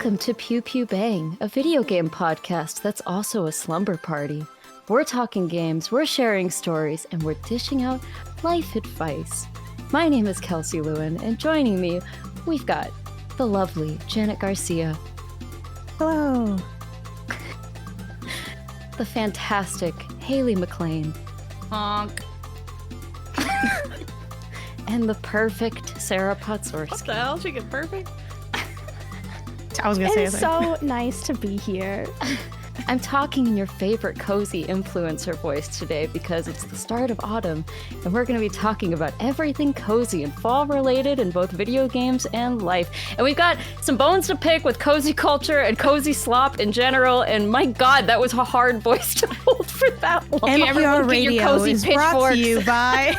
Welcome to Pew Pew Bang, a video game podcast that's also a slumber party. We're talking games, we're sharing stories, and we're dishing out life advice. My name is Kelsey Lewin, and joining me, we've got the lovely Janet Garcia. Hello. The fantastic Haley Maclean. Honk. And the perfect Sarah Podzorski. What the hell? She get perfect? I was gonna say It's so nice to be here. I'm talking in your favorite cozy influencer voice today because it's the start of autumn, and we're going to be talking about everything cozy and fall related in both video games and life. And we've got some bones to pick with cozy culture and cozy slop in general, and my god, that was a hard voice to hold for that long. NPR Radio is brought to you by...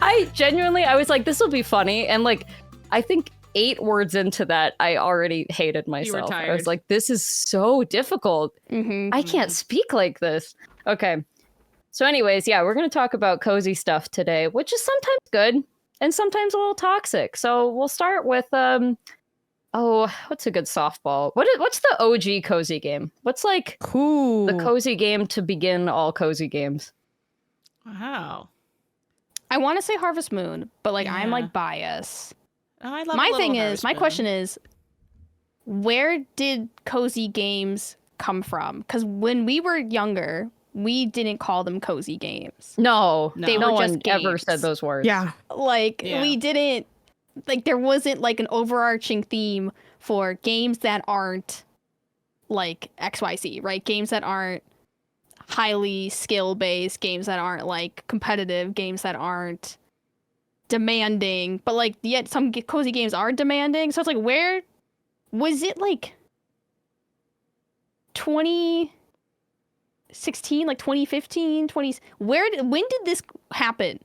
I was like, this will be funny, and like, I think 8 words into that, I already hated myself. You were tired. I was like, this is so difficult. I can't speak like this. Okay. So anyways, yeah, we're going to talk about cozy stuff today, which is sometimes good and sometimes a little toxic. So we'll start with, what's a good softball? What's the OG cozy game? What's like the cozy game to begin all cozy games? Wow. I want to say Harvest Moon, but like I'm like biased. Oh, I love My thing is, my question is, where did cozy games come from? Because when we were younger, we didn't call them cozy games. No, They no were one just ever games. said those words. Yeah. Like we didn't, like there wasn't like an overarching theme for games that aren't like XYZ, right? Games that aren't highly skill-based, games that aren't like competitive, games that aren't demanding, but like yet some cozy games are demanding. So it's like, where was it? Like 2016, like 2015, when did this happen?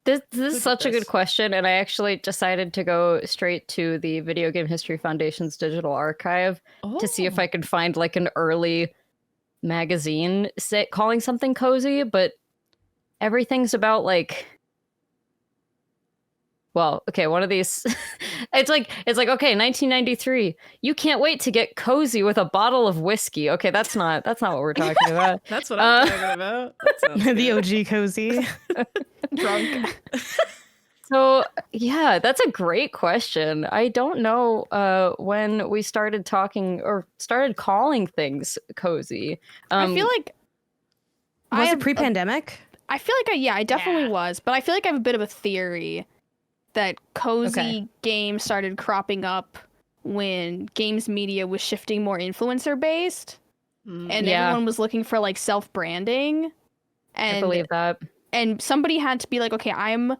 This is such a good question, and I actually decided to go straight to the Video Game History Foundation's digital archive to see if I could find like an early magazine calling something cozy, but everything's about like, well, okay, one of these, it's like, okay, 1993, you can't wait to get cozy with a bottle of whiskey. Okay, that's not what we're talking about. That's what I'm talking about. That sounds The OG cozy. Drunk. So, yeah, that's a great question. I don't know when we started talking or started calling things cozy. I feel like Was it pre-pandemic? I feel like I definitely was, but I feel like I have a bit of a theory that cozy games started cropping up when games media was shifting more influencer based, and everyone was looking for like self-branding. And I believe that. And somebody had to be like, okay, I'm,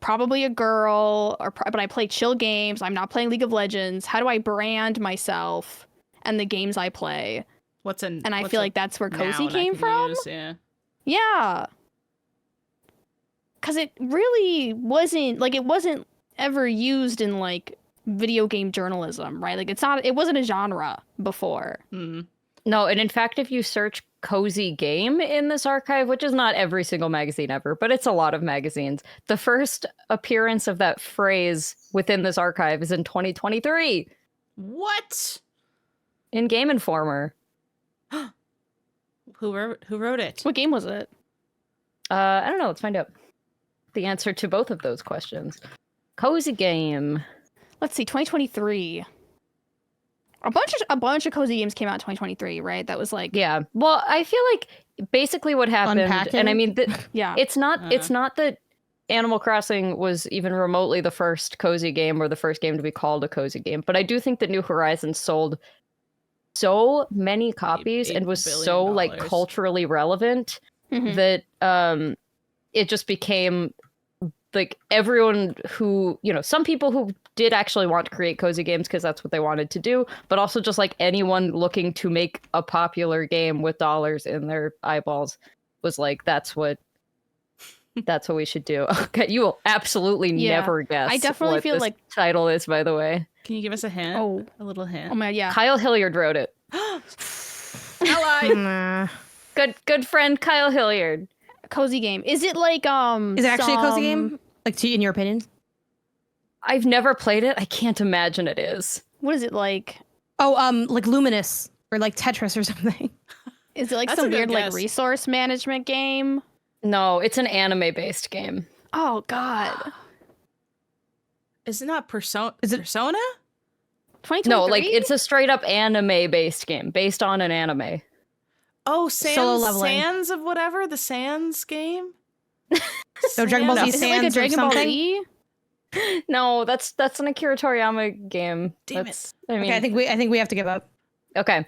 probably a girl, but I play chill games. I'm not playing League of Legends. How do I brand myself and the games I play? And I feel like that's where cozy came from. Yeah. Because it really wasn't, like, it wasn't ever used in, like, video game journalism, right? Like, it wasn't a genre before. No, and in fact, if you search cozy game in this archive, which is not every single magazine ever, but it's a lot of magazines, the first appearance of that phrase within this archive is in 2023. What? In Game Informer. Who wrote it? What game was it? I don't know. Let's find out the answer to both of those questions. Cozy game. Let's see, 2023. A bunch of cozy games came out in 2023, right? That was like, yeah. Well, I feel like basically what happened, Unpacking? and I mean, yeah, it's not that Animal Crossing was even remotely the first cozy game or the first game to be called a cozy game, but I do think that New Horizons sold so many copies and was so like culturally relevant that it just became like everyone who, some people who did actually want to create cozy games because that's what they wanted to do, but also just like anyone looking to make a popular game with dollars in their eyeballs was like, that's what we should do. Okay, you will absolutely never guess. I definitely what feel this like title is, by the way. Can you give us a hint? Oh, a little hint. Oh my, yeah. Kyle Hilliard wrote it. Ally. Good friend Kyle Hilliard. Cozy game. Is it like Is it actually a cozy game? Like, in your opinion? I've never played it. I can't imagine it is. What is it like? Oh, like Luminous or like Tetris or something. Is it like That's a some good weird like guess. resource management game? No, it's an anime-based game. Oh God. Is it not Persona? Is it- Persona? 2023? No, like it's a straight up anime-based game based on an anime. Oh, Solo Sans, leveling. Sans of whatever? The Sans game? So Dragon Ball Z Is it like a Sans or Dragon Ball something? Z? No, that's an Akira Toriyama game. Damn That's, I mean, Okay, I think we have to give up. okay.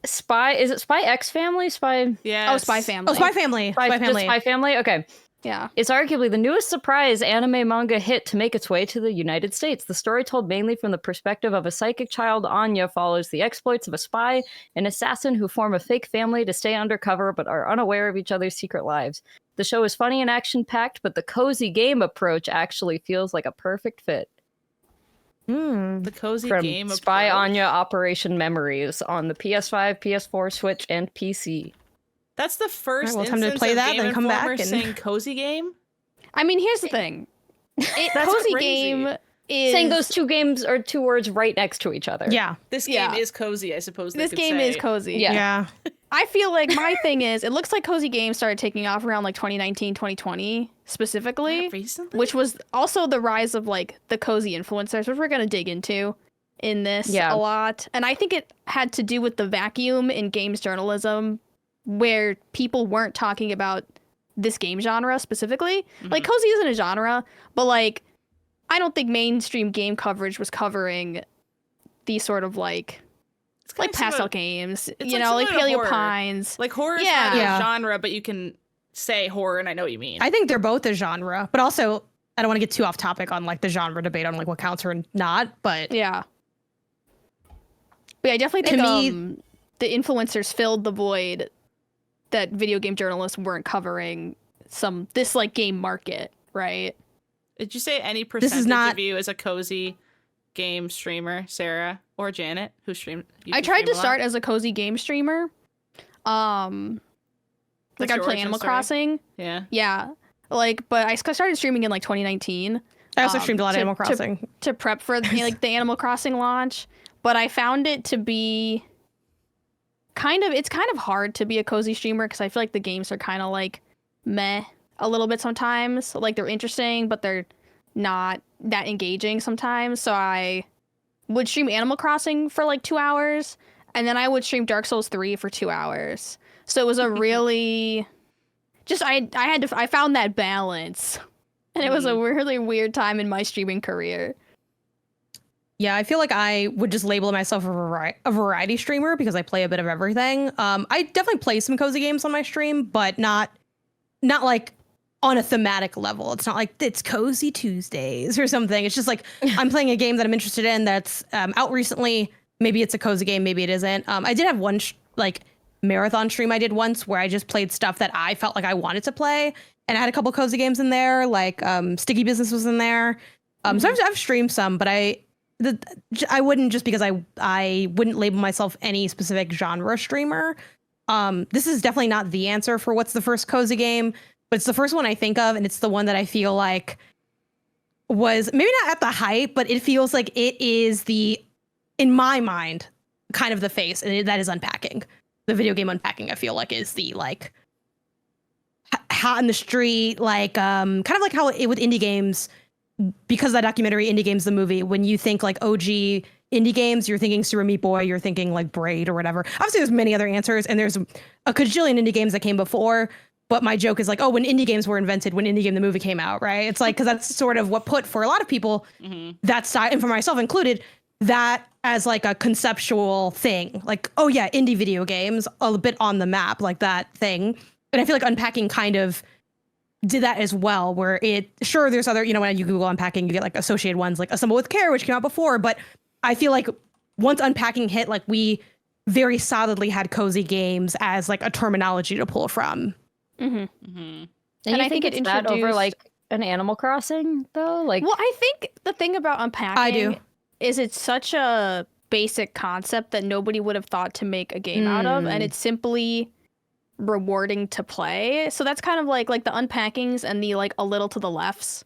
Spy, is it Spy X Family? Spy Yeah. Oh, Spy Family. Oh, Spy Family. Spy just Family. Spy Family? Okay. Yeah. It's arguably the newest surprise anime manga hit to make its way to the United States. The story, told mainly from the perspective of a psychic child, Anya, follows the exploits of a spy and assassin who form a fake family to stay undercover but are unaware of each other's secret lives. The show is funny and action-packed, but the cozy game approach actually feels like a perfect fit. The cozy From game Spy approach. Anya Operation Memories on the PS5, PS4, Switch, and PC. That's the first Alright, well, time to instance play of that, Game then come back Informer and- saying cozy game. I mean, here's the thing. That's Cozy crazy. game is Saying those two games are two words right next to each other. Yeah. This game Yeah. is cozy, I suppose. They this could game say. is cozy. Yeah. Yeah. I feel like my thing is, it looks like cozy games started taking off around like 2019, 2020 specifically, Not recently. which was also the rise of like the cozy influencers, which we're gonna dig into in this Yeah. a lot. And I think it had to do with the vacuum in games journalism, where people weren't talking about this game genre specifically. Like cozy isn't a genre, but like I don't think mainstream game coverage was covering these sort of like It's like kinda pastel similar- games, it's you like know, like similar to horror. Paleopines. Like horror is Yeah. not Yeah. a genre, but you can say horror, and I know what you mean. I think they're both a genre, but also I don't want to get too off topic on like the genre debate on like what counts or not, but Yeah. But yeah, I definitely To think me- the influencers filled the void that video game journalists weren't covering this like game market, right? Did you say any is percentage not- of you as a cozy game streamer, Sarah or Janet, who streamed? I tried to start as a cozy game streamer. Like That's I'd your play origin Animal story? Crossing. Yeah. Yeah. Like, but I started streaming in like 2019 I also streamed a lot of to- Animal Crossing. to prep for like the Animal Crossing launch, but I found it to be it's kind of hard to be a cozy streamer because I feel like the games are kind of like meh a little bit sometimes. Like they're interesting, but they're not that engaging sometimes. So I would stream Animal Crossing for like 2 hours, and then I would stream Dark Souls 3 for 2 hours. So it was a really just I found that balance. And it was a really weird time in my streaming career. Yeah, I feel like I would just label myself a variety streamer because I play a bit of everything. I definitely play some cozy games on my stream, but not like on a thematic level. It's not like it's Cozy Tuesdays or something. It's just like I'm playing a game that I'm interested in that's out recently. Maybe it's a cozy game, maybe it isn't. I did have one like marathon stream I did once where I just played stuff that I felt like I wanted to play, and I had a couple cozy games in there, like Sticky Business was in there. So I've streamed some, but I wouldn't, just because I wouldn't label myself any specific genre streamer. This is definitely not the answer for what's the first cozy game, but it's the first one I think of, and it's the one that I feel like was maybe not at the hype, but it feels like it is in my mind, kind of the face, and that is Unpacking. The video game Unpacking, I feel like, is the like hot in the street, like kind of like how it with indie games, because of that documentary Indie Games the movie, when you think like OG indie games, you're thinking Super Meat Boy, you're thinking like Braid or whatever. Obviously there's many other answers, and there's a cajillion indie games that came before, but my joke is like, oh, when indie games were invented, when Indie Game the movie came out, right? It's like, because that's sort of what put, for a lot of people, that side, and for myself included, that as like a conceptual thing, like, oh yeah, indie video games, a bit on the map, like that thing. And I feel like Unpacking kind of did that as well, where there's other, when you Google Unpacking, you get like associated ones like Assemble with Care, which came out before, but I feel like once Unpacking hit, like we very solidly had cozy games as like a terminology to pull from. And And you I think it it's that over introduced- like an Animal Crossing though? Like, Well, I think the thing about Unpacking I do. is it's such a basic concept that nobody would have thought to make a game out of, and it's simply rewarding to play. So that's kind of like the Unpackings and the like a little to the lefts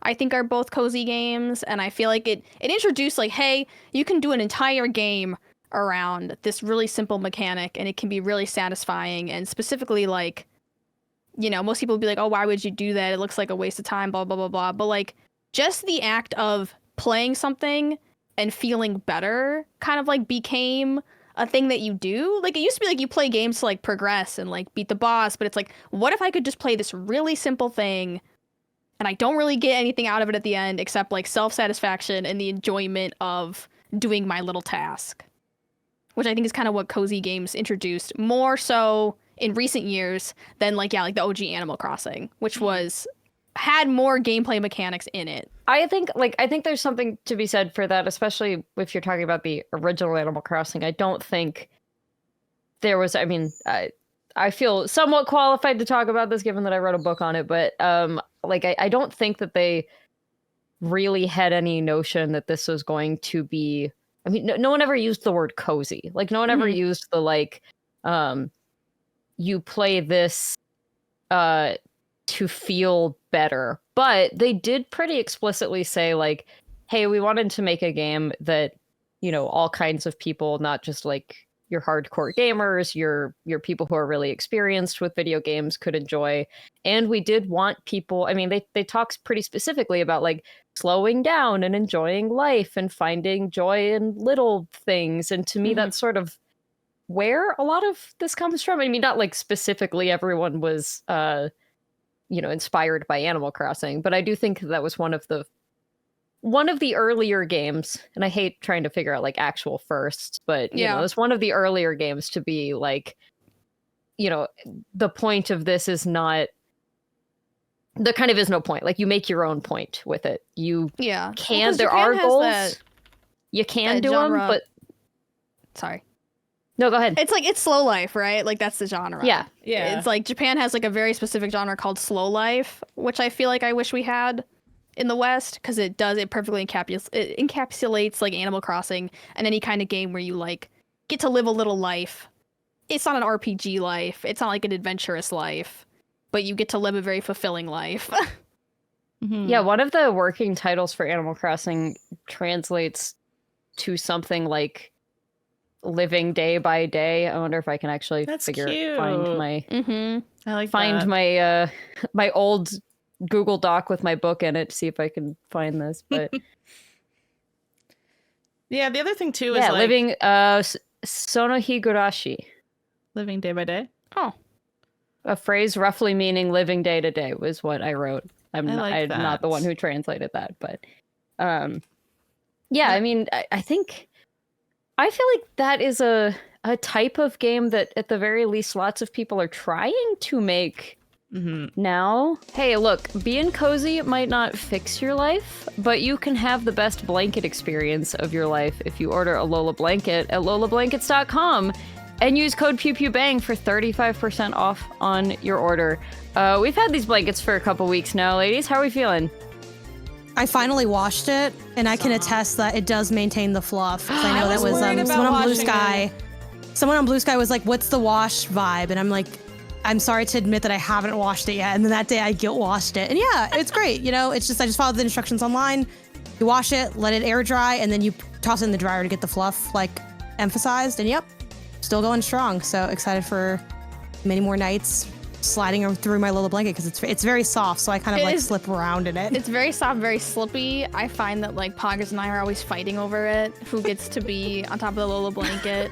I think are both cozy games, and I feel like it introduced like, hey, you can do an entire game around this really simple mechanic, and it can be really satisfying. And specifically, like, you know, most people would be like, oh, why would you do that? It looks like a waste of time, blah, blah, blah, blah. But like, just the act of playing something and feeling better kind of like became a thing that you do. Like, it used to be like you play games to like progress and like beat the boss, but it's like, what if I could just play this really simple thing and I don't really get anything out of it at the end except like self-satisfaction and the enjoyment of doing my little task, which I think is kind of what cozy games introduced more so in recent years than like, yeah, like the OG Animal Crossing, which had more gameplay mechanics in it. I think there's something to be said for that, especially if you're talking about the original Animal Crossing. I don't think there was, I mean, I feel somewhat qualified to talk about this given that I wrote a book on it, but I don't think that they really had any notion that this was going to be, I mean, no one ever used the word cozy. Like, no one ever used the, like, you play this to feel better. But they did pretty explicitly say, like, hey, we wanted to make a game that, you know, all kinds of people, not just, like, your hardcore gamers, your people who are really experienced with video games could enjoy. And we did want people, I mean, they talk pretty specifically about like slowing down and enjoying life and finding joy in little things. And to me, that's sort of where a lot of this comes from. I mean, not like specifically everyone was, inspired by Animal Crossing, but I do think that was one of the earlier games, and I hate trying to figure out like actual firsts, but you know, it's one of the earlier games to be like, you know, the point of this is not, there kind of is no point. Like, you make your own point with it. You can, there are goals. You can do them, but sorry. No, go ahead. It's like, it's slow life, right? Like, that's the genre. Yeah. It's like Japan has like a very specific genre called slow life, which I feel like I wish we had in the West, because it perfectly encapsulates like Animal Crossing and any kind of game where you like get to live a little life. It's not an RPG life. It's not like an adventurous life, but you get to live a very fulfilling life. Yeah, one of the working titles for Animal Crossing translates to something like living day by day. I wonder if I can actually find my my old Google Doc with my book in it to see if I can find this. But yeah, the other thing too is like living Sonohigurashi. Living day by day. Oh. A phrase roughly meaning living day to day was what I wrote. I'm not the one who translated that, but I mean, I think I feel like that is a type of game that at the very least lots of people are trying to make now. Hey, look, being cozy might not fix your life, but you can have the best blanket experience of your life if you order a Lola blanket at lolablankets.com and use code PEWPEWBANG for 35% off on your order. We've had these blankets for a couple weeks now, ladies. How are we feeling? I finally washed it, and I can attest that it does maintain the fluff. I know that was someone on Blue Sky. Someone on Blue Sky was like, "What's the wash vibe?" And I'm like, "I'm sorry to admit that I haven't washed it yet." And then that day I guilt washed it, and yeah, it's great. You know, it's just I just followed the instructions online. You wash it, let it air dry, and then you toss it in the dryer to get the fluff like emphasized. And yep, still going strong. So excited for many more nights sliding through my Lola blanket because it's very soft, so I kind of slip around in it. It's very soft, very slippy. I find that like Poggers and I are always fighting over it, who gets to be on top of the Lola blanket.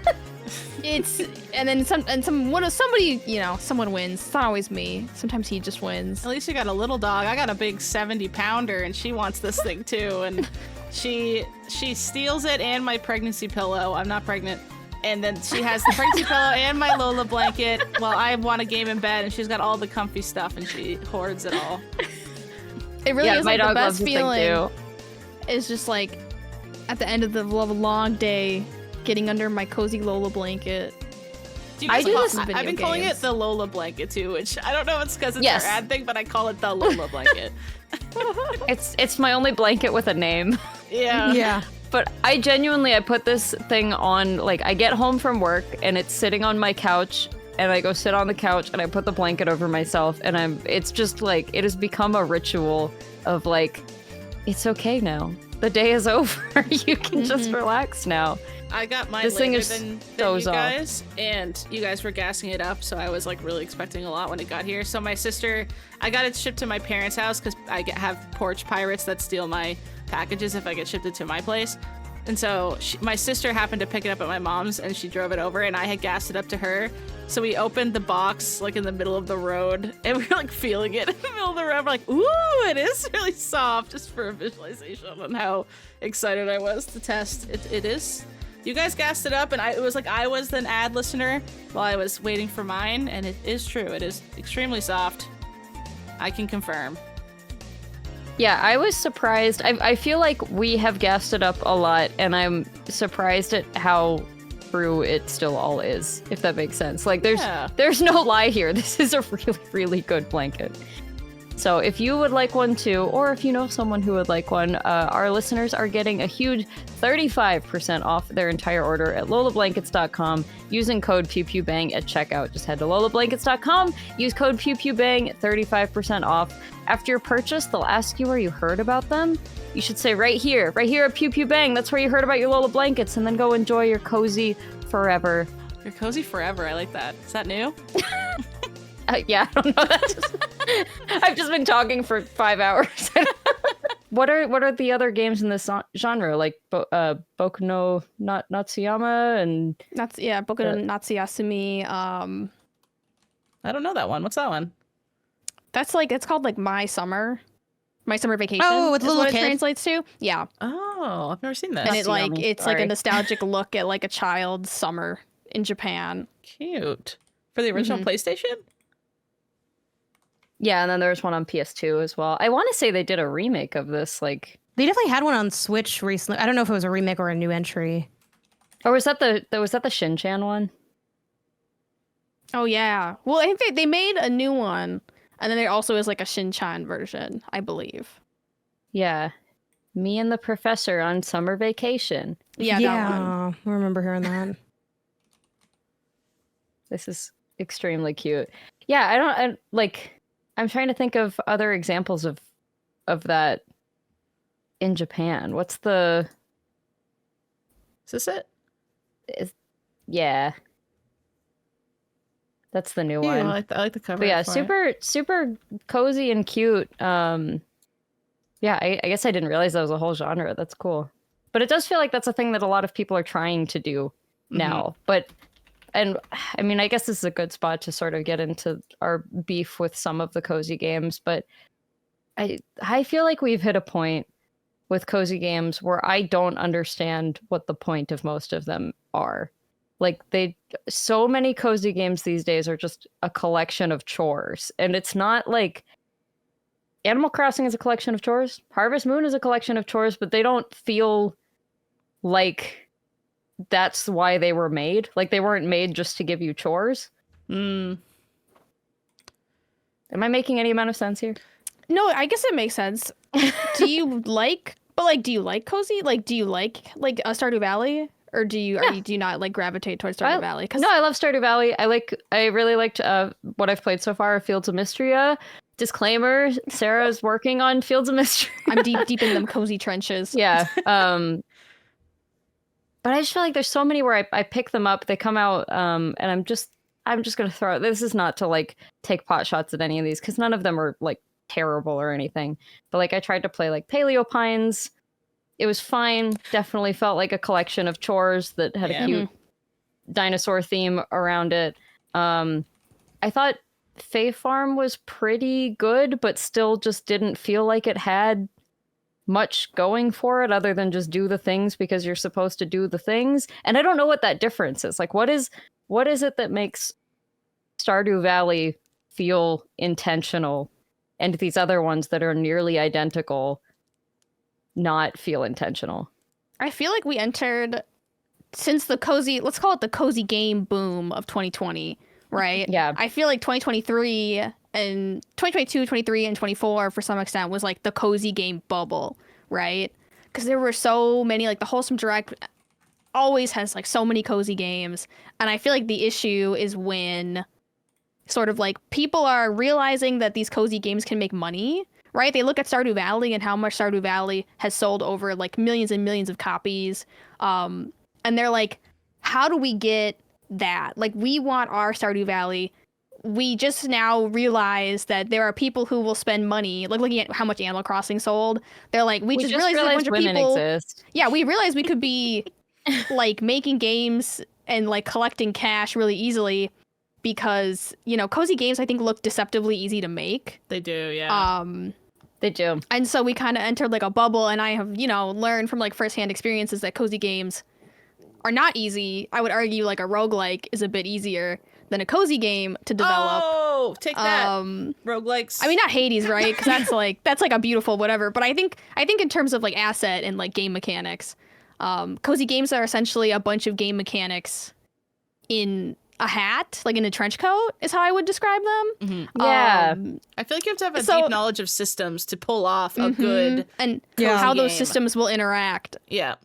Somebody, you know, someone wins. It's not always me. Sometimes he just wins. At least you got a little dog. I got a big 70-pounder, and she wants this thing too. And she steals it and my pregnancy pillow. I'm not pregnant. And then she has the pregnancy pillow and my Lola blanket while I want a game in bed, and she's got all the comfy stuff and she hoards it all. It really is like the best feeling. It's just like at the end of the long day, getting under my cozy Lola blanket. I've been calling it the Lola blanket too, which I don't know if it's because it's our ad thing, but I call it the Lola blanket. It's my only blanket with a name. Yeah. But I put this thing on, like, I get home from work and it's sitting on my couch and I go sit on the couch and I put the blanket over myself and it's just like, it has become a ritual of like it's okay now. The day is over. You can just relax now. I got mine This thing later is than so you soft. guys, and you guys were gassing it up, so I was like really expecting a lot when it got here. So my sister, I got it shipped to my parents' house because have porch pirates that steal my packages if I get shipped it to my place. And so my sister happened to pick it up at my mom's, and she drove it over, and I had gassed it up to her. So we opened the box like in the middle of the road, and we were like feeling it in the middle of the road. We're like, ooh, it is really soft, just for a visualization on how excited I was to test. It is. You guys gassed it up, and it was like I was an ad listener while I was waiting for mine, and it is true. It is extremely soft. I can confirm. Yeah, I was surprised. I feel like we have gassed it up a lot, and I'm surprised at how true it still all is, if that makes sense. Like, there's no lie here. This is a really, really good blanket. So if you would like one too, or if you know someone who would like one, our listeners are getting a huge 35% off their entire order at lolablankets.com using code PEWPEWBANG at checkout. Just head to lolablankets.com, use code PEWPEWBANG, 35% off. After your purchase, they'll ask you where you heard about them. You should say right here at PEWPEWBANG, that's where you heard about your Lola blankets, and then go enjoy your cozy forever. Your cozy forever. I like that. Is that new? Yeah, I don't know. I've just been talking for 5 hours. What are the other games in this genre? Like Boku no Natsuyama and Boku no Natsuyasumi. I don't know that one. What's that one? That's like it's called like My Summer Vacation. Oh, with is little what it kid. translates to. Yeah, Oh, I've never seen that. and it's like Sorry. a nostalgic look at like a child's summer in Japan. Cute. For the original PlayStation? yeah, and then there's one on PS2 as well. I want to say they did a remake of this, like, They definitely had one on Switch recently. I don't know if it was a remake or a new entry. or was that the Shin-chan one? Oh yeah. Well, I think they made a new one, and then there also is like a Shin-chan version, I believe. Yeah, me and the professor on summer vacation. Yeah, that one. I remember hearing that. This is extremely cute. Yeah, I'm trying to think of other examples of that in Japan. What's the... Is this it? Yeah. That's the new Yeah, one. I like the cover. But yeah, for it. super cozy and cute. Yeah, I guess I didn't realize that was a whole genre. That's cool. But it does feel like that's a thing that a lot of people are trying to do now. And I mean, I guess this is a good spot to sort of get into our beef with some of the cozy games, but I feel like we've hit a point with cozy games where I don't understand what the point of most of them are. Like, so many cozy games these days are just a collection of chores. And it's not like Animal Crossing is a collection of chores. Harvest Moon is a collection of chores, but they don't feel like that's why they were made. Like, they weren't made just to give you chores. Am I making any amount of sense here? No, I guess it makes sense. Do you like cozy? Like, do you like a Stardew Valley? Or do you not like gravitate towards Stardew Valley? No, I love Stardew Valley. I really liked what I've played so far, Fields of Mystria. Disclaimer: Sarah's working on Fields of Mystria. I'm deep in them cozy trenches. Yeah. But I just feel like there's so many where I pick them up, they come out, and I'm just gonna throw it. This is not to like take pot shots at any of these because none of them are like terrible or anything. But like I tried to play like Paleo Pines. It was fine. Definitely felt like a collection of chores that had a cute dinosaur theme around it. I thought Fae Farm was pretty good, but still just didn't feel like it had much going for it other than just do the things because you're supposed to do the things. And I don't know what that difference is. Like, what is it that makes Stardew Valley feel intentional and these other ones that are nearly identical not feel intentional? I feel like we entered since let's call it the cozy game boom of 2020, right? Yeah. I feel like 2023 and 2022, 23, and 24 for some extent was like the cozy game bubble, right? Because there were so many, like the Wholesome Direct always has like so many cozy games. And I feel like the issue is when sort of like people are realizing that these cozy games can make money, right? They look at Stardew Valley and how much Stardew Valley has sold over like millions and millions of copies. And they're like, how do we get that? Like, we want our Stardew Valley. We just now realize that there are people who will spend money, like looking at how much Animal Crossing sold. They're like, we just realized a bunch of women people. exist. Yeah, we realized we could be like making games and like collecting cash really easily because, you know, cozy games I think look deceptively easy to make. They do, yeah. They do. And so we kind of entered like a bubble, and I have, you know, learned from like firsthand experiences that cozy games are not easy. I would argue like a roguelike is a bit easier than a cozy game to develop. Oh, take that. Roguelikes. I mean, not Hades, right? Because that's like a beautiful whatever. But I think in terms of like asset and like game mechanics, cozy games are essentially a bunch of game mechanics in a hat, like in a trench coat, is how I would describe them. Mm-hmm. Yeah. I feel like you have to have a deep knowledge of systems to pull off a good and cozy how those game. systems will interact. Yeah.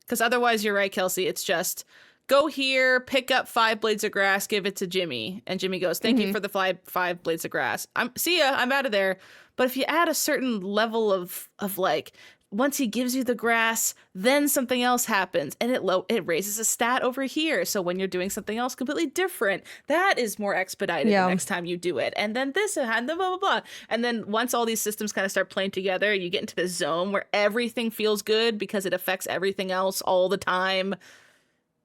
Because otherwise, you're right, Kelsey. It's just go here, pick up 5 blades of grass, give it to Jimmy, and Jimmy goes, "Thank you for the 5 blades of grass. See ya. I'm out of there." But if you add a certain level of like, once he gives you the grass, then something else happens, and it raises a stat over here. So when you're doing something else completely different, that is more expedited the next time you do it. And then this and then blah blah blah. And then once all these systems kind of start playing together, you get into the zone where everything feels good because it affects everything else all the time.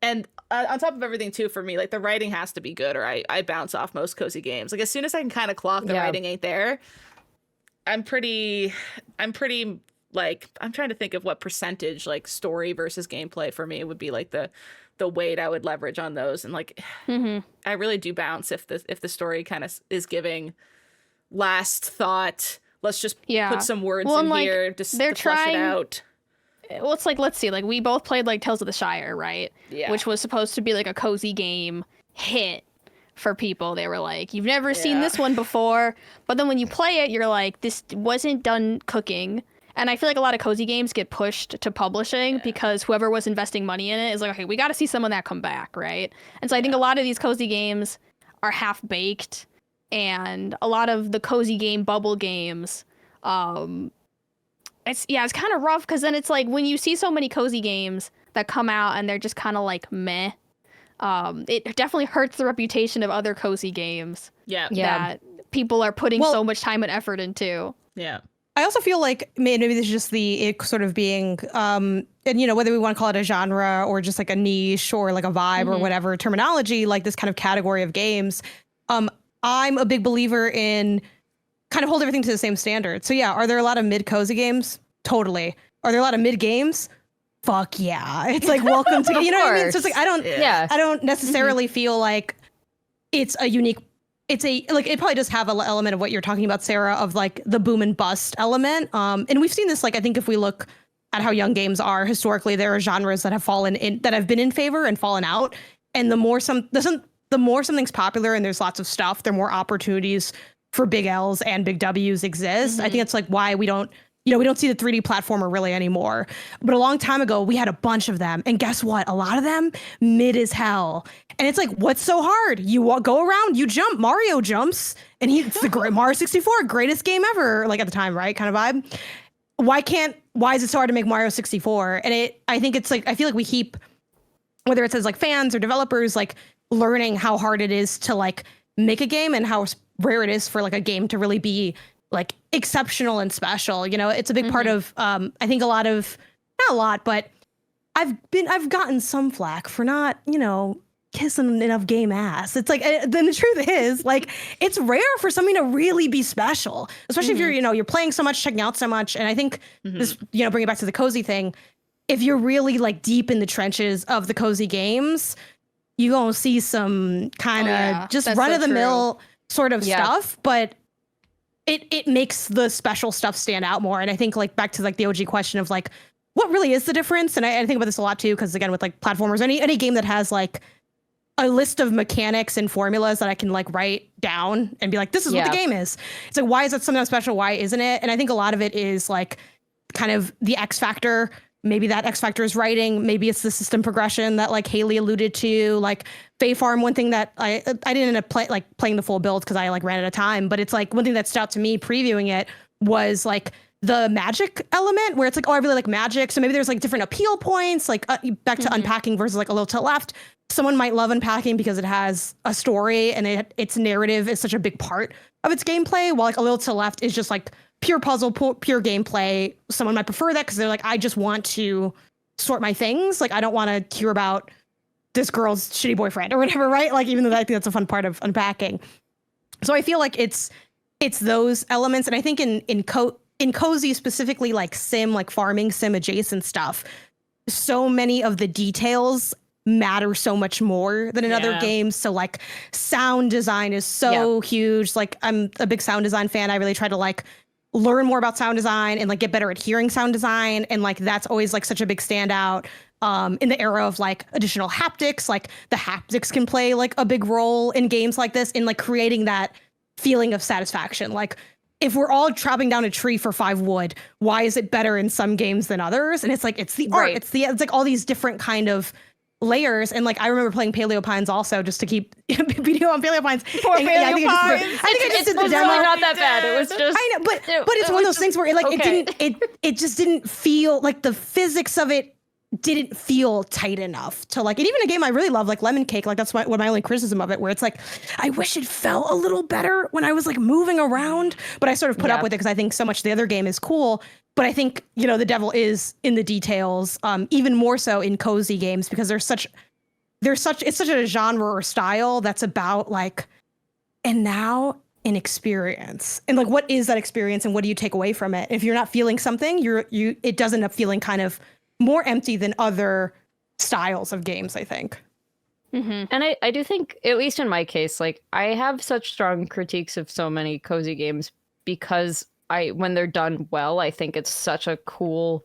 And on top of everything too, for me, like the writing has to be good, or I bounce off most cozy games. Like as soon as I can kind of clock the writing ain't there, I'm pretty like, I'm trying to think of what percentage like story versus gameplay for me would be like the weight I would leverage on those. And like, I really do bounce if the story kind of is giving last thought. Let's just put some words in here to flesh it out. Well, it's like, let's see, like we both played like Tales of the Shire, right? Yeah. Which was supposed to be like a cozy game hit for people. They were like, you've never seen this one before. But then when you play it, you're like, this wasn't done cooking. And I feel like a lot of cozy games get pushed to publishing because whoever was investing money in it is like, okay, we got to see some of that come back, right? And so I think a lot of these cozy games are half-baked, and a lot of the cozy game bubble games, it's kind of rough because then it's like when you see so many cozy games that come out and they're just kind of like meh, it definitely hurts the reputation of other cozy games that people are putting so much time and effort into. Yeah. I also feel like maybe this is just it sort of being, and you know, whether we want to call it a genre or just like a niche or like a vibe or whatever terminology, like this kind of category of games, I'm a big believer in kind of hold everything to the same standard. So yeah, are there a lot of mid cozy games? Totally. Are there a lot of mid games? Fuck yeah. It's like welcome to, you know what I mean? So it's like I don't necessarily feel like it's a unique. It's like it probably does have an element of what you're talking about, Sarah, of like the boom and bust element. And we've seen this, like, I think if we look at how young games are historically, there are genres that have been in favor and fallen out. And the more something's popular and there's lots of stuff, the more opportunities for big L's and big W's exist. I think that's like why we don't see the 3D platformer really anymore. But a long time ago, we had a bunch of them. And guess what? A lot of them mid as hell. And it's like, what's so hard? You go around, you jump. Mario jumps. And it's the great Mario 64, greatest game ever. Like at the time, right? Kind of vibe. Why is it so hard to make Mario 64? And I think it's like, I feel like we keep, whether it's as like fans or developers, like learning how hard it is to like make a game and how rare it is for like a game to really be like exceptional and special. You know, it's a big part of, I think not a lot, but I've gotten some flack for not, you know, kissing enough game ass. It's like, then the truth is like, it's rare for something to really be special, especially if you're, you know, you're playing so much, checking out so much. And I think this, you know, bring it back to the cozy thing. If you're really like deep in the trenches of the cozy games, you gonna see some kind of just run of the mill sort of stuff, but it makes the special stuff stand out more. And I think like back to like the OG question of like, what really is the difference? And I think about this a lot too, because again, with like platformers, any game that has like a list of mechanics and formulas that I can like write down and be like, this is what the game is. It's like, why is it something special? Why isn't it? And I think a lot of it is like kind of the X factor maybe that X factor is writing, maybe it's the system progression that like Haley alluded to, like Fae Farm. One thing that I didn't end up playing the full build because I like ran out of time, but it's like one thing that stood out to me previewing it was like the magic element where it's like, oh, I really like magic. So maybe there's like different appeal points, like back to unpacking versus like a little to the left. Someone might love unpacking because it has a story and its narrative is such a big part of its gameplay, while like a little to the left is just like pure puzzle, pure gameplay. Someone might prefer that because they're like, I just want to sort my things. Like, I don't want to hear about this girl's shitty boyfriend or whatever, right? Like, even though I think that's a fun part of unpacking. So I feel like it's those elements. And I think in cozy, specifically like sim, like farming sim adjacent stuff, so many of the details matter so much more than in other games. So like sound design is so huge. Like, I'm a big sound design fan. I really try to like learn more about sound design and like get better at hearing sound design. And like, that's always like such a big standout in the era of like additional haptics. Like the haptics can play like a big role in games like this in like creating that feeling of satisfaction. Like, if we're all chopping down a tree for 5 wood, why is it better in some games than others? And it's like, it's the art. It's like all these different kind of layers. And like, I remember playing Paleo Pines also, just to keep video on Paleo Pines. Poor and, Paleo Pines. I think I just did the demo. Really not that bad. It was just, I know, but it's one of those things where it like it just didn't feel like the physics of it didn't feel tight enough to like, and even a game I really love, like Lemon Cake, like that's my only criticism of it, where it's like, I wish it felt a little better when I was like moving around, but I sort of put up with it because I think so much of the other game is cool. But I think, you know, the devil is in the details, even more so in cozy games, because it's such a genre or style that's about like, and now an experience, and like, what is that experience and what do you take away from it? If you're not feeling something, it does end up feeling kind of more empty than other styles of games, I think. And I do think, at least in my case, like, I have such strong critiques of so many cozy games because when they're done well, I think it's such a cool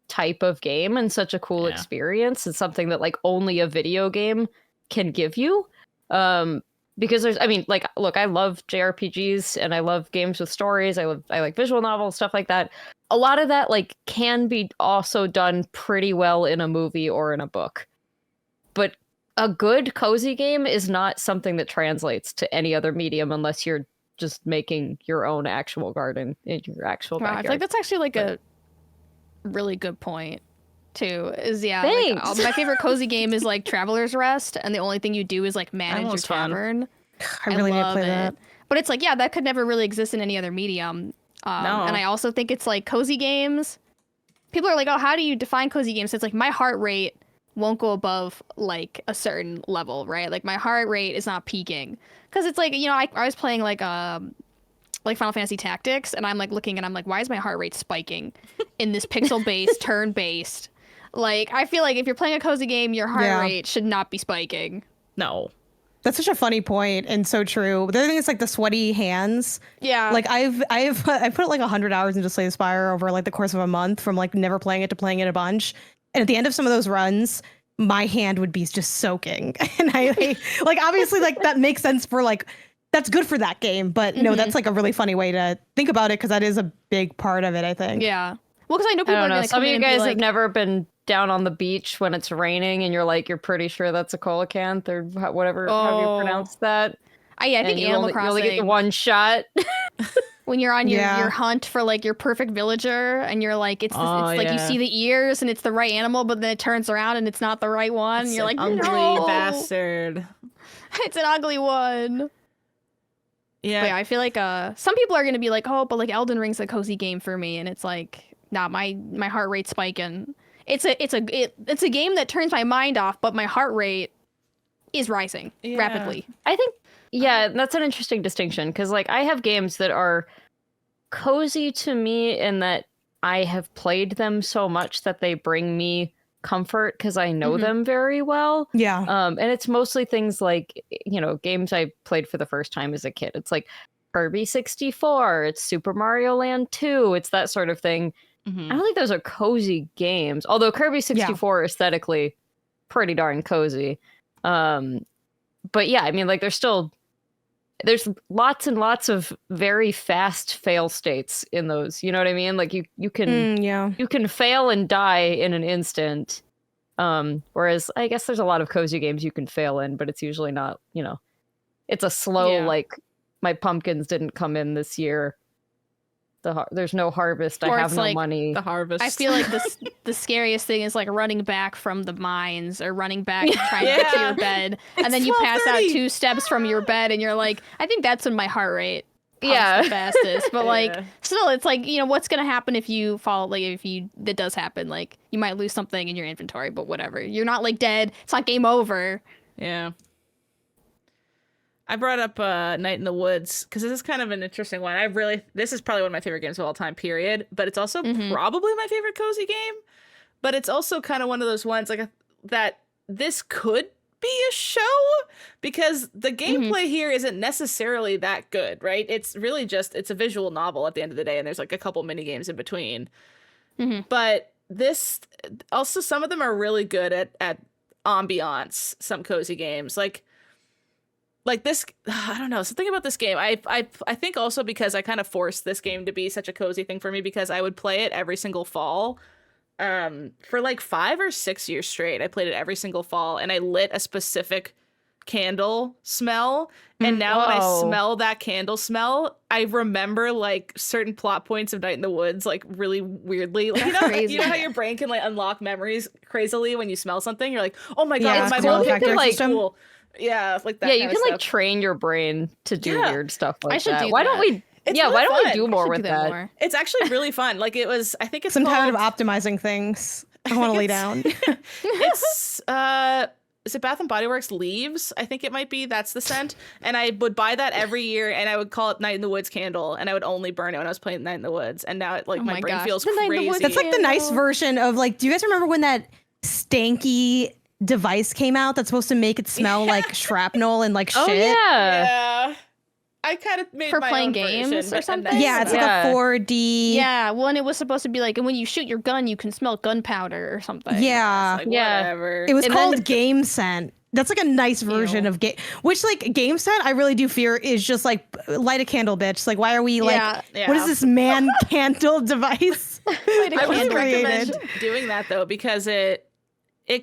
type of game and such a cool experience. It's something that like only a video game can give you. Because there's, I mean, like, look, I love JRPGs and I love games with stories. I like visual novels, stuff like that. A lot of that like can be also done pretty well in a movie or in a book. But a good cozy game is not something that translates to any other medium unless you're just making your own actual garden in your actual backyard. I feel like that's actually like a really good point too. Is Thanks. Like, my favorite cozy game is like Traveler's Rest, and the only thing you do is like manage your tavern. I really need to play that. But it's like, yeah, that could never really exist in any other medium. No. And I also think it's like cozy games. People are like, oh, how do you define cozy games? So it's like my heart rate won't go above like a certain level, right? Like my heart rate is not peaking. Because it's like, you know, I was playing like Final Fantasy Tactics, and I'm like looking and I'm like, why is my heart rate spiking in this pixel-based, turn-based? Like, I feel like if you're playing a cozy game, your heart rate should not be spiking. No. That's such a funny point and so true. The other thing is like the sweaty hands. Yeah. Like I put like 100 hours into Slay the Spire over like the course of a month, from like never playing it to playing it a bunch. And at the end of some of those runs, my hand would be just soaking. And I like, obviously like that makes sense for like, that's good for that game. But no, that's like a really funny way to think about it, because that is a big part of it, I think. Yeah. Well, because I know people are going to some of you guys have never been down on the beach when it's raining and you're pretty sure that's a coelacanth or whatever, how you pronounce that. I think Animal Crossing. You only get the one shot. When you're on your hunt for like your perfect villager, and you're like, it's like you see the ears and it's the right animal, but then it turns around and it's not the right one. You're like, ugly bastard. It's an ugly one. Yeah. But yeah, I feel like some people are gonna be like, oh, but like Elden Ring's a cozy game for me, and it's like, nah, my heart rate's spiking. It's a game that turns my mind off, but my heart rate is rising rapidly. I think, that's an interesting distinction, because like I have games that are cozy to me in that I have played them so much that they bring me comfort because I know them very well. Yeah. And it's mostly things like, you know, games I played for the first time as a kid. It's like Kirby 64, it's Super Mario Land 2, it's that sort of thing. I don't think those are cozy games, although Kirby 64 aesthetically pretty darn cozy. But yeah, I mean, like they're still there's lots and lots of very fast fail states in those. You know what I mean? Like you can you can fail and die in an instant. Whereas I guess there's a lot of cozy games you can fail in, but it's usually not, you know, it's a slow, like my pumpkins didn't come in this year. There's no harvest. Or I have it's no like money. The harvest. I feel like the scariest thing is like running back from the mines or running back and trying to get to your bed. And then you pass out 2 steps from your bed and you're like, I think that's when my heart rate pumps the fastest. But like, still, it's like, you know, what's going to happen if you fall, like that does happen. Like you might lose something in your inventory, but whatever. You're not like dead. It's not game over. Yeah. I brought up Night in the Woods because this is kind of an interesting one. This is probably one of my favorite games of all time, period. But it's also probably my favorite cozy game. But it's also kind of one of those ones like that this could be a show because the gameplay here isn't necessarily that good, right? It's really just, it's a visual novel at the end of the day. And there's like a couple mini games in between. But this also, some of them are really good at ambiance, some cozy games. Like this, I don't know, something about this game. I think also because I kind of forced this game to be such a cozy thing for me because I would play it every single fall. For like 5 or 6 years straight, I played it every single fall, and I lit a specific candle smell. And now when I smell that candle smell, I remember like certain plot points of Night in the Woods, like really weirdly. Like, you know how your brain can like unlock memories crazily when you smell something? You're like, oh my god, my mom picked it, like cool. Yeah, like that. Yeah, you can like train your brain to do weird stuff like I should that. do Why that. don't we? It's yeah, really why don't fun. we do more I should with do that that? more. It's actually really fun. Like I think it's Some called, kind of optimizing things. I want to lay down. It's is it Bath and Body Works Leaves? I think it might be. That's the scent. And I would buy that every year, and I would call it Night in the Woods candle, and I would only burn it when I was playing Night in the Woods. And now it like my brain gosh. feels The Night in the crazy. Woods That's like the nice version of like, do you guys remember when that stanky device came out that's supposed to make it smell like shrapnel and like shit? Oh yeah. Yeah. I kind of made For my playing own games version, or but- something? Yeah, it's like a 4D. Yeah, one it was supposed to be like, and when you shoot your gun, you can smell gunpowder or something. Yeah. Like, Yeah. whatever. It was And called then- Game Scent. That's like a nice version of game, which like Game Scent I really do fear is just like light a candle, bitch. Like, why are we like, Yeah. what is this man candle device? I really candle. recommend doing that though, because it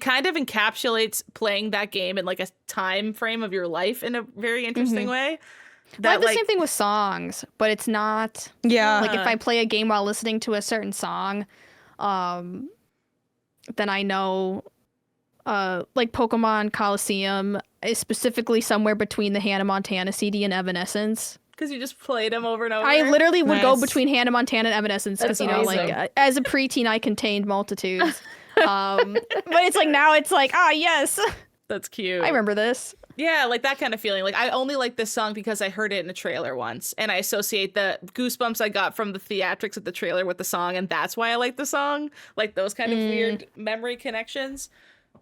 kind of encapsulates playing that game in like a time frame of your life in a very interesting way. I have the same thing with songs, but it's not Yeah. like if I play a game while listening to a certain song, then I know like Pokemon Coliseum is specifically somewhere between the Hannah Montana CD and Evanescence. because you just played them over and over. I literally would go Nice. between Hannah Montana and Evanescence because, That's you know, amazing. like as a preteen, I contained multitudes. But it's like now it's like, yes, That's cute. I remember this. Yeah, like that kind of feeling. Like I only like this song because I heard it in a trailer once, and I associate the goosebumps I got from the theatrics of the trailer with the song, and that's why I like the song. Like those kind of weird memory connections.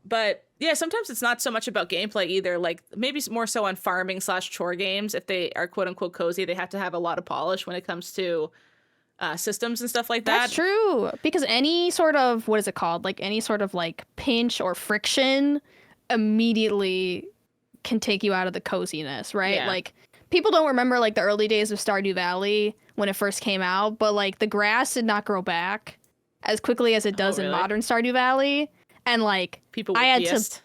But yeah, sometimes it's not so much about gameplay either. Like maybe more so on farming / chore games. If they are quote unquote cozy, they have to have a lot of polish when it comes to systems and stuff like that. That's true. Because any sort of, what is it called? Like any sort of like pinch or friction immediately can take you out of the coziness, right? Yeah. Like people don't remember like the early days of Stardew Valley when it first came out, but like the grass did not grow back as quickly as it does in really? modern Stardew Valley. And like People were I had pissed. to,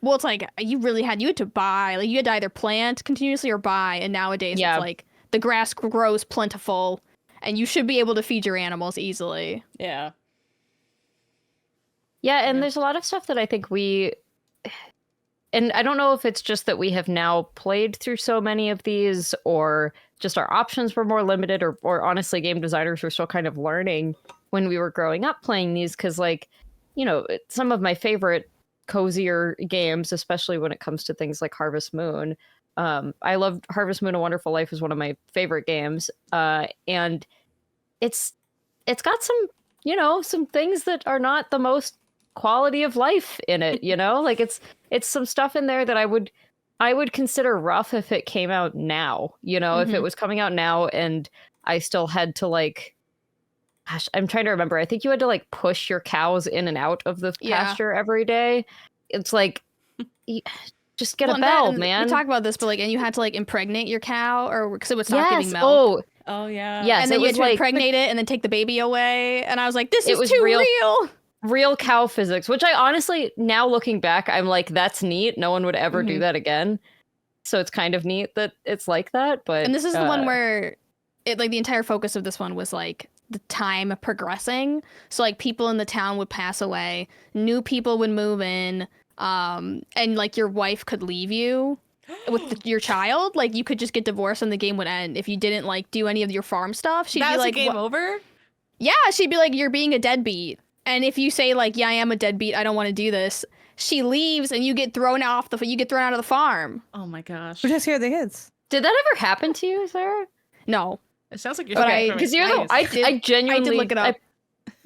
well, it's like you had to buy, like you had to either plant continuously or buy. And nowadays Yeah. it's like the grass grows plentiful and you should be able to feed your animals easily. Yeah. Yeah, and there's a lot of stuff that I think and I don't know if it's just that we have now played through so many of these, or just our options were more limited, or honestly, game designers were still kind of learning when we were growing up playing these, because like, you know, some of my favorite cozier games, especially when it comes to things like Harvest Moon. I loved Harvest Moon: A Wonderful Life is one of my favorite games, and it's got some, you know, some things that are not the most quality of life in it, you know, like it's some stuff in there that I would consider rough if it came out now, you know, if it was coming out now and I still had to like, gosh, I'm trying to remember. I think you had to like push your cows in and out of the Yeah. pasture every day. It's like, Just get a and bell, then man. We talked about this, but like, and you had to like impregnate your cow, or because it would stop giving milk. Oh, Oh yeah. yes. And then it you was had to like impregnate it and then take the baby away. And I was like, this It is was too real. real. real cow physics, which I honestly, now looking back, I'm like, that's neat. No one would ever do that again. So it's kind of neat that it's like that. But And this is the one where it like the entire focus of this one was like the time progressing. So like people in the town would pass away, new people would move in, and like your wife could leave you with your child. Like you could just get divorced and the game would end if you didn't like do any of your farm stuff. She'd be like, game over? Yeah, she'd be like, you're being a deadbeat. And if you say like, yeah, I am a deadbeat, I don't want to do this, she leaves and you get thrown out of the farm. Oh my gosh. We're just here, the kids. Did that ever happen to you, Sarah? No. It sounds like you're because you're the I genuinely I did look it up.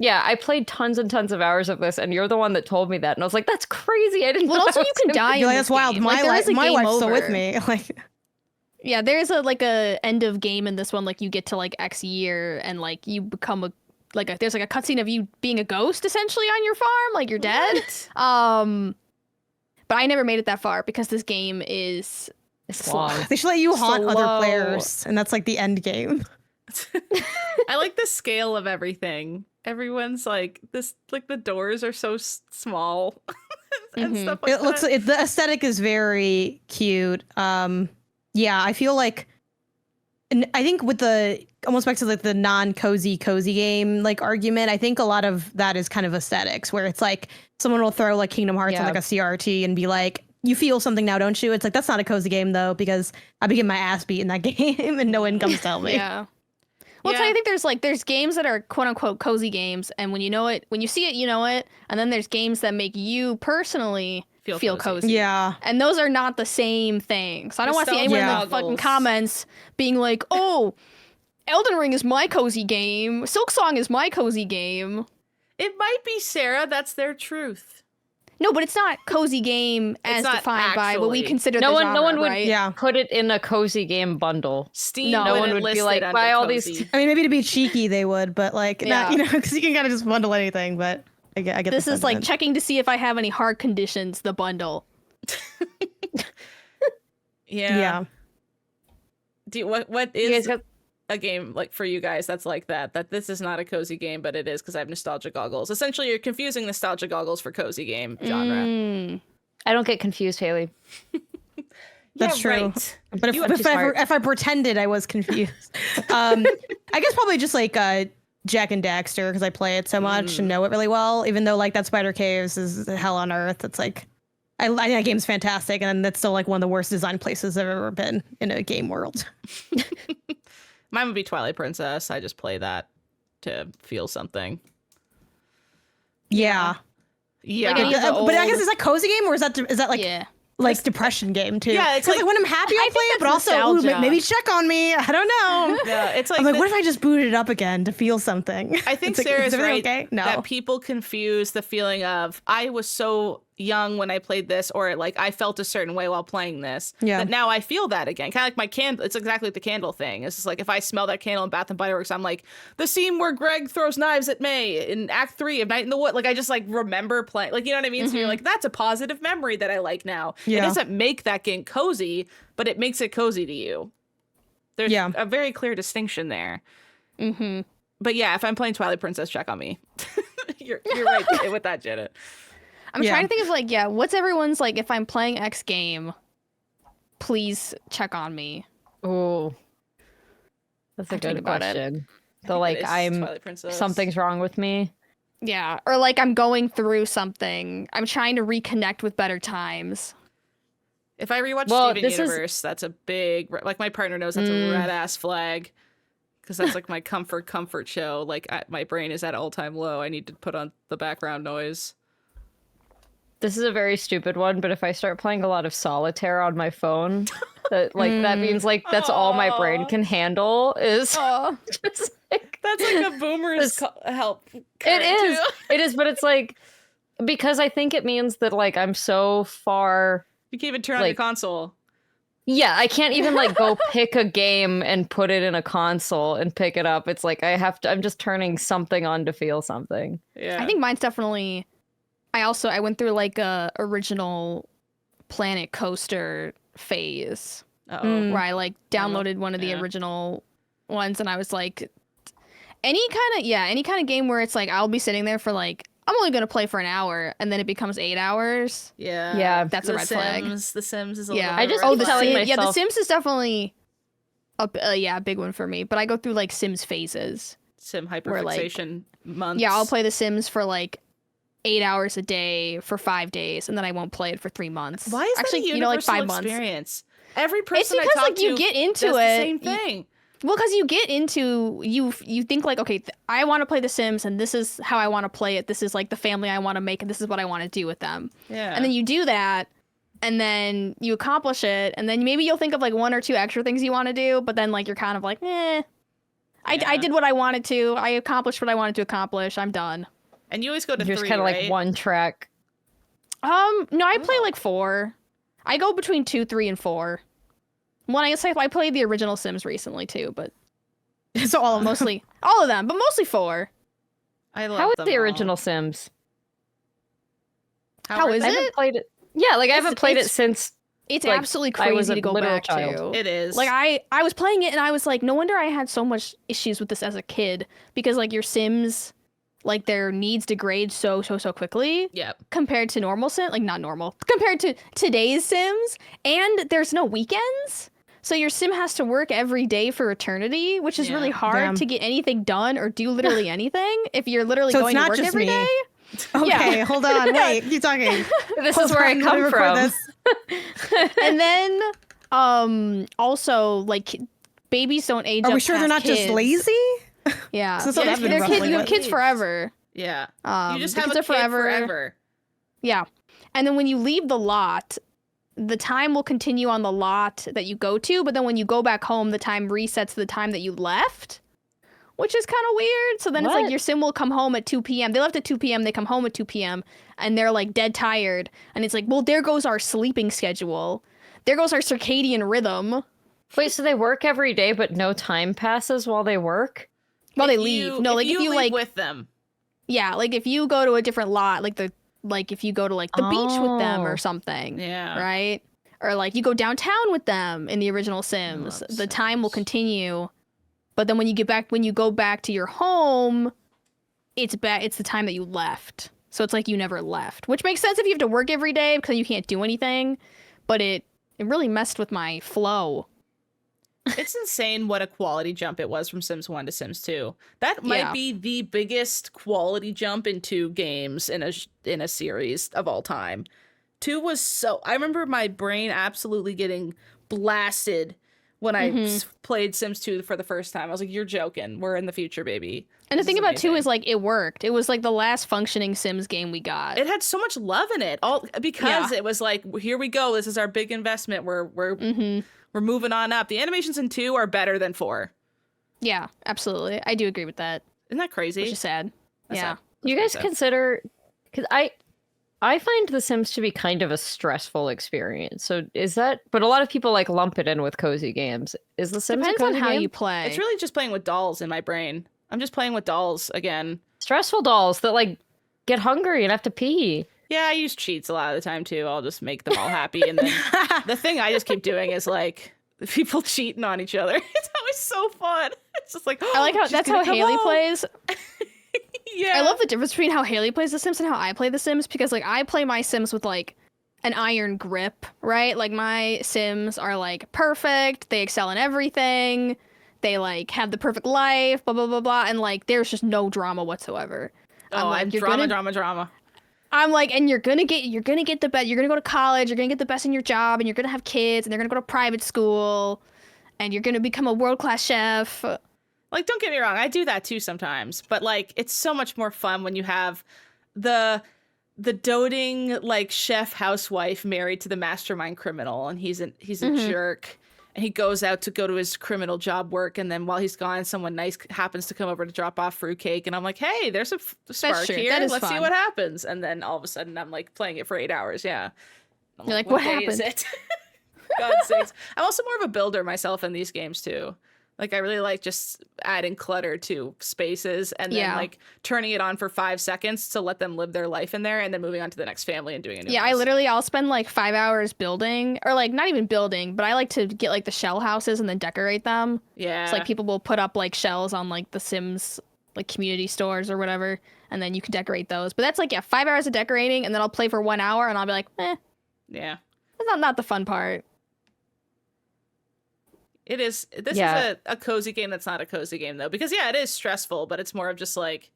I played tons and tons of hours of this, and you're the one that told me that, and I was like, "That's crazy! I didn't." Well, know also that you was can gonna die. be-" You're in like, this that's wild. game. My Like, there life, is a my game wife's still with over. me. Like, Yeah, there is a end of game in this one. Like you get to like X year, and like you become there's like a cutscene of you being a ghost essentially on your farm, like you're dead. But I never made it that far because this game is long. they should let you haunt Slow. other players, and that's like the end game. I like the scale of everything. Everyone's like this, like the doors are so small and stuff like It looks that. the aesthetic is very cute. Yeah, I feel like, and I think with the almost back to like the non-cozy game like argument, I think a lot of that is kind of aesthetics, where it's like someone will throw like Kingdom Hearts on like a CRT and be like, you feel something now, don't you? It's like, that's not a cozy game though, because I be getting my ass beat in that game and no one comes to tell me. yeah. Well, so I think there's games that are quote unquote cozy games, and when you know it, when you see it, you know it, and then there's games that make you personally feel cozy. Yeah. And those are not the same thing. So I don't want to see anyone in the Nostalgia fucking goggles. comments being like, oh, Elden Ring is my cozy game. Silksong is my cozy game. It might be, Sarah. That's their truth. No, but it's not cozy game as not defined by what we actually. consider No the one, genre, no one would right? put it in a cozy game bundle. Steam No. No wouldn't one would list be it like, under buy all cozy. these. I mean, maybe to be cheeky they would, but like, Yeah. not, because you can kind of just bundle anything. But I get This the is like sentiment. checking to see if I have any heart conditions, the bundle. Yeah. What You is guys got a game like for you guys that's like that this is not a cozy game, but it is because I have nostalgia goggles? Essentially, you're confusing nostalgia goggles for cozy game genre. I don't get confused, Haley. That's Yeah, true. right. But You are too smart. if I pretended I was confused, I guess probably just like Jack and Daxter, because I play it so much and know it really well. Even though like that Spider Caves is hell on earth, it's like I think that game's fantastic, and that's still like one of the worst designed places I've ever been in a game world. Mine would be Twilight Princess. I just play that to feel something. Yeah, Yeah. Like any of the but I old- guess is that cozy game, or is that like Yeah. like depression game too? Yeah, it's 'Cause, like- when I'm happy I'll I play think it, but that's also ooh, nostalgia. maybe check on me. I don't know. Yeah, it's like, I'm like, what if I just booted it up again to feel something? I think It's like, Sarah's is everything right okay? No. that people confuse the feeling of I was so young when I played this, or like I felt a certain way while playing this. Yeah. That now I feel that again. Kind of like my candle. It's exactly like the candle thing. It's just like if I smell that candle in Bath and Body Works, I'm like the scene where Greg throws knives at May in Act 3 of Night in the Wood. Like I just like remember playing. Like you know what I mean? So you're like, that's a positive memory that I like now. It Yeah. doesn't make that game cozy, but it makes it cozy to you. There's Yeah. a very clear distinction there. Mm-hmm. But yeah, if I'm playing Twilight Princess, check on me. you're right with that, Janet. I'm Yeah. trying to think of like, what everyone's like, if I'm playing X game, please check on me. Ooh, that's a Think good about it. question. I The think like, it is I'm Twilight Princess. something's wrong with me. Yeah. Or like I'm going through something. I'm trying to reconnect with better times. If I rewatch Well, Steven this is- Universe, that's a big like my partner knows that's a red ass flag because that's like my comfort show. Like my brain is at all time low. I need to put on the background noise. This is a very stupid one, but if I start playing a lot of solitaire on my phone, that means like that's all my brain can handle is just like, That's like a boomer's help. it is. It is, but it's like because I think it means that like I'm so far. You can't even turn on like- your console. Yeah, I can't even like go pick a game and put it in a console and pick it up. It's like I'm just turning something on to feel something. Yeah, I think mine's definitely. I went through like a original Planet Coaster phase Uh-oh. where I like downloaded one of the Yeah. original ones, and I was like, any kind of game where it's like I'll be sitting there for like, I'm only gonna play for an hour, and then it becomes 8 hours. Yeah. Yeah. That's a red flag. The Sims is a Yeah, little bit I just of a keep red telling flag. myself- The Sims is definitely a big one for me. But I go through like Sims phases. Sim Where, like- hyperfixation months. Yeah, I'll play The Sims for like 8 hours a day for 5 days, and then I won't play it for 3 months. Why is actually, that a you know, like universal 5 months? experience? Every It's person because I talk like you to get into does it. the same thing. Well, because you get into you think like, okay, I want to play The Sims, and this is how I want to play it. This is like the family I want to make, and this is what I want to do with them. Yeah. And then you do that, and then you accomplish it, and then maybe you'll think of like 1 or 2 extra things you want to do, but then like you're kind of like, I Yeah. did what I wanted to. I accomplished what I wanted to accomplish. I'm done. And you always go to Just 3, kind of right? like one track. No, I play like 4. I go between 2, 3, and 4. One, I guess I played the original Sims recently too, but So all of them. mostly all of them, but mostly 4. I love How is them the all. original Sims? How are is I they? it? haven't played it. Yeah, like I haven't played it it's- since. It's Like, absolutely I was crazy a to go literal back child. to. It is. Like I was playing it and I was like, no wonder I had so much issues with this as a kid, because like your Sims, like their needs degrade so quickly Yep. compared to normal Sims, like not normal, compared to today's Sims, and there's no weekends. So your Sim has to work every day for eternity, which is Yeah. really hard Damn. to get anything done or do literally anything if you're literally So it's going to not work just every me. day. Okay, hold on. Wait, keep talking. This Hold is where I on, let me come record from. this. And then also like babies don't age Are up we sure they're past not just kids. lazy? Yeah, Since I've been they're kids. roughly You have with kids age. forever. Yeah. You just the have a kids kid are forever. Yeah, and then when you leave the lot, the time will continue on the lot that you go to, but then when you go back home, the time resets to the time that you left, which is kind of weird. So then it's like What? your Sim will come home at 2 p.m. They left at 2 p.m. They come home at 2 p.m. and they're like dead tired, and it's like, well, there goes our sleeping schedule. There goes our circadian rhythm. Wait, so they work every day, but no time passes while they work? Well, they If leave. you- No, like if you leave like, with them. yeah, like if you go to a different lot, like if you go to like the beach with them or Oh. something, Yeah. right? Or like you go downtown with them in the original Sims, love the time will Sims. continue. But then when you go back to your home, it's the time that you left. So it's like you never left, which makes sense if you have to work every day because you can't do anything. But it really messed with my flow. It's insane what a quality jump it was from Sims 1 to Sims 2. That might Yeah. be the biggest quality jump in 2 games in a series of all time. 2 was so... I remember my brain absolutely getting blasted when I played Sims 2 for the first time. I was like, you're joking. We're in the future, baby. And the This thing is about 2 amazing. is like it worked. It was like the last functioning Sims game we got. It had so much love in it, all because it was like, here we go. This is our big investment. We're moving on up. The animations in 2 are better than 4. Yeah, absolutely. I do agree with that, Isn't that crazy? which is sad. That's yeah. sad. You That's guys pretty sad. consider, because I find The Sims to be kind of a stressful experience. So is that? But a lot of people like lump it in with cozy games. Is The Sims Depends a on cozy how game? you play. It's really just playing with dolls in my brain. I'm just playing with dolls again. Stressful dolls that like get hungry and have to pee. Yeah, I use cheats a lot of the time too. I'll just make them all happy. And then the thing I just keep doing is like people cheating on each other. It's always so fun. It's just like, I like how she's that's gonna how come Haley home. plays. Yeah. I love the difference between how Haley plays The Sims and how I play The Sims, because like I play my Sims with like an iron grip, right? Like my Sims are like perfect. They excel in everything. They like have the perfect life, blah blah blah blah, and like there's just no drama whatsoever. Oh, like, I'm you're drama, gonna- drama. I'm like, and you're gonna get the best. You're gonna go to college. You're gonna get the best in your job, and you're gonna have kids, and they're gonna go to private school, and you're gonna become a world class chef. Like, don't get me wrong, I do that too sometimes, but like, it's so much more fun when you have the doting like chef housewife married to the mastermind criminal, and he's a jerk, and he goes out to go to his criminal job work, and then while he's gone, someone nice happens to come over to drop off fruitcake, and I'm like, hey, there's a spark true. here. That is Let's see fun. what happens, and then all of a sudden, I'm like playing it for 8 hours. Yeah, I'm You're like, what day is happened? it? God's sakes. I'm also more of a builder myself in these games too. Like I really like just adding clutter to spaces and then Yeah. like turning it on for 5 seconds to let them live their life in there and then moving on to the next family and doing a new Yeah, house. I'll spend like 5 hours building, or like not even building, but I like to get like the shell houses and then decorate them. Yeah. So like people will put up like shells on like the Sims like community stores or whatever, and then you can decorate those. But that's like 5 hours of decorating, and then I'll play for 1 hour, and I'll be like, Yeah. that's not the fun part. It is. This Yeah. is a cozy game that's not a cozy game, though. Because, yeah, it is stressful, but it's more of just like,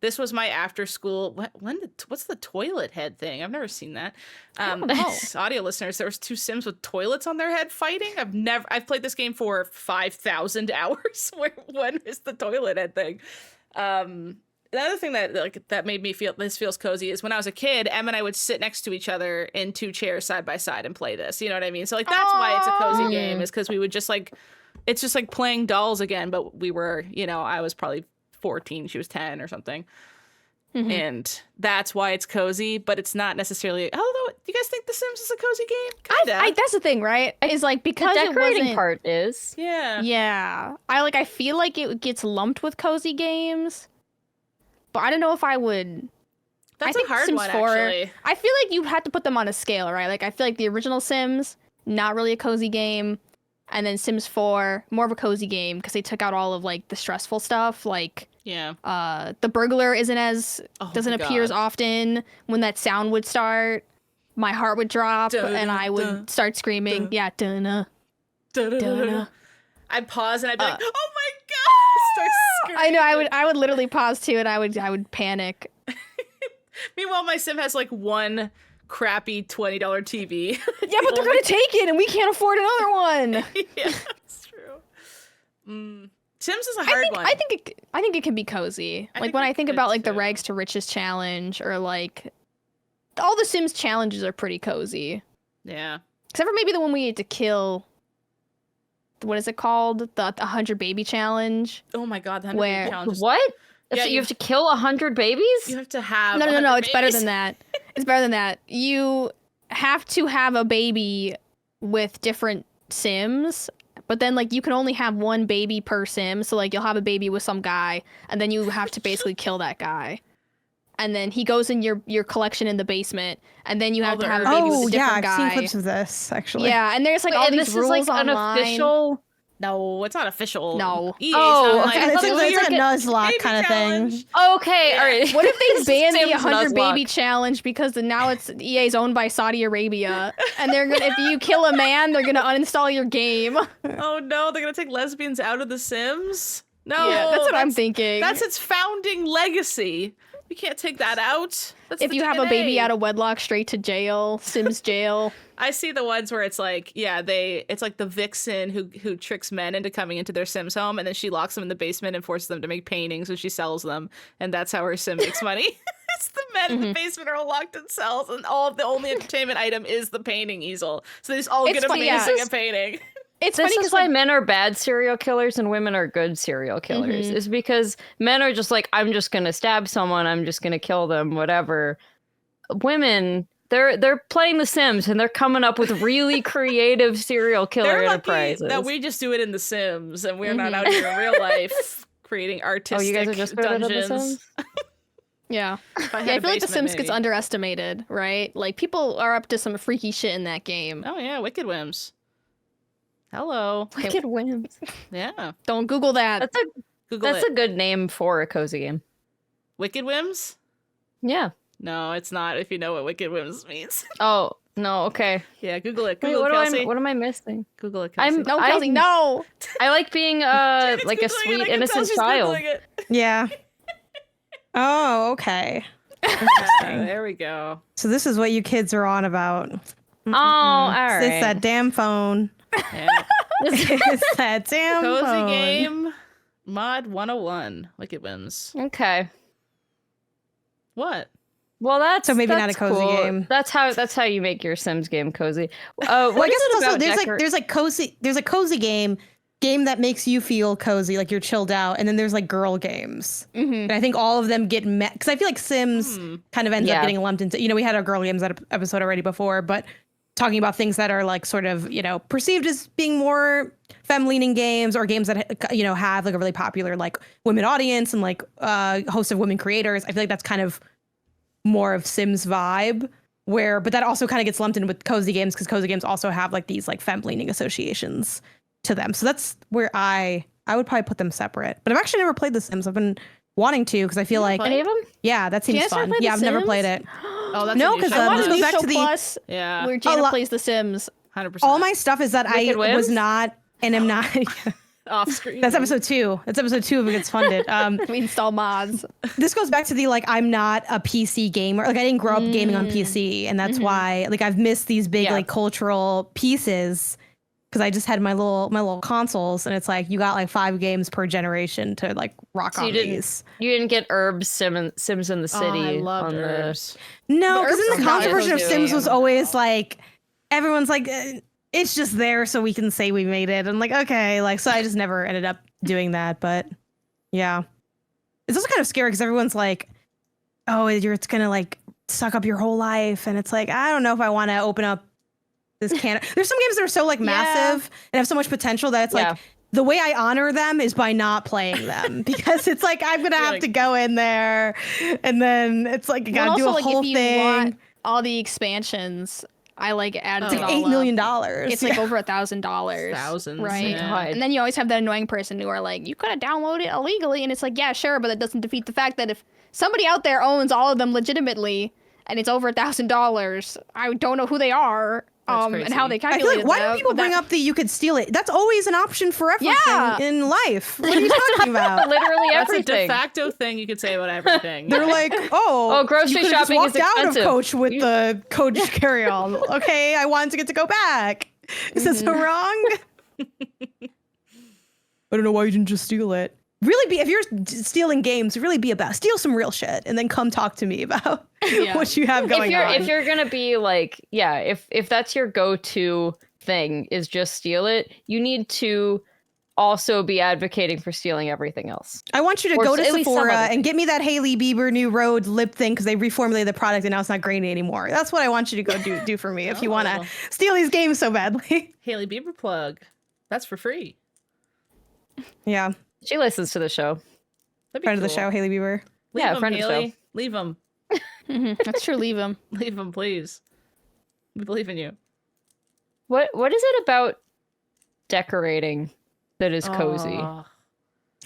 this was my after school. What's the toilet head thing? I've never seen that. Audio listeners, there was 2 Sims with toilets on their head fighting. I've played this game for 5,000 hours. When is the toilet head thing? The other thing that made me feel this feels cozy is when I was a kid, Em and I would sit next to each other in 2 chairs side by side and play this. You know what I mean? So like that's why it's a cozy game, is because we would just like, it's just like playing dolls again, but we were, I was probably 14, she was 10 or something. Mhm. And that's why it's cozy, but it's not necessarily. Although, do you guys think The Sims is a cozy game? Kinda. That's the thing, right? Is like The because it decorating wasn't. part is. Yeah. Yeah, I feel like it gets lumped with cozy games, but I don't know if I would. That's I think a hard Sims one, 4 actually. I feel like you had to put them on a scale, right? Like I feel like the original Sims, not really a cozy game, and then Sims 4, more of a cozy game because they took out all of like the stressful stuff, like Yeah. the burglar doesn't my appear as God. often. When that sound would start, my heart would drop Dun, and I would dun, start screaming. dun. Yeah, dunna. Da-da-da-da-da. I'd pause and I'd be like, "Oh my god!" Start I know. screaming. I would literally pause too, and I would panic. Meanwhile, my Sim has like one crappy $20 TV. Yeah, but they're gonna take it, and we can't afford another one. Yeah, that's true. Sims is a hard one. I think it can be cozy. I Like think when it I think could about like the too. Rags to Riches challenge, or like all the Sims challenges are pretty cozy, Yeah. except for maybe the one we had to kill. What is it called? The 100 baby challenge. Oh my god, the 100 Where- baby challenge. is- What? Yeah, So you you- have to kill 100 babies? You have to have. No, 100 it's better babies. than that. It's better than that. You have to have a baby with different Sims, but then like you can only have one baby per Sim. So like you'll have a baby with some guy, and then you have to basically kill that guy. And then he goes in your collection in the basement, and then you All have to the have a baby Oh with a yeah, different I've guy. seen clips of this actually. Yeah, and there's like Wait, all and these this rules is like an online. official. No, it's not official. No. EA's Oh, not okay. like, I thought It's, it was it's like a like a Nuzlocke baby kind of challenge. thing. Okay, Yeah. all right. What if This they ban the Sims 100 Nuzlocke. baby challenge because now it's EA's owned by Saudi Arabia, and they're gonna if you kill a man, they're gonna uninstall your game. Oh no, they're gonna take lesbians out of The Sims? No, Yeah, that's what I'm thinking. That's its founding legacy. You can't take that out. That's If the you have a baby DNA. out of wedlock, straight to jail, Sims jail. I see the ones where it's like, it's like the vixen who tricks men into coming into their Sims home, and then she locks them in the basement and forces them to make paintings, and she sells them, and that's how her Sim makes money. It's the men in the basement are all locked in cells, and the only entertainment item is the painting easel. So they just all It's get funny, amazing yeah. at painting. It's This funny is because why men are bad serial killers and women are good serial killers. Is because men are just like, I'm just gonna stab someone, I'm just gonna kill them, whatever. Women, they're playing The Sims and they're coming up with really creative serial killer They're lucky enterprises. that we just do it in The Sims, and we're not out here in real life creating Oh, artistic you guys are just good at The dungeons. Sims? yeah, If I had yeah. I a feel like The basement, Sims gets maybe. underestimated, right? Like people are up to some freaky shit in that game. Oh yeah, Wicked Whims. Hello. Wicked Whims. Yeah. Don't Google that. Google That's it. a good name for a cozy game. Wicked Whims? Yeah. No, it's not. If you know what Wicked Whims means. Oh no. Okay. Yeah, Google it. Wait, Google it, Kelsey. what am I missing? Google it, Kelsey. No, Kelsey, no. I like being Jane's like a Googling it. sweet I can tell innocent she's child. Googling it. Yeah. Oh, okay. There we go. So this is what you kids are on about. Oh, all right. It's that damn phone. Yeah. It's that damn Cozy phone. game. Mod 101. Wicked Whims. Okay. What? Well, that's So maybe not that's a cozy cool. game. That's how you make your Sims game cozy. Well, What I guess is it it's also about there's a cozy game that makes you feel cozy, like you're chilled out, and then there's like girl games. And I think all of them get met because I feel like Sims kind of ends up Yeah. getting lumped into. We had our girl games episode already before, but talking about things that are like sort of, perceived as being more femme-leaning games or games that, have like a really popular like women audience and like host of women creators. I feel like that's kind of more of Sims vibe but that also kind of gets lumped in with cozy games because cozy games also have like these like femme-leaning associations to them. So that's where I would probably put them separate. But I've actually never played The Sims. I've been wanting to because I feel like any of them? Yeah, that seems fun. Yeah, I've never played it. Oh, that's No, because this goes back to the Plus, yeah, where Jana plays The Sims. 100%. all my stuff is that Wicked I Whims? was not and am not. off screen. That's episode 2. That's episode 2 of It Gets Funded. We install mods. This goes back to the like I'm not a PC gamer. Like I didn't grow up gaming on PC, and that's why like I've missed these big like cultural pieces because I just had my little consoles, and it's like you got like 5 games per generation to like rock So on these. You didn't get Herb's Sims in the City. I love on Herbs. No, because Herbs in the is console not version of a Sims game. was always like everyone's like it's just there so we can say we made it. And like okay, like so I just never ended up doing that. But yeah, it's also kind of scary because everyone's like, oh, it's gonna like suck up your whole life, and it's like I don't know if I want to open up this can. There's some games that are so like massive and have so much potential that it's like the way I honor them is by not playing them because it's like I'm gonna have to go in there, and then it's like I gotta do a like, whole if you thing. want all the expansions, I like added It's it like all $8 million. It's like over $1,000. Thousands, right? yeah. And then you always have that annoying person who are like, you could have downloaded it illegally, and it's like, yeah, sure, but that doesn't defeat the fact that if somebody out there owns all of them legitimately and it's over $1,000, I don't know who they are. And how they I feel calculated like, why that, do people but bring up that you could steal it? That's always an option for everything in life. What are you talking about? Literally That's a everything. de facto thing you could say about everything. They're like, oh, grocery you could've just shopping is walked out of expensive. Coach with the Coach carry-on. Okay, I wanted to get to go back. Is that so wrong? I don't know why you didn't just steal it. Really if you're stealing games, really be about steal some real shit and then come talk to me about what you have going on. If you're gonna be like, if that's your go-to thing is just steal it, you need to also be advocating for stealing everything else. I want you to Or go to at least some Sephora other and get me that Hailey Bieber New Road lip thing because they reformulated the product and now it's not grainy anymore. That's what I want you to go do for me if you want to steal these games so badly. Haley Bieber plug. That's for free. Yeah. She listens to the show. That'd be Friend of the cool. show, Hailey Bieber. Leave Yeah, him, friend of the show. Haley. Leave him. That's true, leave them. Leave him, please. We believe in you. What is it about decorating that is cozy? Oh,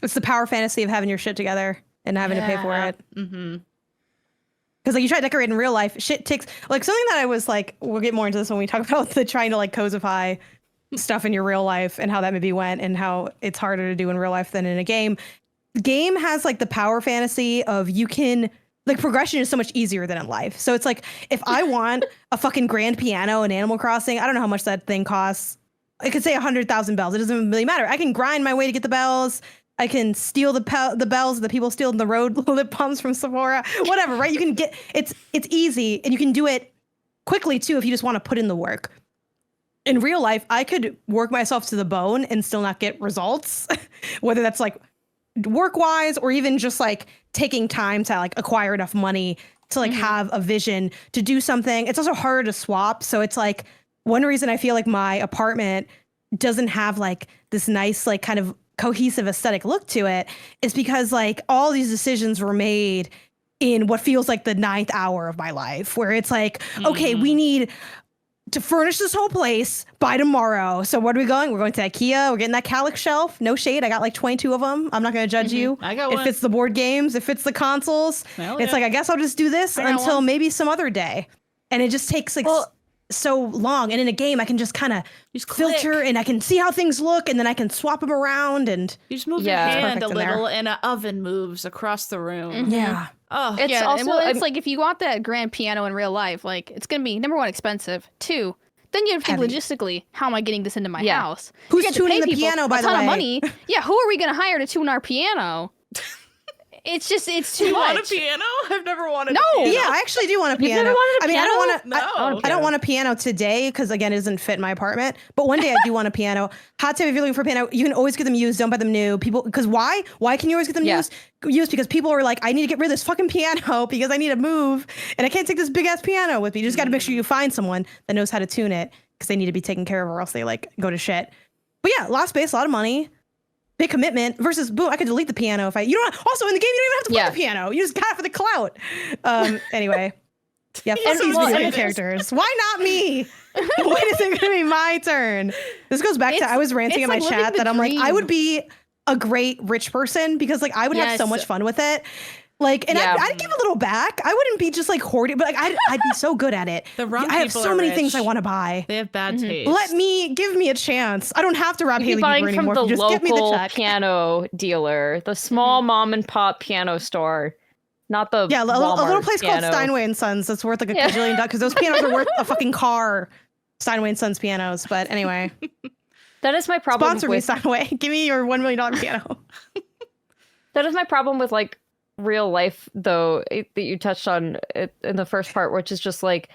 It's the power fantasy of having your shit together and having to pay for it. Mm-hmm. Because like you try to decorate in real life, shit takes like something that I was like, we'll get more into this when we talk about the trying to like cozify stuff in your real life and how that maybe went and how it's harder to do in real life than in a game. The game has like the power fantasy of you can like progression is so much easier than in life. So it's like if I want a fucking grand piano in Animal Crossing, I don't know how much that thing costs. I could say 100,000 bells. It doesn't really matter. I can grind my way to get the bells. I can steal the bells that people steal in the road lip balms from Sephora. Whatever, right? You can get it's easy and you can do it quickly too if you just want to put in the work. In real life, I could work myself to the bone and still not get results, whether that's like work-wise or even just like taking time to like acquire enough money to like have a vision to do something. It's also harder to swap. So it's like one reason I feel like my apartment doesn't have like this nice like kind of cohesive aesthetic look to it is because like all these decisions were made in what feels like the 9th hour of my life where it's like, okay, we need to furnish this whole place by tomorrow. So what are we going? We're going to IKEA. We're getting that Calyx shelf. No shade. I got like 22 of them. I'm not going to judge you. I got It one. fits the board games. It fits the consoles. Hell It's yeah. like, I guess I'll just do this I got until one. maybe some other day. And it just takes like so long. And in a game, I can just kind of Just filter click. and I can see how things look and then I can swap them around. And You just move Yeah. your It's hand a perfect in there. little and an oven moves across the room. yeah. Oh, It's yeah, also and well, it's like if you want that grand piano in real life, like it's gonna be number one expensive. 2, then you have to think Heavy. logistically, how am I getting this into my Yeah. house? Who's You have to tuning pay the people piano, by a the ton way? of money. Yeah, who are we gonna hire to tune our piano? it's too You want a much. piano? I've never wanted No. a piano. Yeah, I actually do want a You've piano. never wanted a I mean, I piano? don't want to. No. I don't want a piano today because again, it doesn't fit in my apartment. But one day I do want a piano. Hot tip: if you're looking for a piano, you can always get them used. Don't buy them new. People, because why? Why can you always get them used? Because people are like, I need to get rid of this fucking piano because I need to move and I can't take this big ass piano with me. You just got to make sure you find someone that knows how to tune it because they need to be taken care of or else they like go to shit. But yeah, a lot of space, a lot of money. Big commitment versus boom. I could delete the piano if I. You don't. Also in the game, you don't even have to play the piano. You just got it for the clout. Anyway, yeah. Fuck these video game characters. Why not me? When is it gonna be my turn? This goes back to I was ranting in my chat that I'm like I would be a great rich person because like I would have so much fun with it. Like, and I'd give a little back. I wouldn't be just like hoarding, but like I'd be so good at it. The wrong I have people so are many rich. things I want to buy. They have bad taste. Give me a chance. I don't have to rob You'd Haley be buying Bieber from anymore. the Just give me the local check. piano dealer, the small mom and pop piano store, not the Yeah, a little Walmart place piano. called Steinway and Sons that's worth like a gazillion dollars because those pianos are worth a fucking car. Steinway and Sons pianos. But anyway, That is my problem. sponsor me, Steinway. Give me your $1 million piano. That is my problem with like real life, though, that you touched on it in the first part, which is just like,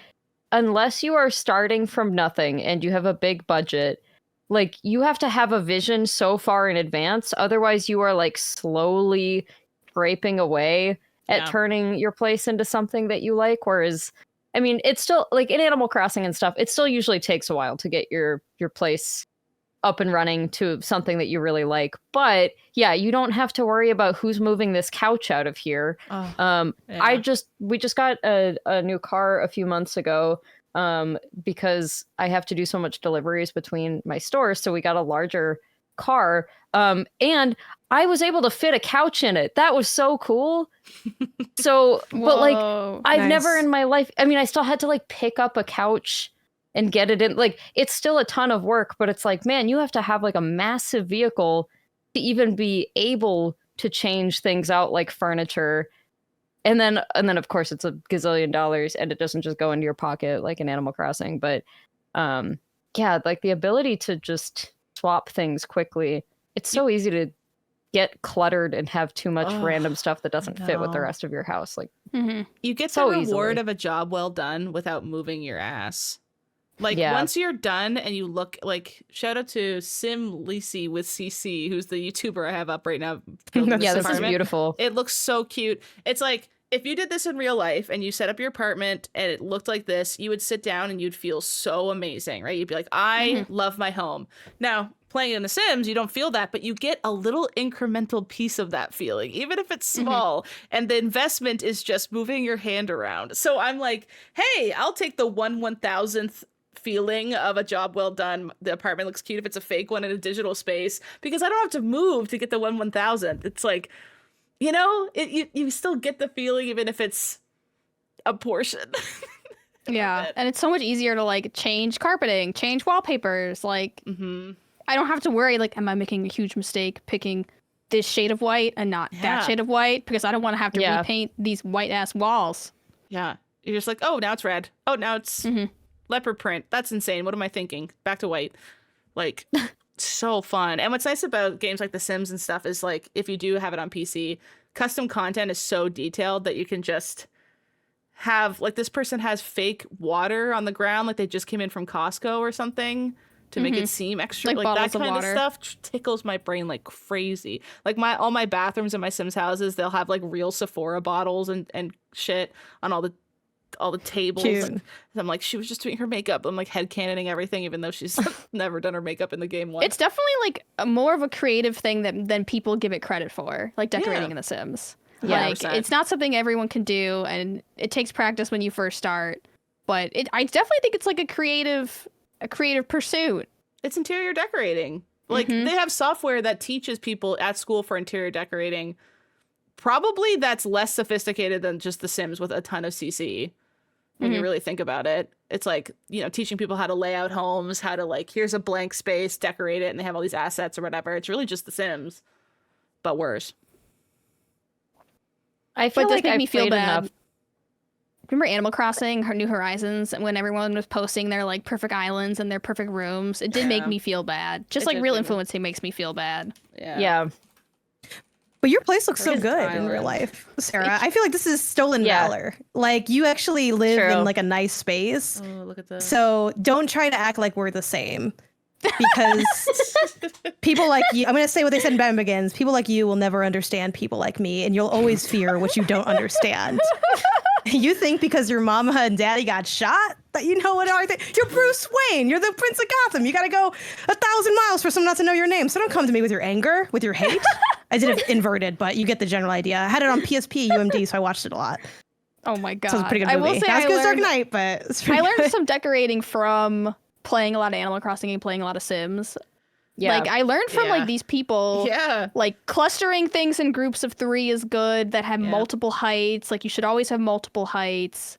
unless you are starting from nothing and you have a big budget, like you have to have a vision so far in advance. Otherwise, you are like slowly scraping away at turning your place into something that you like. Whereas, I mean, it's still like in Animal Crossing and stuff, it still usually takes a while to get your place up and running to something that you really like. But yeah, you don't have to worry about who's moving this couch out of here. We just got a new car a few months ago because I have to do so much deliveries between my stores. So we got a larger car. And I was able to fit a couch in it. That was so cool. So, but like, I've never in my life, I mean, I still had to like pick up a couch and get it in. Like, it's still a ton of work, but it's like, man, you have to have like a massive vehicle to even be able to change things out like furniture. And then of course it's a gazillion dollars and it doesn't just go into your pocket like in Animal Crossing. But yeah, like the ability to just swap things quickly. It's so easy to get cluttered and have too much random stuff that doesn't fit with the rest of your house. Like, you get so the reward easily. of a job well done without moving your ass. Like, once you're done and you look, like, shout out to Sim Lisi with CC, who's the YouTuber I have up right now. Yeah, this is beautiful. It looks so cute. It's like, if you did this in real life and you set up your apartment and it looked like this, you would sit down and you'd feel so amazing, right? You'd be like, I love my home. Now, playing in The Sims, you don't feel that, but you get a little incremental piece of that feeling, even if it's small. And the investment is just moving your hand around. So I'm like, hey, I'll take the 1/1000th feeling of a job well done. The apartment looks cute if it's a fake one in a digital space because I don't have to move to get the 1/1000th. It's like, you know, you still get the feeling even if it's a portion. Yeah, and it's so much easier to like change carpeting, change wallpapers. Like, I don't have to worry, like, am I making a huge mistake picking this shade of white and not that shade of white? Because I don't want to have to repaint these white ass walls. Yeah. You're just like, oh, now it's red. Oh, now it's leopard print. That's insane. What am I thinking? Back to white. Like, so fun. And what's nice about games like The Sims and stuff is, like, if you do have it on PC, custom content is so detailed that you can just have, like, this person has fake water on the ground, like they just came in from Costco or something, to make it seem extra. Like that kind of stuff tickles my brain like crazy. Like all my bathrooms in my Sims houses, they'll have like real Sephora bottles and shit on all the tables. And I'm like, she was just doing her makeup. I'm like headcanoning everything, even though she's never done her makeup in the game once. It's definitely like more of a creative thing than people give it credit for, like decorating in The Sims. Yeah, like it's not something everyone can do, and it takes practice when you first start. But I definitely think it's like a creative pursuit. It's interior decorating. Like they have software that teaches people at school for interior decorating. Probably that's less sophisticated than just The Sims with a ton of CC. When you really think about it, it's like, you know, teaching people how to lay out homes, how to like, here's a blank space, decorate it, and they have all these assets or whatever. It's really just The Sims, but worse. I feel like make I me feel played bad. enough. Remember Animal Crossing, New Horizons, and when everyone was posting their like perfect islands and their perfect rooms? It did make me feel bad. Just It like did real too. influencing makes me feel bad. Yeah. But your place looks so Where's good in Island? real life, Sarah. I feel like this is stolen Yeah. valor. Like, you actually live True. in like a nice space. Oh, look at this. So don't try to act like we're the same. Because people like you, I'm going to say what they said in Batman Begins. People like you will never understand people like me, and you'll always fear what you don't understand. You think because your mama and daddy got shot that you know what everything. You're Bruce Wayne. You're the Prince of Gotham. You got to go 1,000 miles for someone not to know your name. So don't come to me with your anger, with your hate. I did it inverted, but you get the general idea. I had it on PSP, UMD, so I watched it a lot. Oh my god. So it's a pretty good I movie. will say Not as I good as Dark learned, Knight, but it's pretty I learned good. some decorating from playing a lot of Animal Crossing and playing a lot of Sims. Yeah. Like, I learned from Yeah. like these people. Yeah. Like, clustering things in groups of 3 is good that have Yeah. multiple heights. Like, you should always have multiple heights.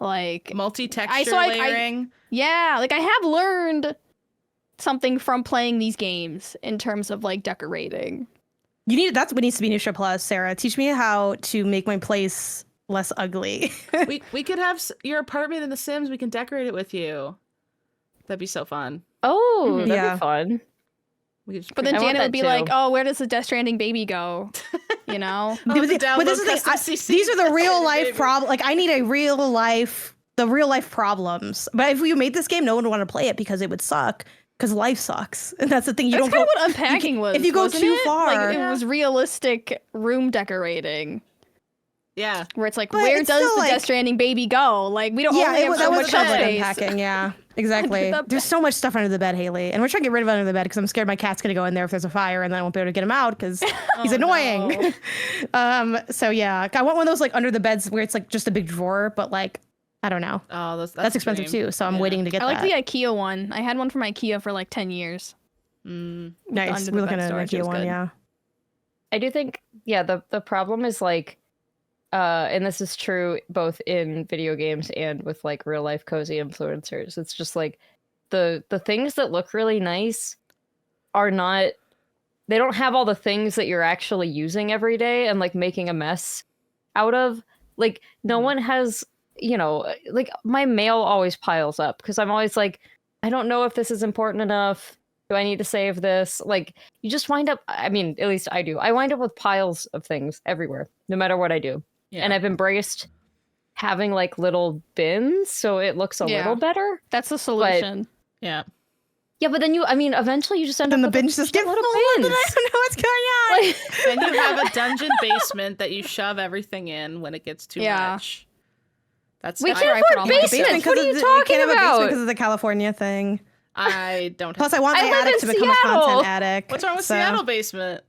Like, Multi-texture I- layering. yeah, like, I have learned something from playing these games in terms of like decorating. That's what needs to be Nusha Plus, Sarah. Teach me how to make my place less ugly. we could have your apartment in The Sims. We can decorate it with you. That'd be so fun. Oh, that'd Yeah. be fun. We could just But then I want Janet that would be too. like, "Oh, where does the Death Stranding baby go?" You know? Oh, But the this is the download thing, custom CC these are the real decorated life baby. problem. Like, I need the real life problems. But if you made this game, no one would want to play it because it would suck. Because life sucks, and that's the thing. You That's don't kind go. of what unpacking was. if you go wasn't too it? far- like, it Yeah. was realistic room decorating, Yeah. where it's like, But where it's does still, the like- Death Stranding baby go? Like, we don't Yeah, only have that so was much shelf space. unpacking. Yeah, exactly. the There's so much stuff under the bed, Haley, and we're trying to get rid of it under the bed because I'm scared my cat's gonna go in there if there's a fire, and then I won't be able to get him out because he's Oh, annoying. no. So yeah, I want one of those like under the beds where it's like just a big drawer, but like I don't know. Oh, That's expensive dream. too, so I'm Yeah. waiting to get I like that. the IKEA one. I had one from IKEA for like 10 years. Mm. Nice. under the We're looking bed at an storage, it IKEA was one, good. yeah. I do think, yeah, the problem is like, and this is true both in video games and with like real life cozy influencers. It's just like the things that look really nice are not, they don't have all the things that you're actually using every day and like making a mess out of. Like, no one has, you know, like my mail always piles up because I'm always like, I don't know if this is important enough. Do I need to save this? Like, you just wind up, I mean, at least I do. I wind up with piles of things everywhere, no matter what I do. Yeah. And I've embraced having like little bins so it looks a Yeah. little better. That's the solution. Yeah. Yeah, but then eventually you just end Then up the with binge just get full. little I bins. don't know what's going on. Like, Then you have a dungeon basement that you shove everything in when it gets too Yeah. much. That's We fine. can't I put afford all my basements. basement What are you You talking can't have a basement about? because of the California thing. I don't have. Plus, I want I my live attic in to become a Seattle. content attic. What's wrong with so- Seattle basement?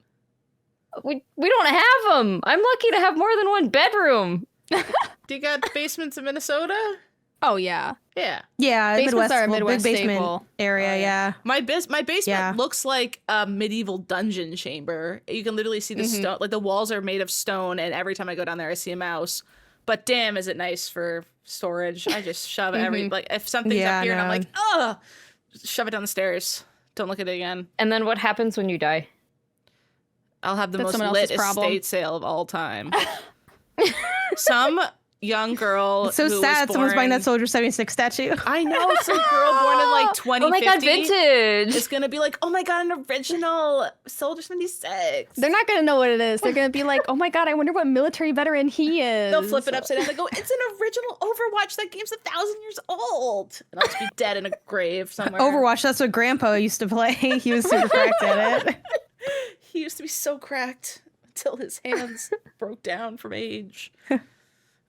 we don't have them. I'm lucky to have more than one bedroom. Do you got basements in Minnesota? Oh, yeah. Yeah. Yeah, Basements Midwest, are a well, Midwest big basement staple. area. Oh, yeah. My basement Yeah. looks like a medieval dungeon chamber. You can literally see the Mm-hmm. stone, like the walls are made of stone, and every time I go down there, I see a mouse. But damn, is it nice for storage? I just shove every like if something's Yeah, up here, and I'm no. like, ugh, shove it down the stairs. Don't look at it again. And then what happens when you die? I'll have the That's most someone lit else's problem. estate sale of all time. Some young girl. It's so who sad was someone's buying born- that Soldier 76 statue. I know, some girl born in like 2050. Oh my god, vintage! Is gonna be like, oh my god, an original Soldier 76. They're not going to know what it is. They're going to be like, oh my god, I wonder what military veteran he is. They'll flip it upside down. They go, it's an original Overwatch. That game's 1,000 years old. And I'll just be dead in a grave somewhere. Overwatch, that's what Grandpa used to play. He was super cracked at it. He used to be so cracked until his hands broke down from age.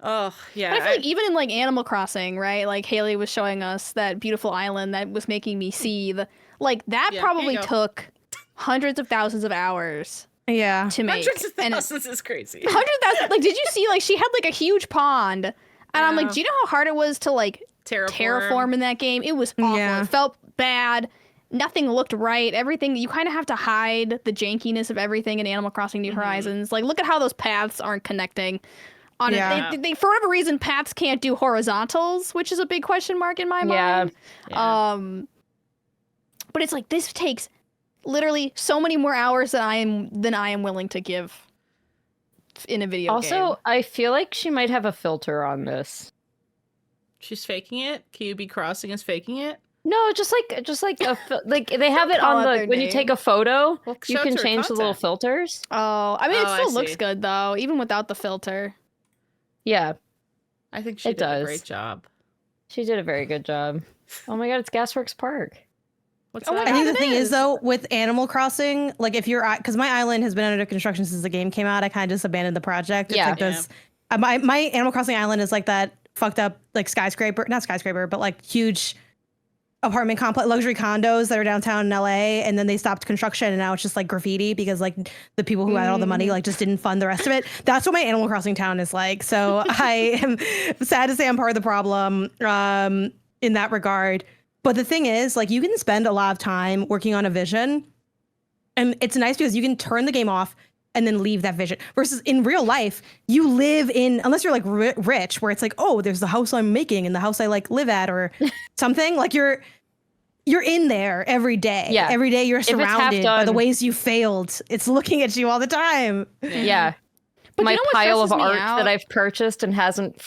Oh, yeah. But I feel like even in like Animal Crossing, right? Like Haley was showing us that beautiful island that was making me seethe. Like that Yeah, here probably you go. took hundreds of thousands of hours Yeah. to make. Hundreds of And thousands is crazy. 100,000. Like, did you see? Like, she had like a huge pond, and I'm like, Yeah. do you know how hard it was to like terraform in that game? It was awful. Yeah. It felt bad. Nothing looked right. Everything, you kind of have to hide the jankiness of everything in Animal Crossing New Horizons. Like, look at how those paths aren't connecting. On Yeah. they, for whatever reason, paths can't do horizontals, which is a big question mark in my Yeah. mind. Yeah. But it's like this takes literally so many more hours than I am willing to give in a video game. Also, I feel like she might have a filter on this. She's faking it. QB Crossing is faking it. No, just like like they have it Call on out the their when you name. take a photo, Well, you show it can to her change the little content. filters. Oh, I mean, it Oh, I still looks see. good though, even without the filter. Yeah, I think she It did a does. great job. she did a very good job. Oh my god, it's Gasworks Park. What's Oh my that? I think God, the it thing is is. though, with Animal Crossing, like if you're, because my island has been under construction since the game came out, I kind of just abandoned the project. It's Yeah. like this, my Animal Crossing island is like that fucked up like skyscraper, not skyscraper, but like huge apartment complex, luxury condos that are downtown in LA, and then they stopped construction, and now it's just like graffiti because like the people who had all the money like just didn't fund the rest of it. That's what my Animal Crossing town is like. So I am sad to say I'm part of the problem in that regard. But the thing is, like, you can spend a lot of time working on a vision, and it's nice because you can turn the game off and then leave that vision. Versus in real life, you live in, unless you're like rich, where it's like, oh, there's the house I'm making and the house I like live at or something. Like you're in there every day. Yeah. Every day you're it's half surrounded by the done- ways you failed. It's looking at you all the time. Yeah. But My you know what pile of stresses me art out? that I've purchased and haven't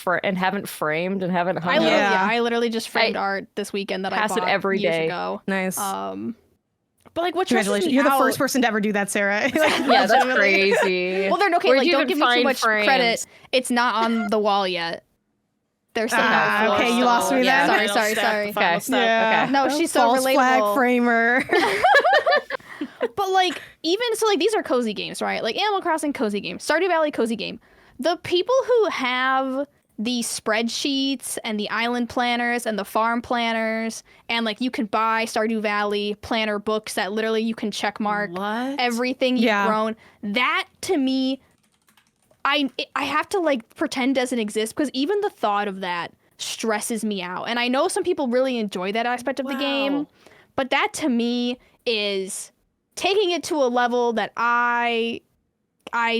framed and haven't hung I literally, Yeah. I literally just framed I art this weekend that I pass it bought every years day. ago. Nice. But like, what stresses Congratulations. me You're the out- first person to ever do that, Sarah. Like, Yeah, that's crazy. Well, they're okay. Where'd Like, you don't even give me too find much frames? credit. It's not on the wall yet. There's some okay, you lost me Yeah, there. Sorry, final step, sorry. the final Okay. step. Yeah. Okay. No, she's so false flag relatable. framer. But like, even so, like these are cozy games, right? Like Animal Crossing, cozy game. Stardew Valley, cozy game. The people who have the spreadsheets and the island planners and the farm planners, and like you can buy Stardew Valley planner books that literally you can check mark What? everything you've Yeah. grown. That to me, I have to like pretend doesn't exist because even the thought of that stresses me out. And I know some people really enjoy that aspect of the game, Wow. but that to me is taking it to a level that I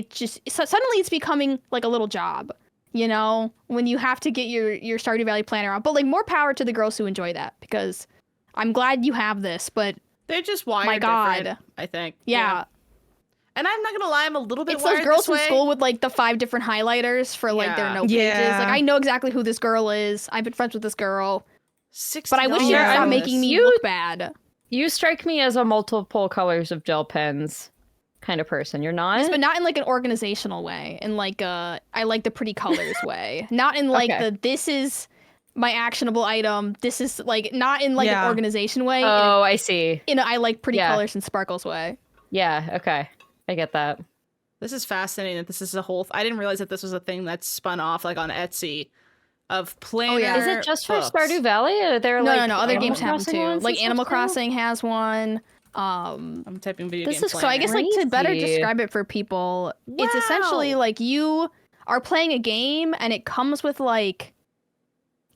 just suddenly it's becoming like a little job, you know, when you have to get your Stardew Valley planner out. But like more power to the girls who enjoy that because I'm glad you have this, but They're just wired My God. different, I think. yeah. And I'm not gonna lie, I'm a little bit It's wired those girls this way. in school with like the 5 different highlighters for like their Yeah. note pages. Yeah. Like I know exactly who this girl is. I've been friends with this girl, $60 but I wish you you were were on making me You- look bad. You strike me as a multiple colors of gel pens kind of person. You're not? But not in like an organizational way. In like I like the pretty colors way. Not in like Okay. this is my actionable item. This is like not in like an Yeah. organization way. Oh, I see. In a I like pretty Yeah. colors and sparkles way. Yeah, okay. I get that. This is fascinating that this is a whole I didn't realize that this was a thing that's spun off like on Etsy of planner yeah. Is it just for books. Stardew Valley? Or are there No, like no. Other Animal games have them Crossing too. ones Like and stuff Animal too? Crossing has one. I'm typing video This game is so I planner. guess like to better Crazy. describe it for people, it's essentially Wow. like you are playing a game and it comes with like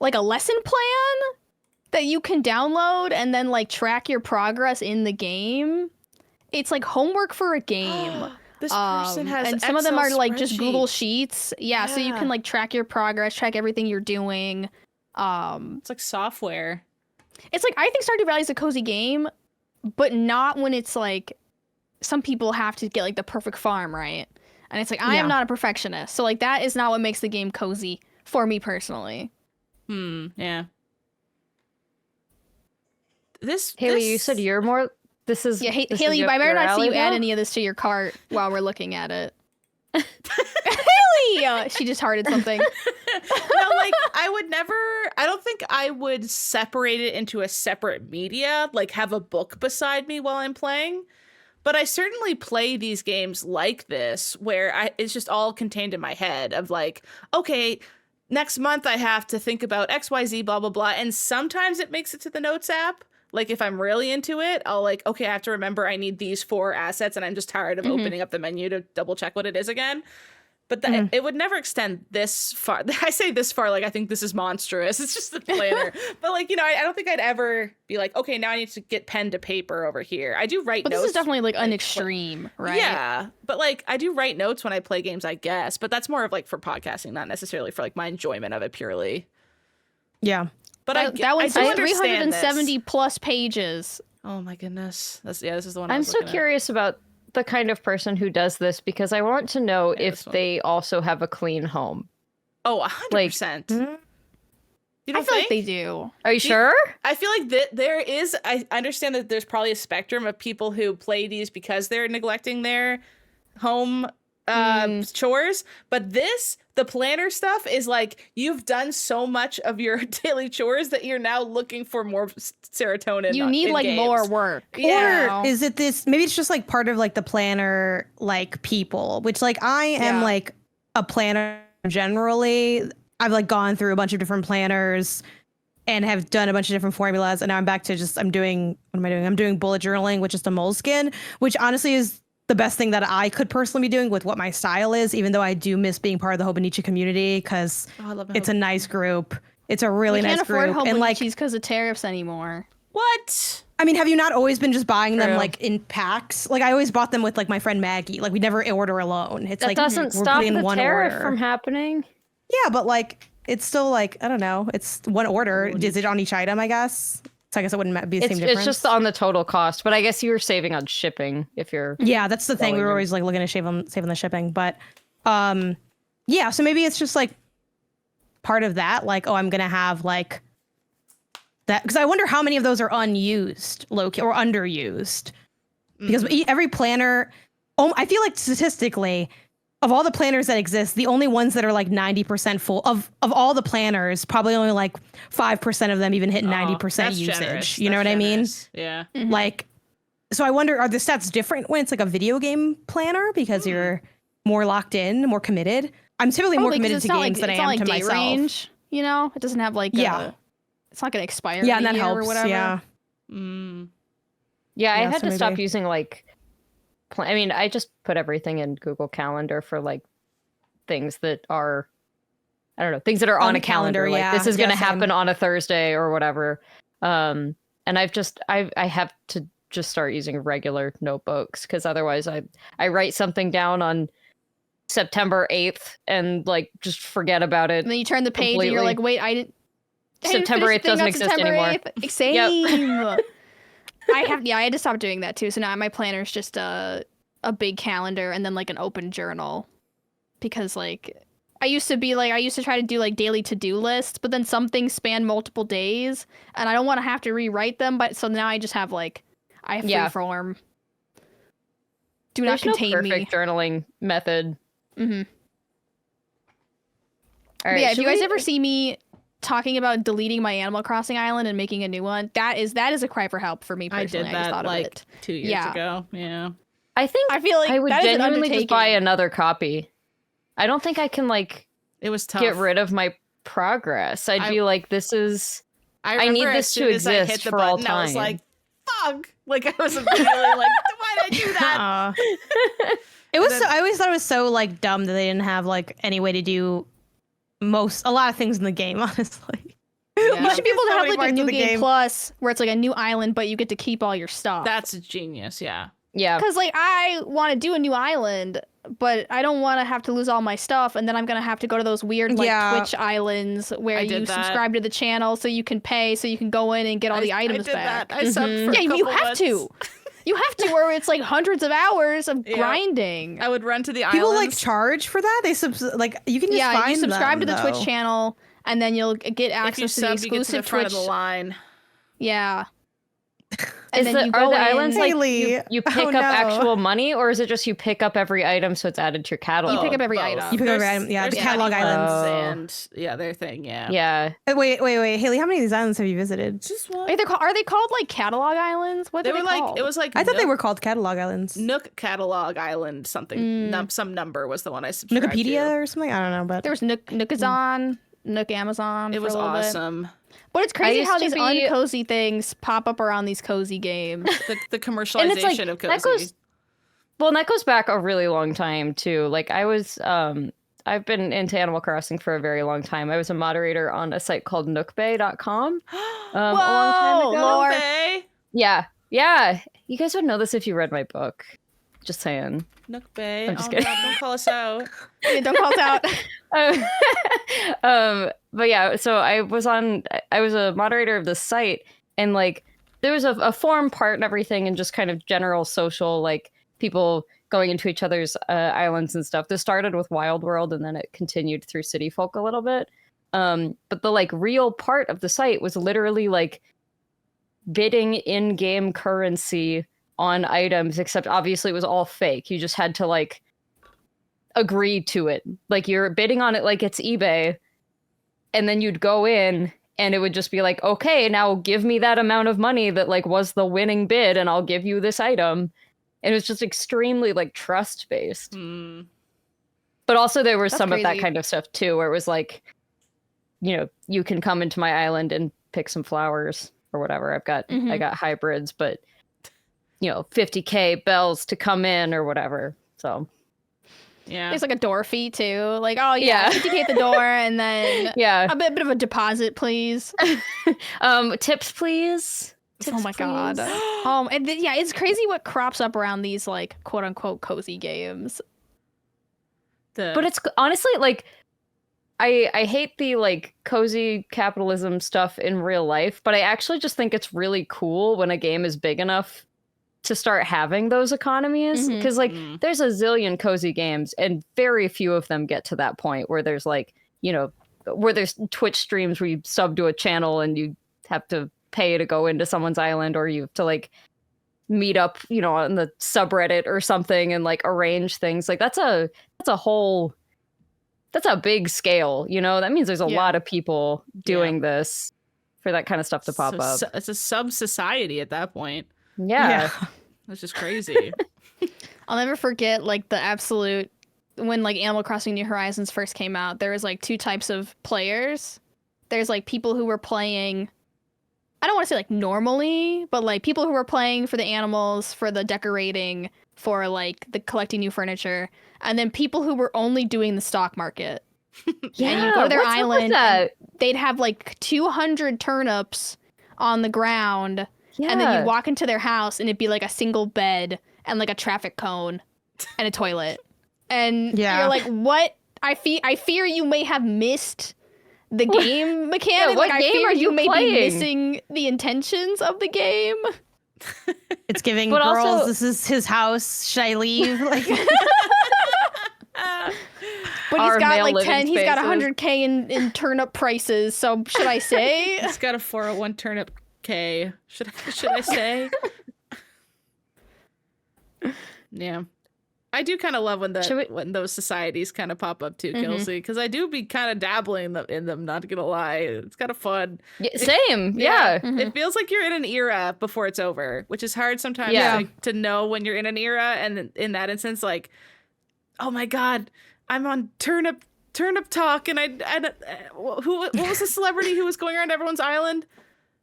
a lesson plan that you can download and then like track your progress in the game. It's like homework for a game. This person has and some of them Excel are like just Google spreadsheets. Sheets. Yeah, so you Yeah. can like track your progress, track everything you're doing. It's like software. It's like I think Stardew Valley is a cozy game, but not when it's like some people have to get like the perfect farm, right? And it's like I Yeah. am not a perfectionist. So like that is not what makes the game cozy for me personally. Yeah. Haley, you said you're more. This is Yeah, this is Haley, up I better your not see you alley, add though? any of this to your cart while we're looking at it. Haley! She just hearted something. No, like I don't think I would separate it into a separate media, like have a book beside me while I'm playing. But I certainly play these games like this where it's just all contained in my head of like, okay, next month I have to think about XYZ, blah, blah, blah. And sometimes it makes it to the notes app. Like if I'm really into it, I'll like, okay, I have to remember I need these 4 assets and I'm just tired of opening up the menu to double check what it is again. But it would never extend this far. I say this far, like I think this is monstrous. It's just the planner. But like, you know, I don't think I'd ever be like, okay, now I need to get pen to paper over here. I do write But notes. this is definitely like an like, extreme, right? Yeah. But like I do write notes when I play games, I guess. But that's more of like for podcasting, not necessarily for like my enjoyment of it purely. Yeah. But That one's I do understand 370 this. plus pages. Oh my goodness. This is the one I I'm was so looking at. curious about the kind of person who does this because I want to know Yeah, if this one. they also have a clean home. Oh, 100%. Like- You I don't feel think? like they do. Are you sure? I feel like that there is. I understand that there's probably a spectrum of people who play these because they're neglecting their home chores, but the planner stuff is like you've done so much of your daily chores that you're now looking for more serotonin. You need in like games. more work. Yeah. Or is it this? Maybe it's just like part of like the planner like people, which like I am Yeah. like a planner generally. I've like gone through a bunch of different planners and have done a bunch of different formulas, and now I'm back to just I'm doing bullet journaling with just a moleskin, which honestly is the best thing that I could personally be doing with what my style is, even though I do miss being part of the Hobonichi community because it's a nice group. It's a really nice group. We can't afford and like, Hobonichis because of tariffs anymore. What? I mean, have you not always been just buying them True. like in packs? Like I always bought them with like my friend Maggie. Like we never order alone. It's That like doesn't we're stop putting the one tariff order. from happening. Yeah, but like it's still like I don't know. It's one order. Is it on each item? I guess. So I guess it wouldn't be the same difference. It's just on the total cost, but I guess you were saving on shipping if you're. Yeah, that's the thing. We were Selling always like looking to save on the shipping, but yeah. So maybe it's just like part of that. Like, oh, I'm gonna have like that because I wonder how many of those are unused, or underused, because every planner. Oh, I feel like statistically, of all the planners that exist, the only ones that are like 90% full of all the planners, probably only like 5% of them even hit 90% usage. Generous. You know what I mean? Yeah. Like, so I wonder, are the stats different when it's like a video game planner because you're more locked in, more committed? I'm typically more Probably 'cause committed it's to not games like, than I it's am not like to date myself. range, you know? It doesn't have like it's not gonna expire. Yeah, in and a that year helps. or whatever. Yeah. Yeah, I Yeah, had so to stop maybe- using like. I mean, I just put everything in Google Calendar for like things that are, I don't know, things that are on a calendar. Like yeah. this is going to Yeah, same. happen on a Thursday or whatever. And I have to just start using regular notebooks because otherwise I write something down on September 8th and like just forget about it. And then you turn the page and you're Completely. like, wait, I didn't September finish 8th the thing doesn't on exist September anymore. 8th. Same. I had to stop doing that too. So now my planner's just a big calendar and then like an open journal. Because like I used to try to do like daily to-do lists, but then some things span multiple days and I don't want to have to rewrite them, but so now I just have like I have free form. Do not There's no contain me. perfect journaling method. Mm-hmm. All right, Yeah, if should you guys we- ever see me talking about deleting my Animal Crossing island and making a new one, that is a cry for help for me I personally. did just that thought like of it. 2 years Yeah. ago. Yeah. I think I feel like I would that is an genuinely just buy undertaking. another copy. I don't think I can like It was tough. get rid of my progress. I'd be like, this is. I need remember this as to soon as I hit exist the for all button, I was time. like, fuck. Like I was immediately like, why did I do that? It was. I always thought it was so like dumb that they didn't have like any way to do a lot of things in the game. Honestly, Yeah. You should be able to so have many like a parts new of the game game. plus where it's like a new island, but you get to keep all your stuff. That's genius. Yeah. Yeah. Because like I want to do a new island, but I don't want to have to lose all my stuff, and then I'm gonna have to go to those weird like Yeah. Twitch islands where I you did that. subscribe to the channel so you can pay, so you can go in and get all the items I did back. That. I subbed for a Yeah, you couple have months. to. You have to, or it's like hundreds of hours of Yeah. grinding. I would run to the people like islands. charge for that. They like you can just Yeah, find you subscribe them, to the though. Twitch channel, and then you'll get if you access to the sub, you get to the exclusive front Twitch. of the line. Yeah. And Is then you go are the in, islands like Haley, you pick oh, up no. actual money, or is it just you pick up every item so it's added to your catalog? You pick up every Both. item. You pick up every There's- item, yeah, there's the catalog many islands. ones and yeah, their thing. Yeah. Yeah. Wait, Haley, how many of these islands have you visited? Just one. Are they called like catalog islands? What They are were they like called? it was like I thought they Nook- were called catalog islands. Nook Catalog Island something. Some number was the one I subscribed Nookopedia to. or something. I don't know, but There was Nookazon, Nook Amazon. It for was a little bit. awesome. But it's crazy used how to these be- uncozy things pop up around these cozy games. The commercialization of cozy. that goes well, and that goes back a really long time too. Like I was I've been into Animal Crossing for a very long time. I was a moderator on a site called nookbay.com a long time ago. Lord. Bay. Yeah. Yeah. You guys would know this if you read my book. Just saying. Nook Bay. I'm just Oh, kidding. God, don't call us out. Yeah, don't call us out. But yeah, so I was a moderator of this site, and like there was a forum part and everything, and just kind of general social, like people going into each other's islands and stuff. This started with Wild World, and then it continued through City Folk a little bit. But the like real part of the site was literally like bidding in-game currency on items, except obviously it was all fake. You just had to like agree to it. Like you're bidding on it like it's eBay, and then you'd go in and it would just be like, okay, now give me that amount of money that like was the winning bid and I'll give you this item. And it was just extremely like trust based. But also there was some of that kind of stuff too, where it was like, you know, you can come into my island and pick some flowers or whatever. I got hybrids, but you know, 50K bells to come in or whatever. So Yeah. There's like a door fee too. Like, oh yeah, 50K at the door, and then a bit of a deposit, please. Tips, please. Tips, oh my god. And it's crazy what crops up around these like quote unquote cozy games. But it's honestly like I hate the like cozy capitalism stuff in real life, but I actually just think it's really cool when a game is big enough to start having those economies, because like there's a zillion cozy games and very few of them get to that point where there's like, you know, where there's Twitch streams where you sub to a channel and you have to pay to go into someone's island, or you have to like meet up, you know, on the subreddit or something and like arrange things. Like that's a big scale, you know. That means there's a lot of people doing this for that kind of stuff to pop up. It's a sub society at that point. Yeah. That's just crazy. I'll never forget like the absolute when like Animal Crossing New Horizons first came out. There was like two types of players. There's like people who were playing, I don't want to say like normally, but like people who were playing for the animals, for the decorating, for like the collecting new furniture, and then people who were only doing the stock market. Yeah, and you go to their island, and they'd have like 200 turnips on the ground. Yeah. And then you'd walk into their house and it'd be like a single bed and like a traffic cone and a toilet. And you're like, what? I fear you may have missed the game mechanic. What like, game I fear are you may playing? be missing the intentions of the game. It's giving but girls, also, this is his house. Should I leave? Like, but he's got like 10, he's got 100K in turnip prices. So should I say? He's got a 401 turnip K. Should I say? Yeah. I do kind of love when those societies kind of pop up too, Kelsey, because I do be kind of dabbling in them, not gonna lie. It's kind of fun. Same, yeah. It feels like you're in an era before it's over, which is hard sometimes like, to know when you're in an era. And in that instance, like, oh my god, I'm on Turnip Talk, and what was the celebrity who was going around everyone's island?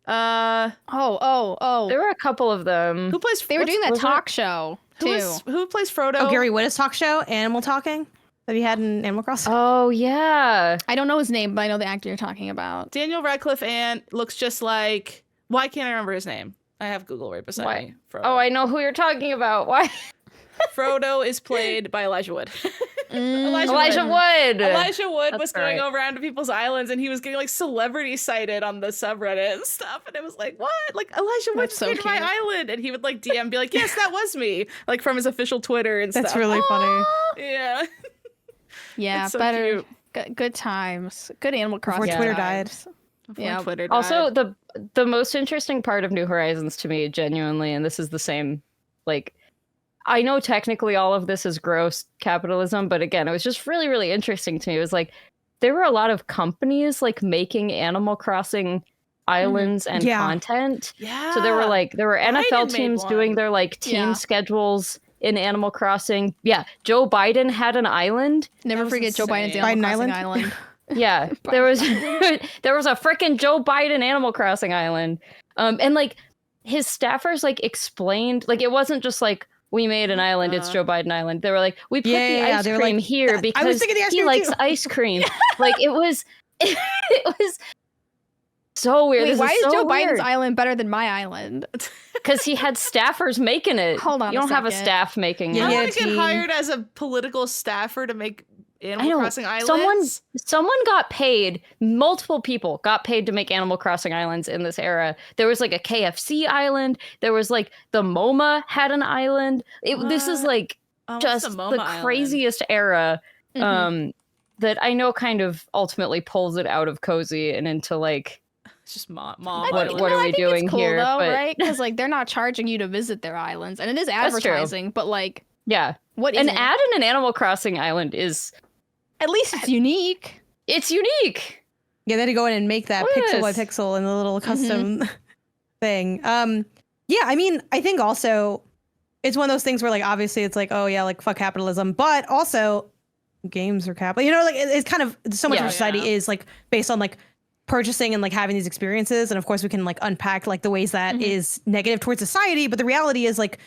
There were a couple of them. Who plays? They were doing that talk show too. Who plays Frodo? Oh, Gary Whitta's talk show, Animal Talking, that he had in Animal Crossing. Oh yeah. I don't know his name, but I know the actor you're talking about. Daniel Radcliffe and looks just like. Why can't I remember his name? I have Google right beside me. Frodo. Oh, I know who you're talking about. Why? Frodo is played by Elijah Wood. Elijah Wood. Elijah Wood was going right. around to people's islands, and he was getting like celebrity cited on the subreddit and stuff. And it was like, what? Like Elijah Wood so came to my island, and he would like DM, be like, yes, that was me, like from his official Twitter and stuff. That's really funny. Yeah. Yeah, so better. Good times. Good Animal Crossing. Before Twitter died. Before Twitter died. Also, the most interesting part of New Horizons to me, genuinely, and this is the same, like, I know technically all of this is gross capitalism, but again, it was just really, really interesting to me. It was like, there were a lot of companies like making Animal Crossing islands and content. Yeah. So there were NFL Biden teams made doing one. their like team schedules in Animal Crossing. Yeah. Joe Biden had an island. Never forget Joe Biden's Animal Crossing island. Yeah. there was a frickin' Joe Biden Animal Crossing island. And like his staffers like explained, like it wasn't just like, we made an island, it's Joe Biden Island. They were like, we put the ice cream here because he likes ice cream. Like it was so weird. Wait, why is Joe weird. Biden's island better than my island? Because he had staffers making it. Hold on, you don't have a staff making it. I want to get hired as a political staffer to make Animal Crossing islands. Someone got paid. Multiple people got paid to make Animal Crossing islands in this era. There was like a KFC island. There was like the MoMA had an island. This is like just the craziest era. that I know kind of ultimately pulls it out of cozy and into like, It's just mom. What No, are I we think doing it's cool, here? though, But right? Because like they're not charging you to visit their islands, and it is That's true. advertising. But like, yeah, what is an it? ad in an Animal Crossing island is At least it's unique. it's unique. Yeah, they had to go in and make that What pixel by is- pixel in the little custom thing. Yeah, I mean, I think also it's one of those things where like obviously it's like, oh yeah, like fuck capitalism, but also games are capital. You know, like it's kind of so much Yeah. of society Yeah. is like based on like purchasing and like having these experiences, and of course we can like unpack like the ways that is negative towards society, but the reality is like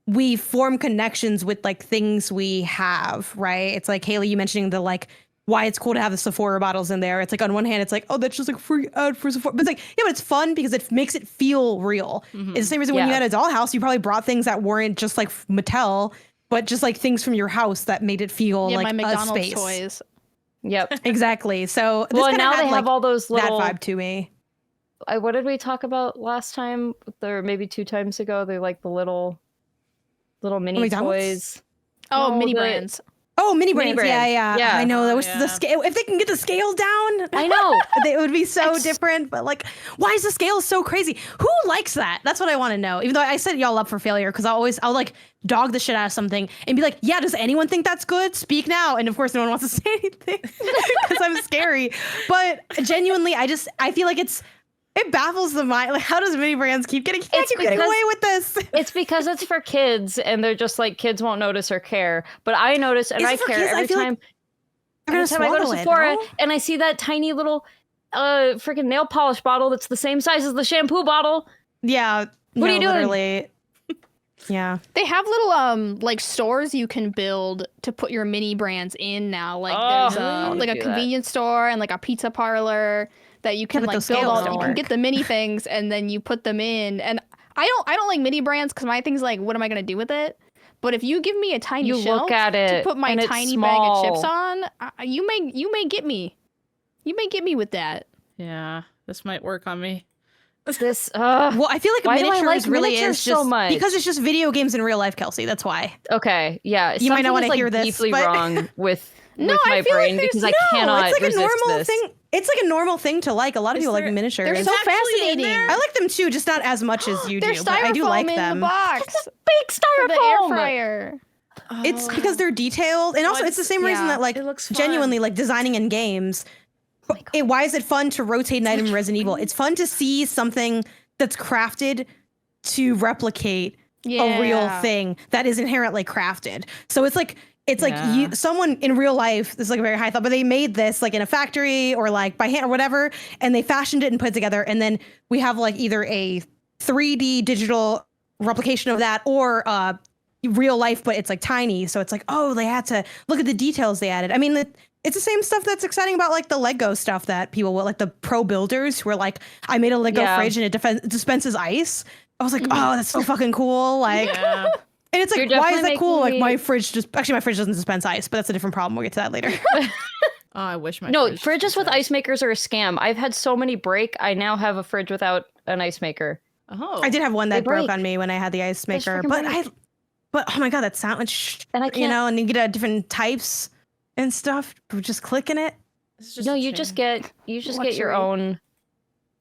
we form connections with like things we have, right? It's like Haley, you mentioning the like why it's cool to have the Sephora bottles in there. It's like on one hand, it's like, oh, that's just like free ad for Sephora. But it's like, yeah, but it's fun because it makes it feel real. It's the same reason when you Yeah. had a dollhouse, you probably brought things that weren't just like Mattel, but just like things from your house that made it feel Yeah, like my a McDonald's space. toys. Exactly. So this Well, kinda now had, they like, have all those that little. vibe to me. What did we talk about last time? Or maybe 2 times ago. They like the little mini McDonald's? toys. Oh, No, mini the- brands. Oh, mini Mini brands. Yeah, brands. yeah. Yeah. I know. That was Yeah. the scale. If they can get the scale down, I know. it would be so different. But like, why is the scale so crazy? Who likes that? That's what I want to know. Even though I set y'all up for failure because I'll like dog the shit out of something and be like, yeah, does anyone think that's good? Speak now. And of course, no one wants to say anything because I'm scary. But genuinely, I feel like it baffles the mind. Like, how does mini brands keep getting getting because- away with this? It's because it's for kids, and they're just like kids won't notice or care. But I notice, and Is I it for care kids? I every feel like time. They're Every gonna time I go to swallow it, Sephora no? and I see that tiny little freaking nail polish bottle that's the same size as the shampoo bottle. Yeah. What are you doing? Literally. Yeah. They have little like stores you can build to put your mini brands in now. Like there's I wanna like a do that. convenience store and like a pizza parlor that you can but like those build scales all. don't You can work. get the mini things and then you put them in. And I don't like mini brands because my thing's like, what am I gonna do with it? But if you give me a tiny You shelf look at to it, put my and it's tiny bag of chips small. on, you may get me. You may get me with that. Yeah, this might work on me. This Well, I feel like Why do I miniatures like really miniatures is so just much? because it's just video games in real life, Kelsey. That's why. okay, yeah. You might not something wanna is, like, hear this, deeply but- wong with No, with I my feel like brain there's- because I No, cannot it's like resist a normal this. thing. It's like a normal thing to like. A lot of Is people like there- miniatures. They're It's so actually in fascinating. there? I like them too, just not as much as you There's do. But I do styrofoam like in them. the box Big for the air styrofoam. fryer. It's because they're detailed, and also it's the same reason yeah, that like it looks fun. genuinely like designing in games. Why is it fun to rotate an item in Resident Evil? It's fun to see something that's crafted to replicate a real Yeah. thing that is inherently crafted. So it's like Yeah. someone in real life, this is like a very high thought, but they made this like in a factory or like by hand or whatever, and they fashioned it and put it together, and then we have like either a 3D digital replication of that or real life, but it's like tiny. So it's like, oh, they had to look at the details they added. I mean, it's the same stuff that's exciting about like the Lego stuff that people will like the pro builders who are like, I made a Lego Yeah. fridge and it dispenses ice. I was like, oh, that's so fucking cool. Like, Yeah. and it's like, You're why is that definitely cool? Like making my me- fridge my fridge doesn't dispense ice, but that's a different problem. We'll get to that later. Oh, I wish my No, fridge fridges with was- ice makers are a scam. I've had so many break. I now have a fridge without an ice maker. Oh, I did have one that They broke break. on me when I had the ice They maker, freaking but oh my God, that sound, And I you can't. know, and you get different types and stuff, just clicking it. It's just No, a you just chain. get your Luxury. own.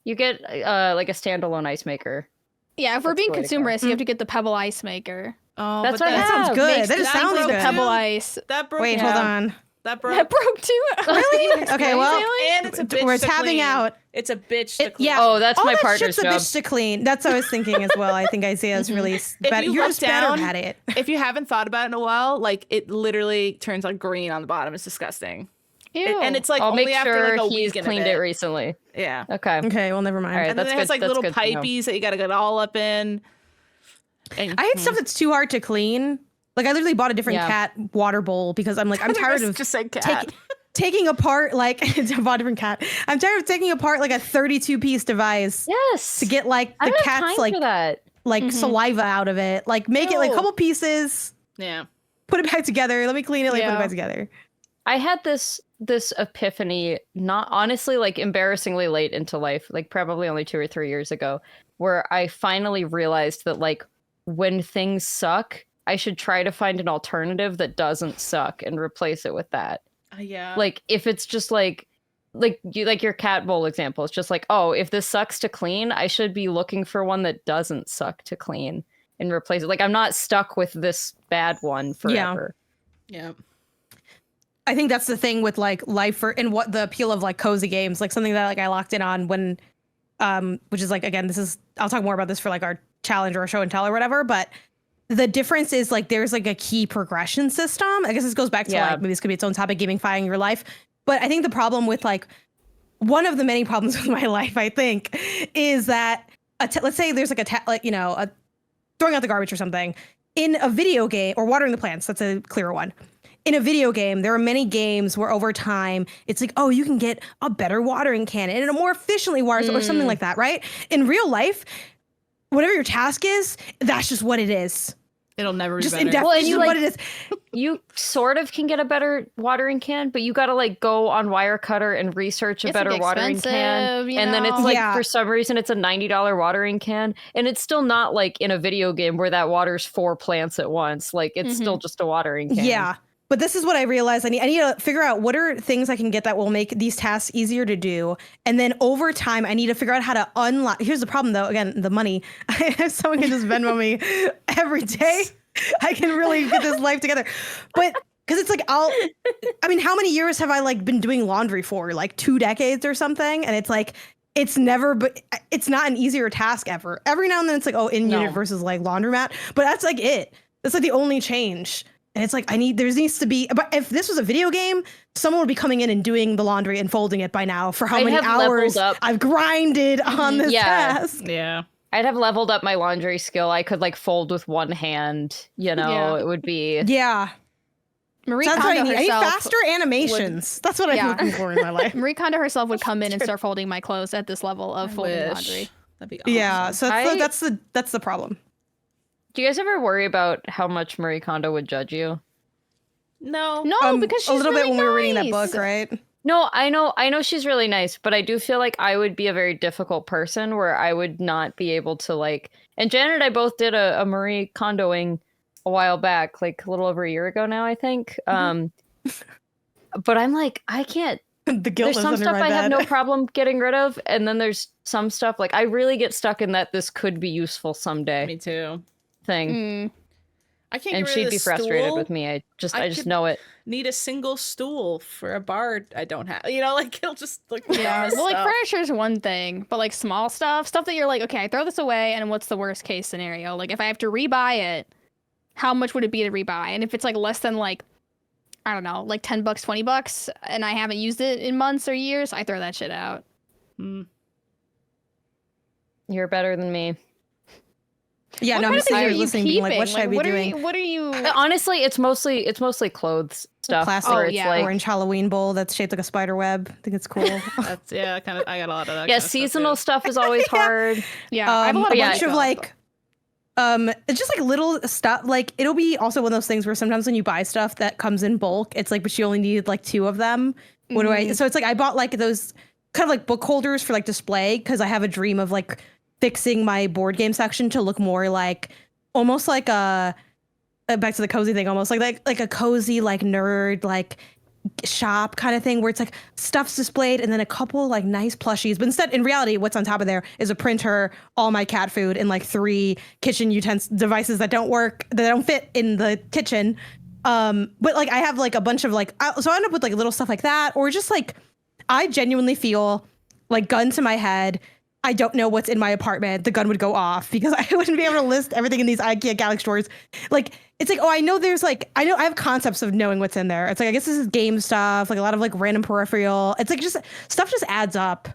You get like a standalone ice maker. Yeah, if we're That's being the way to go. consumerist, you have to get the Pebble Ice Maker. Oh, That's but what I That sounds have. good. Makes That just that sounds broke the good. Pebble too. Ice. That broke. Wait, Yeah. hold on. That broke. That broke too. Really? Okay, well, And it's a bitch we're to tabbing clean. out. It's a bitch to clean. Yeah. Oh, that's All my that partner's shit's a job. bitch to clean. That's what I was thinking as well. I think Isaiah's really better. you You're look just better down- at it. If you haven't thought about it in a while, like it literally turns like green on the bottom. It's disgusting. Ew. And it's like I'll only make after sure like a he's week cleaned of it recently. Yeah. Okay. Okay, well, never mind. All right. And then That's it has good- like that's little good to know. pipies that you gotta get all up in. And, I had stuff that's too hard to clean. Like I literally bought a different Yeah. cat water bowl because I'm like, I'm tired of just said cat. taking apart like I bought a different cat. I'm tired of taking apart like a 32 piece device Yes. to get like I the don't have cat's time like for that. saliva out of it. Like make it like a Ew. couple pieces, Yeah. put it back together. Let me clean it, like put it Yeah. back together. I had this epiphany, not honestly, like embarrassingly late into life, like probably only 2 or 3 years ago, where I finally realized that like when things suck, I should try to find an alternative that doesn't suck and replace it with that. Yeah. Like if it's just like your cat bowl example, it's just like, oh, if this sucks to clean, I should be looking for one that doesn't suck to clean and replace it. Like I'm not stuck with this bad one forever. Yeah. I think that's the thing with like life and what the appeal of like cozy games, like something that like I locked in on when, which is like, again, I'll talk more about this for like our challenge or show and tell or whatever, but the difference is like there's like a key progression system. I guess this goes back to like maybe this could be its own topic, gamifying your life. But I think the problem with like one of the many problems with my life, I think, is that let's say there's like throwing out the garbage or something in a video game, or watering the plants. That's a clearer one. In a video game, there are many games where over time it's like, oh, you can get a better watering can and it more efficiently waters or something like that, right? In real life, whatever your task is, that's just what it is. It'll never be just better. Well, and you what it is. You sort of can get a better watering can, but you got to like go on Wirecutter and research a better like watering can. And then it's like, for some reason, it's a $90 watering can. And it's still not like in a video game where that waters 4 plants at once. Like it's still just a watering can. Yeah. But this is what I realized. I need to figure out what are things I can get that will make these tasks easier to do. And then over time, I need to figure out how to unlock. Here's the problem, though. Again, the money. If someone can just Venmo me every day, I can really get this life together. But because it's like, I mean, how many years have I like been doing laundry for? Like 2 decades or something? And it's like, it's not an easier task ever. Every now and then it's like, oh, in-unit versus like laundromat. But that's like it. That's like the only change. And it's like, there needs to be, but if this was a video game, someone would be coming in and doing the laundry and folding it by now for how many hours I've grinded on this task. Yeah. I'd have leveled up my laundry skill. I could like fold with one hand, it would be. Yeah. Marie so Kondo I need herself faster animations. That's what I'm looking for in my life. Marie Kondo herself would come in and start folding my clothes at this level of folding laundry. That'd be awesome. Yeah. So that's the problem. Do you guys ever worry about how much Marie Kondo would judge you? No, because she's a little really bit when we were reading that nice. book, right? No, I know she's really nice, but I do feel like I would be a very difficult person where I would not be able to like. And Janet and I both did a Marie Kondoing a while back, like a little over a year ago now, I think. But I'm like, I can't. The guilt There's some under stuff my I have bed. no problem getting rid of, and then there's some stuff like I really get stuck in that this could be useful someday. Me too. Thing. I can't. And get rid she'd of be the frustrated stool. with me. I just know it. Need a single stool for a bar I don't have. Like it'll just look. Yeah. Well, like furniture's one thing, but like small stuff that you're like, okay, I throw this away, and what's the worst case scenario? Like if I have to rebuy it, how much would it be to rebuy? And if it's like less than like, I don't know, like $10, $20, and I haven't used it in months or years, I throw that shit out. You're better than me. Yeah, What no, I'm kind of just things here are you listening, being like, what keeping? should I Like, be what are doing? What are you? Honestly, it's mostly clothes stuff. Plastic where it's like, orange Halloween bowl that's shaped like a spider web. I think it's cool. That's kind of. I got a lot of that. yeah, kind of seasonal stuff stuff is always hard. Yeah, I have a lot of bunch of stuff. like, it's just like little stuff. Like it'll be also one of those things where sometimes when you buy stuff that comes in bulk, it's like, but you only needed like 2 of them. What do I? So it's like I bought like those kind of like book holders for like display because I have a dream of like fixing my board game section to look more like almost like a back to the cozy thing, almost like a cozy like nerd like shop kind of thing where it's like stuff's displayed and then a couple like nice plushies, but instead in reality what's on top of there is a printer, all my cat food, and like 3 kitchen devices that don't fit in the kitchen. But like I have like a bunch of like so I end up with like little stuff like that, or just like I genuinely feel like gun to my head, I don't know what's in my apartment, the gun would go off because I wouldn't be able to list everything in these IKEA Galaxy stores. Like, it's like, oh, I know there's like, I have concepts of knowing what's in there. It's like, I guess this is game stuff, like a lot of like random peripheral. It's like just stuff just adds up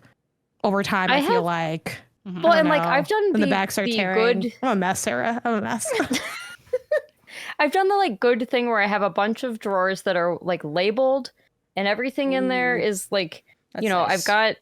over time, I feel like. Well, and like I've done the back start tearing. Good. I'm a mess, Sarah. I'm a mess. I've done the like good thing where I have a bunch of drawers that are like labeled and everything in there is like, That's nice. I've got,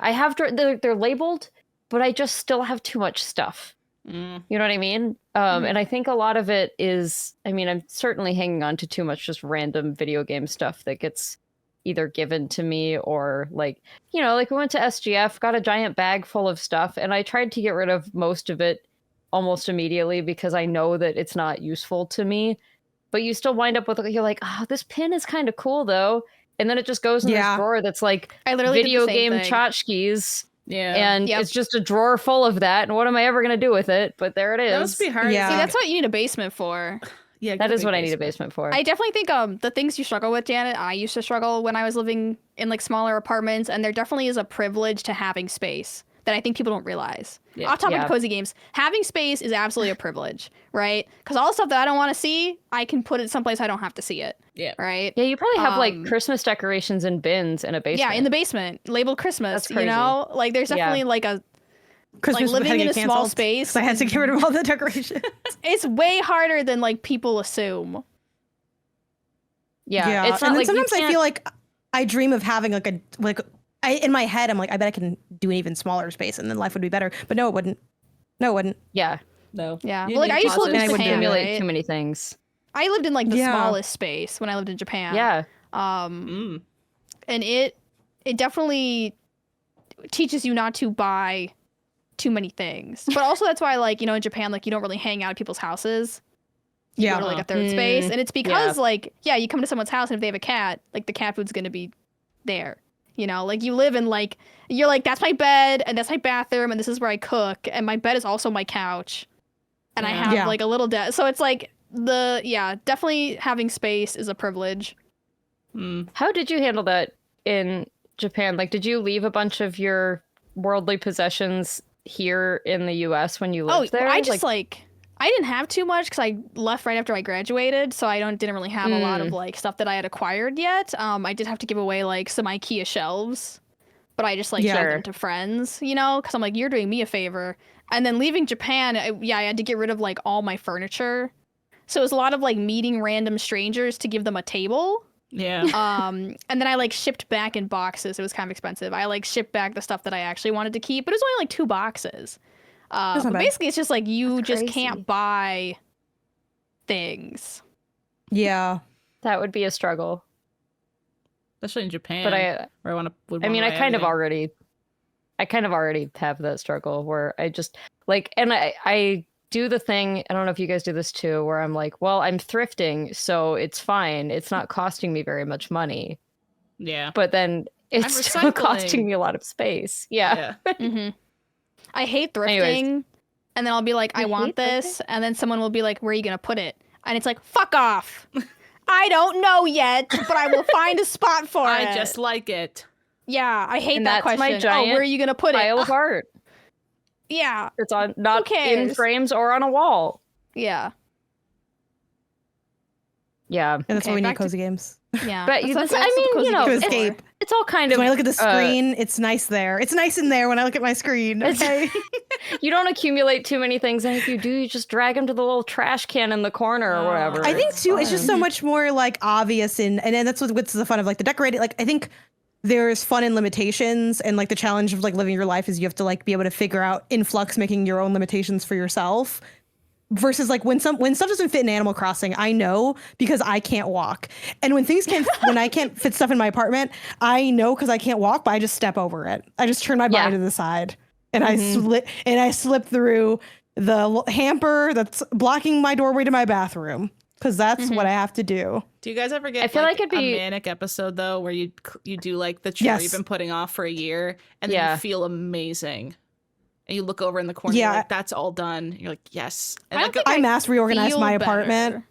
I have, they're labeled, but I just still have too much stuff. You know what I mean? And I think a lot of it is, I mean, I'm certainly hanging on to too much just random video game stuff that gets either given to me or like, like we went to SGF, got a giant bag full of stuff, and I tried to get rid of most of it almost immediately because I know that it's not useful to me. but you still wind up with, you're like, oh, this pin is kind of cool though. And then it just goes in this drawer that's like I literally video did the same game thing. tchotchkes. Yeah. And it's just a drawer full of that. And what am I ever going to do with it? But there it is. That must be hard. Yeah. See, that's what you need a basement for. Yeah, That is what I need a basement for. I definitely think the things you struggle with, Janet, I used to struggle when I was living in like smaller apartments, and there definitely is a privilege to having space that I think people don't realize. Yeah. Off topic of cozy games, having space is absolutely a privilege, right? Because all the stuff that I don't want to see, I can put it someplace I don't have to see it. Yeah. Right? Yeah, you probably have like Christmas decorations in bins in a basement. Yeah, in the basement, labeled Christmas. That's You crazy. know, like there's definitely like a Christmas like living had to in a get small canceled, space. 'cause I had to get rid of all the decorations. It's way harder than like people assume. Yeah, it's not and then like you sometimes I can't- feel like I dream of having like in my head I'm like, I bet I can do an even smaller space and then life would be better. But no, it wouldn't. No, it wouldn't. Yeah, No. Yeah, You well, like need I used to live in positive I would Japan. accumulate Right? too many things. I lived in like the Yeah. smallest space when I lived in Japan. Yeah, And it definitely teaches you not to buy too many things. But also that's why, like, you know, in Japan, like, you don't really hang out at people's houses. You Yeah. go to like a third space. And it's because yeah. like, yeah, you come to someone's house and if they have a cat, like the cat food's gonna be there. You know, like you live in like, you're like, that's my bed and that's my bathroom and this is where I cook and my bed is also my couch. And I have Yeah. like a little desk. So it's like definitely having space is a privilege. How did you handle that in Japan? Like, did you leave a bunch of your worldly possessions here in the U.S. when you lived there? I just like I didn't have too much because I left right after I graduated, so I didn't really have a lot of like stuff that I had acquired yet. I did have to give away like some IKEA shelves, but I just like showed them to friends, you know, because I'm like, you're doing me a favor. And then leaving Japan, I had to get rid of like all my furniture, so it was a lot of like meeting random strangers to give them a table. Yeah. And then I like shipped back in boxes. It was kind of expensive. I like shipped back the stuff that I actually wanted to keep, but it was only like 2 boxes. not But bad. basically, it's just like you just crazy. can't buy things. Yeah. that would be a struggle. Especially in Japan. But where I mean, I kind of already have that struggle where I just like, and I do the thing, I don't know if you guys do this too, where I'm like, well, I'm thrifting, so it's fine. It's not costing me very much money. Yeah. But then it's still recycling. costing me a lot of space. Yeah. hmm I hate thrifting. Anyways. And then I'll be like, I You want hate this. And then someone will be like, where are you going to put it? And it's like, fuck off. I don't know yet, but I will find a spot for it. I just like it. Yeah, I hate And that that's my question. giant where are you going to put Pile it? of art. Yeah. It's on not in cares? frames or on a wall. Yeah. Yeah. And that's Okay, why we need back to- cozy games. Yeah. But That's this, what I mean, cozy you know, games To are for. escape. it's all kind of When I look at the screen, it's nice there. It's nice in there when I look at my screen. Okay. you don't accumulate too many things, and if you do, you just drag them to the little trash can in the corner or whatever. I think too, it's just so much more like obvious and then that's what's the fun of like the decorating. Like I think there's fun in limitations and like the challenge of like living your life is you have to like be able to figure out in flux making your own limitations for yourself. Versus like when stuff doesn't fit in Animal Crossing, I know because I can't walk. And when I can't fit stuff in my apartment, I know because I can't walk, but I just step over it. I just turn my body to the side and I slip through the hamper that's blocking my doorway to my bathroom because that's what I have to do. Do you guys ever get I feel like it'd be- a manic episode though where you do like the chore Yes. you've been putting off for a year and then Yeah. you feel amazing. And you look over in the corner, Yeah. you're like, that's all done. You're like, yes. And I like, don't think I mass reorganized Feel my better. apartment.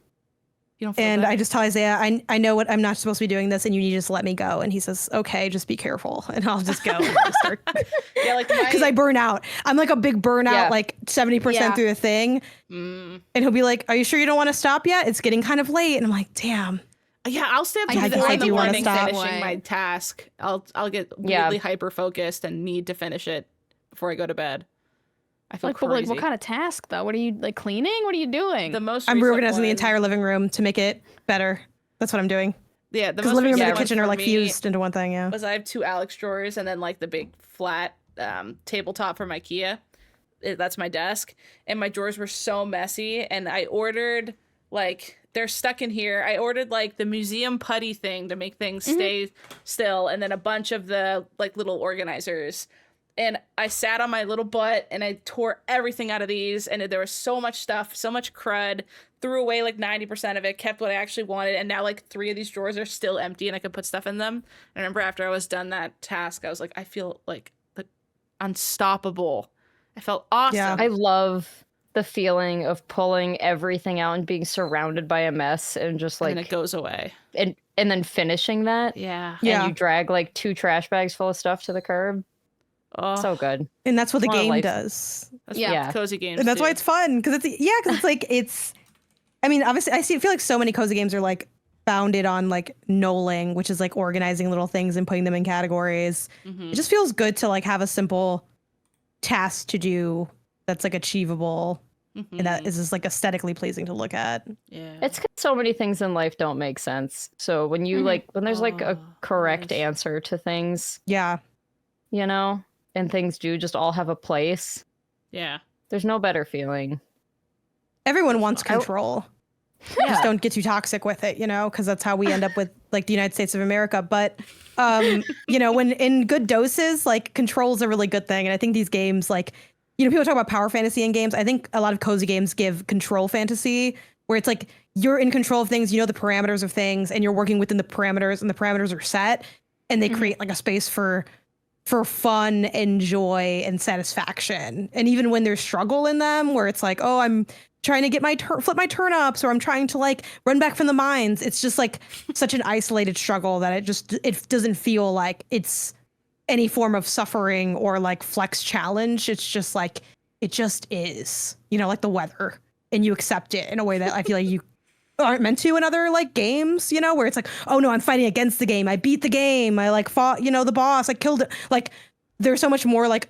you don't feel And better? I just tell Isaiah, I know what I'm not supposed to be doing this, and you need to just let me go. And he says, okay, just be careful. And I'll just go. yeah, like Because I burn out. I'm like a big burnout, Yeah. like 70% Yeah. through the thing. Mm. And he'll be like, are you sure you don't want to stop yet? It's getting kind of late. And I'm like, damn. Yeah, I'll stay up I to do- I in the do wanna morning stop. finishing my task. I'll get really hyper focused and need to finish it before I go to bed. I feel Like, but crazy. like, what kind of task though? What are you like cleaning? What are you doing? The most I'm recent reorganizing the one- entire living room to make it better. That's what I'm doing. Yeah, the Because most living room recent and the one kitchen for are like me fused into one thing, yeah. was I have 2 Alex drawers and then like the big flat tabletop from IKEA. That's my desk. And my drawers were so messy. And I ordered like they're stuck in here. I ordered like the museum putty thing to make things stay still, and then a bunch of the like little organizers. And I sat on my little butt and I tore everything out of these, and there was so much stuff, so much crud, threw away like 90% of it, kept what I actually wanted, and now like 3 of these drawers are still empty and I could put stuff in them. And I remember after I was done that task, I was like, I feel like unstoppable. I felt awesome. Yeah. I love the feeling of pulling everything out and being surrounded by a mess and just like and it goes away. And then finishing that. Yeah. And you drag like 2 trash bags full of stuff to the curb. Oh, So good. And that's what the It's one of game life- does. that's Yeah. what cozy games And that's do. why it's fun. Because it's like I mean, obviously I feel like so many cozy games are like founded on like knolling, which is like organizing little things and putting them in categories. Mhm. It just feels good to like have a simple task to do that's like achievable and that is just like aesthetically pleasing to look at. Yeah. It's 'cause so many things in life don't make sense. So when you when there's like a correct yes. answer to things, Yeah. you know, and things do just all have a place, Yeah. there's no better feeling. Everyone wants control. Just Yeah. don't get too toxic with it, you know, because that's how we end up with like the United States of America. But, you know, when in good doses, like control is a really good thing. And I think these games, like, you know, people talk about power fantasy in games. I think a lot of cozy games give control fantasy where it's like you're in control of things, you know, the parameters of things, and you're working within the parameters, and the parameters are set, and they create like a space for fun and joy and satisfaction. And even when there's struggle in them, where it's like, oh, I'm trying to get my flip my turnips, or I'm trying to like run back from the mines. It's just like such an isolated struggle that it doesn't feel like it's any form of suffering or like flex challenge. It's just like, it just is, you know, like the weather, and you accept it in a way that I feel like you aren't meant to in other like games, you know, where it's like, oh no, I'm fighting against the game. I beat the game. I like fought, you know, the boss. I killed it. Like there's so much more like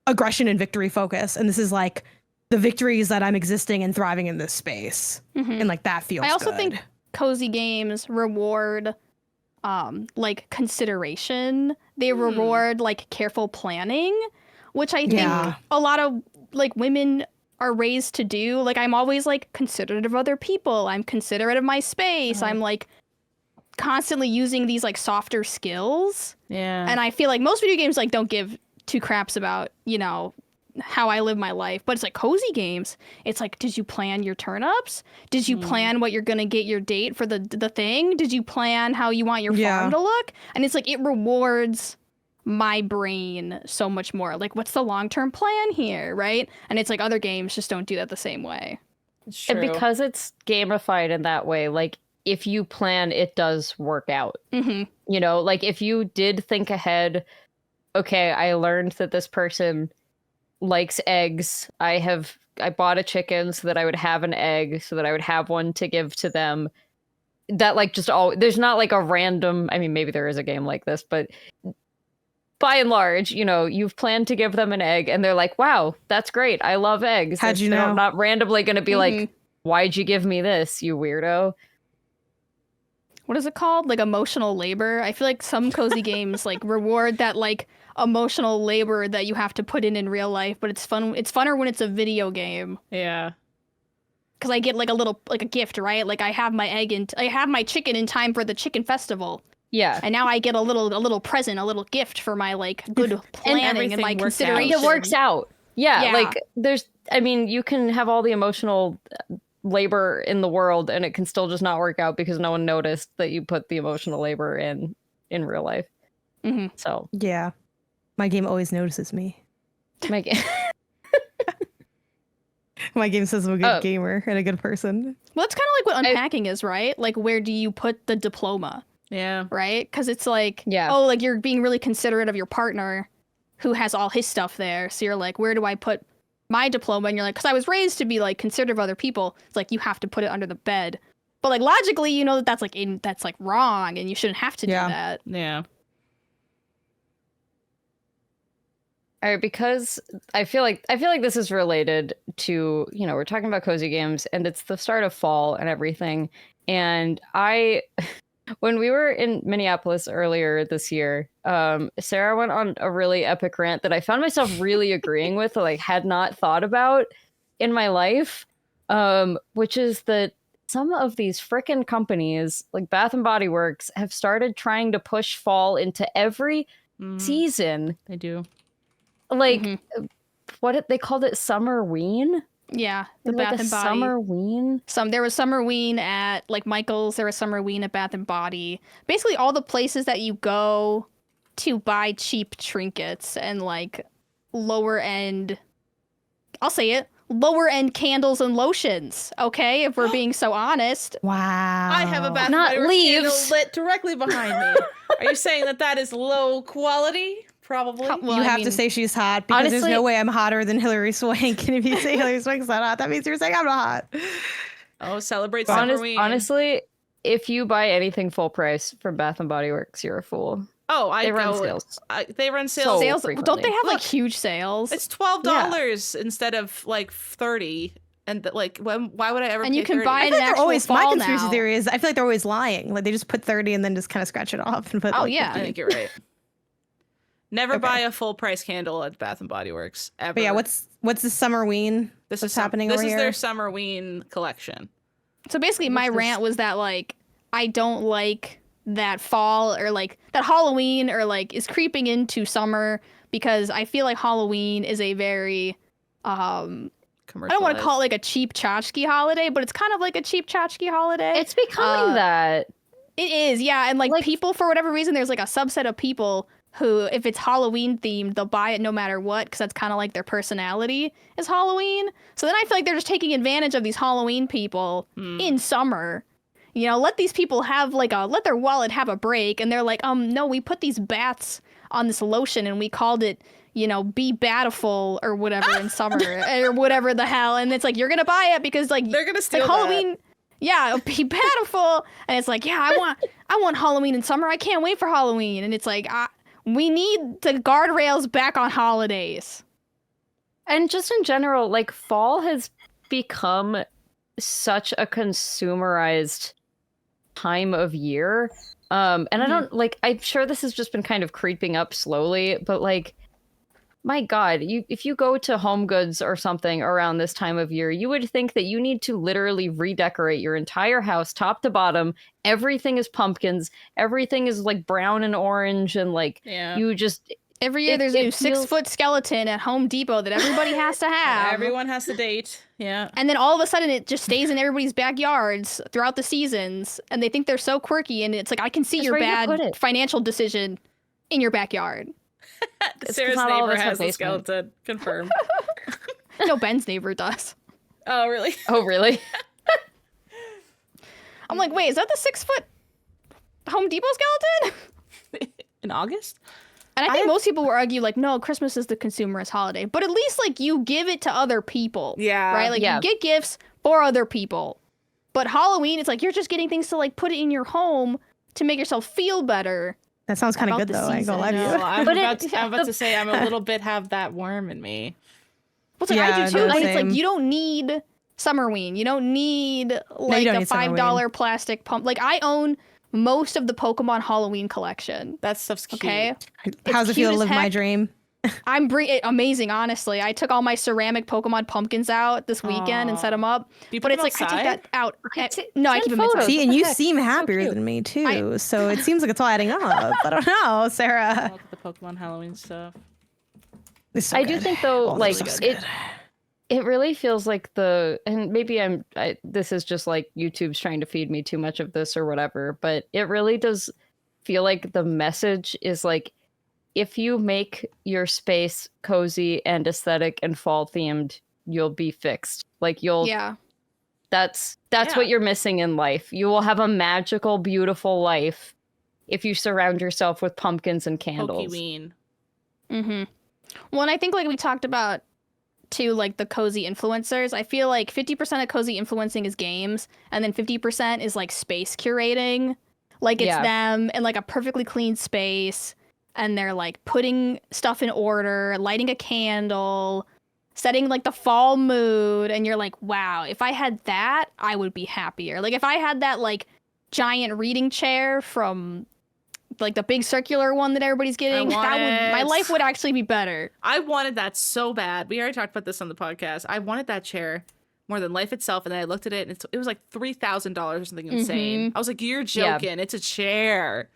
aggression and victory focus. And this is like the victories that I'm existing and thriving in this space. And like that feels I also good. think cozy games reward like consideration. They reward like careful planning, which I think Yeah. a lot of like women are raised to do. Like I'm always like considerate of other people. I'm considerate of my space. I'm like constantly using these like softer skills. Yeah. And I feel like most video games like don't give 2 craps about, you know, how I live my life. But it's like cozy games. It's like, did you plan your turnips? Did you plan what you're gonna get your date for the thing? Did you plan how you want your farm to look? And it's like it rewards my brain so much more. Like, what's the long-term plan here, right? And it's like other games just don't do that the same way. It's true. And because it's gamified in that way, like if you plan, it does work out. Mm-hmm. You know, like if you did think ahead, okay, I learned that this person likes eggs. I bought a chicken so that I would have an egg, so that I would have one to give to them. That like just all there's not like a random, I mean, maybe there is a game like this, but by and large, you know, you've planned to give them an egg and they're like, wow, that's great. I love eggs. How'd you They're know? not randomly going to be like, why'd you give me this, you weirdo? What is it called? Like emotional labor. I feel like some cozy games like reward that like emotional labor that you have to put in real life, but it's fun. It's funner when it's a video game. Yeah. Because I get like a gift, right? Like I have my egg and I have my chicken in time for the chicken festival, Yeah. and now I get a little present, a little gift for my like good planning and everything my works out. consideration. It works out. Yeah, Yeah. like I mean, you can have all the emotional labor in the world and it can still just not work out because no one noticed that you put the emotional labor in real life. Mhm. So, Yeah. My game always notices me. make My game says I'm a good gamer and a good person. Well, that's kind of like what unpacking is, right? Like where do you put the diploma, Yeah. right? Because it's like, Yeah. oh, like you're being really considerate of your partner who has all his stuff there. So you're like, where do I put my diploma? And you're like, because I was raised to be like considerate of other people. It's like you have to put it under the bed. But like logically, you know that that's like wrong, and you shouldn't have to do that. Yeah. All right, because I feel like this is related to, you know, we're talking about cozy games and it's the start of fall and everything. And when we were in Minneapolis earlier this year, Sarah went on a really epic rant that I found myself really agreeing with, that I had not thought about in my life, which is that some of these frickin' companies, like Bath and Body Works, have started trying to push fall into every season. They do. like Mhm. they called it Summerween. Yeah, the Like Bath a and Body. Summerween. There was Summerween at like Michael's. There was Summerween at Bath and Body. Basically, all the places that you go to buy cheap trinkets and like lower end. I'll say it. Lower end candles and lotions. Okay, if we're being so honest. Wow. I have a Bath and Not Body Works candle leaves. lit directly behind me. Are you saying that is low quality? Probably. Well, You I have mean, to say she's hot because there's honestly- no way I'm hotter than Hillary Swank. And if you say Hillary Swank's not hot, that means you're saying I'm not hot. Oh, celebrate Honest, Summerween. honestly, if you buy anything full price from Bath and Body Works, you're a fool. Oh, They run sales. They run So- sales. sales. frequently. Don't they have like Look, huge sales? It's $12 instead of like 30. And why would I ever? And pay you can 30? buy I an feel like they're actual always my fall conspiracy now. theory is I feel like they're always lying. Like they just put 30 and then just kind of scratch it off and put. Oh, like, yeah. 50. I think you're right. Never Okay. buy a full price candle at Bath and Body Works ever. But yeah, what's the Summerween? this what's is happening This over is here? their Summerween collection. So basically, my What's this? rant was that like I don't like that fall or like that Halloween or like is creeping into summer because I feel like Halloween is a very I don't want to call it like a cheap tchotchke holiday, but it's kind of like a cheap tchotchke holiday. It's becoming that. It is, yeah, and like people for whatever reason, there's like a subset of people who, if it's Halloween themed, they'll buy it no matter what because that's kind of like their personality is Halloween. So then I feel like they're just taking advantage of these Halloween people in summer. You know, let these people have like let their wallet have a break, and they're like, no, we put these bats on this lotion and we called it, you know, Be Batiful or whatever in summer or whatever the hell, and it's like you're gonna buy it because like They're gonna steal like Halloween. Yeah, Be Batiful, and it's like, yeah, I want Halloween in summer. I can't wait for Halloween, and it's like, we need the guardrails back on holidays. And just in general, like fall has become such a consumerized time of year. And I don't like, I'm sure this has just been kind of creeping up slowly, but like, my God, if you go to Home Goods or something around this time of year, you would think that you need to literally redecorate your entire house top to bottom. Everything is pumpkins. Everything is like brown and orange, and like you just Every year there's a new 6-foot skeleton at Home Depot that everybody has to have. Everyone has to date. Yeah. And then all of a sudden it just stays in everybody's backyards throughout the seasons, and they think they're so quirky, and it's like, I can see That's your where you put bad it. financial decision in your backyard. Sarah's not all of neighbor us have has a basements. skeleton. Confirmed. No, Ben's neighbor does. Oh, really? oh really? I'm like, wait, is that the 6-foot Home Depot skeleton? In August? And I think most people will argue, like, no, Christmas is the consumerist holiday. But at least, like, you give it to other people. Yeah. Right? Like, Yeah. you get gifts for other people. But Halloween, it's like you're just getting things to, like, put it in your home to make yourself feel better. That sounds kind of About good the though. I ain't gonna lie to No, you. I'm But about to say I'm a little bit have that worm in me. Well, it's like, Yeah, I do too, no, but it's same. like, you don't need Summerween. You don't need, like, don't a need $5 Summerween. plastic pump. Like, I own most of the Pokemon Halloween collection. That stuff's cute. Okay? How's it cute feel to as live my heck. dream? Amazing, honestly. I took all my ceramic Pokemon pumpkins out this weekend and set them up. Do you But put it's them like, I take outside? that out. Okay, No, I send keep them photos. inside. See, and the you heck? seem So happier cute. than me too. So it seems like it's all adding up. I don't know, Sarah. Look at the Pokemon Halloween stuff. It's so I do good. think though, Oh, like this is it really feels like and maybe this is just like YouTube's trying to feed me too much of this or whatever, but it really does feel like the message is like, if you make your space cozy and aesthetic and fall themed, you'll be fixed. Like Yeah. that's Yeah. what you're missing in life. You will have a magical, beautiful life if you surround yourself with pumpkins and candles. Pokeween. Mm-hmm. Well, and I think, like we talked about too, like the cozy influencers, I feel like 50% of cozy influencing is games, and then 50% is like space curating. Like, it's Yeah. them in like a perfectly clean space, and they're like putting stuff in order, lighting a candle, setting like the fall mood, and you're like, wow, if I had that, I would be happier. Like, if I had that like giant reading chair from like the big circular one that everybody's getting, my life would actually be better. I wanted that so bad. We already talked about this on the podcast. I wanted that chair more than life itself, and then I looked at it, and it was like $3,000 or something insane. I was like, "You're joking? It's a chair."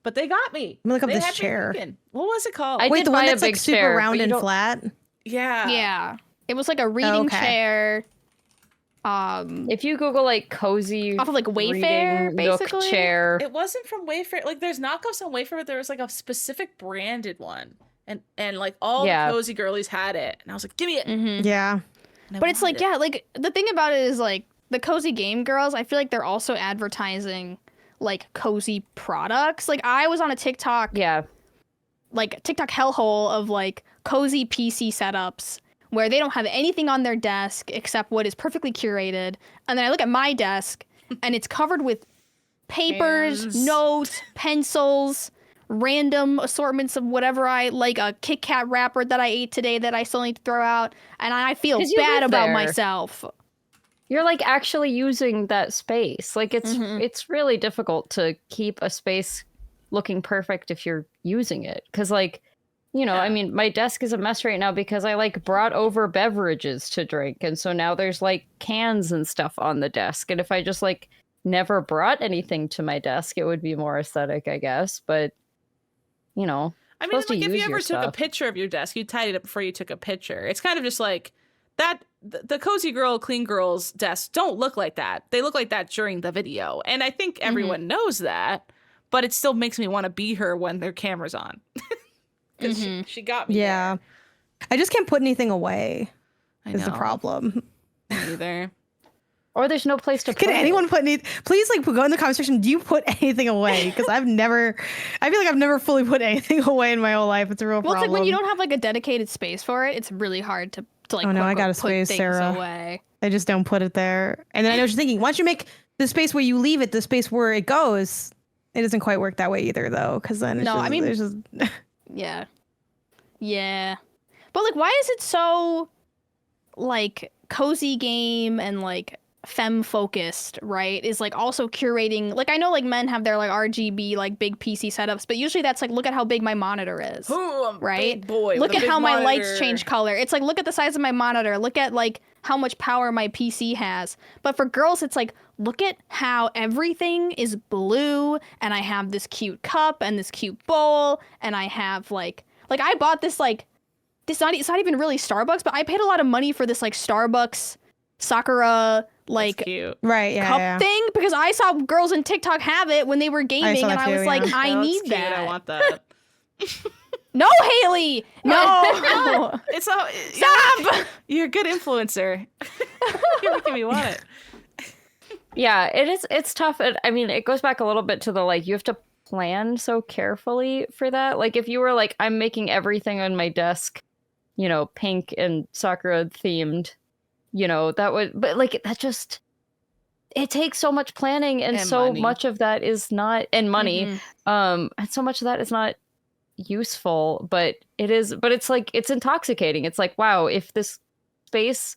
but they got me. Let me look up They this had me chair. thinking. What was it called? I Wait, did the one buy a that's like big super chair, round but you and don't- flat. yeah. Yeah. It was like a reading okay. chair. If you Google like cozy Off of, like, Wayfair, reading nook basically? chair, It wasn't from Wayfair. Like, there's knockoffs on Wayfair, but there was like a specific branded one, and like all Yeah. the cozy girlies had it, and I was like, give me it. Mhm. Yeah. And I But it's like, wanted it. yeah, like the thing about it is like the cozy game girls, I feel like they're also advertising like cozy products. Like I was on a TikTok, yeah, like TikTok hellhole of like cozy PC setups where they don't have anything on their desk except what is perfectly curated. And then I look at my desk and it's covered with papers, Pens. notes, pencils, random assortments of whatever I like, a Kit Kat wrapper that I ate today that I still need to throw out. And I feel 'Cause you bad live about there. myself. you're like actually using that space. Like Mhm. it's really difficult to keep a space looking perfect if you're using it. Because like, you know, I Yeah. mean, my desk is a mess right now because I like brought over beverages to drink, and so now there's like cans and stuff on the desk. And if I just like never brought anything to my desk, it would be more aesthetic, I guess. But you know, I mean, supposed to like if use you your ever took a stuff. picture of your desk, you tidied it before you took a picture. It's kind of just like that. The cozy girl, clean girls' desks don't look like that. They look like that during the video, and I think everyone knows that. But it still makes me want to be her when their camera's on. Because she got me. Yeah. I just can't put anything away. there. I Is the know. problem. Me either. Or there's no place to put Can it. anyone put any? Please, like, go in the comment section. Do you put anything away? Because I feel like I've never fully put anything away in my whole life. It's a real Well, problem. it's like when you don't have like a dedicated space for it, it's really hard to like Oh, no, I quote, got a unquote, put space, things Sarah. away. I just don't put it there. And then I know what you're thinking. Once you make the space where you leave it, the space where it goes, it doesn't quite work that way either, though. Because then it's No, just, I mean- it's just Yeah. Yeah. But like why is it so like cozy game and like femme focused, right? Is like also curating, like I know like men have their like RGB like big PC setups, but usually that's like look at how big my monitor is. Ooh, I'm a Right? big boy. Look with a at big how my lights monitor. change color. It's like look at the size of my monitor. Look at like how much power my PC has. But for girls, it's like look at how everything is blue, and I have this cute cup and this cute bowl, and I have like I bought this like it's not even really Starbucks, but I paid a lot of money for this like Starbucks Sakura like That's cute. right. Yeah. cup yeah. thing because I saw girls in TikTok have it when they were gaming, saw and that I was too, like, yeah. I That's need cute. that. I want that. No, Haley, no. It's a Stop! You're a good influencer. You're making me want it. Yeah, it is. It's tough. I mean, it goes back a little bit to the like you have to plan so carefully for that. Like if you were like, I'm making everything on my desk, you know, pink and Sakura themed, you know, that would. But like that just it takes so much planning, and And so money. much of that is not and money. Mhm. And so much of that is not useful. But it is. But it's like it's intoxicating. It's like wow, if this space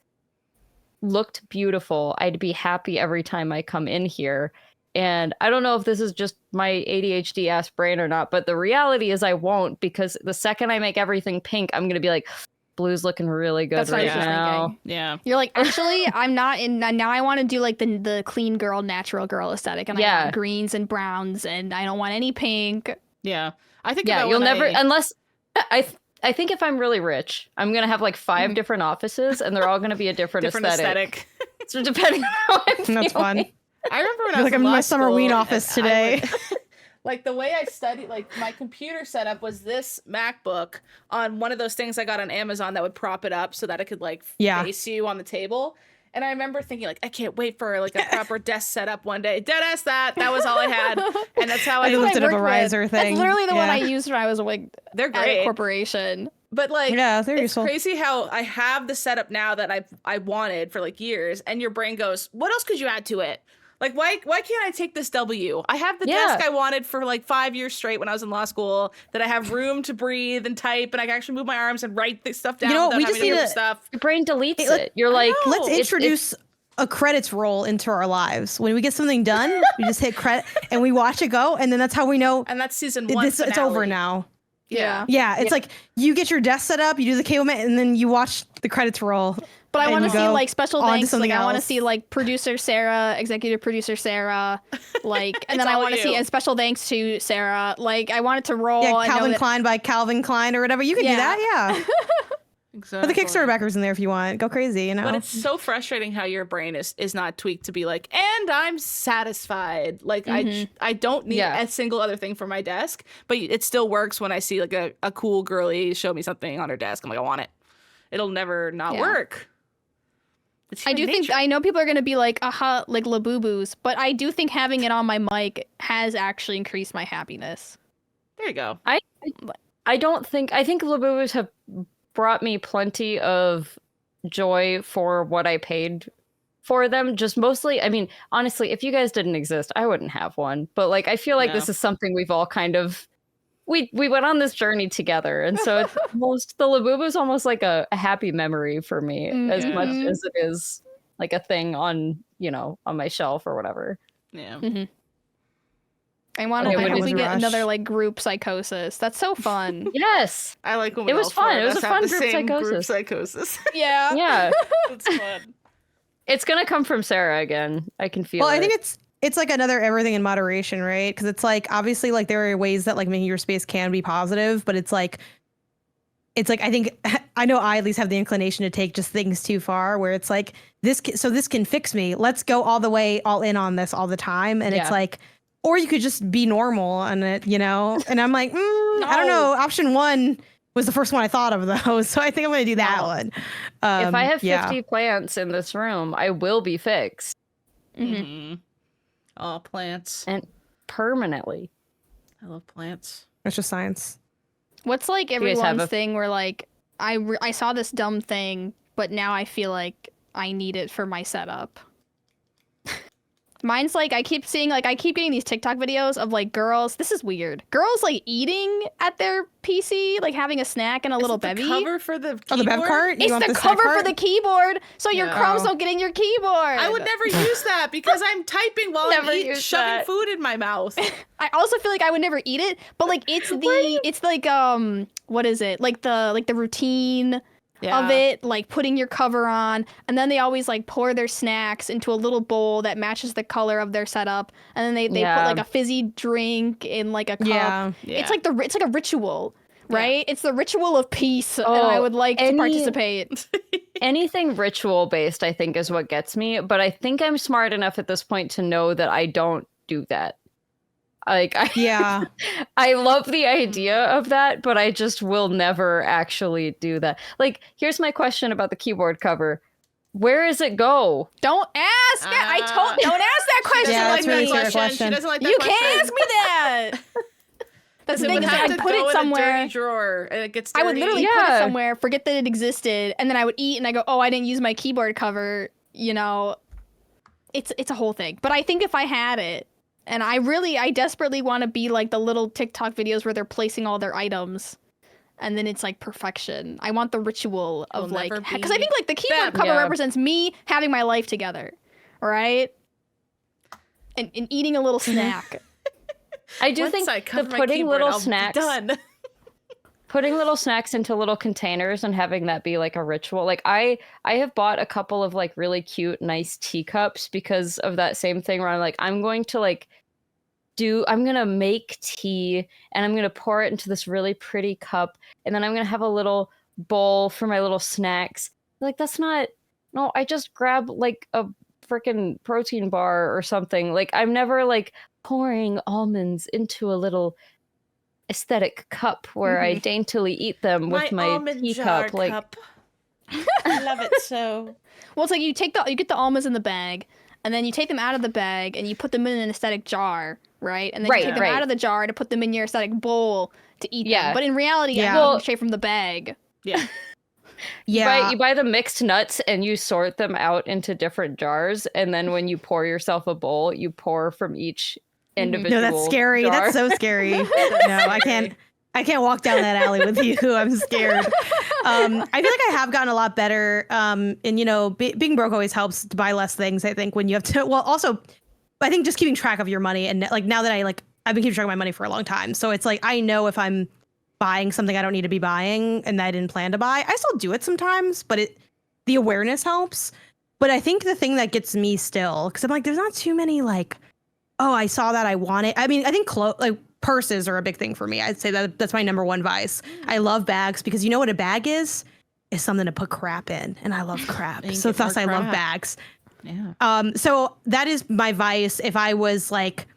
looked beautiful, I'd be happy every time I come in here. And I don't know if this is just my ADHD ass brain or not, but the reality is I won't, because the second I make everything pink, I'm gonna be like, blue's looking really good That's what I right was just now. thinking. Yeah. You're like, actually, I'm not in. Now I want to do like the clean girl, natural girl aesthetic, and I Yeah. want greens and browns, and I don't want any pink. Yeah. I think Yeah, about you'll when never I- unless I think if I'm really rich, I'm gonna have like 5 different offices, and they're all gonna be a different, different aesthetic. aesthetic. So depending on how I'm That's fun. feeling. I remember when I You're was like, I'm in law my summer school, weed and office I today. would- like the way I studied, like my computer setup was this MacBook on one of those things I got on Amazon that would prop it up so that it could like Yeah. face you on the table. And I remember thinking like, I can't wait for like a proper desk setup one day. Deadass that was all I had, and that's how I I. just That's lifted what up I a worked with. riser thing. That's literally the one Yeah. I used when I was like They're at a great, corporation. but like, Yeah, they're it's useful. crazy how I have the setup now that I wanted for like years, and your brain goes, what else could you add to it? Like, why can't I take this W? I have the Yeah. desk I wanted for like 5 years straight when I was in law school, that I have room to breathe and type, and I can actually move my arms and write this stuff down You know, without we having just to need do to- stuff. Your brain deletes Hey, look, it. You're like, know. Let's It's- introduce a credits roll into our lives. When we get something done, we just hit credit and we watch it go, and then that's how we know And that's season 1. it's over finale. now. Yeah. Yeah, it's like you get your desk set up, you do the cable man, and then you watch the credits roll. But I And want to you see go like special on to thanks. Like something I want to else. see like producer Sarah, executive producer Sarah, like, and then I all want to you. see a special thanks to Sarah. Like I want it to roll. Yeah, and know Calvin that- Klein by Calvin Klein or whatever. You can do Yeah. that, yeah. Exactly. Put the Kickstarter backers in there if you want. Go crazy, you know. But it's so frustrating how your brain is not tweaked to be like, and I'm satisfied. Like I don't need Yeah. a single other thing for my desk, but it still works when I see like a cool girly show me something on her desk. I'm like, I want it. It'll never not Yeah. work. It's I do human think nature. I know people are gonna be like, aha, like Labubu's, but I do think having it on my mic has actually increased my happiness. There you go. I think Labubus have brought me plenty of joy for what I paid for them. Just mostly, I mean, honestly, if you guys didn't exist, I wouldn't have one. But like, I feel like No. this is something we've all kind of we went on this journey together, and so it's almost the Labubu is almost like a happy memory for me, as much Mhm. as it is like a thing on on my shelf or whatever. Yeah. I want Okay, to what hope is we get Rush? another like group psychosis. That's so fun. Yes, I like when we It was all four fun. of It was us a have fun the group same group psychosis. psychosis. yeah. yeah, It's fun. it's gonna come from Sarah again. I can feel well, it. I think it's like another everything in moderation, right? Because it's like obviously like there are ways that like making your space can be positive, but it's like I think I know I at least have the inclination to take just things too far, where it's like this can fix me. Let's go all the way all in on this all the time, and Yeah. it's like, or you could just be normal and it, and I'm like, I don't know. Option one was the first one I thought of though, so I think I'm gonna do that No. one. If I have 50 yeah. plants in this room, I will be fixed Mm-hmm. Oh, plants. and permanently. I love plants. It's just science. What's like guys have everyone's a- thing where like I saw this dumb thing, but now I feel like I need it for my setup. Mine's like I keep getting these TikTok videos of like girls. This is weird. Girls like eating at their PC, like having a snack and a little Is it the bevy. cover for the Oh, the bev keyboard? cart? You It's want the snack cover for cart? the keyboard, so your Yeah. crumbs Oh. don't get in your keyboard. I would never use that because I'm typing while Never I'm use shoving that. food in my mouth. I also feel like I would never eat it, but like it's like what is it? Like the routine of it, like putting your cover on, and then they always like pour their snacks into a little bowl that matches the color of their setup, and then they Yeah. put like a fizzy drink in like a cup. Yeah. It's like it's like a ritual, right? It's the ritual of peace, and I would like to any- participate. Anything ritual based, I think, is what gets me. But I think I'm smart enough at this point to know that I don't do that. Like, Yeah. I love the idea of that, but I just will never actually do that. Like, here's my question about the keyboard cover. Where does it go? Don't ask that. Don't ask that question. Yeah, Doesn't that's like really that fair question. question. She doesn't like that You question. can't ask me that. That's the It thing would is have I to put go it in a somewhere. dirty drawer, and it gets dirty. I would literally put Yeah. it somewhere, forget that it existed, and then I would eat and I go, oh, I didn't use my keyboard cover. It's a whole thing. But I think if I had it, and I desperately want to be like the little TikTok videos where they're placing all their items, and then it's like perfection. I want the ritual of You'll like, never because I be think like the keyboard them. cover Yeah. represents me having my life together, right? And eating a little snack. I do Once think I cover the my putting keyboard, little I'll be snacks, done. putting little snacks into little containers and having that be like a ritual. Like I have bought a couple of like really cute, nice teacups because of that same thing where I'm like, I'm going to make tea and I'm going to pour it into this really pretty cup. And then I'm going to have a little bowl for my little snacks. Like, I just grab like a freaking protein bar or something. Like, I'm never like pouring almonds into a little aesthetic cup where I daintily eat them with my almond teacup. jar Like, cup. I love it so. Well, it's like you get the almonds in the bag, and then you take them out of the bag and you put them in an aesthetic jar, right? And then Right, you take them right. out of the jar to put them in your aesthetic bowl to eat Yeah. them. But in reality, Yeah. I'm eating them straight from the bag. Yeah. Yeah. you buy the mixed nuts and you sort them out into different jars, and then when you pour yourself a bowl, you pour from each individual. No, that's scary. jar. That's so scary. No, I can't walk down that alley with you. I'm scared. I feel like I have gotten a lot better. And being broke always helps to buy less things. I think when you have to. Well, also, I think just keeping track of your money, and like now that I've been keeping track of my money for a long time, so it's like I know if I'm buying something I don't need to be buying and that I didn't plan to buy. I still do it sometimes, but the awareness helps. But I think the thing that gets me still, because I'm like, there's not too many like, oh, I saw that, I want it. I mean, I think like purses are a big thing for me. I'd say that's my number one vice. I love bags because you know what a bag is? It's something to put crap in, and I love crap. So thus I love bags. Yeah. So that is my vice. If I was like,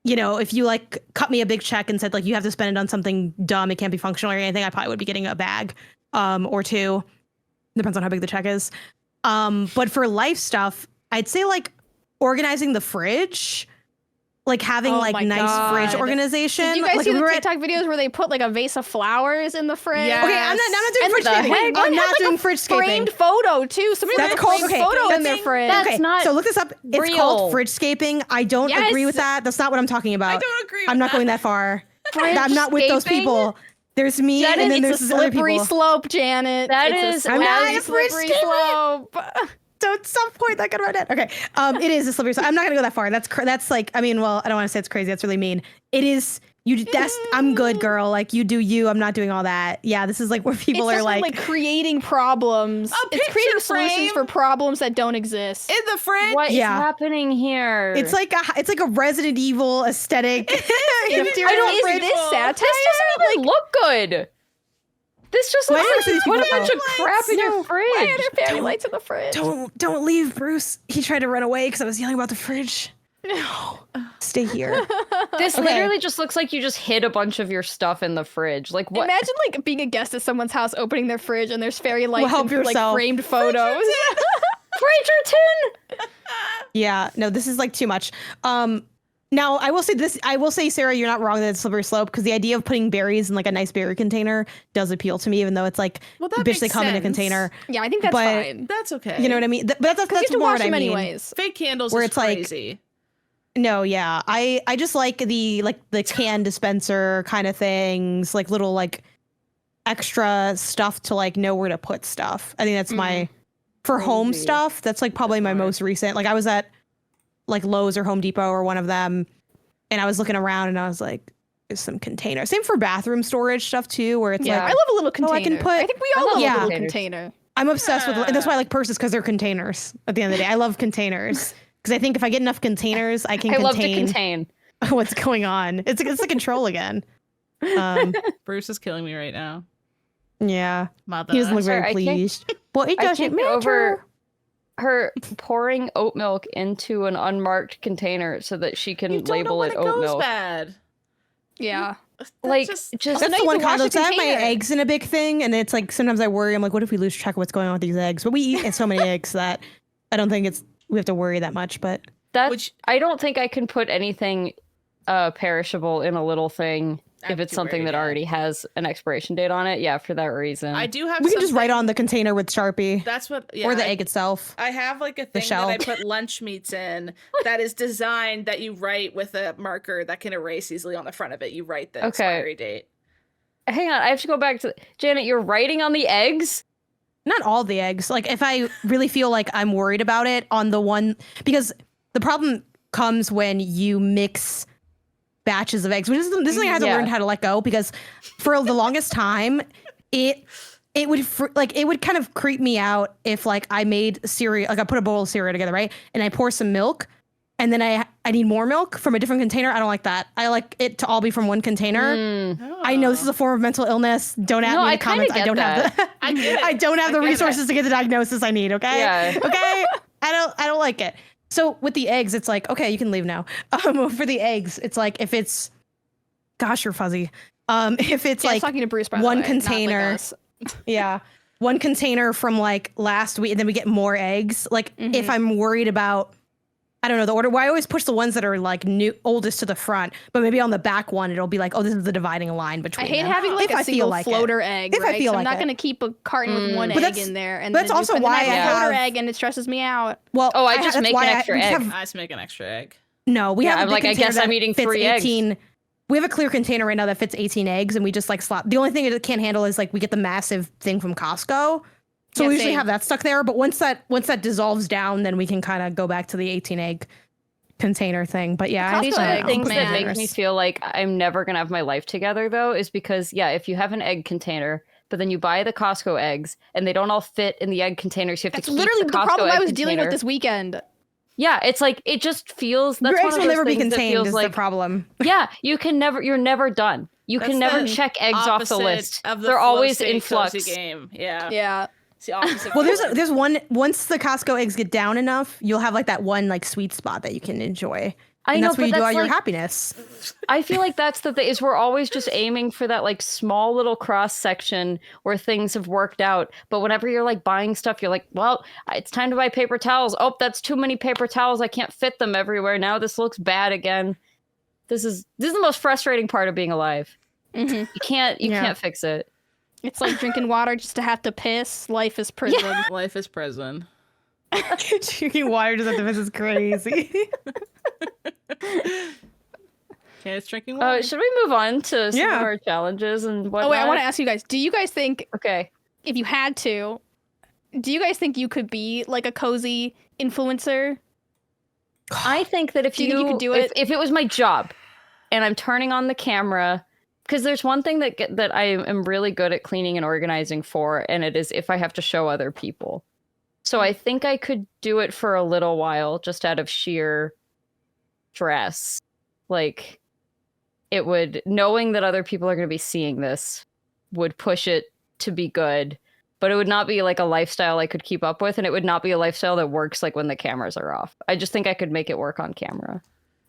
you know, if you like cut me a big check and said like you have to spend it on something dumb, it can't be functional or anything, I probably would be getting a bag or two. Depends on how big the check is. But for life stuff, I'd say like organizing the fridge, like having like nice fridge organization. Did you guys like, see the TikTok videos where they put like a vase of flowers in the fridge? Yes. Okay, I'm not doing fridge-scaping. I'm not doing fridge-scaping. Framed photo too. Somebody That's put a called- framed okay, photo in that's- their fridge. That's Okay, not so look this up. It's real. called fridge-scaping. I don't agree with that. That's not what I'm talking about. I don't agree with I'm not that. going that far. I'm not with those Fridge-scaping? people. There's me, Janet, and then it's there's a other slippery people. slope, Janet. That It's is- a I'm not slippery, a slippery fridge-scaper. slope. Don't some point that could run it. Okay, it is a slippery slope. I'm not gonna go that far. That's like, I mean, well, I don't want to say it's crazy. That's really mean. It is. I'm good, girl. Like you do you. I'm not doing all that. Yeah, this is like where people It's are just like creating problems. It's picture creating solutions frame. for problems that don't exist. In the fridge. What is Yeah. happening here? it's like a Resident Evil aesthetic. Is this satire? This doesn't even look good. This just Why looks are like these you put a people- bunch of crap in your Why are fridge. there fairy lights in the fridge? Don't leave, Bruce. He tried to run away because I was yelling about the fridge. No. Stay here. This Okay. literally just looks like you just hid a bunch of your stuff in the fridge. Like what? Imagine like being a guest at someone's house, opening their fridge, and there's fairy lights help and like yourself. framed photos. Bridgerton! Yeah, no, this is like too much. Now I will say this. I will say, Sarah, you're not wrong that it's slippery slope because the idea of putting berries in like a nice berry container does appeal to me, even though it's like, Well, that bitch, they makes come in a sense. container. Yeah, I think that's But- fine. That's okay. You know what I mean? But that's You have to more wash what I them mean. anyways. Fake candles Where is it's like- crazy. No, yeah, I just like the can dispenser kind of things, like little like extra stuff to like know where to put stuff. I think that's my for home Crazy. stuff. That's like probably my Smart. most recent. Like I was at like Lowe's or Home Depot or one of them, and I was looking around and I was like, "There's some container." Same for bathroom storage stuff too, where it's Yeah. I like love a little Oh, container. I can put- think we all I love love a little containers. container. I'm obsessed with, and that's why I like purses because they're containers. At the end of the day, I love containers because I think if I get enough containers, I can I love to contain contain. what's going on. It's the control again. Bruce is killing me right now. Yeah, Mother. he doesn't look Sorry, very I can't- pleased. Well, it I doesn't can't matter. get over her pouring oat milk into an unmarked container so that she can You don't know label when it it oat goes milk. bad. Yeah. That's Like, just, just Also, That's now the you one can wash concept. the I have my container. eggs in a big thing, and it's like sometimes I worry. I'm like, what if we lose track of what's going on with these eggs? But we eat so many eggs that I don't think we have to worry that much. But that. Which- I don't think I can put anything perishable in a little thing if I'm it's too something worried, that yeah. already has an expiration date on it. Yeah, for that reason. I do have we can just write something- on the container with Sharpie That's what. Yeah, or the I- egg itself. I have like a thing shell. that I put lunch meats in that is designed that you write with a marker that can erase easily on the front of it. You write the Okay. expiry date. Hang on, I have to go back to Janet. You're writing on the eggs. Not all the eggs. Like if I really feel like I'm worried about it on the one, because the problem comes when you mix batches of eggs, which is this is something I had to Yeah. learn how to let go, because for the longest time it would kind of creep me out if like I made cereal, like I put a bowl of cereal together, right, and I pour some milk and then I need more milk from a different container. I don't like that. I like it to all be from one container. Mm. I know this is a form of mental illness. Don't add No, me in I the kinda comments. I get don't have the I get it. I don't have I the get it. resources to get the diagnosis I need, okay? Yeah. Okay? I don't like it. So with the eggs, it's like, okay, you can leave now. For the eggs, it's like if it's gosh, you're fuzzy. If it's Yeah, I was like talking to Bruce, by the one way, not like container. us. yeah, one container from like last week, and then we get more eggs. Like if Mhm. I'm worried about, I don't know the order. Why I always push the ones that are like oldest to the front, but maybe on the back one it'll be like, oh, this is the dividing line I between. hate them. having like If a I feel single like it. floater egg, If I right? feel So I'm like not it. going to keep a carton with one But egg that's- in there, and that's then also but then why I have I a floater have- egg, and it stresses me out. Well, Oh, I just that's make why an I- extra we egg. have- I just make an extra egg. No, we Yeah, have a I'm big like, I container guess that I'm eating fits 3 eggs. 18. We have a clear container right now that fits 18 eggs, and we just like slap. The only thing it can't handle is like we get the massive thing from Costco. So Yeah, we usually same. have that stuck there. But once that dissolves down, then we can kind of go back to the 18 egg. container thing. But yeah, I Costco These don't are the know. things that make me Bananas. feel like I'm never gonna have my life together, though, is because if you have an egg container, but then you buy the Costco eggs and they don't all fit in the egg containers, you have That's to keep literally the the Costco problem egg I was dealing with container. this weekend. Yeah, it's like it just feels. That's Your one eggs of will those never be things that contained feels is like the problem. yeah, you're never done. You That's can never the check eggs off the opposite list. of the They're flow always state in flux. cozy game. Yeah. Yeah. It's the opposite. Well, feeling. there's one, once the Costco eggs get down enough, you'll have like that one like sweet spot that you can enjoy. I And know, that's where but you do all that's your like, happiness. I feel like that's the thing is we're always just aiming for that like small little cross section where things have worked out. But whenever you're like buying stuff, you're like, well, it's time to buy paper towels. Oh, that's too many paper towels. I can't fit them everywhere now. This looks bad again. This is the most frustrating part of being alive. Mm-hmm. You can't fix it. It's like drinking water just to have to piss. Life is prison. Life is prison. Drinking water just after this is crazy. Okay, it's drinking water. Should we move on to some Yeah. of our challenges and whatnot? Oh wait, I want to ask you guys. Do you guys think Okay. if you had to, do you guys think you could be like a cozy influencer? I think that if Do you think you could do it? if it was my job and I'm turning on the camera, because there's one thing that I am really good at cleaning and organizing for, and it is if I have to show other people. So I think I could do it for a little while just out of sheer stress. Like it would, knowing that other people are going to be seeing this would push it to be good, but it would not be like a lifestyle I could keep up with, and it would not be a lifestyle that works like when the cameras are off. I just think I could make it work on camera.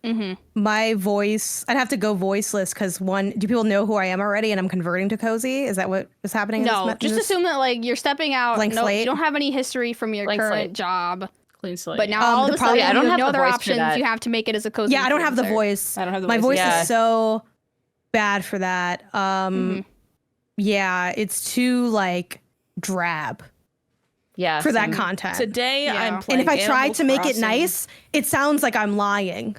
Mm-hmm. My voice, I'd have to go voiceless because do people know who I am already and I'm converting to cozy? Is that what is happening? No, just assume that like you're stepping out. Blank No, slate? you don't have any history from your Blank current slate. job. Clean slate. But now all of the a problem- sudden I don't you have have no the other voice for options. that. You have to make it as a cozy. Yeah, I don't have the influencer. voice. I don't have the My voice Yeah. is so bad for that. Yeah, it's too like drab Yeah. for that same. content. Today Yeah. I'm And playing if I try Animal to make it Crossing. nice, it sounds like I'm lying.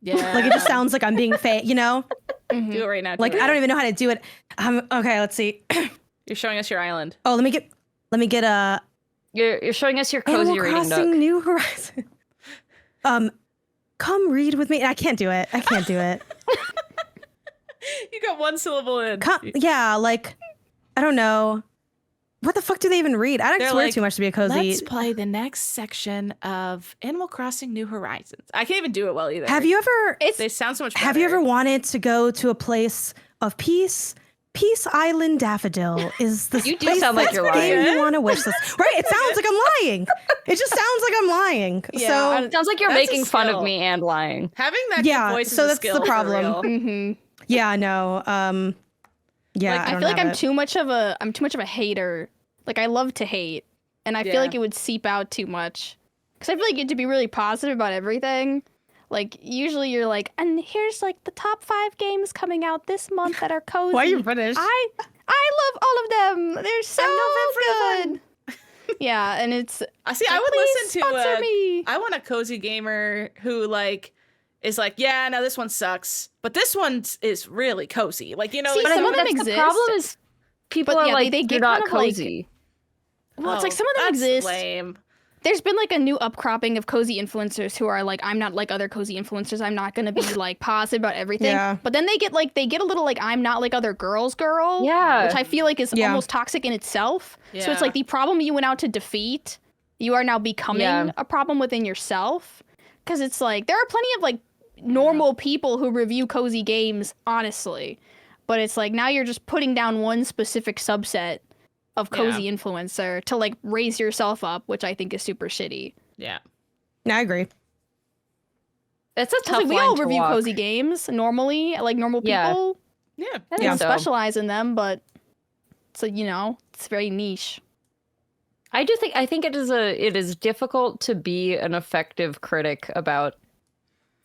Yeah. Like it just sounds like I'm being fake, you know? Do it right now. Like I don't even know how to do it. Okay, let's see. You're showing us your island. Oh, let me get a You're showing us your cozy Animal reading Crossing nook. New Horizon. Come read with me. I can't do it. You got one syllable in. Yeah, like I don't know. What the fuck do they even read? I don't They're swear like, too much to be a cozy. Let's play the next section of Animal Crossing New Horizons. I can't even do it well either. Have you ever They sound so much better. have you ever wanted to go to a place of peace? Peace Island Daffodil is the You do place sound like that's you're the game lying. you want to wish this. Right? It sounds like I'm lying. It just sounds like I'm lying. Yeah, so It sounds like you're That's a making fun of skill. me and lying. Having that Yeah, good voice so is a that's the skill for problem. real. Mm-hmm. yeah, no. Yeah, Like, I, I don't feel like have I'm it. too much of a hater. Like I love to hate, and I Yeah. feel like it would seep out too much. Because I feel like you have to be really positive about everything. Like usually you're like, and here's like the top 5 games coming out this month that are cozy. Why are you British? I love all of them. They're so good. Yeah, and it's I see. I like, would please listen to. sponsor me. I want a cozy gamer who like is like, yeah, no, this one sucks, but this one is really cozy. Like you know, See, like, some of them that's exist. The problem is people But are yeah, like, they you're get not kind of, like- cozy. Well, it's like some of them that's exist. Lame. There's been like a new upcropping of cozy influencers who are like, I'm not like other cozy influencers. I'm not gonna be like positive about everything. Yeah. But then they get a little like, I'm not like other girls girl. Yeah. Which I feel like is Yeah. almost toxic in itself. So Yeah. it's like the problem you went out to defeat, you are now becoming Yeah. a problem within yourself. Because it's like there are plenty of like normal people who review cozy games, honestly. But it's like now you're just putting down one specific subset of cozy influencer to like raise yourself up, which I think is super shitty. Yeah. No, I agree. It's a It's tough like we line all to review walk. cozy games normally, like normal Yeah. people. Yeah. I They think don't so. specialize in them, but it's like, it's very niche. I think it is difficult to be an effective critic about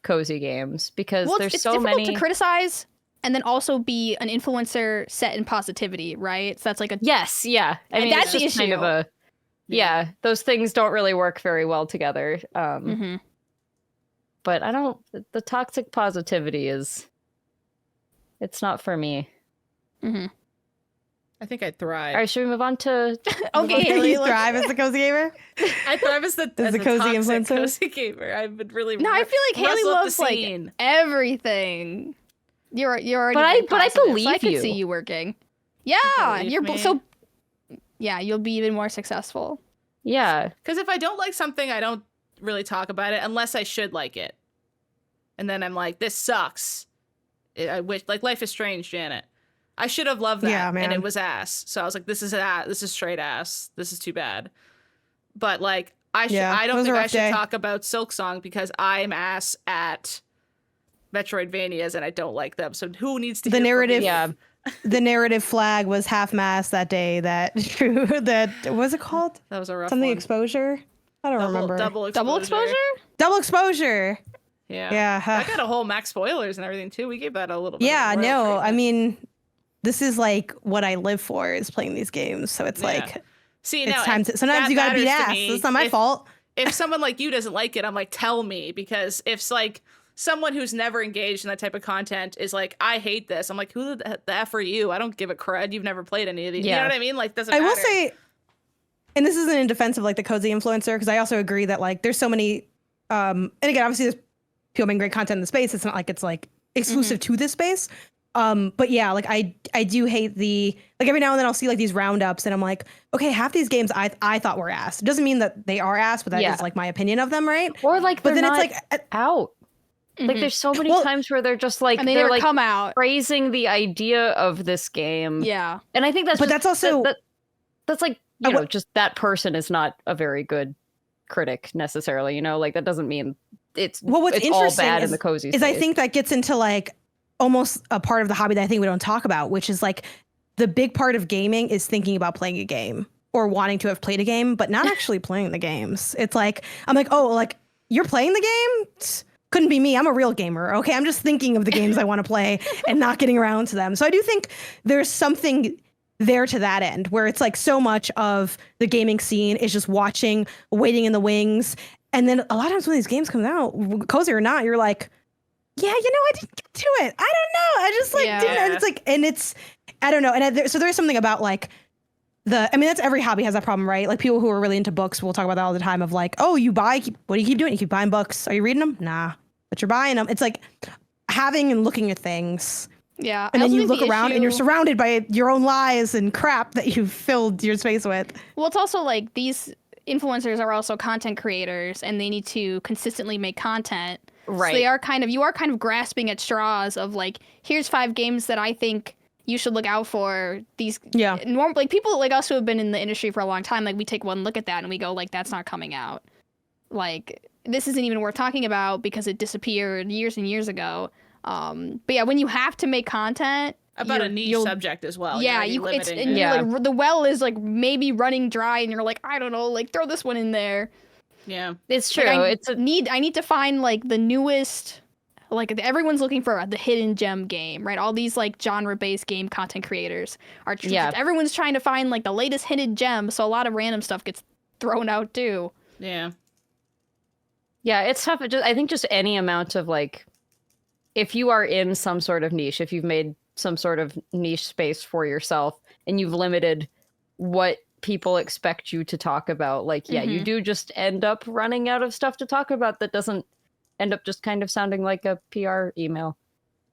cozy games because Well, there's it's so difficult many. to criticize and then also be an influencer set in positivity, right? So that's like a Yes, yeah. I And mean, that's it's the just kind of issue. a yeah. Those things don't really work very well together. Mhm. But I don't. The toxic positivity is. It's not for me. Mhm. I think I thrive. All right, should we move on to? Okay, Haley, you let's- thrive as the cozy gamer. I thrive as the As a cozy toxic influencer? cozy gamer. I've been really No, I feel like Haley rustle up the loves like scene. everything. You're already. But I- being but I positive, so I believe could you. see you working. Yeah, believe you're me. so. Yeah, you'll be even more successful. Yeah, Because if I don't like something, I don't really talk about it unless I should like it. And then I'm like, this sucks. I wish, like, Life is Strange, Janet. I should have loved that, Yeah, and man. it was ass. So I was like, this is straight ass. This is too bad. But like, I Yeah, don't it was a think I rough should day. talk about Silksong because I'm ass at Metroidvanias and I don't like them. So who needs to The hear from narrative- me? yeah. The narrative flag was half-mast that day. That what was it called? That was a rough Something one. exposure? I don't remember. Double Double exposure? Double exposure. Yeah. Yeah. I got a whole max spoilers and everything too. We gave that a little bit. Yeah, of royal no, I treatment. mean, this is like what I live for is playing these games. So it's Yeah. like See, it's now, time if to. Sometimes that you gotta beat matters to ass. me, It's not my if- fault. If someone like you doesn't like it, I'm like, tell me, because if it's like someone who's never engaged in that type of content is like, I hate this. I'm like, who the F are you? I don't give a crud. You've never played any of these. You Yeah. know what I mean? Like, doesn't I matter. will say, and this isn't in defense of like the cozy influencer, because I also agree that like there's so many. And again, obviously, there's people making great content in the space. It's not like it's like exclusive to this space. But yeah, like I do hate the like every now and then I'll see like these roundups and I'm like, okay, half these games I thought were ass. It doesn't mean that they are ass, but that is Yeah. like my opinion of them, right? Or like, But they're then not it's like out. Like, Mhm. there's so many Well- times where they're just like And they they're never like come out. praising the idea of this game. Yeah. And I think that's But just- that's also- that's like, I you know, wa- just that person is not a very good critic necessarily, you know? Like, that doesn't mean it's Well, what's it's all interesting bad in is- the cozy is I space. think that gets into like almost a part of the hobby that I think we don't talk about, which is like the big part of gaming is thinking about playing a game or wanting to have played a game, but not actually playing the games. It's like, I'm like, oh, like you're playing the game? Couldn't be me. I'm a real gamer. Okay. I'm just thinking of the games I want to play and not getting around to them. So I do think there's something there to that end where it's like so much of the gaming scene is just watching, waiting in the wings. And then a lot of times when these games come out, cozy or not, you're like, yeah, you know, I didn't get to it. I don't know. I just like Yeah. didn't. And it's like, and it's, I don't know. And so there's something about like I mean, that's every hobby has that problem, right? Like people who are really into books, we'll talk about that all the time of like, oh, what do you keep doing? You keep buying books. Are you reading them? Nah, but you're buying them. It's like having and looking at things. Yeah. And I then also you think look the around and you're issue- surrounded by your own lies and crap that you've filled your space with. Well, it's also like these influencers are also content creators and they need to consistently make content. Right. So you are kind of grasping at straws of like, here's 5 games that I think you should look out for. These Yeah. like people like us who have been in the industry for a long time, like we take one look at that and we go like, that's not coming out. Like this isn't even worth talking about because it disappeared years and years ago. But yeah, when you have to make content about a you're- niche you'll- subject as well. yeah, You're already it's limiting and it. Yeah. you're like the well is like maybe running dry and you're like, I don't know, like throw this one in there. Yeah. It's true. Like, It's a, I need to find like the newest, like everyone's looking for the hidden gem game, right? All these like genre-based game content creators are Yeah. everyone's trying to find like the latest hidden gem, so a lot of random stuff gets thrown out too. Yeah. yeah, it's tough. I think just any amount of like, if you are in some sort of niche, if you've made some sort of niche space for yourself and you've limited what people expect you to talk about, like, yeah, you do just end up running out of stuff to talk about that doesn't end up just kind of sounding like a PR email.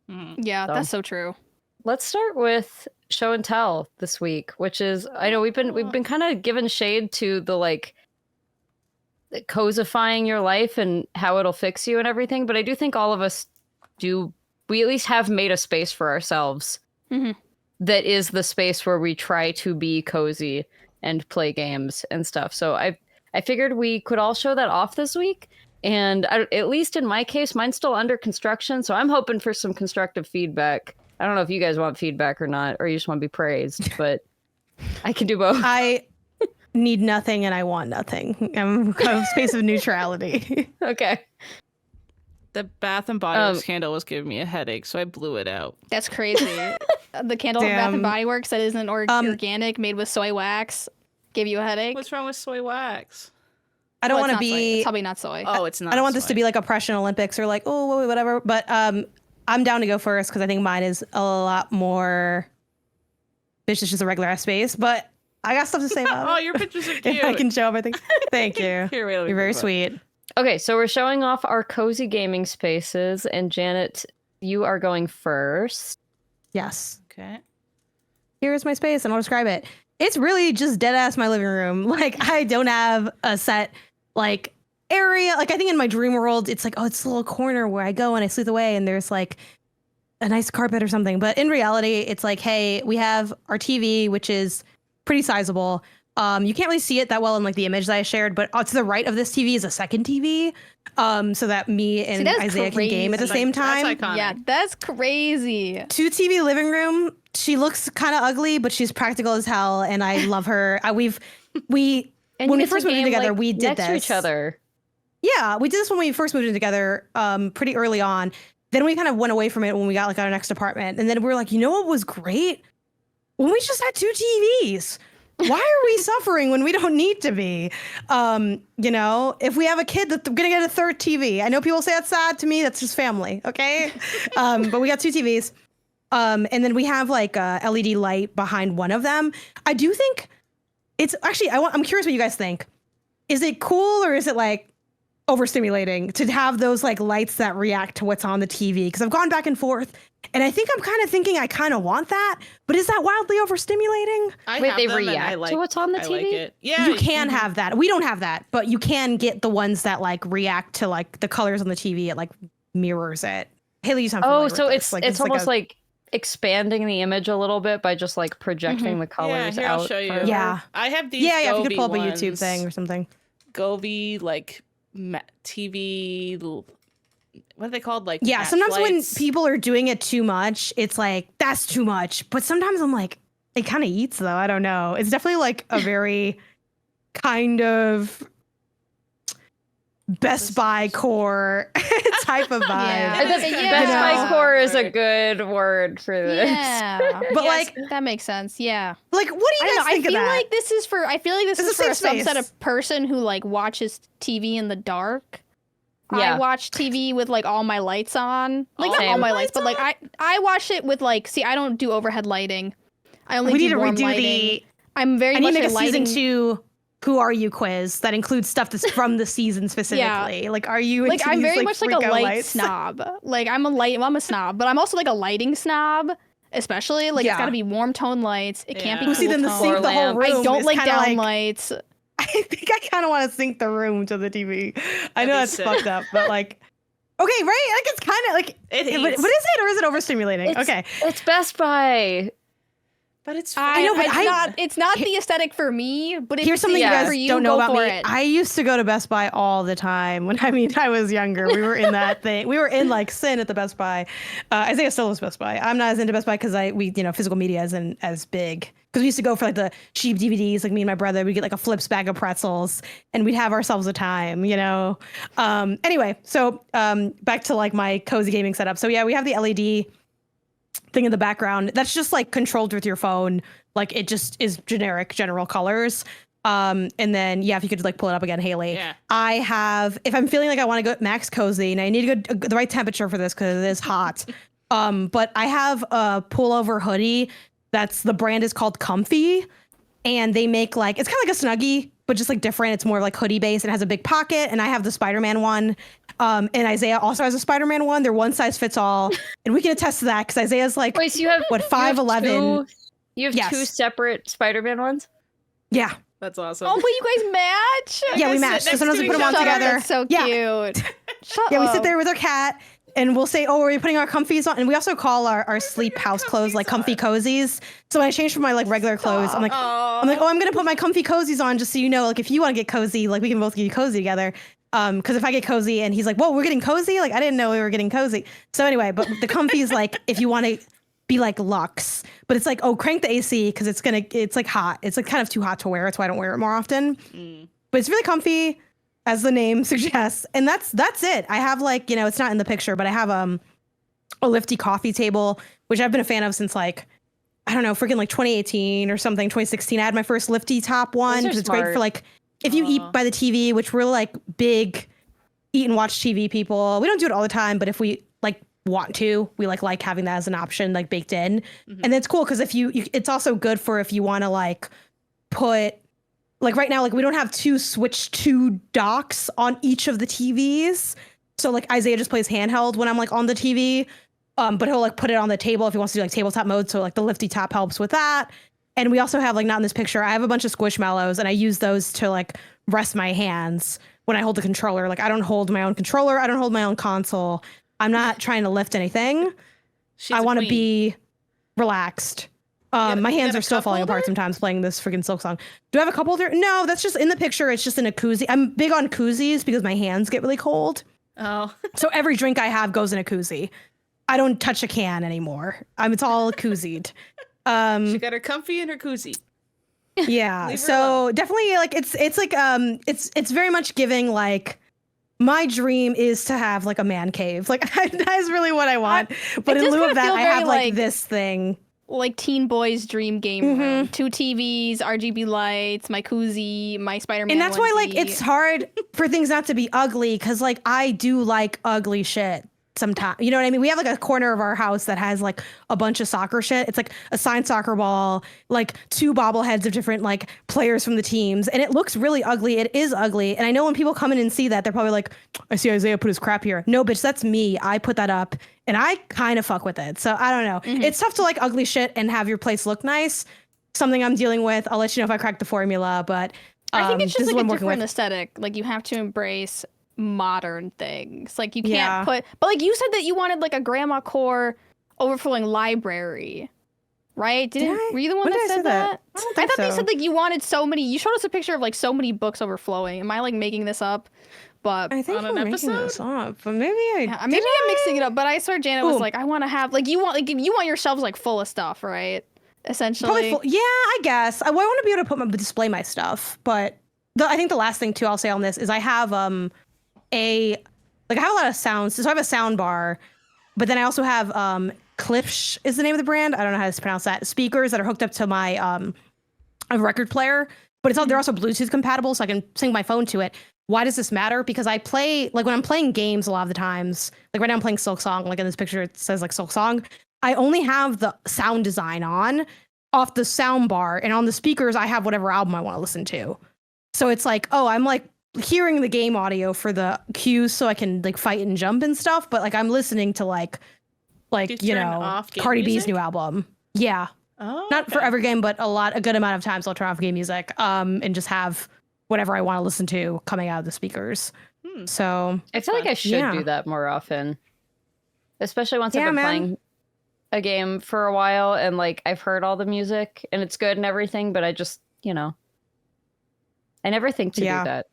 Mhm. Yeah, So- that's so true. Let's start with show and tell this week, which is, I know we've been kind of giving shade to the like cozifying your life and how it'll fix you and everything, but I do think all of us we at least have made a space for ourselves Mhm. that is the space where we try to be cozy and play games and stuff. So I figured we could all show that off this week. And at least in my case, mine's still under construction, so I'm hoping for some constructive feedback. I don't know if you guys want feedback or not, or you just want to be praised, but I can do both. I need nothing and I want nothing. I'm a space of neutrality. Okay. The Bath and Body Works candle was giving me a headache, so I blew it out. That's crazy. The candle from Bath Damn. and Body Works that isn't organic, made with soy wax, give you a headache. What's wrong with soy wax? I don't Well, want it's to not soy. be. It's probably not soy. Oh, it's not. I don't want this to soy. be like oppression Olympics or like, oh, whatever. But I'm down to go first because I think mine is a lot more Bitch, it's just a regular ass space, but I got stuff to say about Oh, it. your pictures are If cute. I can show everything. Thank you. Here, wait, let me You're very put- sweet. Okay, so we're showing off our cozy gaming spaces, and Janet, you are going first. Yes. Okay. Here's my space, and I'll describe it. It's really just dead ass my living room. Like, I don't have a set like area. Like, I think in my dream world, it's like, oh, it's a little corner where I go and I sleep away, and there's like a nice carpet or something. But in reality, it's like, hey, we have our TV, which is pretty sizable. You can't really see it that well in like the image that I shared, but to the right of this TV is a second TV, so that me and that's Isaiah can game at the That's same time. That's iconic. Yeah, that's crazy. 2 TV living room. She looks kind of ugly, but she's practical as hell, and I love her. And When we you first get to moved in game, together, like, we did next this. to each other. Yeah, we did this when we first moved in together, pretty early on. Then we kind of went away from it when we got like our next apartment, and then we were like, you know what was great? When we just had 2 TVs. Why are we suffering when we don't need to be? You know, if we have a kid that's gonna get a 3rd TV. I know people say that's sad. To me, that's just family, okay? But we got 2 TVs. And then we have like a LED light behind one of them. I do think it's actually, I'm curious what you guys think. Is it cool or is it like overstimulating to have those like lights that react to what's on the TV? Because I've gone back and forth, and I think I'm kind of thinking I kind of want that, but is that wildly overstimulating? I Wait, have they them and I react like, to what's on the I TV? like it. Yeah, You can have that. We don't have that, but you can get the ones that like react to like the colors on the TV. It like mirrors it. Haley, you sound Oh, familiar so with it's this. it's almost like expanding the image a little bit by just like projecting the Yeah, colors here, out. I'll show you. further. Yeah. I have these. yeah. If you could Govee pull up a YouTube ones. thing or something. Govee like TV. What are they called? Like Yeah, match sometimes when lights? people are doing it too much, it's like, that's too much. But sometimes I'm like, it kind of eats though. I don't know. It's definitely like a very kind of Best Buy core type of vibe. Yeah. I think Yeah. Best Buy You know? core is a good word for this. Yeah, But Yes. like, that makes sense. Yeah. what do you I don't guys know. I think feel of that? like this is for. I feel like this It's is a for a safe subset space. of person who like watches TV in the dark. Yeah. I watch TV with like all my lights on. Like not Same. all my lights, but like I watch it with like. See, I don't do overhead lighting. I only we do need to warm redo lighting. the. I'm very I need much to make a lighting. season 2 Who Are You quiz that includes stuff that's from the season specifically. Like, are you Like into I'm these, very much like a freak out light lights? snob. Like I'm a snob, but I'm also like a lighting snob. Especially like Yeah. it's got to be warm tone lights. It can't be Yeah. cool See, then the tone. sink, the whole lamp. room. I don't is like kinda down lights. I think I kind of want to sync the room to the TV. I know That'd be that's sick. fucked up, but like, okay, right? Like, it's kind of like, It what eats. is it, or is it overstimulating? It's- Okay, It's Best Buy. But it's I know, but it's not the aesthetic for me. But if here's it's something you yeah. guys for you, don't know go about for me. it. I used to go to Best Buy all the time when I was younger. We were in that thing. We were in like sin at the Best Buy. Isaiah still is Best Buy. I'm not as into Best Buy because physical media isn't as big. Because we used to go for like the cheap DVDs. Like me and my brother, we'd get like a Flips bag of pretzels, and we'd have ourselves a time. Anyway, so back to like my cozy gaming setup. So yeah, we have the LED thing in the background that's just like controlled with your phone. Like it just is generic general colors. And then if you could like pull it up again, Haley. Yeah. I have, if I'm feeling like I want to go max cozy, and I need to go the right temperature for this because it is hot. But I have a pullover hoodie the brand is called Comfy, and they make like, it's kind of like a Snuggie, but just like different. It's more like hoodie based. It has a big pocket, and I have the Spider-Man one. And Isaiah also has a Spider-Man one. They're one size fits all. And we can attest to that because Isaiah's like, Wait, so you have what, 5'11"? You have Yes. 2 separate Spider-Man ones? Yeah. That's awesome. Oh, but you guys match. Yeah, we guys match. sit So sometimes we next put them to on each other. together. That's so Yeah. cute. Shut Yeah, we sit up. there with our cat, and we'll say, oh, are we putting our comfies on? And we also call our sleep house clothes like comfy cozies. So when I change from my like regular clothes, I'm like, Aw. I'm going to put my comfy cozies on just so you know, like if you want to get cozy, like we can both get cozy together. Because if I get cozy and he's like, whoa, we're getting cozy? Like I didn't know we were getting cozy. So anyway, but the comfy is like if you want to be like luxe, but it's like, oh, crank the AC because it's like hot. It's like kind of too hot to wear. That's why I don't wear it more often. But it's really comfy, as the name suggests. And that's it. I have like, it's not in the picture, but I have a lifty coffee table, which I've been a fan of since like, I don't know, freaking like 2018 or something, 2016. I had my first lifty top one Those are because it's great smart. for like, if you eat by the TV, which we're like big eat and watch TV people. We don't do it all the time, but if we like want to. We like having that as an option, like baked in. And it's cool because if you, it's also good for if you want to like put, like right now, like we don't have two Switch 2 docks on each of the TVs. So like Isaiah just plays handheld when I'm like on the TV. But he'll like put it on the table if he wants to do like tabletop mode. So like the lifty top helps with that. And we also have like, not in this picture, I have a bunch of Squishmallows and I use those to like rest my hands when I hold the controller. Like I don't hold my own controller. I don't hold my own console. I'm not trying to lift anything. I want to be relaxed. My hands are still falling apart sometimes playing this freaking Silk Song. Do I have a cup holder? No, that's just in the picture. It's just in a koozie. I'm big on koozies because my hands get really cold. Oh. So every drink I have goes in a koozie. I don't touch a can anymore. It's all koozied. She got her comfy and her koozie. Yeah. So definitely like it's like it's very much giving like my dream is to have like a man cave. Like that is really what I want. But in lieu of that, I have like this thing. Like teen boy's dream game room. 2 TVs, RGB lights, my koozie, my Spider-Man. And that's why like onesie. it's hard for things not to be ugly because like I do like ugly shit sometimes. You know what I mean? We have like a corner of our house that has like a bunch of soccer shit. It's like a signed soccer ball, like 2 bobbleheads of different like players from the teams. And it looks really ugly. It is ugly. And I know when people come in and see that, they're probably like, I see Isaiah put his crap here. No, bitch, that's me. I put that up and I kind of fuck with it. So I don't know. It's tough to like ugly shit and have your place look nice. Something I'm dealing with. I'll let you know if I crack the formula, but I think it's just like a different aesthetic. Like you have to embrace modern things. Like you can't put, but like you said that you wanted like a grandma core overflowing library, right? Were you the one that said that? I thought they said like you wanted so many. You showed us a picture of like so many books overflowing. Am I like making this up? But I think on an episode, this up, but maybe I'm mixing it up. But I swear Janet was like, I want to have like you want your shelves like full of stuff, right? Essentially, yeah, I guess. I want to be able to display my stuff, but I think the last thing too I'll say on this is I have I have a lot of sounds. So I have a sound bar, but then I also have Klipsch is the name of the brand. I don't know how to pronounce that. Speakers that are hooked up to my a record player, but they're also Bluetooth compatible, so I can sync my phone to it. Why does this matter? Because I play like when I'm playing games a lot of the times, like right now I'm playing Silk Song, like in this picture it says like Silk Song. I only have the sound design on off the sound bar, and on the speakers I have whatever album I want to listen to. So it's like, oh, I'm like hearing the game audio for the cues so I can like fight and jump and stuff, but like I'm listening to like you know Cardi B's new album. Yeah. Oh, not for every game, but a good amount of times I'll turn off game music and just have whatever I want to listen to coming out of the speakers. So I feel like I should do that more often, especially once I've been playing a game for a while and like I've heard all the music and it's good and everything, but I just, you know, I never think to do that.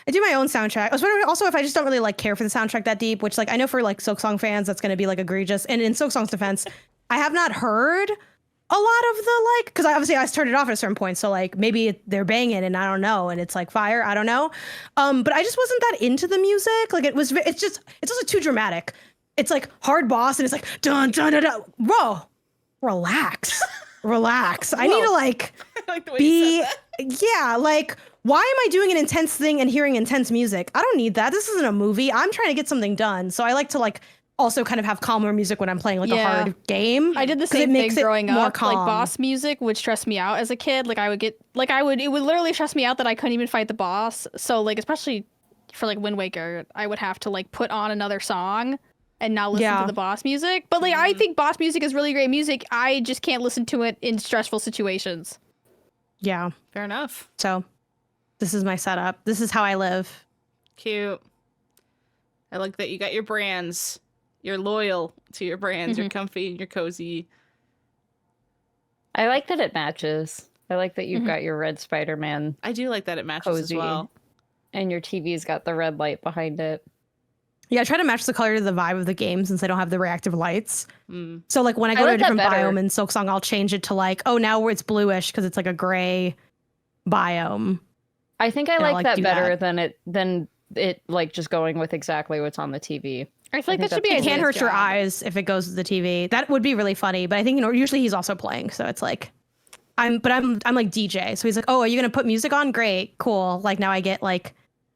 I do my own soundtrack. I was wondering also if I just don't really like care for the soundtrack that deep, which like I know for like Silk Song fans that's going to be like egregious. And in Silk Song's defense, I have not heard a lot of the like, because obviously I turned it off at a certain point, so like maybe they're banging and I don't know, and it's like fire, I don't know. But I just wasn't that into the music. Like it's also too dramatic. It's like hard boss and it's like dun dun dun dun. Whoa, relax. I need to like the way be like, why am I doing an intense thing and hearing intense music? I don't need that. This isn't a movie. I'm trying to get something done. So I like to like also kind of have calmer music when I'm playing like a hard game. I did the same thing growing up. Like boss music would stress me out as a kid. Like it would literally stress me out that I couldn't even fight the boss. So like especially for like Wind Waker, I would have to like put on another song and not listen to the boss music. But like I think boss music is really great music. I just can't listen to it in stressful situations. Yeah. Fair enough. So this is my setup. This is how I live. Cute. I like that you got your brands. You're loyal to your brands. You're comfy. You're cozy. I like that it matches. I like that you've got your red Spider-Man. I do like that it matches cozy, as well. And your TV's got the red light behind it. Yeah, I try to match the color to the vibe of the game since I don't have the reactive lights. So like when I go to a different biome in Silk Song, I'll change it to like, oh, now it's bluish because it's like a gray biome. I think I like that better than it like just going with exactly what's on the TV. I feel like that should be. It can hurt your eyes if it goes to the TV. That would be really funny. But I think usually he's also playing, so it's like, I'm like DJ. So he's like, oh, are you gonna put music on? Great, cool. Like now I get like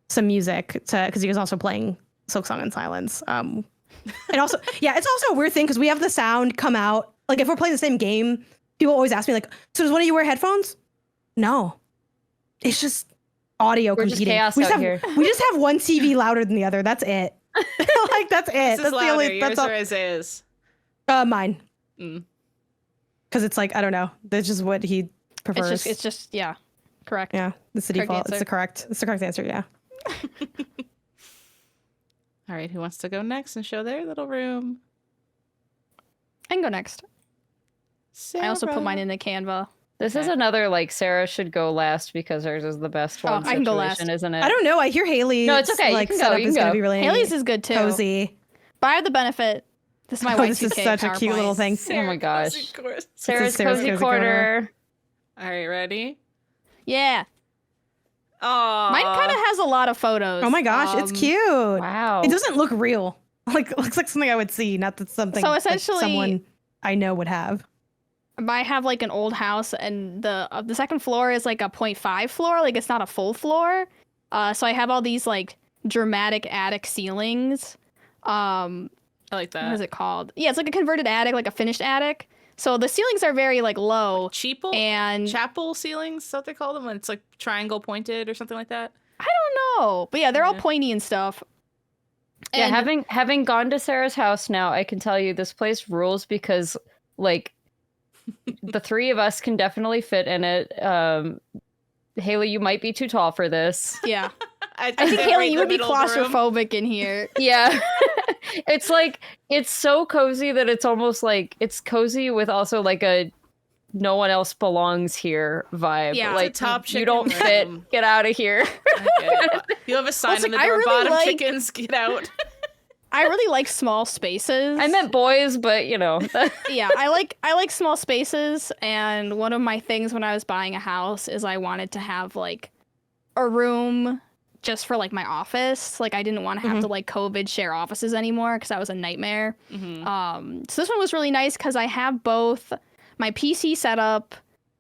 some music because he was also playing Silk Song in Silence. And also, yeah, it's also a weird thing because we have the sound come out. Like if we're playing the same game, people always ask me like, so does one of you wear headphones? No. It's just audio We're just competing. chaos we, just out have, here. we just have one TV louder than the other. That's it. Like that's it. This That's is louder, the only. yours That's all. or Isaiah's? Mine. Mm. Because it's like I don't know. That's just what he prefers. It's just yeah, correct. yeah. It's the correct default. It's answer. the correct. It's the correct answer. Yeah. All right, who wants to go next and show their little room? I can go next. I also put Sarah. mine in the Canva. This is Okay. another like Sarah should go last because hers is the best Oh, one I can go last. situation, isn't it? I don't know. I hear Haley. No, it's okay. You Like can go, setup you is can gonna go. be really Haley's is good too. cozy. But I have the benefit. This is my Oh, Y2K this is such a cute PowerPoint. little thing. Oh my gosh. Sarah's Sarah's Sarah's cozy cozy corner. All right, ready? Yeah, Oh, mine kind of has a lot of photos. Oh my gosh, it's cute. Wow. It doesn't look real. Like it looks like something I would see, not that something So like, essentially- someone I know would have. I have like an old house, and the second floor is like a 0.5 floor. Like it's not a full floor. So I have all these like dramatic attic ceilings. I like What is that. it called? Yeah, it's like a converted attic, like a finished attic. So the ceilings are very like low, Cheaple? and Chapel ceilings, is that what they call them when it's like triangle pointed or something like that? I don't know, but yeah, they're all Yeah. pointy and stuff. Yeah, And having gone to Sarah's house now, I can tell you this place rules because like the three of us can definitely fit in it. Haley, you might be too tall for this. yeah, I fit think right Haley, in you the would be middle of the room. claustrophobic in here. Yeah. It's like it's so cozy that it's almost like it's cozy with also like a no one else belongs here vibe. Yeah. It's a like top you don't chicken fit. room. Get out of here. Okay. You have a sign Well, on the it's like, I door, really bottom like- chickens, get out. I really like small spaces. I meant boys, but you know. yeah, I like small spaces, and one of my things when I was buying a house is I wanted to have like a room just for like my office. Like I didn't want to have to like COVID share offices anymore because that was a nightmare. So this one was really nice because I have both my PC set up,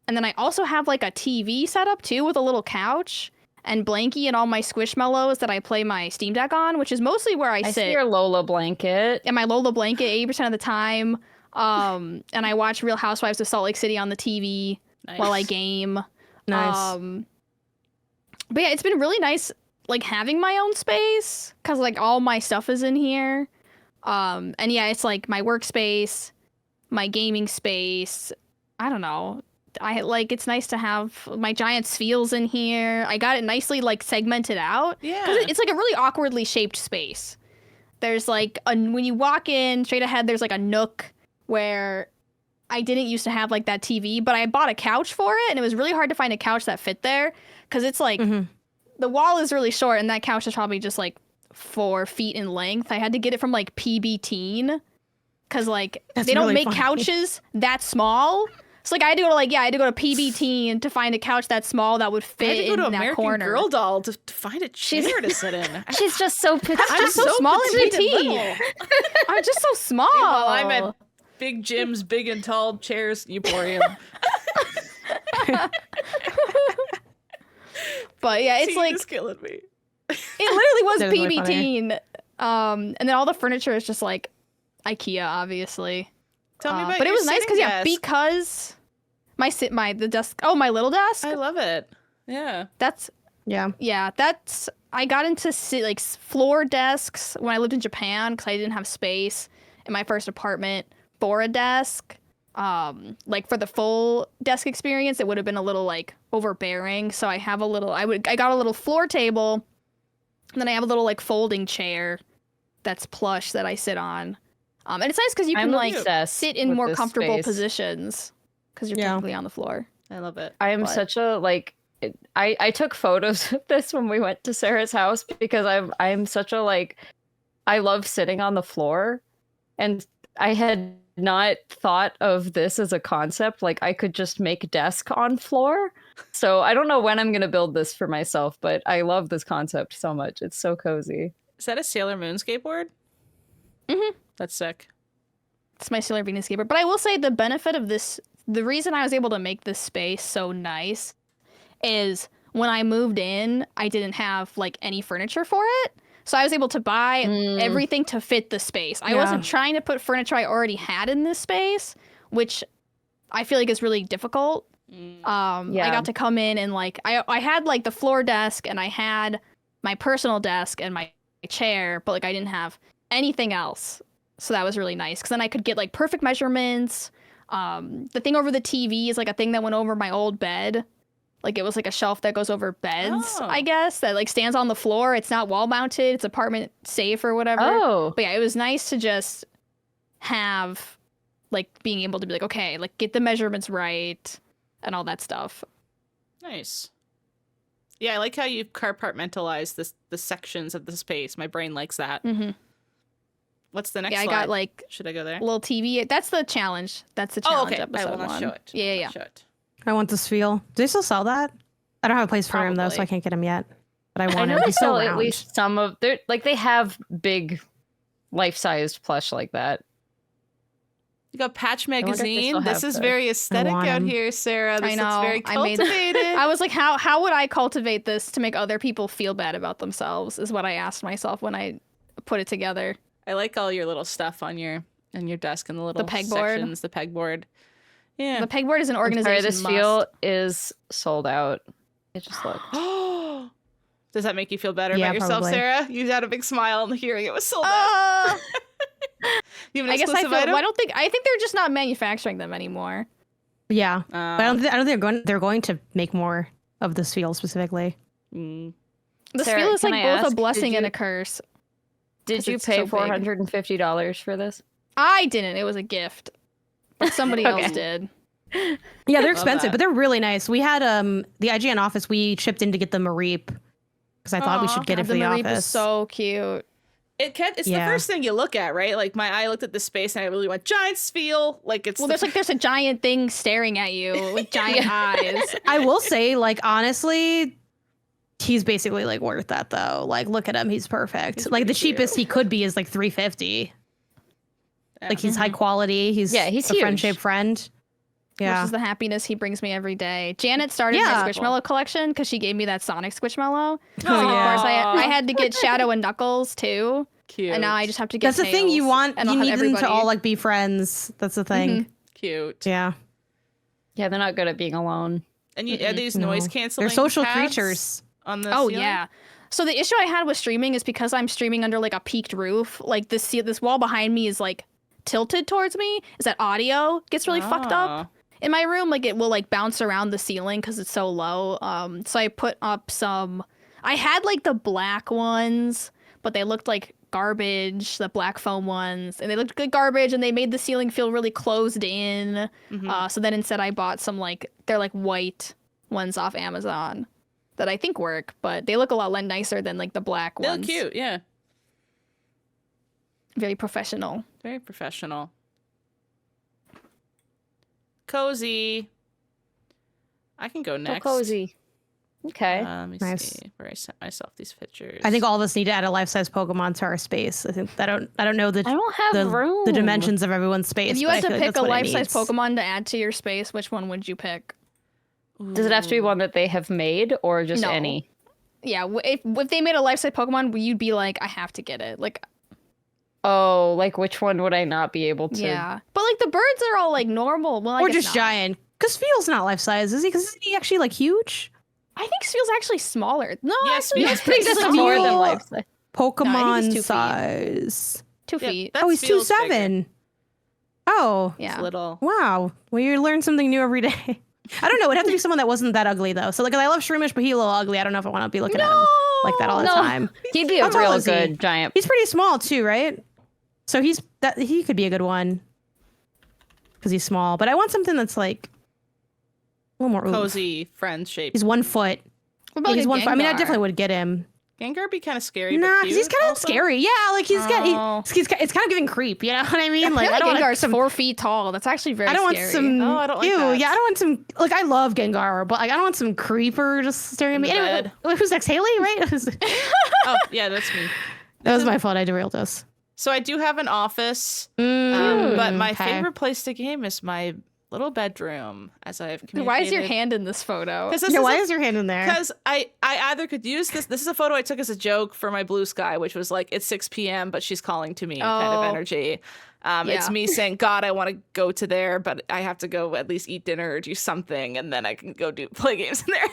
and then I also have like a TV set up too with a little couch and blankie and all my squishmallows that I play my Steam Deck on, which is mostly where I I sit. see your Lola blanket. And my Lola blanket 80% of the time. And I watch Real Housewives of Salt Lake City on the TV while I game. Nice. But yeah, it's been really nice like having my own space because like all my stuff is in here. And yeah, it's like my workspace, my gaming space. I don't know. I like it's nice to have my giant spheles in here. I got it nicely like segmented out. Yeah. 'Cause it's like a really awkwardly shaped space. There's like when you walk in straight ahead, there's like a nook where I didn't used to have like that TV, but I bought a couch for it, and it was really hard to find a couch that fit there because it's like the wall is really short, and that couch is probably just like 4 feet in length. I had to get it from like PB Teen because like That's they don't really make funny. couches that small. So like I had to go to I had to go to PB Teen to find a couch that small that would I had fit to go in to that American corner. Girl doll to find a chair to sit in. She's just so petite. I'm just so small and petite petite. little. I'm just so small. Meanwhile, I'm at Big Jim's Big and Tall Chairs Emporium. But yeah, it's Teen like is killing me. it literally was That is really PB funny. Teen. And then all the furniture is just like IKEA, obviously. Tell me about but it your was nice sitting desk. because the desk. Oh, my little desk. I love it. Yeah. That's Yeah. I got into floor desks when I lived in Japan because I didn't have space in my first apartment for a desk. Like for the full desk experience, it would have been a little like overbearing. So I have I got a little floor table, and then I have a little like folding chair that's plush that I sit on. And it's nice because you can I'm like obsessed sit in with more this comfortable space. positions because you're Yeah. typically on the floor. I love it. I am But- such a I took photos of this when we went to Sarah's house because I'm such a I love sitting on the floor, and I had not thought of this as a concept. Like I could just make desk on floor. So I don't know when I'm gonna build this for myself, but I love this concept so much. It's so cozy. Is that a Sailor Moon skateboard? Mhm. That's sick. It's my Sailor Venus skateboard. But I will say the benefit of this, the reason I was able to make this space so nice is when I moved in, I didn't have like any furniture for it. So I was able to buy everything to fit the space. I wasn't trying to put furniture I already had in this space, which I feel like is really difficult. I got to come in and like I had like the floor desk and I had my personal desk and my chair, but like I didn't have anything else. So that was really nice because then I could get like perfect measurements. The thing over the TV is like a thing that went over my old bed. Like it was like a shelf that goes over beds, I guess, that like stands on the floor. It's not wall mounted. It's apartment safe or whatever. But yeah, it was nice to just have like being able to be like, okay, like get the measurements right and all that stuff. Nice. Yeah, I like how you compartmentalize the sections of the space. My brain likes that. What's the next slide? I got like should I go there? Little TV. That's the challenge. That's the challenge episode I will not 1. show it. Yeah. Show it. I want this feel. Do they still sell that? I don't have a place for him though, so I can't get him yet. But I want I him. know they He's still sell at around. least some of their like they have big life-sized plush like that. You got Patch wonder if they Magazine. still This have is those. very aesthetic want out him. here, Sarah. This I know. looks very I made- cultivated. I was like, how would I cultivate this to make other people feel bad about themselves? Is what I asked myself when I put it together. I like all your little stuff on your desk and the little pegboard. sections, the pegboard. Yeah. The pegboard is an I'm organization. sorry, this must. feel is sold out. It just looked. Does that make you feel better Yeah, about yourself, probably. Sarah? You had a big smile on hearing it was sold out. You have an I guess I exclusive feel. item? I think they're just not manufacturing them anymore. Yeah, but I don't think they're going to make more of this feel specifically. Mm. The Sarah, feel is can like I both ask, a blessing did and you- a curse. Did 'Cause you it's pay so big. $450 for this? I didn't. It was a gift, but somebody else did. Yeah, they're Love expensive, that. but they're really nice. We had the IGN office. We chipped in to get the Mareep because I thought we Aw, should get it The for the Mareep office. is so cute. It's Yeah. the first thing you look at, right? Like my eye looked at the space and I really went giant feel. Like it's Well, there's a giant thing staring at you with giant eyes. I will say, like honestly, he's basically like worth that though. Like, look at him, he's perfect. He's Like the pretty cheapest cute. he could be is like $350. Yeah. Like he's high quality. He's he's a huge. friend-shaped friend. Which Yeah. is the happiness he brings me every day. Janet started Yeah. my Squishmallow collection because she gave me that Sonic Squishmallow. So Oh, of yeah. course, I had to get Shadow and Knuckles too, Cute. and now I just have to get. That's the thing you Tails, want. and You I'll have need them to everybody. all like be friends. That's the thing. Cute. Yeah. Yeah, they're not good at being alone. And are these noise No. canceling? They're social pads creatures. On the Oh ceiling? yeah. So the issue I had with streaming is because I'm streaming under like a peaked roof. Like this wall behind me is like tilted towards me. Is that audio gets really fucked up in my room? Like it will like bounce around the ceiling because it's so low. So I put up some. I had like the black ones, but they looked like garbage. The black foam ones, and they looked good garbage, and they made the ceiling feel really closed in. So then instead I bought some like they're like white ones off Amazon that I think work, but they look a lot nicer than like the black They look ones. cute, yeah. Very professional. Very professional. Cozy. I can go So next. cozy. Okay. Let me Nice. see where I sent myself these pictures. I think all of us need to add a life-size Pokemon to our space. I think I don't know I don't have the room. dimensions of everyone's space. If you but had I to feel like pick that's a what it life-size needs. Pokemon to add to your space, which one would you pick? Does it have to be one that they have made or just No. any? Yeah, if they made a life-size Pokemon, you'd be like, I have to get it. Like, Oh, like which one would I not be able to? yeah. But like the birds are all like normal. Well, I Or guess just not. giant. Because Feel's not life-size, is he? Because isn't he actually like huge? I think Speel's actually smaller. No, Yes, actually, Speel's I think pretty this is small. More than Steel- life size. Pokemon 2 feet. size. 2 Yeah, feet. that Oh, he's feels bigger. 2'7". Oh, It's Yeah. little. wow. Well, you learn something new every day. I don't know. It'd have to be someone that wasn't that ugly though. So like, I love Shroomish, but he's a little ugly. I don't know if I want to be looking at him like that all the No. time. He'd be a How tall real is he? good giant. He's pretty small too, right? So he could be a good one because he's small. But I want something that's like a little more oomph. Cozy friend shape. He's 1 foot. What about Yeah, he's like 1 foot. I mean, I Gengar? definitely would get him. Gengar be kind of scary. Nah, but because he's cute kind of also. scary. Yeah, like Oh. it's kind of giving creep. You know what I mean? I Like feel I don't like want Gengar's some. 4 feet tall. That's actually very I don't scary. want some. Oh, I don't like ew, that. yeah, I don't want some. Like I love Gengar, but like I don't want some creeper just staring at me. In the Anyway, bed. who's next? Haley, right? Oh, yeah, that's me. That was my fault. I derailed us. So I do have an office, but my okay. favorite place to game is my little bedroom, as I have communicated. Why is your hand in this photo? Why is your hand in there? Because I either could use this. This is a photo I took as a joke for my blue sky, which was like, it's 6 p.m., but she's calling to me kind of energy. It's me saying, God, I want to go to there, but I have to go at least eat dinner or do something, and then I can go play games in there.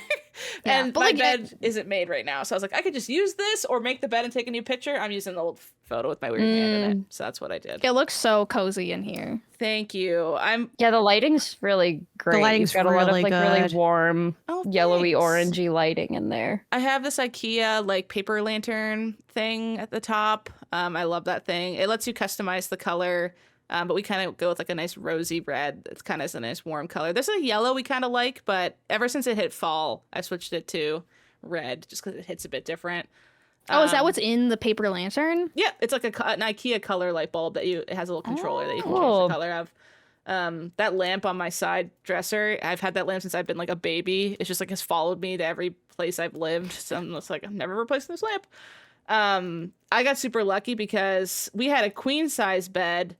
And my bed isn't made right now, so I was like, I could just use this or make the bed and take a new picture. I'm using the old photo with my weird hand in it, so that's what I did. It looks so cozy in here. Thank you. Yeah, the lighting's really great. The lighting's You've got a lot of really like really good. warm, yellowy, orangey lighting in there. I have this IKEA like paper lantern thing at the top. I love that thing. It lets you customize the color. But we kind of go with like a nice rosy red. It's kind of a nice warm color. There's a yellow we kind of like, but ever since it hit fall, I switched it to red just because it hits a bit different. Oh, is that what's in the paper lantern? Yeah, it's like an IKEA color light bulb that it has a little controller that you can change cool. the color of. That lamp on my side dresser, I've had that lamp since I've been like a baby. It's just like has followed me to every place I've lived. So I'm just like, I'm never replacing this lamp. I got super lucky because we had a queen size bed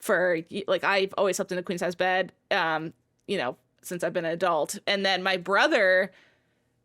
for like, I've always slept in a queen size bed, since I've been an adult. And then my brother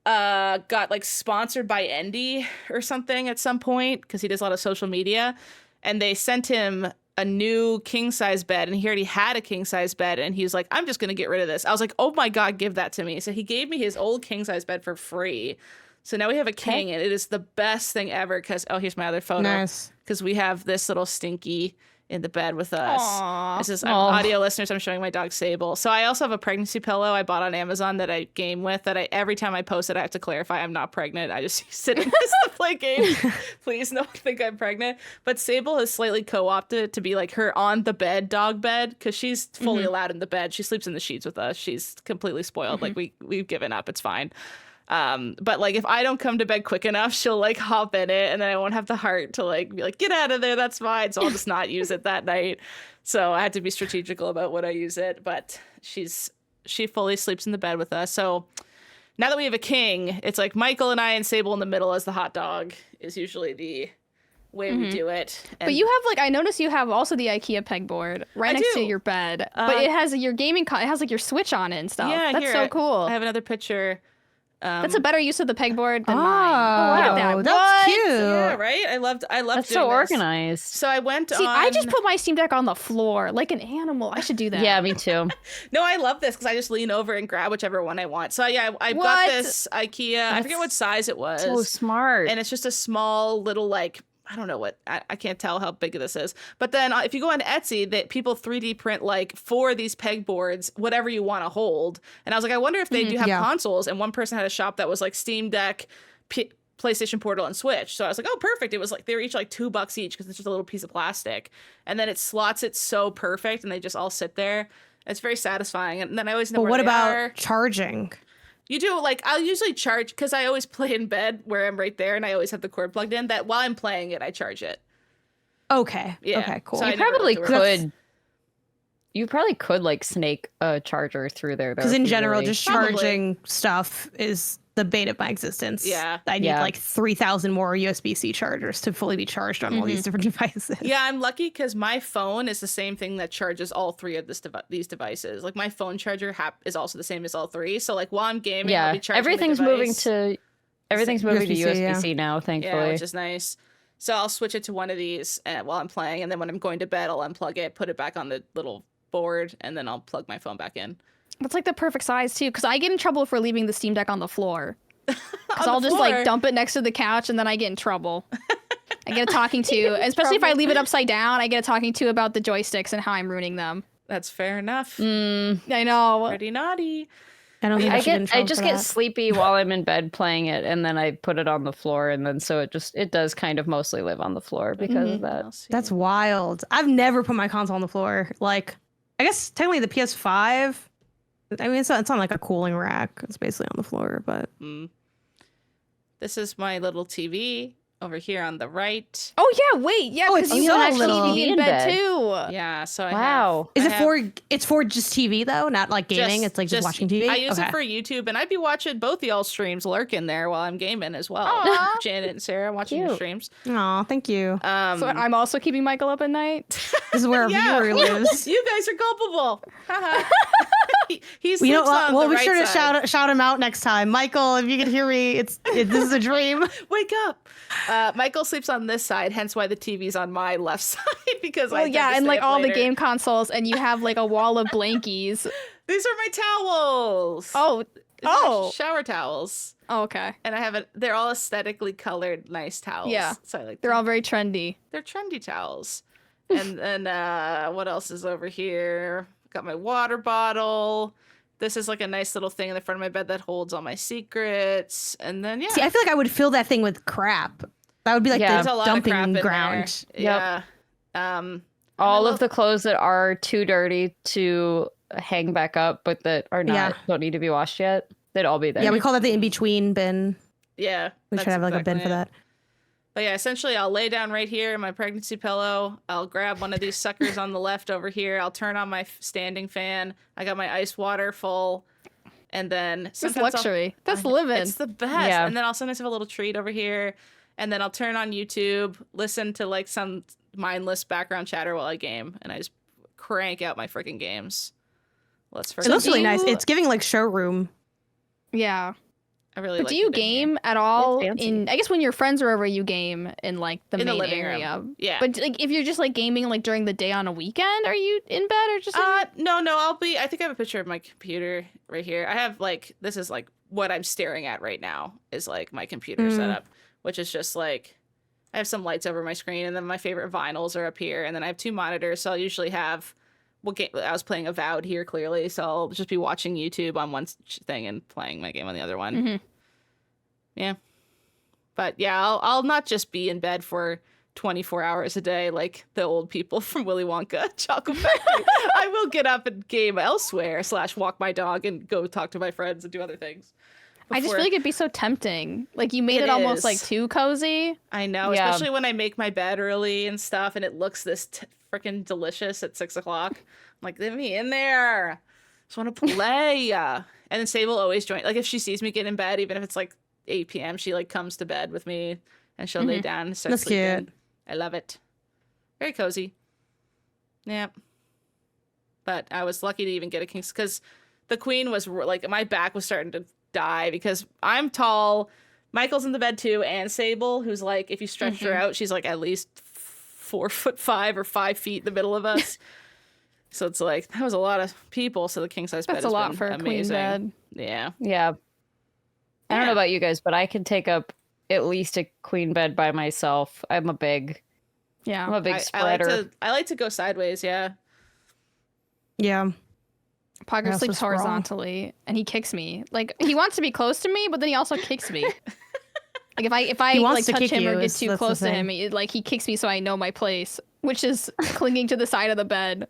got like sponsored by Endy or something at some point because he does a lot of social media, and they sent him a new king size bed, and he already had a king size bed, and he was like, I'm just gonna get rid of this. I was like, oh my God, give that to me. So he gave me his old king size bed for free. So now we have a king, and it is the best thing ever because, here's my other photo. Nice. Because we have this little stinky in the bed with us. Aww. This is audio listeners. I'm showing my dog Sable. So I also have a pregnancy pillow I bought on Amazon that I game with. Every time I post it, I have to clarify I'm not pregnant. I just sit in this to play games. Please, no one think I'm pregnant. But Sable has slightly co-opted it to be like her on the bed dog bed because she's fully allowed in the bed. She sleeps in the sheets with us. She's completely spoiled. Like we've given up. It's fine. But like if I don't come to bed quick enough, she'll like hop in it, and then I won't have the heart to like be like, get out of there, that's fine. So I'll just not use it that night. So I had to be strategical about when I use it. But she fully sleeps in the bed with us. So now that we have a king, it's like Michael and I and Sable in the middle as the hot dog is usually the way we do it. And but you have like, I noticed you have also the IKEA pegboard right next to your bed, but it has your gaming, it has like your Switch on it and stuff. Yeah, that's here, so cool. I have another picture. That's a better use of the pegboard than mine. Oh, Look at that. that's cute. Yeah, right? I loved That's doing so this. organized. So I went See, on... I just put my Steam Deck on the floor like an animal. I should do that. Yeah, me too. No, I love this because I just lean over and grab whichever one I want. So yeah, I got this IKEA. I forget what size it was. So smart. And it's just a small little like, I don't know what, I can't tell how big this is. But then if you go on Etsy, that people 3D print like for these pegboards, whatever you want to hold. And I was like, I wonder if they do have consoles. And one person had a shop that was like Steam Deck, PlayStation Portal, and Switch. So I was like, oh, perfect. It was like, they were each like $2 each because it's just a little piece of plastic. And then it slots it so perfect and they just all sit there. It's very satisfying. And then I always know where what they about are. charging? You do, like, I'll usually charge, because I always play in bed where I'm right there, and I always have the cord plugged in, that while I'm playing it, I charge it. Okay. Yeah. Okay, cool. So I You never probably have to worry. could. You probably could like snake a charger through there. Because in general, just Probably. charging stuff is the bane of my existence. Yeah. I need Yeah. like 3,000 more USB-C chargers to fully be charged on all these different devices. Yeah, I'm lucky because my phone is the same thing that charges all three of these devices. Like, my phone charger is also the same as all three. So, like, while I'm gaming, I'll be charging everything's the moving device. to USB-C, USB-C now, thankfully. Yeah, which is nice. So I'll switch it to one of these while I'm playing, and then when I'm going to bed, I'll unplug it, put it back on the little board, and then I'll plug my phone back in. That's like the perfect size too, because I get in trouble for leaving the Steam Deck on the floor. Because On I'll the just floor? like dump it next to the couch, and then I get in trouble. I get a talking to, especially if I leave it upside down. I get a talking to about the joysticks and how I'm ruining them. That's fair enough. I know. Pretty naughty. I don't think I just get sleepy while I'm in bed playing it, and then I put it on the floor, and then so it does kind of mostly live on the floor because of that. I'll see. That's wild. I've never put my console on the floor. Like, I guess technically the PS5. I mean, it's not like a cooling rack. It's basically on the floor, but This is my little TV over here on the right. Oh yeah, wait, yeah. Oh, Because it's you so have little. TV in bed too. Yeah, so I Wow. is I it have- for? It's for just TV though, not like gaming. It's like just watching TV. I use Okay. it for YouTube, and I'd be watching both y'all streams lurking there while I'm gaming as well. Aw. Janet and Sarah watching your Cute. streams. Aw, thank you. So I'm also keeping Michael up at night. This is where our Yeah. viewer lives. You guys are culpable. Haha. he You know sleeps what? on We'll the be right sure to side. shout him out next time. Michael, if you can hear me, this is a dream. Wake up. Michael sleeps on this side, hence why the TV's on my left side, because I Well, tend yeah, to and stay like up all the later. game consoles, and you have like a wall of blankies. These are my towels. Oh, These are oh. shower towels. Oh, okay. And I have they're all aesthetically colored, nice towels. Yeah. So I like They're them. all very trendy. They're trendy towels. And then what else is over here? Got my water bottle. This is like a nice little thing in the front of my bed that holds all my secrets. And then See, I feel like I would fill that thing with crap. That would be like Yeah. there's a the lot of crap dumping in ground. there. Yeah. All of the clothes that are too dirty to hang back up, but that are not Yeah. don't need to be washed yet, they'd all be there. Yeah, we call that the in-between bin. Yeah. We that's should have like a bin exactly for it. that. But yeah, essentially I'll lay down right here in my pregnancy pillow. I'll grab one of these suckers on the left over here. I'll turn on my standing fan. I got my ice water full. And then This sometimes luxury. That's I'll, living. It's the best. Yeah. And then I'll sometimes have a little treat over here. And then I'll turn on YouTube, listen to like some mindless background chatter while I game. And I just crank out my freaking games. Let's It looks really nice. you- It's giving like showroom. Yeah. I really But like do you it in here. game at all It's fancy. in? I guess when your friends are over, you game in like the In the main living area. room. Yeah. But like if you're just like gaming like during the day on a weekend, are you in bed or just? No, I think I have a picture of my computer right here. I have like, this is like what I'm staring at right now is like my computer setup, which is just like, I have some lights over my screen and then my favorite vinyls are up here. And then I have 2 monitors. So I'll usually have, I was playing Avowed here clearly. So I'll just be watching YouTube on one thing and playing my game on the other one. Mhm. Yeah. But yeah, I'll not just be in bed for 24 hours a day like the old people from Willy Wonka Chocolate Factory. I will get up and game elsewhere / walk my dog and go talk to my friends and do other things. I just before- feel like it'd be so tempting. Like you made It it almost is. like too cozy. I know, Yeah. especially when I make my bed early and stuff and it looks this freaking delicious at 6 o'clock. I'm like, let me in there. Just want to play. And then Sable always join. Like if she sees me get in bed, even if it's like 8 p.m., she like comes to bed with me and she'll lay down and start That's sleeping. cute. I love it. Very cozy. Yeah. But I was lucky to even get a king because the queen was like, my back was starting to die because I'm tall. Michael's in the bed too, and Sable, who's like, if you stretched her out, she's like at least 4'5" or 5 feet in the middle of us. So it's like that was a lot of people. So the king size bed That's a has lot been for a queen amazing. bed. Yeah. Yeah. I don't Yeah. know about you guys, but I can take up at least a queen bed by myself. I'm a big Yeah. big I spreader. like to go sideways. Yeah. Yeah. Parker I also sleeps sprawl. horizontally, and he kicks me. Like he wants to be close to me, but then he also kicks me. Like if I He like wants to touch kick him you, or get is- too that's the close to thing. him, he kicks me so I know my place, which is clinging to the side of the bed.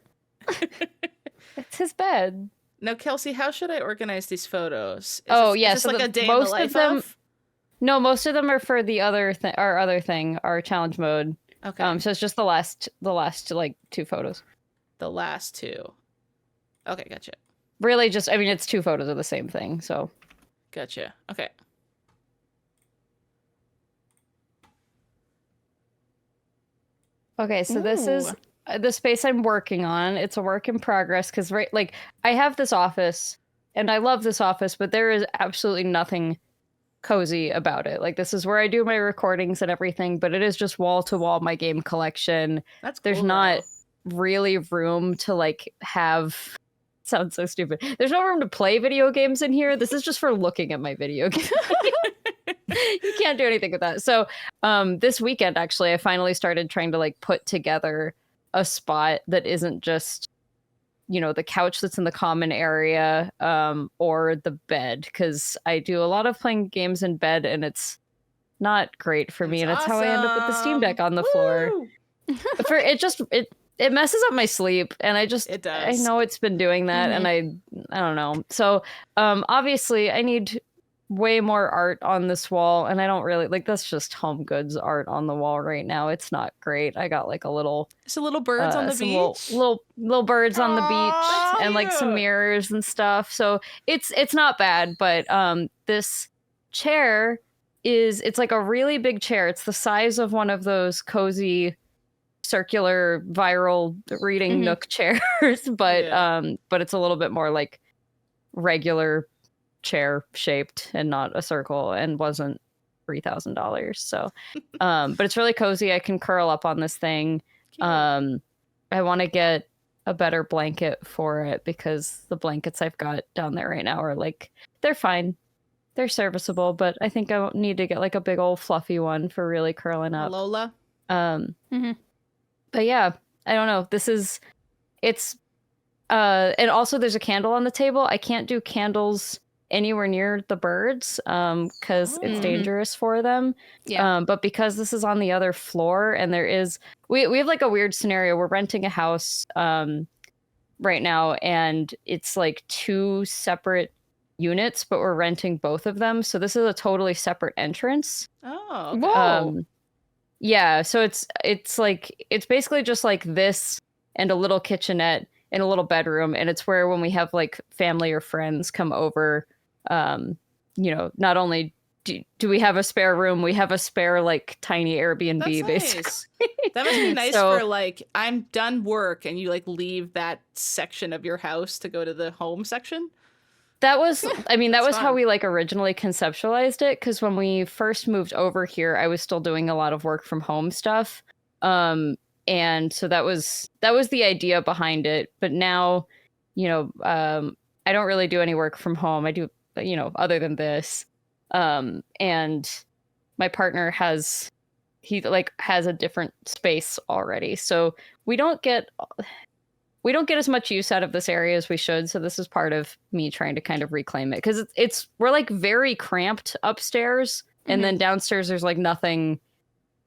It's his bed. Now, Kelsey, how should I organize these photos? Is Oh, this, yeah, Is this so like the- a day in most the of life them- of? No, most of them are for the other thing, our challenge mode. Okay. So it's just the last like 2 photos. The last 2. Okay, gotcha. Really, just I mean, it's 2 photos of the same thing. So Gotcha. Okay. okay, so this is the space I'm working on. It's a work in progress because like I have this office and I love this office, but there is absolutely nothing cozy about it. Like this is where I do my recordings and everything, but it is just wall to wall my game collection. That's There's cool, not though. really room to like have sounds so stupid. There's no room to play video games in here. This is just for looking at my video game. You can't do anything with that. So this weekend actually I finally started trying to like put together a spot that isn't just, you know, the couch that's in the common area or the bed, because I do a lot of playing games in bed and it's not great for me, and it's how I end up with the Steam Deck on the floor. Woo! For it messes up my sleep, and I It does. I know it's been doing that, and I don't know. So obviously I need way more art on this wall, and I don't really like that's just home goods art on the wall right now. It's not great. I got like a little So little birds on the some beach. little birds on the Aw, beach and like some cute. mirrors and stuff. So it's not bad, but this chair it's like a really big chair. It's the size of one of those cozy circular viral reading Mhm. nook chairs, but it's a little bit more like regular chair shaped and not a circle and wasn't $3,000. So, but it's really cozy. I can curl up on this thing. I want to get a better blanket for it because the blankets I've got down there right now are like, they're fine. They're serviceable, but I think I need to get like a big old fluffy one for really curling up. Lola. But yeah, I don't know. And also there's a candle on the table. I can't do candles anywhere near the birds because it's dangerous for them. Yeah. But because this is on the other floor and we have like a weird scenario. We're renting a house right now and it's like 2 separate units, but we're renting both of them. So this is a totally separate entrance. Oh, okay. Whoa. Yeah, so it's basically just like this and a little kitchenette and a little bedroom, and it's where when we have like family or friends come over, not only do we have a spare room, we have a spare like tiny Airbnb. That's basically. nice. That must be nice So- for like I'm done work and you like leave that section of your house to go to the home section. That was how fun. we like originally conceptualized it. Because when we first moved over here, I was still doing a lot of work from home stuff. And so that was the idea behind it. But now, I don't really do any work from home. I do, other than this. And my partner has a different space already. So we don't get as much use out of this area as we should. So this is part of me trying to kind of reclaim it because we're like very cramped upstairs, and then downstairs there's like nothing.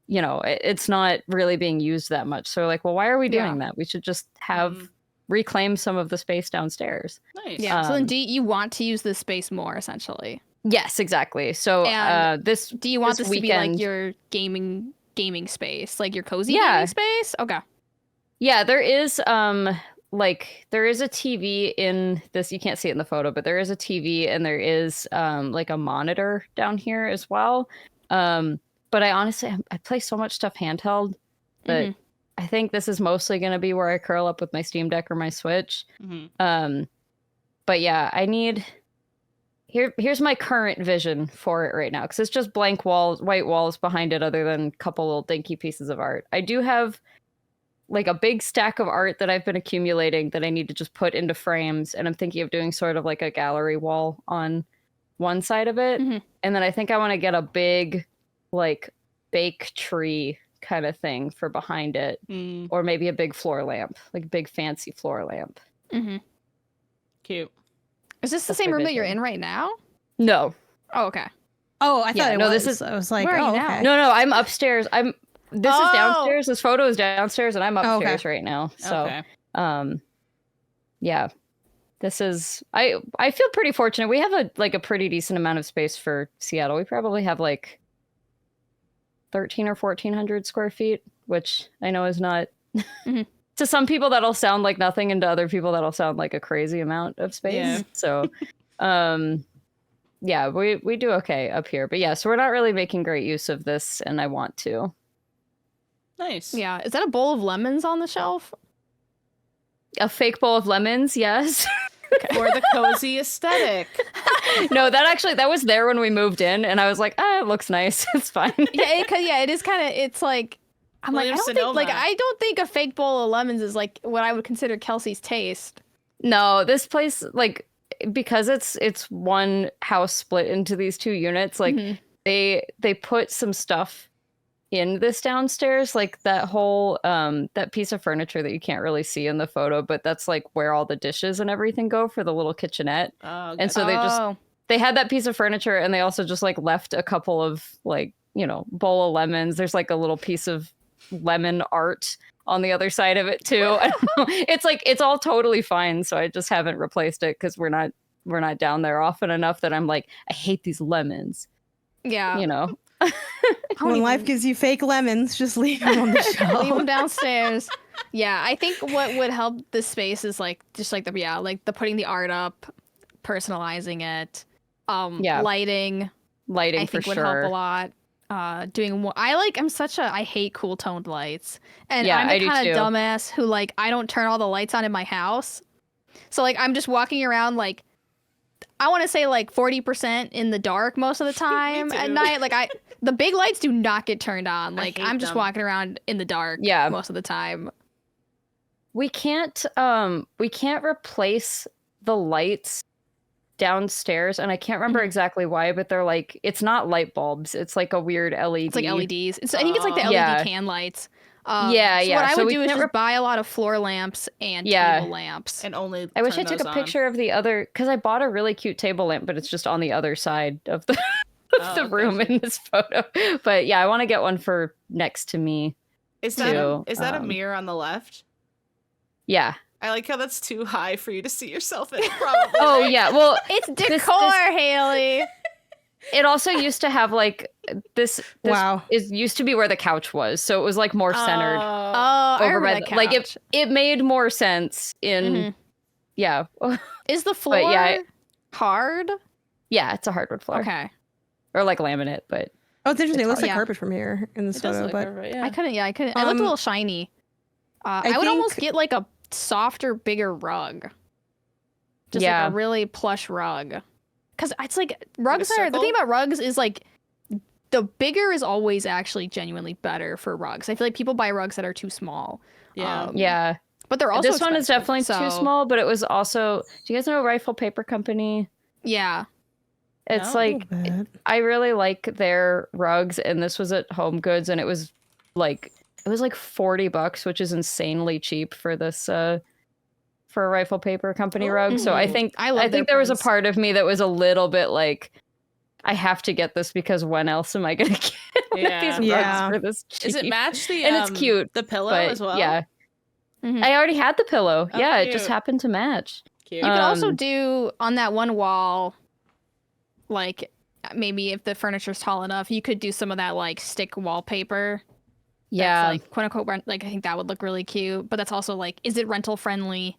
It's not really being used that much. So we're like, well, why are we doing that? We should just reclaim some of the space downstairs. Nice. Yeah. So then you want to use this space more, essentially? Yes, exactly. So And do you want this to be weekend- like your gaming space, like your cozy Yeah. gaming space? Okay. Yeah, there is there is a TV in this. You can't see it in the photo, but there is a TV and there is like a monitor down here as well. But I play so much stuff handheld that I think this is mostly going to be where I curl up with my Steam Deck or my Switch. But yeah, here's my current vision for it right now, because it's just blank walls, white walls behind it, other than a couple little dinky pieces of art. I do have like a big stack of art that I've been accumulating that I need to just put into frames, and I'm thinking of doing sort of like a gallery wall on one side of it. And then I think I want to get a big like bake tree kind of thing for behind it, or maybe a big floor lamp, like a big fancy floor lamp. Cute. Is this the That's same my room that you're vision. in right now? No, Oh, okay. Oh, I thought Yeah, it no, was. this is- I was like, Where are you oh, now? okay. no, I'm upstairs. This is Oh! downstairs. This photo is downstairs, and I'm Oh, okay. upstairs right now. So, Okay. yeah, this is. I feel pretty fortunate. We have a pretty decent amount of space for Seattle. We probably have like 1,300 or 1,400 square feet, which I know is not. To some people that'll sound like nothing, and to other people that'll sound like a crazy amount of space. Yeah. So, yeah, we do okay up here. But yeah, so we're not really making great use of this, and I want to. Nice. Yeah. Is that a bowl of lemons on the shelf? A fake bowl of lemons, yes. For the cozy aesthetic. No, that was there when we moved in, and I was like, it looks nice. It's fine. It is kind of. It's like. I'm like, Williams-Sonoma. I don't think a fake bowl of lemons is like what I would consider Kelsey's taste. No, this place, like, because it's one house split into these 2 units, like they put some stuff in this downstairs, like that whole that piece of furniture that you can't really see in the photo, but that's like where all the dishes and everything go for the little kitchenette. Oh, And so they had that piece of furniture, and they also just like left a couple of like, bowl of lemons. There's like a little piece of lemon art on the other side of it too. I don't know. It's like it's all totally fine, so I just haven't replaced it because we're not down there often enough that I'm like, I hate these lemons. Yeah. When life gives you fake lemons, just leave them on the shelf. Leave them downstairs. Yeah, I think what would help this space is like just like the putting the art up, personalizing it, lighting. Lighting I for think would sure. help a lot. Doing more. I hate cool toned lights, and Yeah, I'm I the do kind of too. dumbass who like I don't turn all the lights on in my house. So like I'm just walking around like I want to say like 40% in the dark most of the time at too. night. Like the big lights do not get turned on. I Like hate I'm just them. walking around in the dark Yeah. most of the time. We can't replace the lights downstairs, and I can't remember Mhm. exactly why, but they're like, it's not light bulbs. It's like a weird LED. It's like LEDs. I think it's like the Oh. LED Yeah. can lights. Yeah, so yeah. what I So would we do is can't just buy a lot of floor lamps and Yeah. table lamps. And only I wish I turn took those a on. picture of the other, because I bought a really cute table lamp, but it's just on the other side of the Oh, the room gotcha. in this photo. But yeah, I want to get one for next to me. Is that too, is that a um, mirror on the left? Yeah. I like how that's too high for you to see yourself in. Probably. Oh yeah. Well, It's decor, this- Haley. it also used to have like this Wow. used to be where the couch was, so it was like more centered Oh, I over remember by that the, like couch. it made more sense in Mhm. yeah. Is the floor yeah, hard? Yeah, it's a hardwood floor. Okay. Or like laminate, but Oh, it's interesting. It looks hard. like Yeah. carpet from here in this It does photo, look but perfect, yeah. I couldn't. It looked a little shiny. I would almost think- get like a softer, bigger rug. Just Yeah. like a really plush rug. Because it's like rugs are the circle? thing about rugs is like the bigger is always actually genuinely better for rugs. I feel like people buy rugs that are too small. Yeah. yeah. But they're also This one is expensive, definitely too so- small, but it was also, do you guys know Rifle Paper Company? Yeah. It's No. like I really like their rugs, and this was at Home Goods, and it was like $40, which is insanely cheap for this for a Rifle Paper Company rug. So I Mhm. think I love their think there was a prints. part of me that was a little bit like, I have to get this because when else am I gonna get one of these rugs Yeah. for this cheap? Does it match the And it's cute, the pillow but as well? yeah, Mhm. I already had the pillow. Oh, Yeah, it just cute. happened to match. Cute. You could also Um, do on that one wall, like maybe if the furniture's tall enough, you could do some of that like stick wallpaper. Yeah, That's, like quote unquote like I think that would look really cute. But that's also like, is it rental friendly?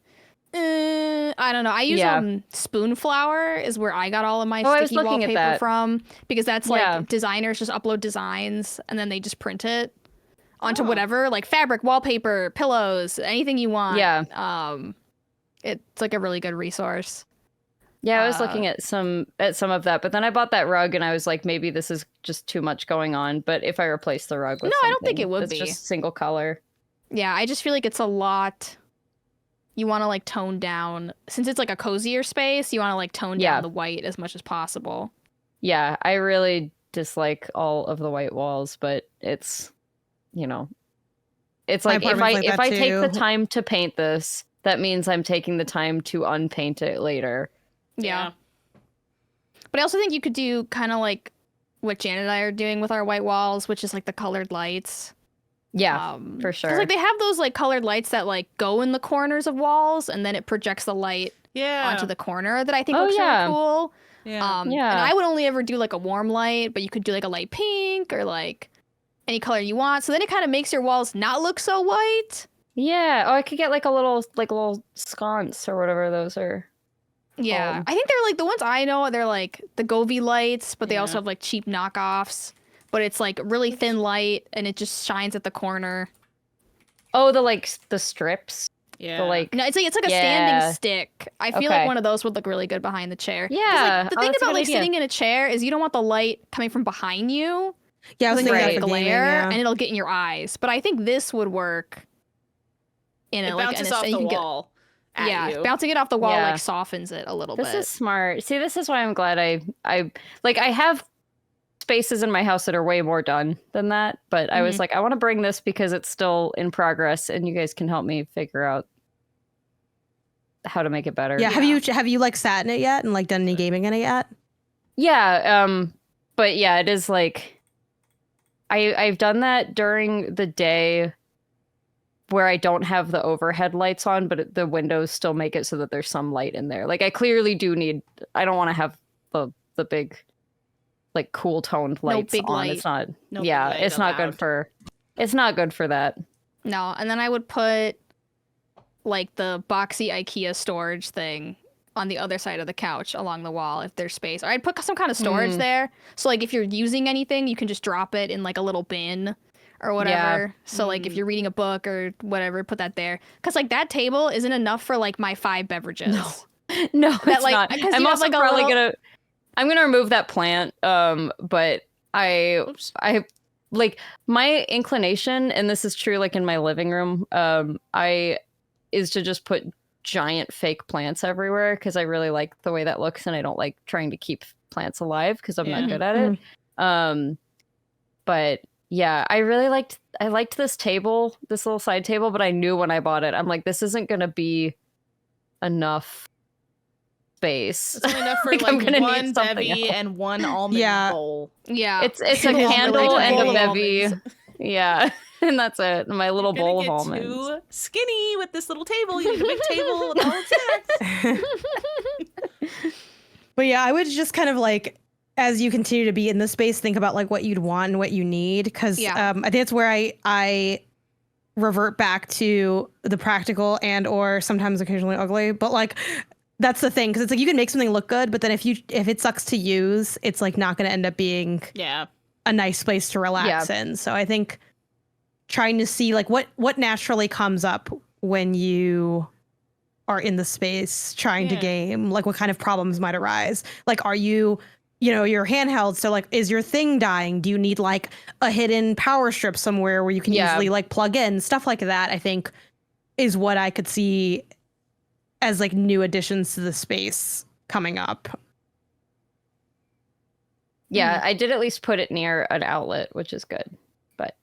I don't know. I use Yeah. Spoonflower is where I got all of my Oh, I was sticky looking at wallpaper that. from, because that's like Yeah. designers just upload designs and then they just print it onto Oh. whatever, like fabric, wallpaper, pillows, anything you want. Yeah. It's like a really good resource. yeah. I was looking at some of that, but then I bought that rug, and I was like, maybe this is just too much going on. But if I replace the rug with No, I don't think something it would that's be. just single color. Yeah, I just feel like it's a lot. You want to like tone down, since it's like a cozier space, you want to like tone Yeah. down the white as much as possible. Yeah, I really dislike all of the white walls, but it's, it's My like if apartment's like that I take the too. time to paint this, that means I'm taking the time to unpaint it later. Yeah. But I also think you could do kind of like what Janet and I are doing with our white walls, which is like the colored lights. Yeah, for 'cause, sure. like they have those like colored lights that like go in the corners of walls, and then it projects the light Yeah. onto the corner that I think Oh, looks yeah. really cool. Yeah. Yeah. And I would only ever do like a warm light, but you could do like a light pink or like any color you want. So then it kind of makes your walls not look so white. Yeah. Oh, I could get like a little sconce or whatever those are. Yeah. Called. I think they're like the ones I know, they're like the Govee lights, but they also Yeah. have like cheap knockoffs. But it's like really thin light and it just shines at the corner. Oh, the strips. Yeah. The like. No, it's like a Yeah. standing stick. I feel Okay. like one of those would look really good behind the chair. 'Cause, Yeah. Like, the Oh, thing that's a about good like idea. sitting in a chair is you don't want the light coming from behind you. Yeah, I was Like thinking Right. that for glare, gaming, yeah. and it'll get in your eyes. But I think this would work. In it a, like, bounces in a, off and you the can get- wall. at yeah, you. bouncing it off the wall Yeah. like softens it a little This bit. is smart. See, this is why I'm glad I have spaces in my house that are way more done than that, but I was Mhm. like, I want to bring this because it's still in progress, and you guys can help me figure out how to make it better. Yeah, have you like sat in it yet and like done any gaming in it yet? Yeah, but yeah, it is like I've done that during the day where I don't have the overhead lights on, but the windows still make it so that there's some light in there. Like I clearly do need. I don't want to have the big, like cool toned lights big on. light. It's not. No big yeah, light it's not good allowed. for. It's not good for that. No, and then I would put like the boxy IKEA storage thing on the other side of the couch along the wall if there's space. Or I'd put some kind of storage there. So like if you're using anything, you can just drop it in like a little bin or whatever. So like if you're reading a book or whatever, put that there. Cause like that table isn't enough for like my 5 beverages. No, it's That, like, not. 'cause you I'm have, also like, a probably little- I'm gonna remove that plant. But I like my inclination, and this is true like in my living room, is to just put giant fake plants everywhere because I really like the way that looks, and I don't like trying to keep plants alive because I'm not good at it. But yeah, I liked this table, this little side table, but I knew when I bought it, I'm like, this isn't gonna be enough space. It's only enough for Like, I'm like gonna need one something bevy else. and one almond Yeah. bowl. Yeah. It's a Little candle almond and a bowl of bevy. almonds. Yeah, and that's it. My little You're bowl of gonna almonds. get too skinny with this little table. You need a big table with all the snacks. But yeah, I would just kind of like, as you continue to be in the space, think about like what you'd want and what you need. Because Yeah. I think it's where I revert back to the practical and or sometimes occasionally ugly. But like, that's the thing. Because it's like you can make something look good, but then if it sucks to use, it's like not going to end up being Yeah. a nice place to relax in. So I think trying to see like what naturally comes up when you are in the space trying to Yeah. game, like what kind of problems might arise. Like, are you your handheld, so like is your thing dying? Do you need like a hidden power strip somewhere where you can easily like plug in? Stuff like that, I think, is what I could see as like new additions to the space coming up. Yeah, I did at least put it near an outlet, which is good. But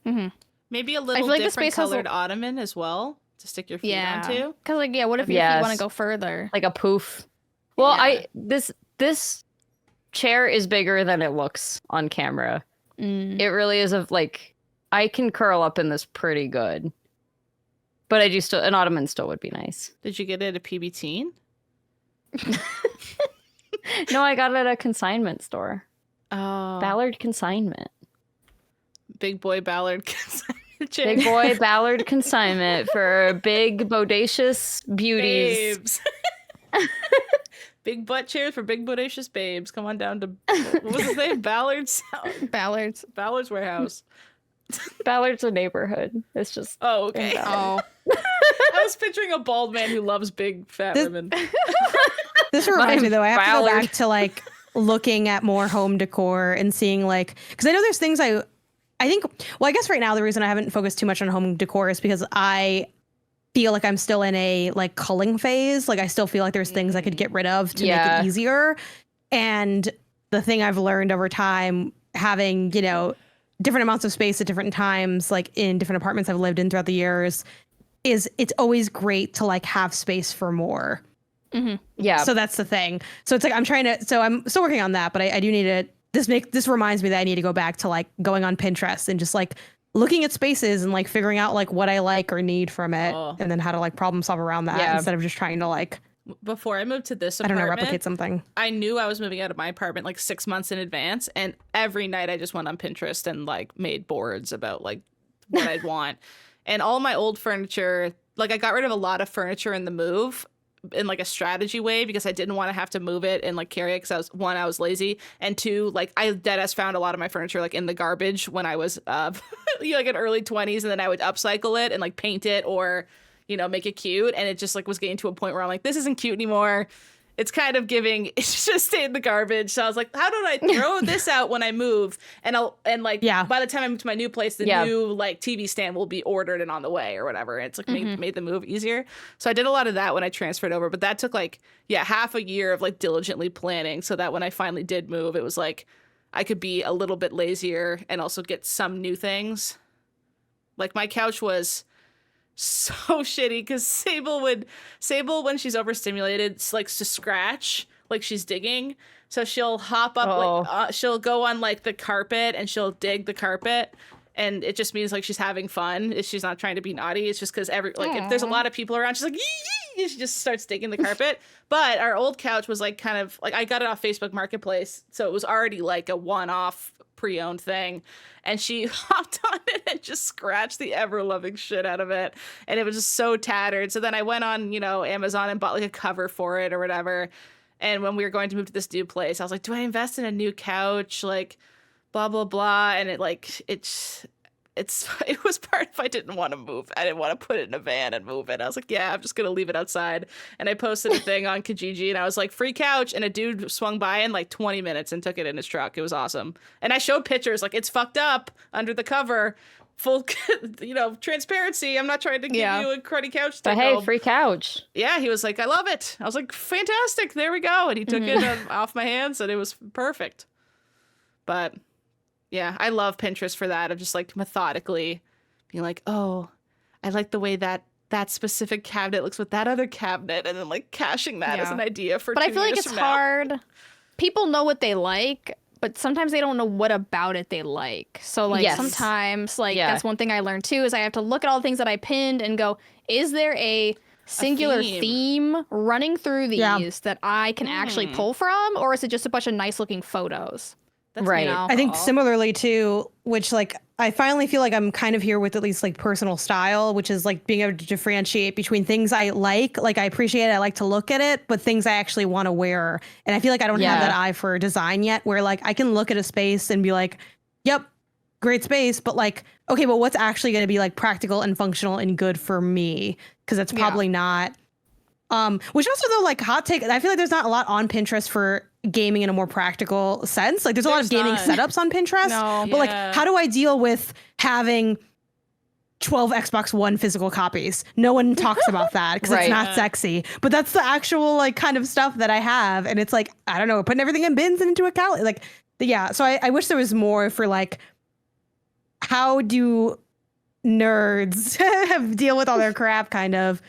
Maybe a feel little like the different space has a- colored ottoman as well to stick your feet onto. Because like, yeah, what if you Yes. want to go further? like a poof. Well, Yeah. this chair is bigger than it looks on camera. Mm. It really is like I can curl up in this pretty good. But I do still an ottoman still would be nice. Did you get it at a PB Teen? No, I got it at a consignment store. Oh, Ballard Consignment. big boy Ballard chair. Big boy Ballard Consignment for big bodacious beauties. babes. Big butt chairs for big bodacious babes. Come on down to what was his name? Ballard's Warehouse. Ballard's a neighborhood. It's just Oh, okay. Oh, I was picturing a bald man who loves big fat This- women. This reminds me though, I have to go Ballard. back to like looking at more home decor and seeing like, because I know there's things I think, well, I guess right now the reason I haven't focused too much on home decor is because I feel like I'm still in a like culling phase. Like I still feel like there's things I could get rid of to make Yeah. it easier. And the thing I've learned over time, having, different amounts of space at different times, like in different apartments I've lived in throughout the years, is it's always great to like have space for more. yeah. So that's the thing. So it's like I'm still working on that, but I do need to this reminds me that I need to go back to like going on Pinterest and just like looking at spaces and like figuring out like what I like or need from it Oh. and then how to like problem solve around that Yeah. instead of just trying to like, Before I moved to this I don't apartment, know, replicate something. I knew I was moving out of my apartment like 6 months in advance, and every night I just went on Pinterest and like made boards about like what I'd want. And all my old furniture, like I got rid of a lot of furniture in the move in like a strategy way because I didn't want to have to move it and like carry it because I was lazy, and two, like I deadass found a lot of my furniture like in the garbage when I was like in early 20s, and then I would upcycle it and like paint it or make it cute, and it just like was getting to a point where I'm like, this isn't cute anymore. It's kind of giving. It's just stayed in the garbage. So I was like, how do I throw this out when I move? And by the time I move to my new place, the new like TV stand will be ordered and on the way or whatever. It's like made the move easier. So I did a lot of that when I transferred over, but that took like half a year of like diligently planning so that when I finally did move, it was like I could be a little bit lazier and also get some new things. Like my couch was so shitty because Sable, when she's overstimulated, likes to scratch like she's digging. So she'll hop up, she'll go on like the carpet and she'll dig the carpet. And it just means like she's having fun. She's not trying to be naughty. It's just because if there's a lot of people around, she's like, yee, and she just starts digging the carpet. But our old couch was like kind of like I got it off Facebook Marketplace. So it was already like a one-off pre-owned thing. And she hopped on it and just scratched the ever-loving shit out of it. And it was just so tattered. So then I went on, Amazon and bought like a cover for it or whatever. And when we were going to move to this new place, I was like, do I invest in a new couch? Like, blah, blah, blah. And it was part of I didn't want to move. I didn't want to put it in a van and move it. I was like, yeah, I'm just gonna leave it outside. And I posted a thing on Kijiji, and I was like, free couch, and a dude swung by in like 20 minutes and took it in his truck. It was awesome. And I showed pictures, like, it's fucked up under the cover, full, transparency. I'm not trying to give you a cruddy couch. But hey, free couch. Yeah, he was like, I love it. I was like, fantastic. There we go. And he took it off my hands, and it was perfect. But yeah, I love Pinterest for that. Of just like methodically being like, oh, I like the way that specific cabinet looks with that other cabinet, and then like caching that as an idea for. But 2 I feel like years it's from now. hard. People know what they like, but sometimes they don't know what about it they like. So like sometimes like that's one thing I learned too is I have to look at all the things that I pinned and go, is there a singular theme running through these that I can actually pull from, or is it just a bunch of nice looking photos? That's right. I think similarly too, which like I finally feel like I'm kind of here with at least like personal style, which is like being able to differentiate between things I like I appreciate it, I like to look at it, but things I actually want to wear. And I feel like I don't have that eye for design yet, where like I can look at a space and be like, yep, great space, but like, okay, but what's actually going to be like practical and functional and good for me? Because that's probably not. Which also though, like hot take, I feel like there's not a lot on Pinterest for gaming in a more practical sense. Like there's a lot of gaming setups on Pinterest, but like how do I deal with having 12 Xbox One physical copies? No one talks about that because it's not sexy, but that's the actual like kind of stuff that I have. And it's like, I don't know, putting everything in bins and into a couch. Like, yeah. So I wish there was more for like, how do nerds deal with all their crap kind of,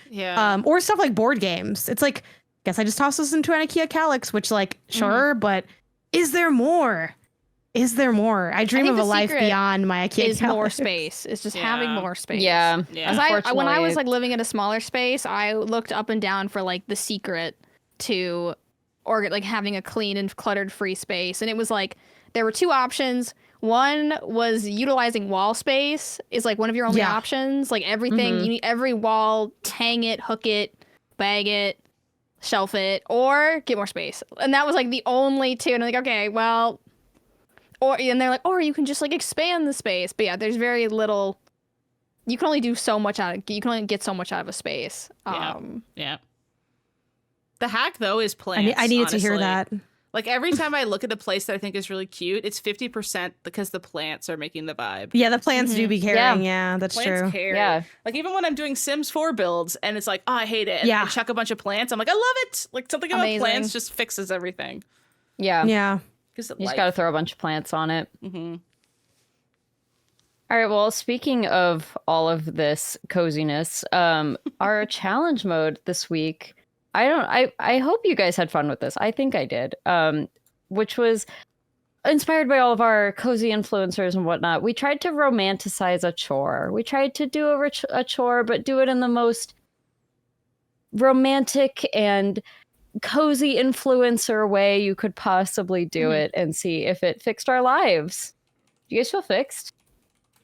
or stuff like board games. It's like, guess I just tossed this into an IKEA Calyx, which like, sure, but is there more? Is there more? I dream of a life beyond my IKEA is Calyx. more space. It's just having more space. Yeah. When I was like living in a smaller space, I looked up and down for like the secret to like having a clean and cluttered free space. And it was like, there were two options. One was utilizing wall space is like one of your only options. Like everything, you need every wall, hang it, hook it, bag it, shelf it, or get more space. And that was like the only two. And I'm like, okay, well, and they're like, or you can just like expand the space. But yeah, there's very little, you can only do so much you can only get so much out of a space. Yeah. The hack though is plants. I needed to hear that. Like every time I look at a place that I think is really cute, it's 50% because the plants are making the vibe. Yeah, the plants do be caring. Yeah, that's plants true. Care. Yeah. Like even when I'm doing Sims 4 builds and it's like, oh, I hate it. And I chuck a bunch of plants. I'm like, I love it. Like something about plants just fixes everything. Yeah. Yeah. You just got to throw a bunch of plants on it. Mm-hmm. All right. Well, speaking of all of this coziness, our challenge mode this week, I hope you guys had fun with this. I think I did. Which was inspired by all of our cozy influencers and whatnot. We tried to romanticize a chore. We tried to do a chore, but do it in the most romantic and cozy influencer way you could possibly do it, and see if it fixed our lives. Do you guys feel fixed?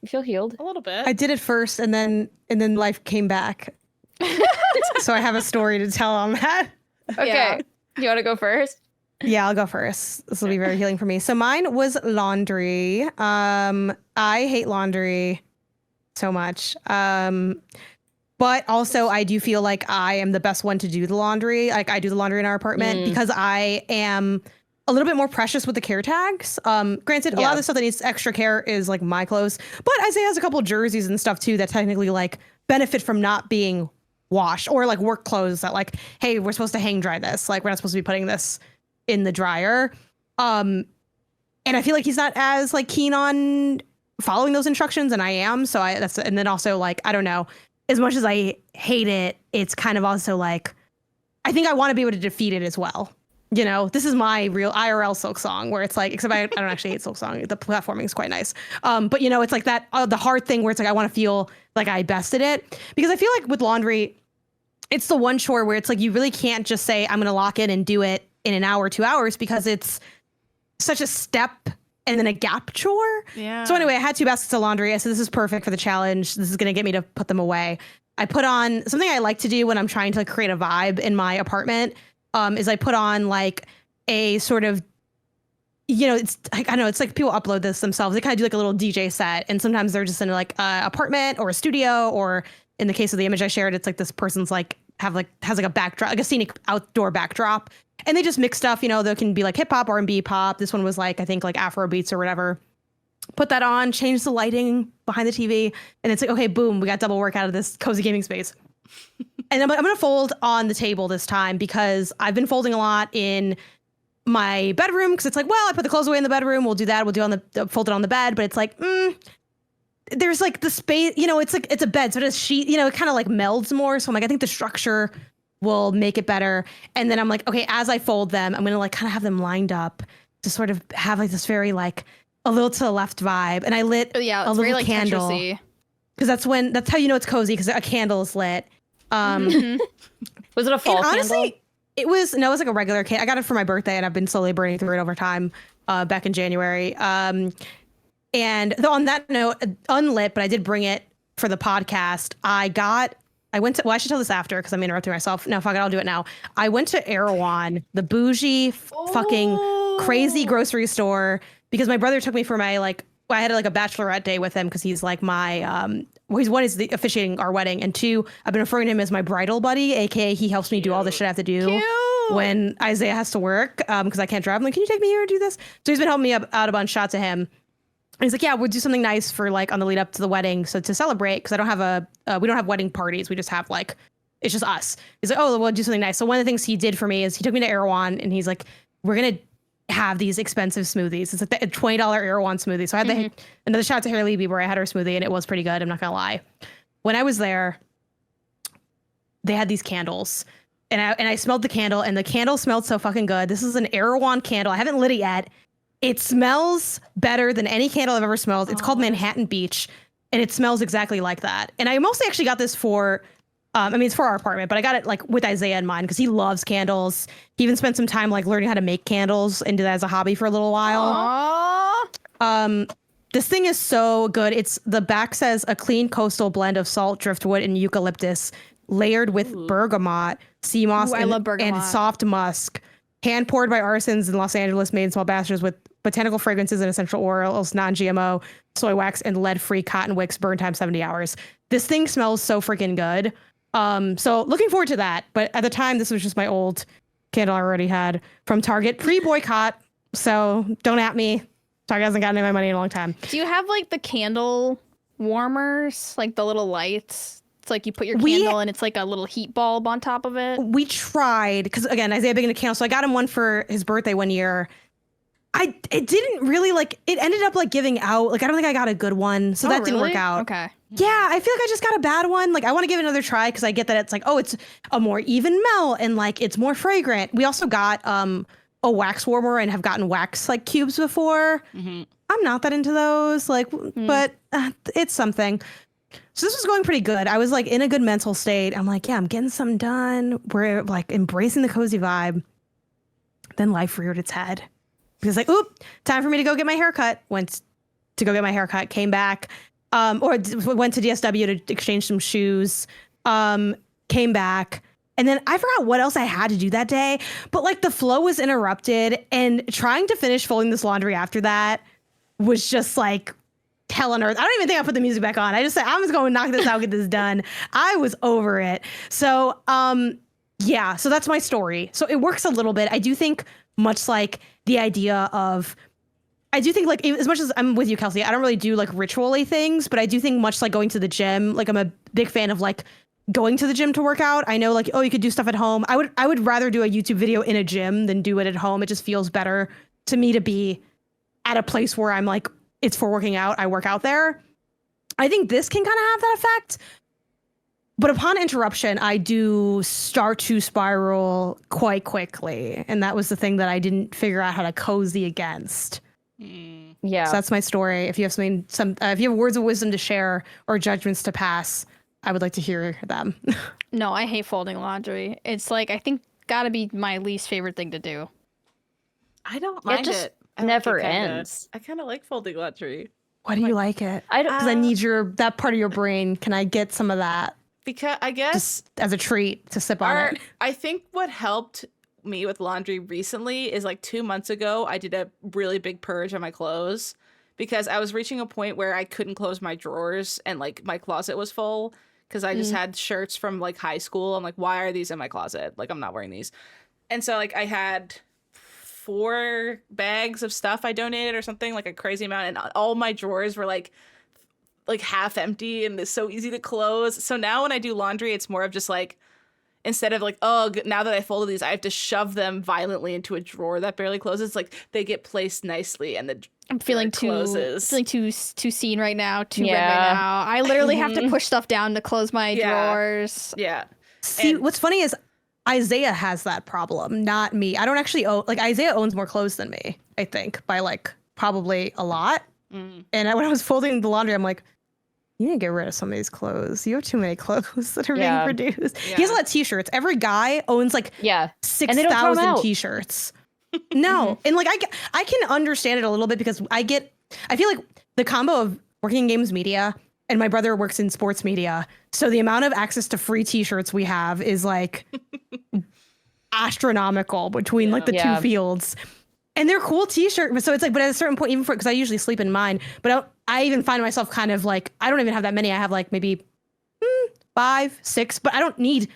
You feel healed? A little bit. I did it first, and then life came back. So I have a story to tell on that. Okay. Yeah. You want to go first? Yeah, I'll go first. This will be very healing for me. So mine was laundry. I hate laundry so much. But also I do feel like I am the best one to do the laundry. Like I do the laundry in our apartment because I am a little bit more precious with the care tags. Granted, a lot of the stuff that needs extra care is like my clothes, but Isaiah has a couple of jerseys and stuff too that technically like benefit from not being washed, or like work clothes that like, hey, we're supposed to hang dry this. Like we're not supposed to be putting this in the dryer. And I feel like he's not as like keen on following those instructions, and I am. So and then also like, I don't know, as much as I hate it, it's kind of also like, I think I want to be able to defeat it as well. You know, this is my real IRL Silk Song, where it's like, except I don't actually hate Silk Song. The platforming is quite nice. But you know, it's like that, the hard thing where it's like, I want to feel like I bested it, because I feel like with laundry, it's the one chore where it's like, you really can't just say, I'm going to lock in and do it in an hour, 2 hours, because it's such a step and then a gap chore. Yeah. So anyway, I had 2 baskets of laundry. I said, this is perfect for the challenge. This is going to get me to put them away. I put on something I like to do when I'm trying to create a vibe in my apartment, is I put on like a sort of you know, it's like, I don't know, it's like people upload this themselves. They kind of do like a little DJ set, and sometimes they're just in like a apartment or a studio, or in the case of the image I shared, it's like this person's like has like a backdrop, like a scenic outdoor backdrop, and they just mix stuff. You know, there can be like hip hop, R&B, pop. This one was like, I think like Afro beats or whatever. Put that on, change the lighting behind the TV, and it's like, okay, boom, we got double work out of this cozy gaming space. And I'm going to fold on the table this time because I've been folding a lot in my bedroom, because it's like, well, I put the clothes away in the bedroom. We'll do that. We'll do fold it on the bed. But it's like, there's like the space, you know, it's like, it's a bed. So it has sheet, you know, it kind of like melds more. So I'm like, I think the structure will make it better. And then I'm like, okay, as I fold them, I'm going to like kind of have them lined up to sort of have like this very like a little to the left vibe. And I lit a little very, like, candle. Tetris-y. Because that's how you know it's cozy, because a candle is lit. Was it a fall candle? Honestly, it was like a regular candle. I got it for my birthday, and I've been slowly burning through it over time. Back in January. And though on that note, unlit, but I did bring it for the podcast. I should tell this after because I'm interrupting myself. No, fuck it, I'll do it now. I went to Erewhon, the bougie fucking crazy grocery store, because my brother took me for my I had like a bachelorette day with him because he's like my he's one is the officiating our wedding, and two, I've been referring to him as my bridal buddy, aka he helps me do all the shit I have to do when Isaiah has to work because I can't drive. I'm like, can you take me here and do this? So he's been helping me out a bunch. Shout to him. And he's like, yeah, we'll do something nice for like on the lead up to the wedding, so to celebrate, because I don't have we don't have wedding parties. We just have like, it's just us. He's like, oh, we'll do something nice. So one of the things he did for me is he took me to Erewhon, and he's like, we're gonna have these expensive smoothies. It's like a $20 Erewhon smoothie. So I had another shout out to Harry Levy where I had her smoothie, and it was pretty good. I'm not gonna lie. When I was there, they had these candles, and I smelled the candle, and the candle smelled so fucking good. This is an Erewhon candle. I haven't lit it yet. It smells better than any candle I've ever smelled. It's called Manhattan Beach, and it smells exactly like that. And I mostly actually got this for, it's for our apartment, but I got it like with Isaiah in mind because he loves candles. He even spent some time like learning how to make candles and did that as a hobby for a little while. This thing is so good. The back says a clean coastal blend of salt, driftwood, and eucalyptus, layered with bergamot, sea moss, I love bergamot. and soft musk. Hand poured by artisans in Los Angeles, made in small batches with botanical fragrances and essential oils, non-GMO, soy wax, and lead-free cotton wicks, burn time 70 hours. This thing smells so freaking good. So looking forward to that. But at the time, this was just my old candle I already had from Target, pre-boycott. So don't at me. Target hasn't gotten any of my money in a long time. Do you have like the candle warmers, like the little lights? It's like you put your candle and it's like a little heat bulb on top of it. We tried, because again, Isaiah big into candles, so I got him one for his birthday one year. It didn't really it ended up like giving out. Like I don't think I got a good one, so that didn't work out. Okay. Yeah, I feel like I just got a bad one. Like I want to give it another try because I get that it's like, oh, it's a more even melt and like it's more fragrant. We also got a wax warmer and have gotten wax like cubes before. I'm not that into those, but it's something. So this was going pretty good. I was like in a good mental state. I'm like, yeah, I'm getting something done. We're like embracing the cozy vibe. Then life reared its head. Because like, oop, time for me to go get my haircut. Went to go get my haircut, came back, went to DSW to exchange some shoes, came back. And then I forgot what else I had to do that day. But like the flow was interrupted, and trying to finish folding this laundry after that was just like hell on earth. I don't even think I put the music back on. I just said, I'm just going to knock this out, get this done. I was over it. So, yeah, so that's my story. So it works a little bit. I do think much like the idea of, I do think like, as much as I'm with you, Kelsey, I don't really do like ritual-y things, but I do think much like going to the gym, like I'm a big fan of like going to the gym to work out. I know like, oh, you could do stuff at home. I would rather do a YouTube video in a gym than do it at home. It just feels better to me to be at a place where I'm like, it's for working out. I work out there. I think this can kind of have that effect. But upon interruption, I do start to spiral quite quickly. And that was the thing that I didn't figure out how to cozy against. Yeah. So that's my story. If you have if you have words of wisdom to share or judgments to pass, I would like to hear them. No, I hate folding laundry. It's like, I think gotta be my least favorite thing to do. I don't mind just it. I never like it kinda. ends. I kind of like folding laundry. Why do you like it? I don't. Because I need that part of your brain. Can I get some of that Because I guess just as a treat to sip on it? I think what helped me with laundry recently is like 2 months ago, I did a really big purge on my clothes because I was reaching a point where I couldn't close my drawers and like my closet was full because I just had shirts from like high school. I'm like, why are these in my closet? Like, I'm not wearing these. And so like I had 4 bags of stuff I donated or something, like a crazy amount, and all my drawers were like half empty, and it's so easy to close. So now when I do laundry, it's more of just like, instead of like, oh, now that I folded these, I have to shove them violently into a drawer that barely closes. Like they get placed nicely, and I'm feeling closes. too seen right now, too red right now. I literally have to push stuff down to close my drawers. Yeah. See, what's funny is Isaiah has that problem, not me. I don't actually own, like, Isaiah owns more clothes than me, I think, by like probably a lot. And when I was folding the laundry, I'm like, you need to get rid of some of these clothes. You have too many clothes that are being produced. Yeah. He has a lot of t-shirts. Every guy owns like 6,000 t-shirts. No. And like I can understand it a little bit because I feel like the combo of working in games media and my brother works in sports media. So the amount of access to free t-shirts we have is like astronomical between like the two fields. And they're cool t-shirts. So it's like, but at a certain point, even because I usually sleep in mine, but I even find myself kind of like, I don't even have that many. I have like maybe 5, 6, but I don't need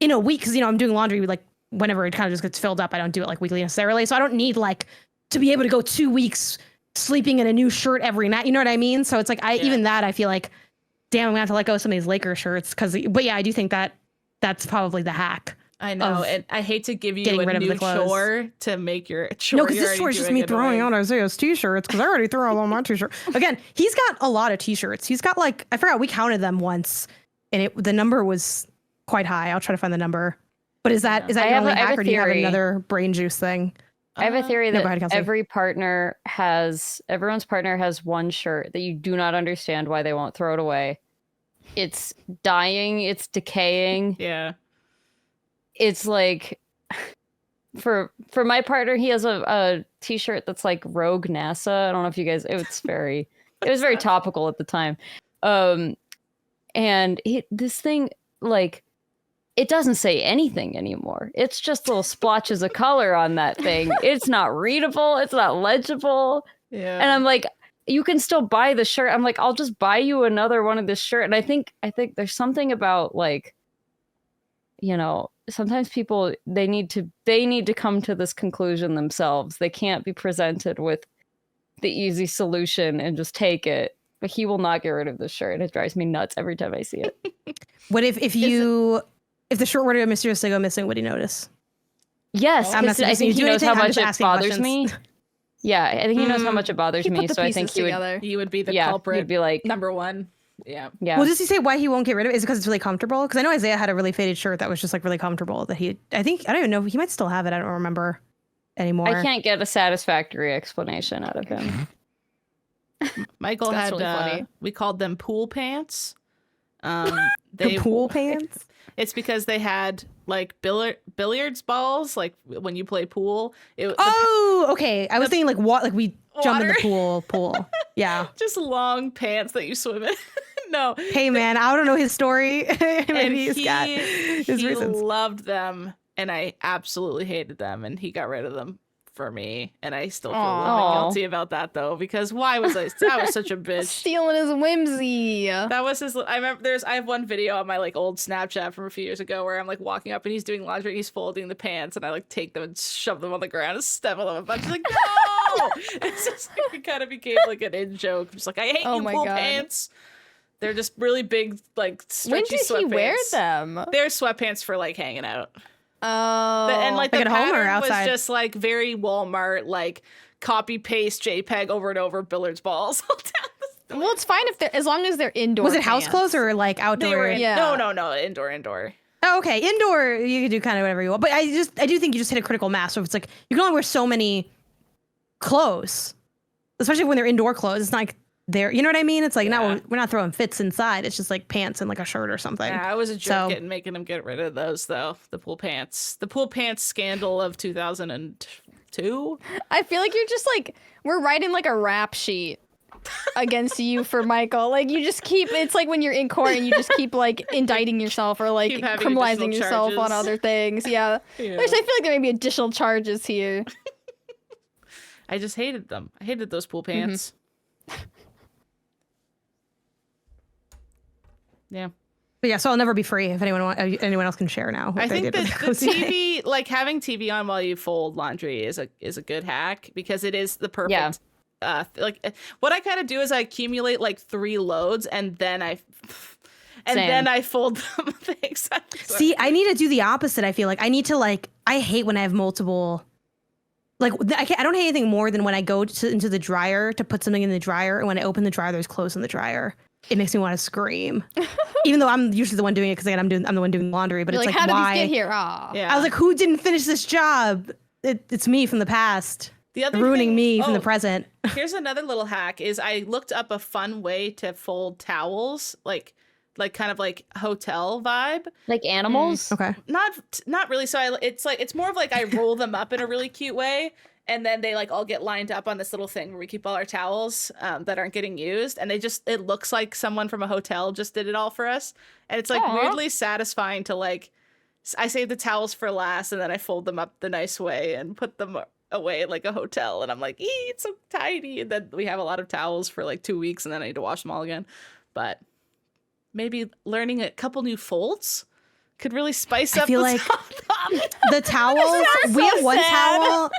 in a week because, you know, I'm doing laundry like whenever it kind of just gets filled up. I don't do it like weekly necessarily. So I don't need like to be able to go 2 weeks sleeping in a new shirt every night. You know what I mean? So it's like, even that, I feel like, damn, I'm gonna have to let go of some of these Lakers shirts. But yeah, I do think that's probably the hack. I know, and I hate to give you a new chore to make your chore. No, because this chore is just me throwing out Isaiah's t-shirts because I already threw out all my t-shirts. Again, he's got a lot of t-shirts. He's got like, I forgot, we counted them once, and the number was quite high. I'll try to find the number. But is that your only hack, or do you have another brain juice thing? I have a theory that everyone's partner has one shirt that you do not understand why they won't throw it away. It's dying. It's decaying. Yeah. It's like, for my partner, he has a t-shirt that's like Rogue NASA. I don't know if you guys, it was very topical at the time. And this thing, like, it doesn't say anything anymore. It's just little splotches of color on that thing. It's not readable. It's not legible. Yeah. And I'm like, you can still buy the shirt. I'm like, I'll just buy you another one of this shirt. And I think there's something about, like, you know, sometimes people, they need to come to this conclusion themselves. They can't be presented with the easy solution and just take it. But he will not get rid of this shirt. It drives me nuts every time I see it. What if the shirt were to mysteriously go missing, would he notice? Yes, I'm not I think he knows how much it bothers me. questions. Yeah, I think he knows how much it bothers me. So I think he would be the yeah, culprit. he'd be like number one. Yeah. Well, does he say why he won't get rid of it? Is it because it's really comfortable? Because I know Isaiah had a really faded shirt that was just like really comfortable that I don't even know. He might still have it. I don't remember anymore. I can't get a satisfactory explanation out of him. Michael That's had, really funny. we called them pool pants. The pool pants? It's because they had like billiards balls, like when you play pool. Okay. I was thinking like like we jump in the pool. Yeah. Just long pants that you swim in. No. Hey man, I don't know his story. Maybe he's got his reasons. He loved them, and I absolutely hated them, and he got rid of them for me, and I still feel a little bit guilty about that though, because why was that was such a bitch. Stealing his whimsy. That was his. I remember I have one video on my like old Snapchat from a few years ago where I'm like walking up and he's doing laundry and he's folding the pants, and I like take them and shove them on the ground and step on them a bunch. He's like, no. It's just like, it kind of became like an in joke. I'm just like, I hate you, pool pants. They're just really big, like stretchy sweatpants. When did he wear them? They're sweatpants for like hanging out. Oh, And like the at home or pattern outside? was just like very Walmart, like copy paste JPEG over and over billiards balls. well, it's fine if they're as long as they're indoor. Was it house pants. clothes or like outdoor? They were Yeah. No, indoor. Oh, okay. Indoor, you can do kind of whatever you want. But I do think you just hit a critical mass. So it's like, you can only wear so many clothes, especially when they're indoor clothes. It's not like they're, you know what I mean? It's like, no, we're not throwing fits inside. It's just like pants and like a shirt or something. Yeah, I was a jerk making him get rid of those though. The pool pants scandal of 2002. I feel like you're just like, we're writing like a rap sheet against you for Michael. Like you just keep. It's like when you're in court and you just keep like indicting yourself or like Keep having criminalizing additional yourself on charges. other things. Yeah. Yeah. Which I feel like there may be additional charges here. I just hated them. I hated those pool pants. Yeah. But yeah, so I'll never be free if anyone else can share now. I what they think did that with the Cozy Day. TV, like having TV on while you fold laundry is a good hack because it is the perfect. Yeah. What I kind of do is I accumulate like 3 loads and then I Same. fold them things. See, I need to do the opposite. I feel like I need to I hate when I have multiple. Like I don't hate anything more than when I go into the dryer to put something in the dryer, and when I open the dryer, there's clothes in the dryer. It makes me want to scream, even though I'm usually the one doing it because I'm the one doing laundry. But You're it's like, like, how why? did these get here? Ah. Yeah. I was like, who didn't finish this job? It's me from the past, the other ruining thing- me from the oh, present. Here's another little hack: is I looked up a fun way to fold towels, like kind of like hotel vibe. Like animals. Okay. Not really. So it's more of like I roll them up in a really cute way. And then they like all get lined up on this little thing where we keep all our towels that aren't getting used. And it looks like someone from a hotel just did it all for us. And it's like Aw. weirdly satisfying to like, I save the towels for last and then I fold them up the nice way and put them away like a hotel. And I'm like, it's so tidy. And then we have a lot of towels for like 2 weeks and then I need to wash them all again. But maybe learning a couple new folds could really spice up feel the like top. The towels. We have one towel.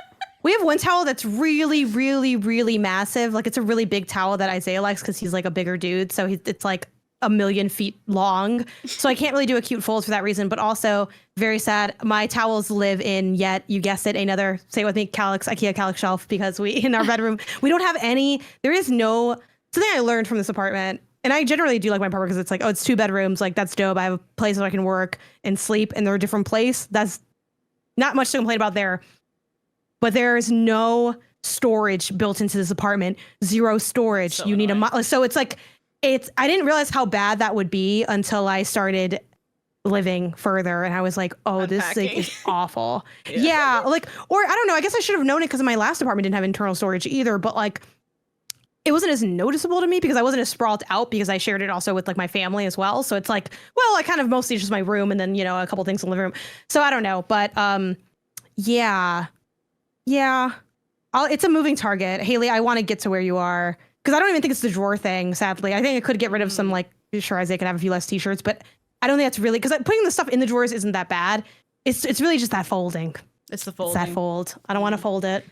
We have one towel that's really, really, really massive. Like it's a really big towel that Isaiah likes because he's like a bigger dude. So it's like 1,000,000 feet long. So I can't really do a cute fold for that reason. But also very sad. My towels live in yet, you guessed it, another, say it with me, IKEA Calyx shelf because in our bedroom, we don't have any, there is no, something I learned from this apartment. And I generally do like my apartment because it's like, oh, it's 2 bedrooms. Like that's dope. I have a place where I can work and sleep and they're a different place. That's not much to complain about there. But there's no storage built into this apartment. 0 storage. So you need annoying. so it's like I didn't realize how bad that would be until I started living further and I was like, oh, this thing Unpacking. is awful. Yeah. Yeah, like, or I don't know, I guess I should have known it because my last apartment didn't have internal storage either, but like it wasn't as noticeable to me because I wasn't as sprawled out because I shared it also with like my family as well. So it's like, well, I kind of mostly just my room and then, a couple things in the living room. So I don't know, but yeah. It's a moving target. Haley, I want to get to where you are because I don't even think it's the drawer thing, sadly. I think I could get rid of some, like, sure, Isaiah can have a few less t-shirts, but I don't think that's really, because putting the stuff in the drawers isn't that bad. It's really just that folding. It's the It's folding. that fold. I don't want to fold it.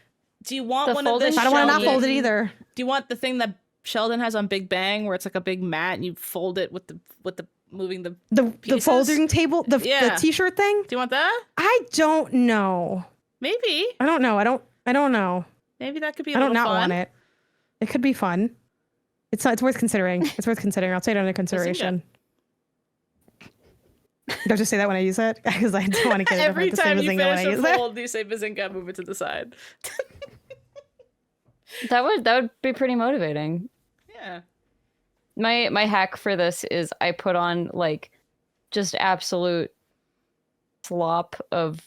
Do you want The one of the folding I don't want to not Sheldon- fold it either. Do you want the thing that Sheldon has on Big Bang where it's like a big mat and you fold it with the moving the The pieces? folding table, the Yeah. t-shirt thing? Do you want that? I don't know. Maybe. I don't know. I don't know. Maybe that could be a I don't little not fun. want it. It could be fun. It's worth considering. It's worth considering. I'll take it under consideration. Don't just say that when I use it because I don't want to get it Every to say time you Bazinga when I finish use a it. fold, you say Bazinga, move it to the side. That would be pretty motivating. Yeah. My hack for this is I put on like just absolute slop of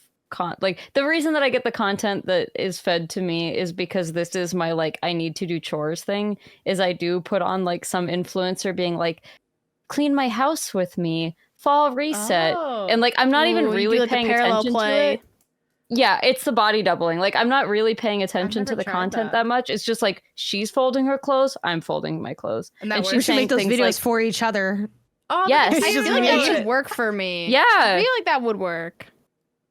like the reason that I get the content that is fed to me is because this is my like I need to do chores thing is I do put on like some influencer being like clean my house with me, fall reset. Oh. And like I'm not even Ooh, you really do, like, the paying parallel attention play. to it. Yeah, it's the body doubling. Like I'm not really paying attention never to the tried content that. that much. It's just like she's folding her clothes, I'm folding my clothes. And that and works. We she's should make saying those things videos like, for each other. Oh, Yes. that's I It's feel just like that me. should work for me. I yeah, feel like that would work.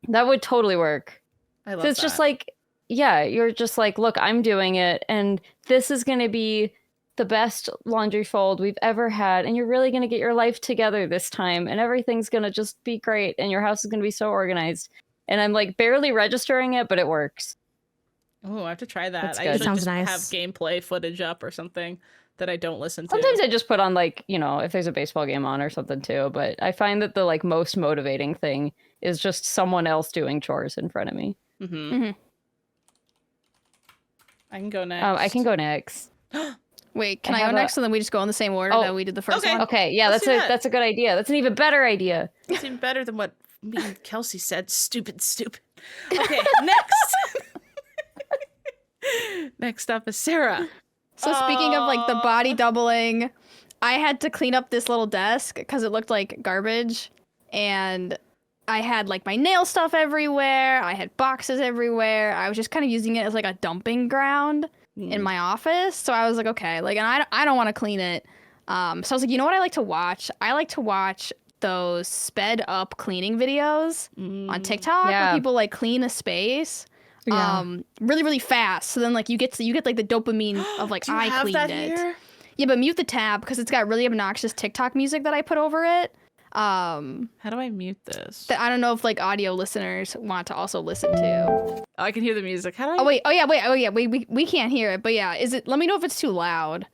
that would totally work. I love So it's that. just like, yeah, you're just like, look, I'm doing it, and this is going to be the best laundry fold we've ever had, and you're really going to get your life together this time, and everything's going to just be great, and your house is going to be so organized. And I'm like barely registering it, but it works. Oh, I have to try that. That's I good. usually Sounds just nice. have gameplay footage up or something that I don't listen to. Sometimes I just put on like, if there's a baseball game on or something too, but I find that the like most motivating thing is just someone else doing chores in front of me. Mm-hmm. I can go next. I can go next. Wait, can I I go have next, and then we just go in the same order Oh, that we did the first okay. one? Okay, yeah, Let's do that. that's a good idea. That's an even better idea. It's even better than what me and Kelsey said. Stupid. Okay, next. Next up is Sarah. So speaking of like the body doubling, I had to clean up this little desk because it looked like garbage, and I had like my nail stuff everywhere. I had boxes everywhere. I was just kind of using it as like a dumping ground in my office. So I was like, okay, like, and I don't want to clean it. So I was like, you know what I like to watch? I like to watch those sped up cleaning videos on TikTok where people like clean a space. Really, really fast. So then like you get like the dopamine of like I cleaned it. Here? Yeah, but mute the tab because it's got really obnoxious TikTok music that I put over it. How do I mute this? That I don't know if like audio listeners want to also listen to. Oh, I can hear the music. How do I? We can't hear it. But yeah, is it? Let me know if it's too loud.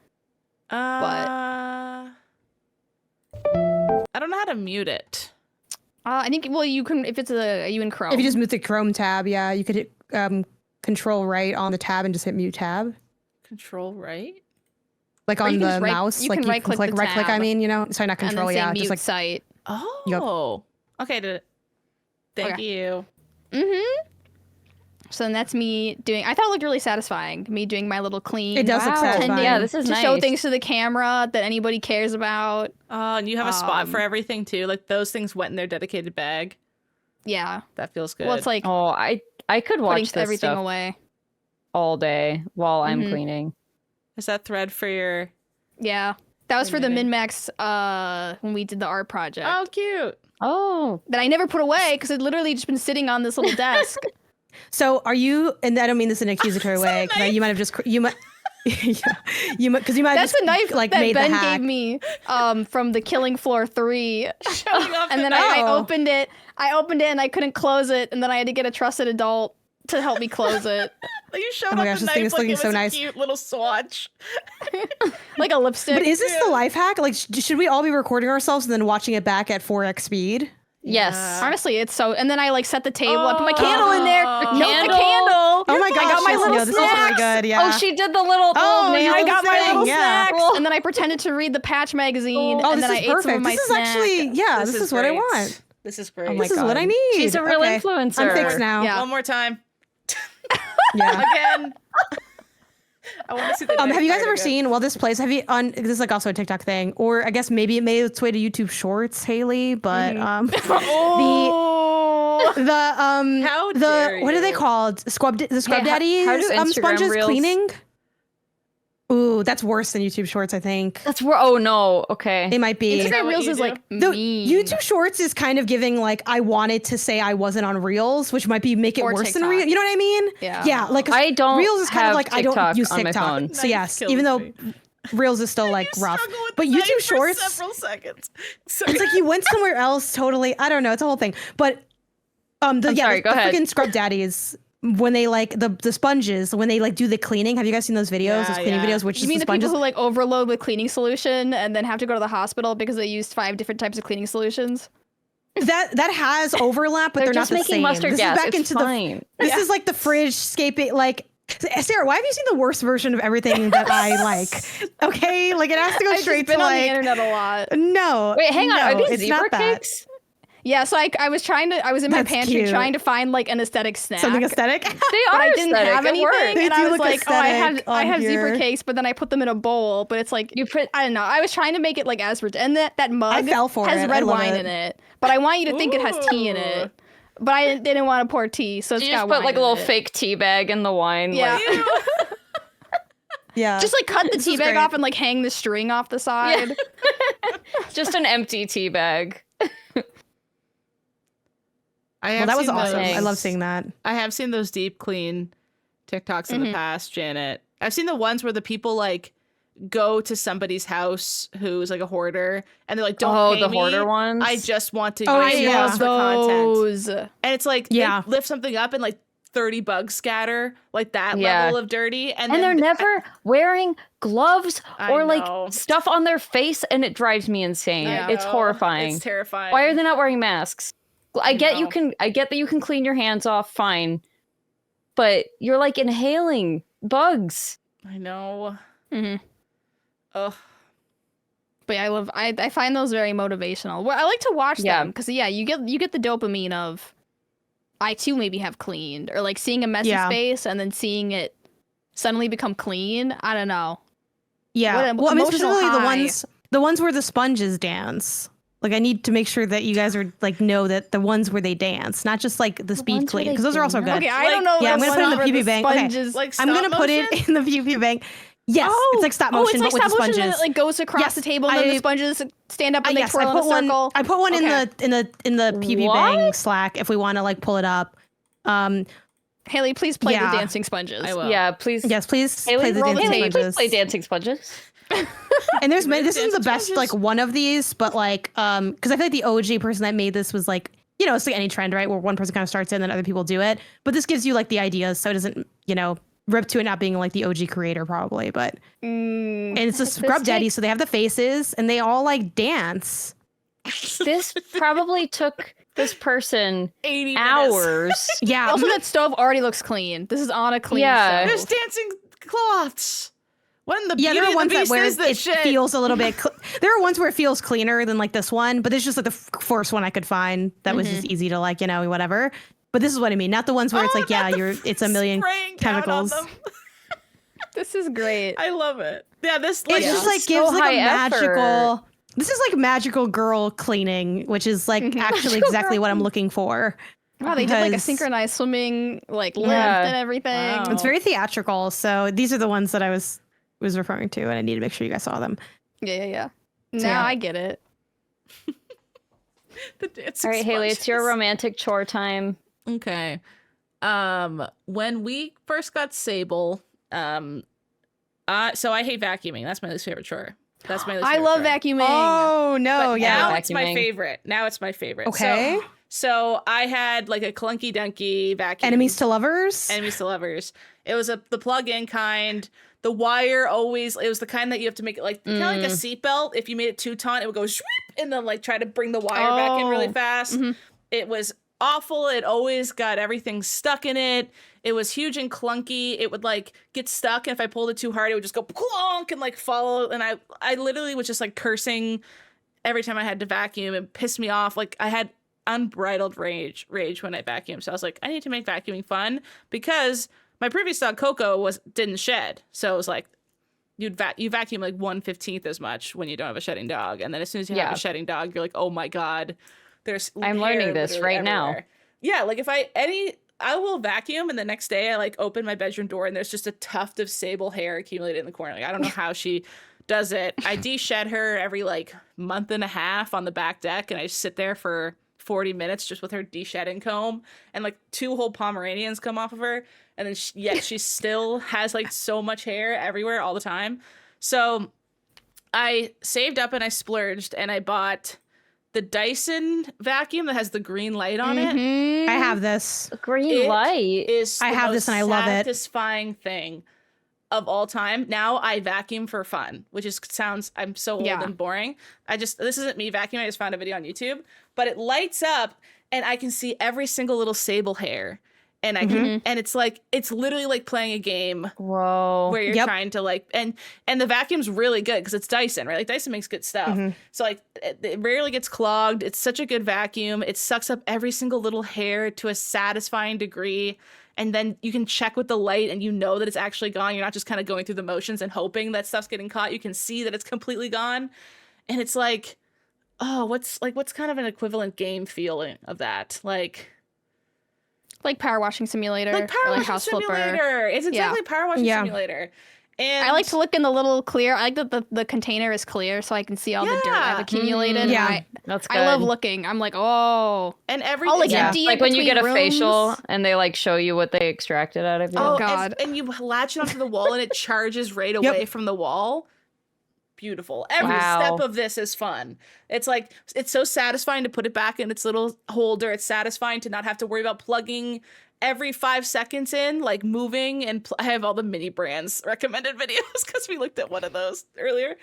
I don't know how to mute it. I think you can if it's are you in Chrome? If you just mute the Chrome tab, yeah, you could hit Control right on the tab and just hit mute tab. Control right. Like on the mouse, like you can click right click. I mean, sorry, not control. And then Yeah, mute just like site. Oh, okay. Thank you. So then that's me doing. I thought it looked really satisfying. Me doing my little clean. It does look satisfying. Yeah, this is to nice. show things to the camera that anybody cares about. Oh, and you have a spot for everything too. Like those things went in their dedicated bag. Yeah, that feels good. Well, it's like I could watch this everything stuff away all day while I'm cleaning. Is that thread for your? Yeah, that was for the MinnMax when we did the art project. Oh, cute. Oh, that I never put away because it literally just been sitting on this little desk. So are you? And I don't mean this in an accusatory way. Because you might have just because you might That's just a knife like that made Ben the hack. gave me from the Killing Floor 3. Showing off And then I opened it. And I couldn't close it, and then I had to get a trusted adult to help me close it. You showed Oh my off gosh, the this thing knife is like looking it was so a nice. cute little swatch. Like a lipstick. But is this the life hack? Like, should we all be recording ourselves and then watching it back at 4x speed? yes. Honestly, it's so. And then I like set the table. I put my candle in there. The Candle. Oh my gosh, I got my little this is very snacks. good. Yeah. Oh, she did the little nail I got my thing. little Yeah. snacks. And then I pretended to read the Patch magazine. Oh, and this then is I ate perfect. some of my This is snacks. actually, this is what I great. want. This is great. Oh my This is God. what I need. She's a real Okay. influencer. I'm fixed now. Yeah. One more time. Yeah. Again. I want to see the Have you guys ever again. seen? Well, this place. Have you on? This is like also a TikTok thing, or I guess maybe it made its way to YouTube Shorts, Haley. But How what are they you. called? The scrub Hey, daddies how do Instagram sponges Reels- cleaning. Ooh, that's worse than YouTube Shorts. I think That's where. Oh no. Okay. it might be. that Instagram what Reels you is do? like The mean. YouTube Shorts is kind of giving like I wanted to say I wasn't on Reels, which might be make it Or worse than TikTok. Reels. You know what I mean? Yeah. Yeah. Like 'cause I don't Reels is kind have of like I don't TikTok use on my TikTok. phone. So Knife yes, kills even though me. Reels is still like You rough, struggle with but the knife YouTube for Shorts. several seconds. It's like you went somewhere else totally. I don't know. It's a whole thing. But sorry, go ahead. freaking scrub daddies when they like the sponges when they like do the cleaning. Have you guys seen those videos? Yeah, those cleaning yeah. videos, which You is mean the the people sponges. who like overload with cleaning solution and then have to go to the hospital because they used 5 different types of cleaning solutions? That has overlap, but they're, just not the making same. mustard This gas. is back It's into fine. This is like the fridge scaping. Like Sarah, why have you seen the worst version of everything that I like? Okay, like it has to go I've straight just been to on the like. internet a lot. No. Wait, hang on. no, Are these it's zebra not that. cakes? Yeah, so I was in my That's pantry cute. trying to find like an aesthetic snack. Something aesthetic. They but are I didn't aesthetic. have It anything, works. They and do I was look like, "Oh, I aesthetic have on zebra here. cakes," but then I put them in a bowl. But it's like You put. I don't know. I was trying to make it like as and that mug fell for has it. I red love wine it. in it, but I want you to think it has tea in it. But I didn't want to pour tea, so it's You got just put wine like a in little it. fake tea bag in the wine. Yeah. Like, Yeah. Just like cut the tea is bag great. off and like hang the string off the side. just an empty tea bag. well, that was seen awesome. those- I love seeing that. I have seen those deep clean TikToks in the past, Janet. I've seen the ones where the people like go to somebody's house who's like a hoarder and they're like, don't pay the me. hoarder ones. I just want to Oh, use yeah. those for content. Those. And it's like Yeah. they lift something up and like 30 bugs scatter, like that Yeah. level of dirty. And And they're then never wearing gloves I or like know. stuff on their face, and it drives me insane. I It's know. horrifying. It's terrifying. Why are they not wearing masks? I get know. I get that you can clean your hands off, fine, but you're like inhaling bugs. I know. hmm Ugh. But yeah, I find those very motivational. Well, I like to watch Yeah. them because you get the dopamine of I too maybe have cleaned, or like seeing a messy Yeah. space and then seeing it suddenly become clean. I don't know. Yeah. What Well, I mean, emotional specifically high? the ones where the sponges dance. Like, I need to make sure that you guys are like know that the ones where they dance, not just like the speed ones where clean, they because those are also dance? good. Okay, I don't know. Yeah, I'm the gonna put it in the ones where PB bank. Okay. sponges- Like I'm gonna stop put it motion? in the PewPew bank. Yes, it's like stop motion, it's like but with stop the motion and sponges. it like goes across Yes, the table, and then the sponges stand up and they yes, twirl in a circle. I put one Okay. in the PewPew What? Bang Slack if we want to like pull it up. Haley, please play Yeah. the dancing sponges. I will. Yeah, please. Yes, please Haley, play the roll dancing Haley, please sponges. play dancing sponges. And there's many. With This isn't the dancing best sponges? like one of these, but like because I feel like the OG person that made this was like, you know, it's like any trend, right, where one person kind of starts it and then other people do it. But this gives you like the ideas, so it doesn't, you know, rip to it not being like the OG creator probably. But and it's a scrub daddy, so they have the faces and they all like dance. This probably took this person 80 minutes. hours. Yeah. Also, that stove already looks clean. This is on a clean Yeah. There's stove. dancing cloths. When the Yeah, there Beauty are and the ones that Beast where is that it shit. feels a little bit. There are ones where it feels cleaner than like this one, but it's just like the first one I could find that was just easy to like, you know, whatever. But this is what I mean, not the ones where it's like, yeah, not the it's a million spraying down on chemicals. them. This is great. I love it. Yeah, this It like just Yeah. like So gives like high a magical. effort. This is like magical girl cleaning, which is like actually exactly what I'm looking for. Wow, they did like a because- synchronized swimming like lift Yeah. and everything. Wow. It's very theatrical. So these are the ones that I was referring to, and I need to make sure you guys saw them. Yeah. Now yeah. I get it. the dancing All right, Haley, it's your sponges. romantic chore time. Okay. When we first got Sable, so I hate vacuuming. That's my least favorite chore. That's my least I favorite love chore. vacuuming. Oh no, But yeah. now it's my Vacuuming. favorite. Now it's my favorite. Okay. So I had like a clunky dunky vacuum. Enemies to lovers. Enemies to lovers. It was the plug-in kind. The wire always, it was the kind that you have to make it like kind of like a seatbelt. If you made it too taut, it would go swoop and then like try to bring the wire back in really Oh. fast. It was awful. It always got everything stuck in it. It was huge and clunky. It would like get stuck, and if I pulled it too hard, it would just go clonk and like follow. And I literally was just like cursing every time I had to vacuum. It pissed me off. Like I had unbridled rage when I vacuumed. So I was like, I need to make vacuuming fun, because my previous dog Coco didn't shed. So it was like you vacuum like 1/15 as much when you don't have a shedding dog, and then as soon as you have Yeah. a shedding dog, you're like, oh my god, there's I'm learning hair this literally right now. everywhere. Yeah, like if I will vacuum, and the next day I like open my bedroom door and there's just a tuft of sable hair accumulated in the corner. Like I don't know how she does it. I de-shed her every like month and a half on the back deck, and I just sit there for 40 minutes just with her de-shedding comb, and like 2 whole Pomeranians come off of her, and then yet she still has like so much hair everywhere all the time. So I saved up and I splurged, and I bought the Dyson vacuum that has the green light on it. Mhm. I have this. Green It light. is I the have most this and I love it. satisfying thing of all time. Now I vacuum for fun, which is sounds I'm so old Yeah. and boring. This isn't me vacuuming. I just found a video on YouTube, but it lights up and I can see every single little sable hair. And I can, and it's literally like playing a game Whoa. where you're Yep. trying to like, and the vacuum's really good because it's Dyson, right? Like Dyson makes good stuff. So like it rarely gets clogged. It's such a good vacuum. It sucks up every single little hair to a satisfying degree. And then you can check with the light and you know that it's actually gone. You're not just kind of going through the motions and hoping that stuff's getting caught. You can see that it's completely gone. And it's like, oh, what's kind of an equivalent game feeling of that? Like Like Power Washing Simulator. Power or like Washing House Flipper. Simulator. It's exactly Power Washing Yeah. Simulator. And I like to look in the little clear. I like that the container is clear so I can see all the dirt I've Yeah. accumulated. Yeah. And That's good. I love looking. I'm like, oh. and everything. I'll like Yeah, empty it like when you get a between facial rooms. and they like show you what they extracted out of you. Oh, and- God. And you latch it onto the wall and it charges right away from the wall. Beautiful. Every Wow. step of this is fun. It's like, it's so satisfying to put it back in its little holder. It's satisfying to not have to worry about plugging every 5 seconds in, like moving. And I have all the mini brands recommended videos because we looked at one of those earlier.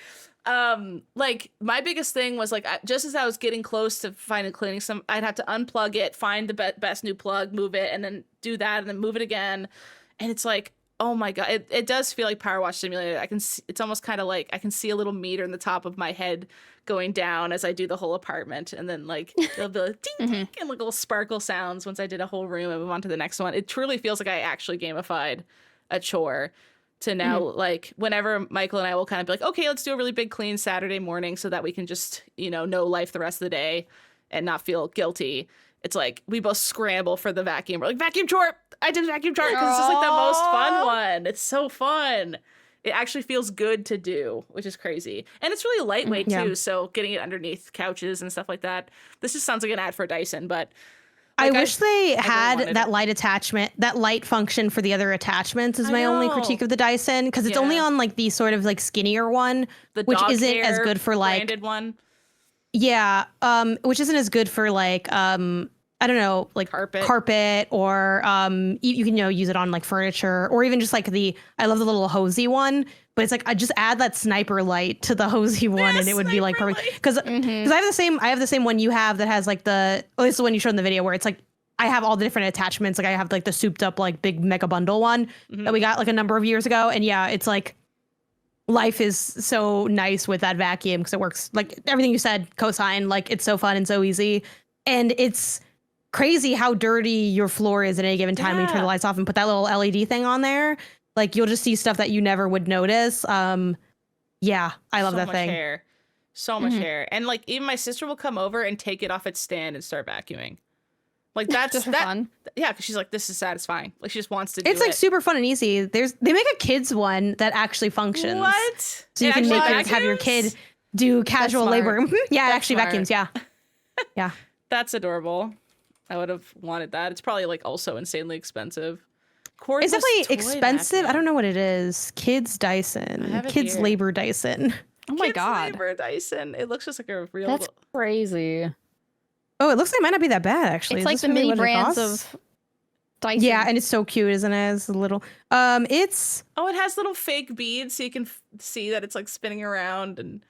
Like my biggest thing was like, just as I was getting close to finally cleaning some, I'd have to unplug it, find the best new plug, move it, and then do that, and then move it again. And it's like, oh my god, it does feel like Power Wash Simulator. I can see, it's almost kind of like I can see a little meter in the top of my head going down as I do the whole apartment, and then like there'll be like ding ding and like little sparkle sounds once I did a whole room and move on to the next one. It truly feels like I actually gamified a chore. to now, like, whenever Michael and I will kind of be like, okay, let's do a really big clean Saturday morning so that we can just, know life the rest of the day and not feel guilty. It's like we both scramble for the vacuum. We're like, vacuum chore! I did vacuum chore because it's just like the most fun one. It's so fun. It actually feels good to do, which is crazy. And it's really lightweight too, so getting it underneath couches and stuff like that. This just sounds like an ad for Dyson, but I wish they really had wanted that it. light attachment, that light function for the other attachments is I my only know. critique of the Dyson, because it's only on like the sort of like skinnier one, the which dog isn't as hair good for like branded one. Yeah, which isn't as good for like I don't know, like Carpet. or you can use it on like furniture, or even just like I love the little hosey one, but it's like I just add that sniper light to the hosey one and it would be like perfect, because I have the same one you have that has like this is the one you showed in the video where it's like I have all the different attachments, like I have like the souped up like big mega bundle one that we got like a number of years ago, and yeah, it's like life is so nice with that vacuum because it works like everything you said, cosign, like it's so fun and so easy. And it's crazy how dirty your floor is at any given time when you turn the lights off and put that little LED thing on there. Like you'll just see stuff that you never would notice. Yeah, I love that thing. Hair. So much hair. And like even my sister will come over and take it off its stand and start vacuuming. Like that's Just for fun. Yeah, because she's like, this is satisfying. Like she just wants to do It's like super fun and easy. They make a kids one that actually functions. What? So you can have your kid do casual labor. Yeah, it actually vacuums. Yeah. Yeah. That's adorable. I would have wanted that. It's probably like also insanely expensive. It's definitely expensive. I don't know what it is. Kids Dyson. Kids here. Labor Dyson. Oh my Kids God. Labor Dyson. It looks just like a real. That's crazy. Oh, it looks like it might not be that bad actually. It's Is like this the really mini what it brands costs? of Dyson. Yeah, and it's so cute, isn't it? It's a little. It's. Oh, it has little fake beads so you can see that it's like spinning around and.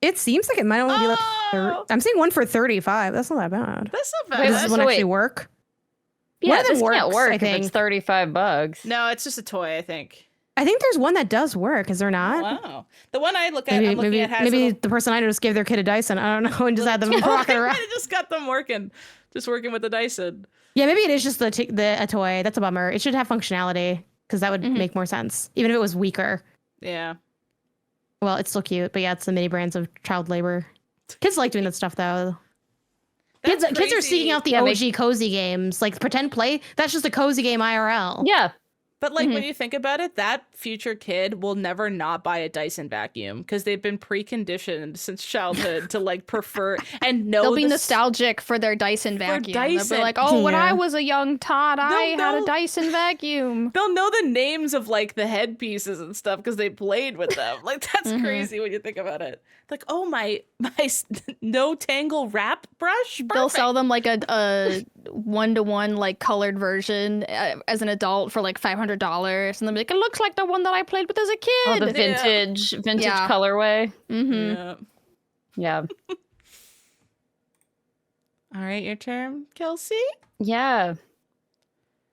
It seems like it might only be like. Oh! I'm seeing one for 35. That's not that bad. That's not Wait, bad. Does this so one wait. actually work? Yeah, One of them this can't works, work I if think. it's $35. No, it's just a toy, I think. I think there's one that does work. Is there not? Wow. The one I look at, I'm looking at has maybe little, the person I know just gave their kid a Dyson. I don't know, and just had them rocking around. I just got them working. Just working with the Dyson. Yeah, maybe it is just a toy. That's a bummer. It should have functionality because that would make more sense, even if it was weaker. Yeah. Well, it's still cute, but yeah, it's the mini brands of child labor. Kids like doing that stuff though. Kids are crazy. seeking out the OG cozy games, like pretend play. That's just a cozy game IRL. Yeah. But like when you think about it, that future kid will never not buy a Dyson vacuum because they've been preconditioned since childhood to like prefer and know They'll be nostalgic for their Dyson vacuum. They'll Dyson. be like, oh, when Yeah. I was a young tot, I had no. a Dyson vacuum. They'll know the names of like the headpieces and stuff because they played with them. Like that's crazy when you think about it. Like, oh my no tangle wrap brush. They'll sell Perfect. them like a 1-to-1 like colored version as an adult for like $500, and they'll be like, it looks like the one that I played with as a kid. Oh, the vintage Yeah. colorway. Yeah. Yeah. All right, your turn, Kelsey. Yeah.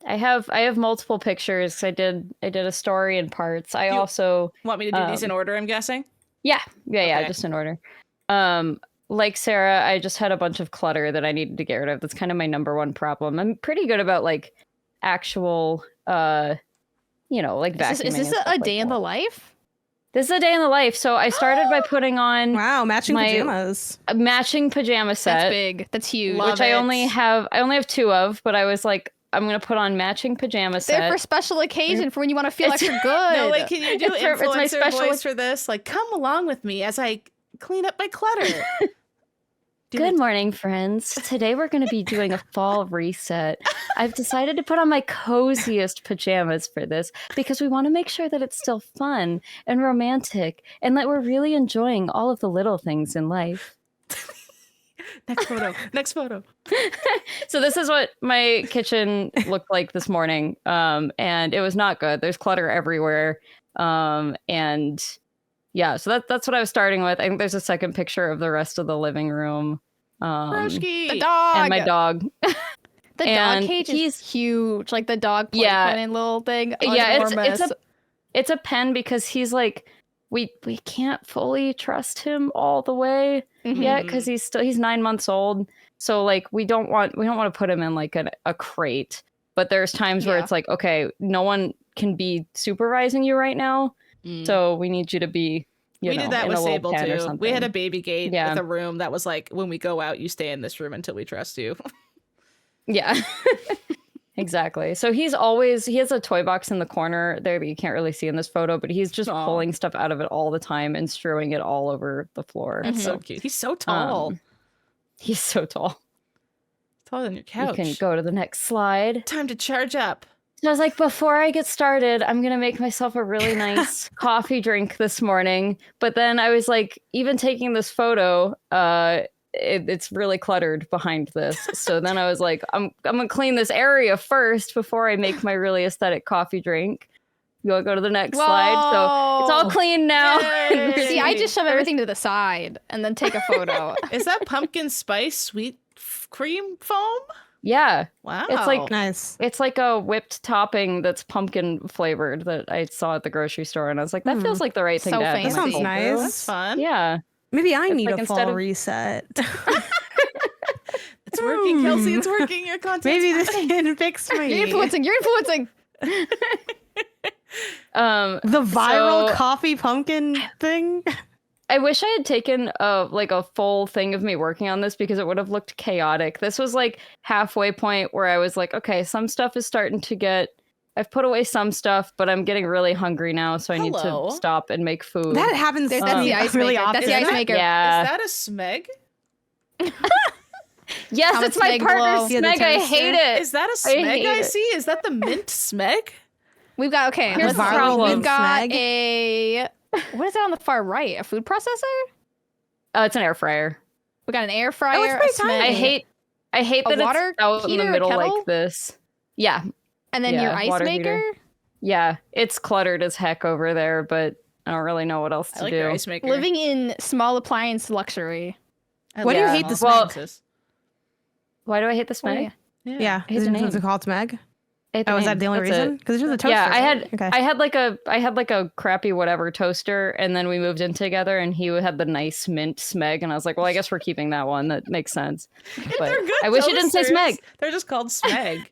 I have multiple pictures 'cause I did a story in parts. I also Want me to do these in order? I'm guessing. yeah, Okay. just in order. Like Sarah, I just had a bunch of clutter that I needed to get rid of. That's kind of my number one problem. I'm pretty good about like actual like vacuuming. Is this a day in the life? This is a day in the life. So I started by putting on Wow, matching my pajamas. a matching pajama set. That's big. That's huge. Love which I it. only have two of, but I was like, I'm gonna put on matching pajama set. They're for special occasion for when you want to feel It's- extra good. No, wait, can you do It's my influencer special- voice for this? Like, come along with me as I clean up my clutter. Good morning, friends. Today we're going to be doing a fall reset. I've decided to put on my coziest pajamas for this because we want to make sure that it's still fun and romantic and that we're really enjoying all of the little things in life. Next photo. Next photo. So this is what my kitchen looked like this morning, and it was not good. There's clutter everywhere, and yeah, so that's what I was starting with. I think there's a second picture of the rest of the living room. Broshki. The dog. And my dog. The and dog cage is he's- huge. Like the dog play Yeah. pen and little thing. Oh, Yeah, enormous. it's a pen because he's like we can't fully trust him all the way yet because he's 9 months old. So like we don't want to put him in like a crate. But there's times where Yeah. it's like, okay, no one can be supervising you right now. So we need you to be, we did that with Sable too. We had a something. baby gate Yeah. with a room that was like, when we go out, you stay in this room until we trust you. Yeah. Exactly. So he has a toy box in the corner there that you can't really see in this photo, but he's just pulling stuff out of it all the time and strewing it all over the floor. That's so cute. He's so tall. He's so tall. Taller than your couch. You can go to the next slide. Time to charge up. So I was like, before I get started, I'm going to make myself a really nice coffee drink this morning. But then I was like, even taking this photo, it's really cluttered behind this. So then I was like, I'm going to clean this area first before I make my really aesthetic coffee drink. You want to go to the next slide? So it's all clean now. See, I just shove everything to the side and then take a photo. Is that pumpkin spice sweet cream foam? Yeah. Wow. It's like Nice. It's like a whipped topping that's pumpkin flavored that I saw at the grocery store, and I was like, that feels like the right thing So to add. to fancy. my That sounds cold nice. brew. That's fun. Yeah. Maybe I need like a instead fall of- reset. It's working, Kelsey. It's working. Your content. Maybe this can fix me. You're influencing. The viral So- coffee pumpkin thing. I wish I had taken a full thing of me working on this because it would have looked chaotic. This was like halfway point where I was like, okay, some stuff is starting to get. I've put away some stuff, but I'm getting really hungry now, so I need Hello. to stop and make food. That happens. That's to me the ice really maker. often. That's the ice maker. Yeah. Is that a smeg? Yes, Comment it's my Smeg partner below. Yeah, the Smeg. I toaster. hate it. Is that a I smeg hate I it. see? Is that the mint smeg? We've got Here's let's the see. problem. We've got Smeg. a what is that on the far right? A food processor? It's an air fryer. We got an air fryer. it's pretty a Smeg, I hate A that water it's out in heater, the a middle kettle? like this. Yeah, and then yeah, your ice water maker. heater. Yeah, it's cluttered as heck over there, but I don't really know what else I to like do. your ice maker. Living in small appliance luxury. I Why do you love hate the small Well, appliances. Why do I hate the Smeg? yeah. Yeah. I hate the Is name. it called Smeg? I hate the Oh, is that name. the only That's it. reason? Because it's just a toaster. Yeah, right? I had like a crappy whatever toaster, and then we moved in together, and he had the nice mint Smeg, and I was like, well, I guess we're keeping that one. That makes sense. But They're good I wish you didn't say toasters. Smeg. They're just called smeg.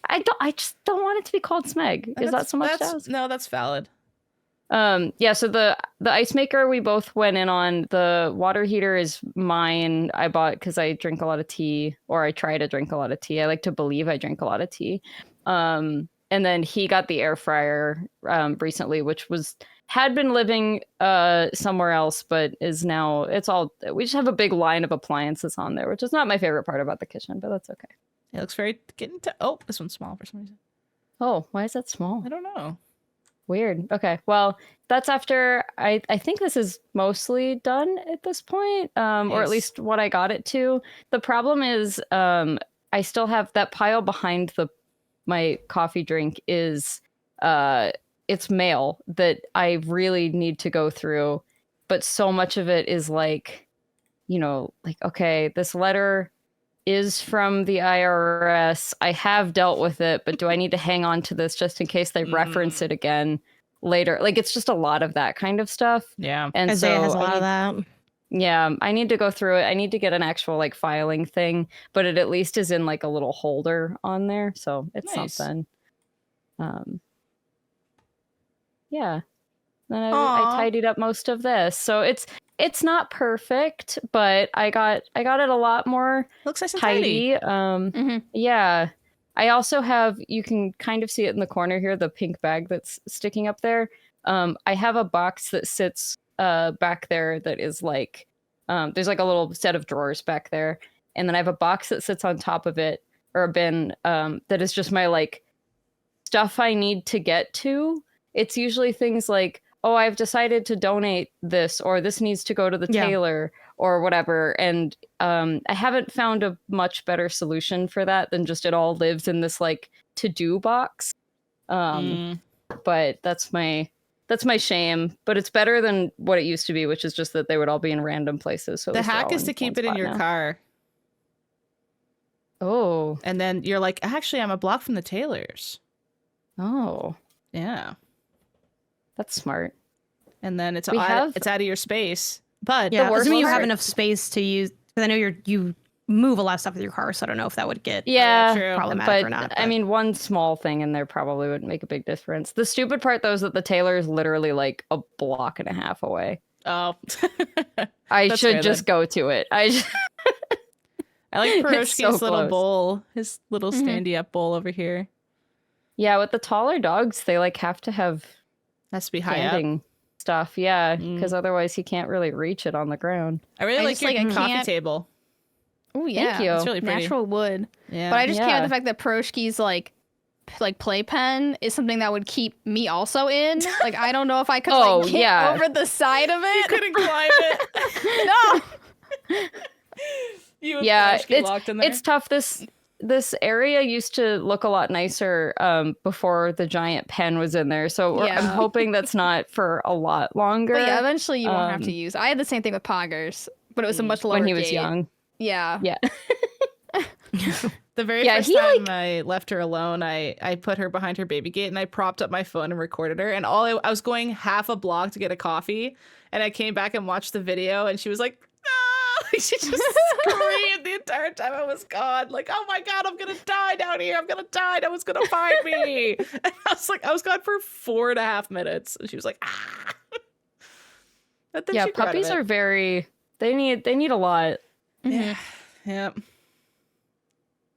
I just don't want it to be called Smeg. Is that so much to ask? No, that's valid. Yeah, so the ice maker we both went in on. The water heater is mine. I bought because I drink a lot of tea, or I try to drink a lot of tea. I like to believe I drink a lot of tea. And then he got the air fryer recently, which had been living somewhere else, but is now we just have a big line of appliances on there, which is not my favorite part about the kitchen, but that's okay. It looks very getting to. Oh, this one's small for some reason. Oh, why is that small? I don't know. Weird. Okay. Well, that's after I think this is mostly done at this point. Or at Nice. least what I got it to. The problem is I still have that pile behind my coffee drink is it's mail that I really need to go through, but so much of it is like, okay, this letter is from the IRS. I have dealt with it, but do I need to hang on to this just in case they reference it again later? Like, it's just a lot of that kind of stuff. Yeah. And Isaiah so has a lot of that. yeah, I need to go through it. I need to get an actual like filing thing, but it at least is in like a little holder on there, so it's Nice. something. Yeah. Then I Aw. tidied up most of this, so it's not perfect, but I got it a lot more Looks nice and tidy. tidy. Yeah. I also have, you can kind of see it in the corner here, the pink bag that's sticking up there. I have a box that sits back there that is like, there's like a little set of drawers back there. And then I have a box that sits on top of it, or a bin, that is just my like stuff I need to get to. It's usually things like, oh, I've decided to donate this, or this needs to go to the Yeah. tailor, or whatever. And I haven't found a much better solution for that than just it all lives in this like to-do box. But that's my shame. But it's better than what it used to be, which is just that they would all be in random places. So The at least they're hack all is to keep one it in spot your now. car. Oh, And then you're like, actually, I'm a block from the tailors. oh, Yeah. that's smart. And then it's We out, have- it's out of your space. But Yeah, worst assuming you part- have enough space to use. Because I know you move a lot of stuff with your car, so I don't know if that would get Yeah, true. problematic but or not. I mean, one small thing in there probably wouldn't make a big difference. The stupid part, though, is that the tailor is literally like a block and a half away. Oh. I That's should fair, just go to it. I like It's Piroshki's so little close. bowl, his little Mhm. standy up bowl over here. Yeah, with the taller dogs, they like have to have Has to be high up. standing stuff. Yeah, Mm. because otherwise he can't really reach it on the ground. I really I like just, your like, I coffee can't- table. Oh yeah, you. It's really pretty. natural wood. Yeah. But I just can't Yeah. with the fact that Piroshki's like playpen is something that would keep me also in. Like I don't know if I could Oh, like get yeah. over the side of you it. couldn't climb it. No. You and Yeah, Piroshki locked in there. It's tough. This area used to look a lot nicer before the giant pen was in there. So I'm Yeah. hoping that's not for a lot longer. But yeah, eventually you won't have to Um, use. I had the same thing with Poggers, but it was a much lower when he was gate. young. Yeah. Yeah. The very Yeah, first he, time I left her alone, I put her behind her baby gate and I propped up my phone and recorded her. And I was going half a block to get a coffee, and I came back and watched the video, and she was like, "No!" She just screamed the entire time I was gone. Like, "Oh my god, I'm gonna die down here! I'm gonna die! No one's gonna find me!" And I was like, I was gone for 4.5 minutes, and she was like, "Ah!" But then Yeah, she grew out of puppies it. are very. They need a lot. Yeah. Yeah.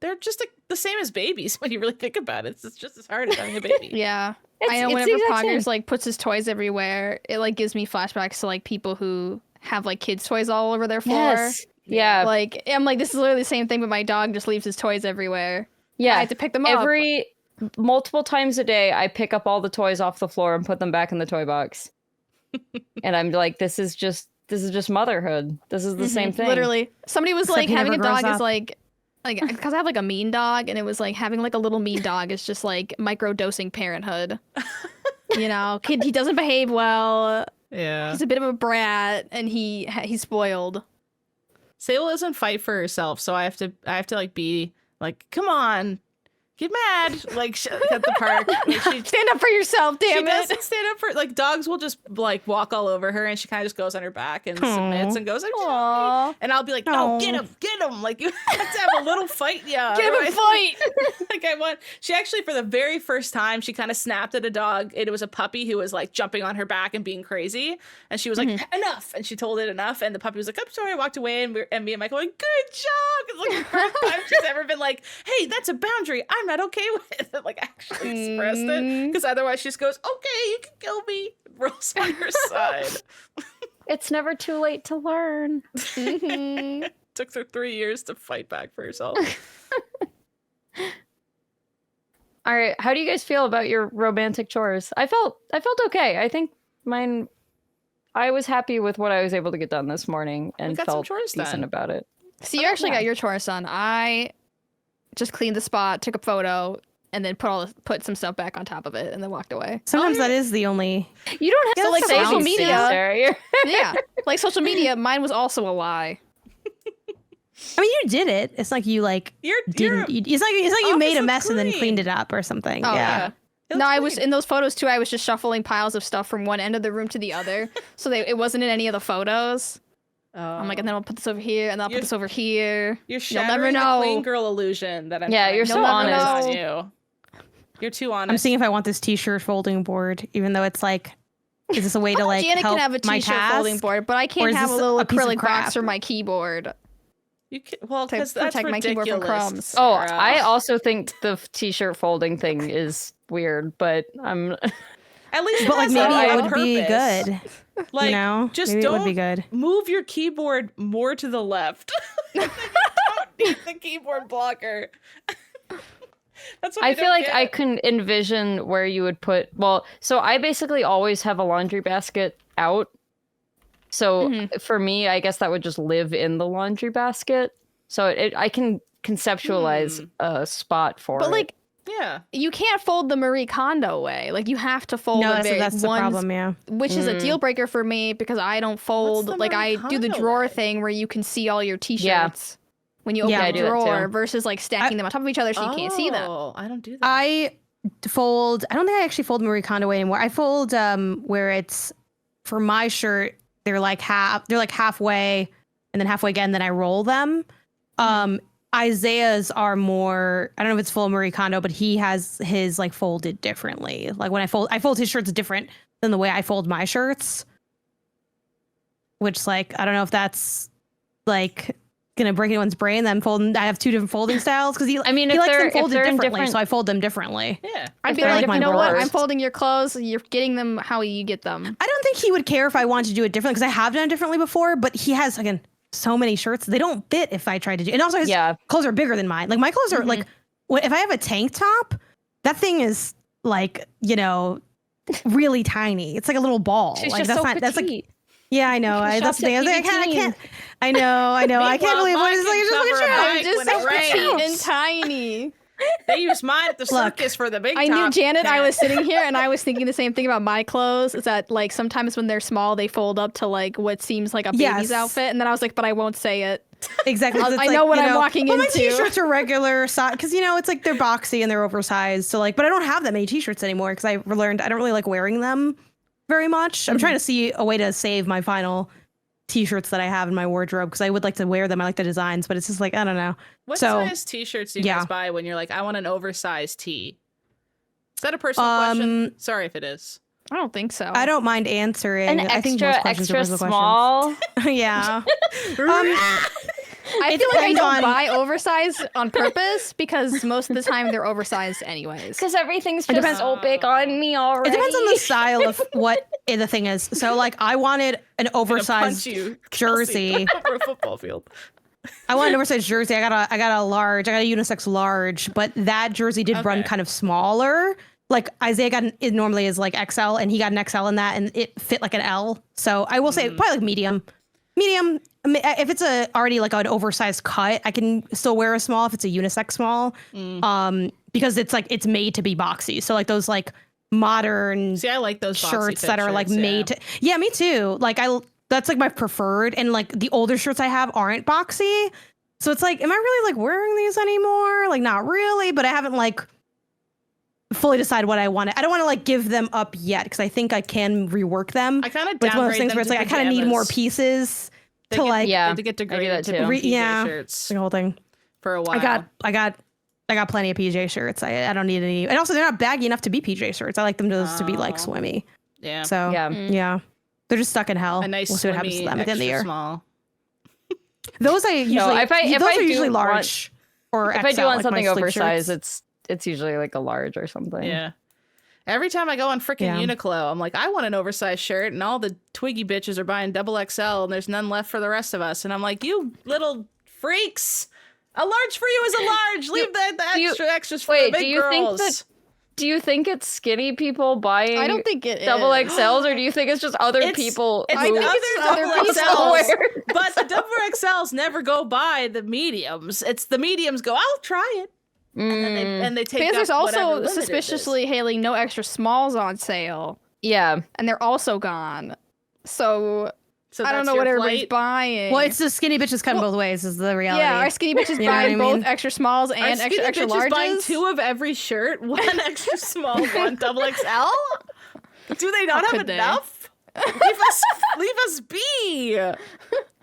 They're just like the same as babies when you really think about it. It's just as hard as having a baby. Yeah. It's- I know it's the whenever exact Poggers same. like puts his toys everywhere, it like gives me flashbacks to like people who have like kids' toys all over their floor. Yes. Yeah. Like I'm like, this is literally the same thing, but my dog just leaves his toys everywhere. Yeah. I had to pick them up. Multiple times a day, I pick up all the toys off the floor and put them back in the toy box. And I'm like, this is just motherhood. This is the same thing. Literally. Somebody was Except like he having a never grows dog is up. like because I have like a mean dog, and it was like having like a little mean dog is just like micro dosing parenthood. You know, kid, he doesn't behave well. Yeah. He's a bit of a brat, and he's spoiled. Sable doesn't fight for herself, so I have to like be like, come on, get mad, like at the park. Like, she Stand up for yourself, damn it. doesn't stand up for like dogs will just like walk all over her, and she kind of just goes on her back and submits and goes like, Aw. and I'll be like, no, Aw. get him. Like you have to have a little fight, yeah. Get him a otherwise- fight. Like I want. She actually, for the very first time, she kind of snapped at a dog. It was a puppy who was like jumping on her back and being crazy, and she was like, "Enough!" And she told it enough, and the puppy was like, "I'm sorry." I walked away, and me and Michael were like, "Good job!" It's like the first time she's ever been like, "Hey, that's a boundary. I'm not okay with it." Like actually expressed it, because otherwise she just goes, "Okay, you can kill me." Rolls on her side. It's never too late to learn. Mhm. Took her 3 years to fight back for herself. All right, how do you guys feel about your romantic chores? I felt okay. I think mine. I was happy with what I was able to get done this morning and got some felt chores decent done. about it. So you actually got your chores done. I just cleaned the spot, took a photo, and then put some stuff back on top of it, and then walked away. Sometimes that is the only. You don't have Yeah, to like say social these things, media. Sarah. You're- Yeah, like social media, mine was also a lie. I mean, you did it. It's like you like You're didn't. It's like you office made a looks mess and then clean. cleaned it up or something. Oh, yeah. yeah. It No, looks I was clean. in those photos too. I was just shuffling piles of stuff from one end of the room to the other, so it wasn't in any of the photos. I'm like, and then I'll put this over here, and then I'll put You're- this over here. You're You'll never shattering the know. clean girl illusion that I'm. Yeah, trying you're to so put honest. on you. You're too honest. I'm seeing if I want this T-shirt folding board, even though it's like, is this a way to like Janet help can have a my t-shirt task? folding board, but I Or can't is have a this little a piece of acrylic box crap? for my keyboard. You well, To because that's protect my keyboard ridiculous. from crumbs. Oh, Sarah. I also think the t-shirt folding thing is weird, but I'm. At least, But like it has maybe a it would be purpose. good. Like, You know, just maybe don't it would be good. move your keyboard more to the left. You don't need the keyboard blocker. That's what I feel don't like get. I can envision where you would put. Well, so I basically always have a laundry basket out. So for me, I guess that would just live in the laundry basket. So I can conceptualize a spot for it. But like, Yeah. you can't fold the Marie Kondo way. Like, you have to fold No, a very that's the one, problem. Yeah. which is a deal breaker for me because I don't fold. the Like, I Marie do the Kondo drawer way? thing where you can see all your t-shirts when you open Yeah, I the do that drawer too. versus like stacking them on top of each other so you can't see them. Oh, I don't do that. I fold. I don't think I actually fold Marie Kondo way anymore. I fold where it's for my shirt. They're like halfway, and then halfway again. Then I roll them. Isaiah's are more, I don't know if it's full Marie Kondo, but he has his like folded differently. Like when I fold his shirts different than the way I fold my shirts. Which like, I don't know if that's like gonna break anyone's brain. That I have two different folding styles because he likes them folded differently, so I fold them differently. Yeah. I'd be they're like, in you know what? drawers. I'm folding your clothes. You're getting them how you get them. I don't think he would care if I wanted to do it differently because I have done it differently before, but he has, again, so many shirts. They don't fit if I try to do, and also his clothes are bigger than mine. Like my clothes are like, if I have a tank top, that thing is like, you know, really tiny. It's like a little ball. She's like just that's so not, that's like, petite. yeah, I know. That's the thing. I was like, I can't. I know. I can't believe what it's like. Just look at Meanwhile, you. mine Just when so it rains. petite and tiny. They use mine at the Look, circus for the big I knew top Janet. I cat. was sitting here and I was thinking the same thing about my clothes. Is that like sometimes when they're small, they fold up to like what seems like a baby's Yes. outfit, and then I was like, but I won't say it. Exactly. I It's know what you I'm walking well, into. My t-shirts are regular size because you know it's like they're boxy and they're oversized. So like, but I don't have that many t-shirts anymore because I learned I don't really like wearing them very much. I'm trying to see a way to save my final t-shirts that I have in my wardrobe because I would like to wear them. I like the designs, but it's just like I don't know. What So, size t-shirts do you yeah. guys buy when you're like, I want an oversized tee? Is that a personal question? Sorry if it is. I don't think so. I don't mind answering. An I think most extra questions are extra personal small. questions. Yeah. I It feel like I depends don't on- buy oversized on purpose because most of the time they're oversized anyways. Because everything's It just depends- so big on me already. It depends on the style of what the thing is. So like I wanted an I'm gonna oversized punch you, jersey. Kelsey, over a football field. I want an oversized jersey. I got a large. I got a unisex large, but that jersey did run Okay. kind of smaller. Like Isaiah it normally is like XL, and he got an XL in that, and it fit like an L. So I will say probably like medium. Medium. If it's already like an oversized cut, I can still wear a small if it's a unisex small. Because it's like it's made to be boxy. So like those like modern See, I like those boxy shirts fit that are like shirts, made to. Yeah, me too. Like that's like my preferred, and like the older shirts I have aren't boxy. So it's like, am I really like wearing these anymore? Like not really, but I haven't like fully decided what I want. I don't want to like give them up yet because I think I can rework them. I kind of But it's one of those downgrade things them where it's to like I kind of need more pajamas. pieces They to get- like Yeah, to get I do degraded that to too. PJ Yeah. shirts the whole thing. for a while. I got plenty of PJ shirts. I don't need any, and also they're not baggy enough to be PJ shirts. I like them just to be like Oh. swimmy. Yeah. So Yeah. yeah, they're just stuck in hell. A nice we'll see what happens to swimmy, them at the end of the extra year. small. Those I usually if I those are do usually want- large or If XL, I do want like my something sleep oversized, shirts. it's usually like a large or something. Yeah. Every time I go on frickin' Yeah. Uniqlo, I'm like, I want an oversized shirt, and all the Twiggy bitches are buying double XL, and there's none left for the rest of us. And I'm like, you little freaks! A large for you is a large. Leave the extras for the wait, big do you think girls. that- Do you think it's skinny people buying I don't think it double is. XLs, or do you think it's just other It's- people it's who other other double people XLs, wear- but the double XLs never go by the mediums. It's the mediums go, I'll try it. And they take Because there's up whatever also limit it is. suspiciously hailing no extra smalls on sale, Yeah. and they're also gone. So So I don't that's know your what everybody's plight? buying. Well, it's the skinny bitches cutting both ways is the reality. yeah, our skinny bitches You know what buying I both mean? extra smalls Are and skinny extra bitches buying larges. two of every shirt, one extra small, one double XL? Do they not How have could they? enough? Leave us be.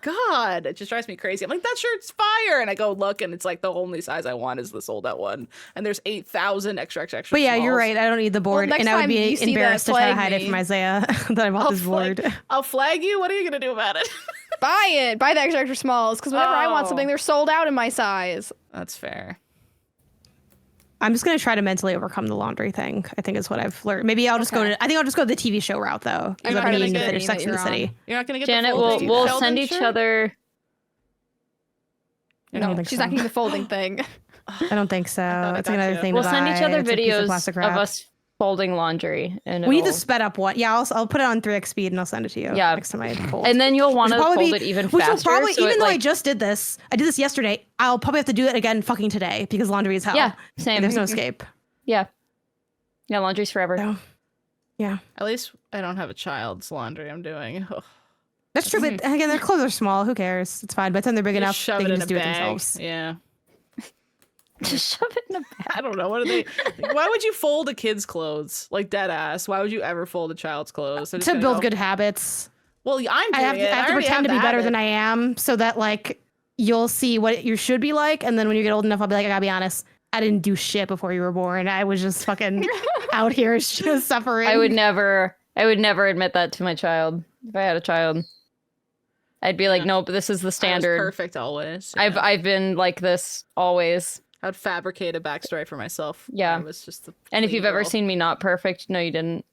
God, it just drives me crazy. I'm like, that shirt's fire, and I go look, and it's like the only size I want is the sold out one, and there's 8,000 extra. But yeah, you're smalls. right. I don't need the board, next and I would time be you see that, embarrassed to try to flag hide it me. from Isaiah that I bought this board. I'll flag you. What are you gonna do about it? Buy it. Buy the extra smalls. Because whenever I want Oh. something, they're sold out in my size. That's fair. I'm just gonna try to mentally overcome the laundry thing. I think is what I've learned. Maybe I'll just go to. I think I'll just go to the TV show route though. You're Because not I've gonna been needing to get finish it Sex in the that you're City. You're not gonna get Janet, the we'll folding we'll Sheldon send each shirt? other. I don't No, think she's so. not getting the folding thing. I don't think so. I It's got another you. thing. We'll to send each buy. other It's a piece of videos plastic of wrap. us folding laundry, and We need the it'll- sped up one. Yeah, I'll put it on 3x speed and I'll send it to you. Yeah. Next time I fold. and then you'll want to Which will fold probably it even which will faster. probably, so even it, though I like, just did this, I did this yesterday. I'll probably have to do it again fucking today because laundry is hell. Yeah, same. And there's no escape. Yeah, laundry's forever. So, yeah, At least I don't have a child's laundry I'm doing. Ugh. that's true. But again, their clothes are small. Who cares? It's fine. By the time they're big enough, Shove they it can in just a do it bag. themselves. Yeah. Just shove it in a bag. I don't know. What are they? Why would you fold a kid's clothes? Like dead ass. Why would you ever fold a child's clothes? They're just To gonna build go, good habits. Well, I'm doing I have it. to already pretend to be the better habit. than I am, so that like you'll see what you should be like, and then when you get old enough, I'll be like, I gotta be honest, I didn't do shit before you were born. I was just fucking out here just suffering. I would never admit that to my child. If I had a child, I'd be like, nope, this is the standard. Perfect always. Yeah. I've been like this always. I'd fabricate a backstory for myself. Yeah. I was just And if you've ever girl. seen me not perfect, no, you didn't.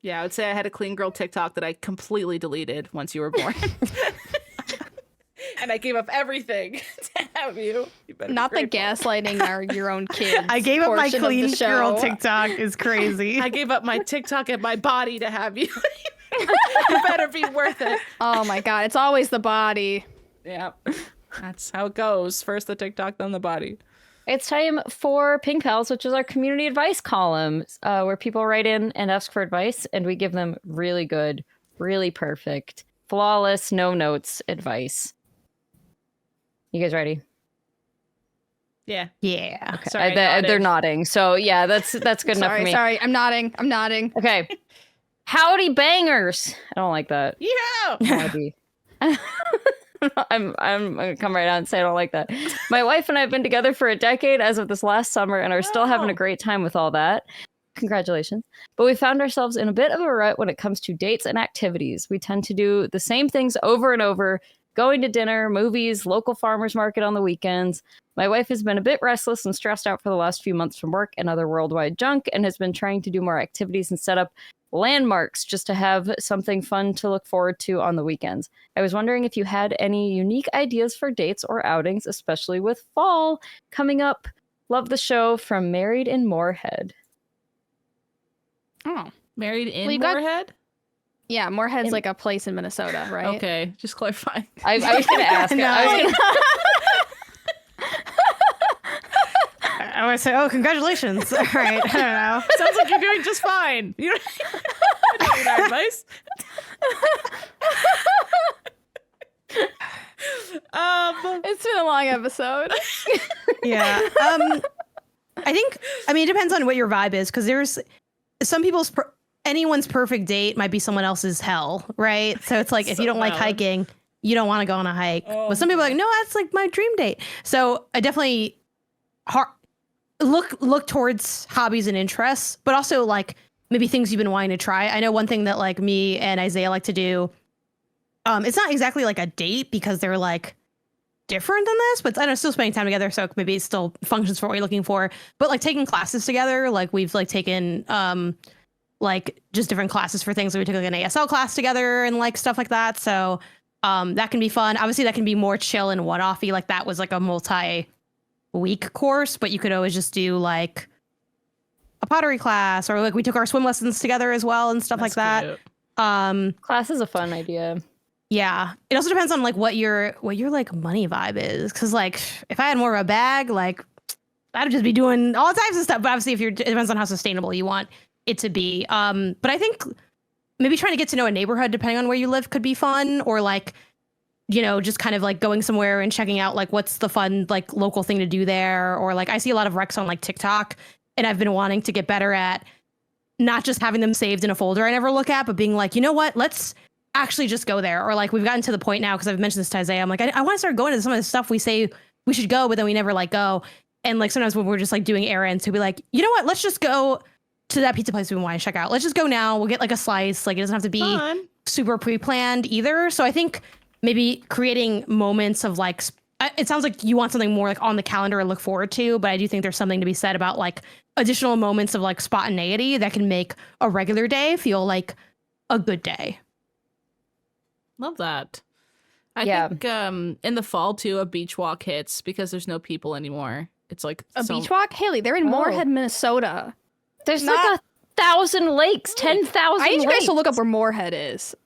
Yeah, I would say I had a clean girl TikTok that I completely deleted once you were born. And I gave up everything to have you. Not the gaslighting your own kids. I gave up my portion of clean the show. girl TikTok is crazy. I gave up my TikTok and my body to have you. You better be worth it. Oh my god, it's always the body. Yeah, that's how it goes. First the TikTok, then the body. It's time for Ping Pals, which is our community advice column, where people write in and ask for advice, and we give them really good, really perfect, flawless, no notes advice. You guys ready? Yeah. Yeah. Okay. Sorry, They're nodding. So yeah, that's good enough for me. Sorry, I'm nodding. Okay. Howdy bangers. I don't like that. Yeah. Howdy. I'm gonna come right out and say I don't like that. My wife and I have been together for a decade as of this last summer and are still having a great time with all that. Congratulations. But we found ourselves in a bit of a rut when it comes to dates and activities. We tend to do the same things over and over, going to dinner, movies, local farmers market on the weekends. My wife has been a bit restless and stressed out for the last few months from work and other worldwide junk and has been trying to do more activities and set up landmarks just to have something fun to look forward to on the weekends. I was wondering if you had any unique ideas for dates or outings, especially with fall coming up. Love the show, from Married in Moorhead. Oh. Married in Well, you got- Moorhead? Yeah, Moorhead's like a place in Minnesota, right? Okay, just clarifying. I was going to ask. No. I would say, oh, congratulations. All right. I don't know. Sounds like you're doing just fine. You don't need our advice. It's been a long episode. Yeah. I mean, it depends on what your vibe is, because there's some people's anyone's perfect date might be someone else's hell, right? So it's like, if you don't like hiking, you don't want to go on a hike. But some people are like, no, that's like my dream date. So I definitely look towards hobbies and interests, but also like maybe things you've been wanting to try. I know one thing that like me and Isaiah like to do. It's not exactly like a date because they're like different than this, but I don't know, still spending time together, so maybe it still functions for what you're looking for. But like taking classes together, like we've like taken like just different classes for things. Like we took like an ASL class together and like stuff like that. So that can be fun. Obviously that can be more chill and one-offy. Like that was like a multi-week course, but you could always just do like a pottery class, or like we took our swim lessons together as well and stuff like that. Cute. Class is a fun idea. Yeah. It also depends on like what your like money vibe is. Cause like if I had more of a bag, like I'd just be doing all types of stuff. But obviously it depends on how sustainable you want it to be. But I think maybe trying to get to know a neighborhood depending on where you live could be fun, or like, you know, just kind of like going somewhere and checking out like what's the fun like local thing to do there. Or like I see a lot of recs on like TikTok, and I've been wanting to get better at not just having them saved in a folder I never look at, but being like, you know what, let's actually just go there. Or like we've gotten to the point now, because I've mentioned this to Isaiah, I'm like, I want to start going to some of the stuff we say we should go, but then we never like go. And like sometimes when we're just like doing errands, we'll be like, you know what, let's just go to that pizza place we want to check out. Let's just go now. We'll get like a slice. Like it doesn't have to be super pre-planned either. So I think maybe creating moments of like, it sounds like you want something more like on the calendar and look forward to, but I do think there's something to be said about like additional moments of like spontaneity that can make a regular day feel like a good day. Love that. I think in the fall too, a beach walk hits because there's no people anymore. It's like A beach walk? Haley, they're in Moorhead, Minnesota. There's like 1,000 lakes, 10,000 I need you guys lakes. to look up where Moorhead is.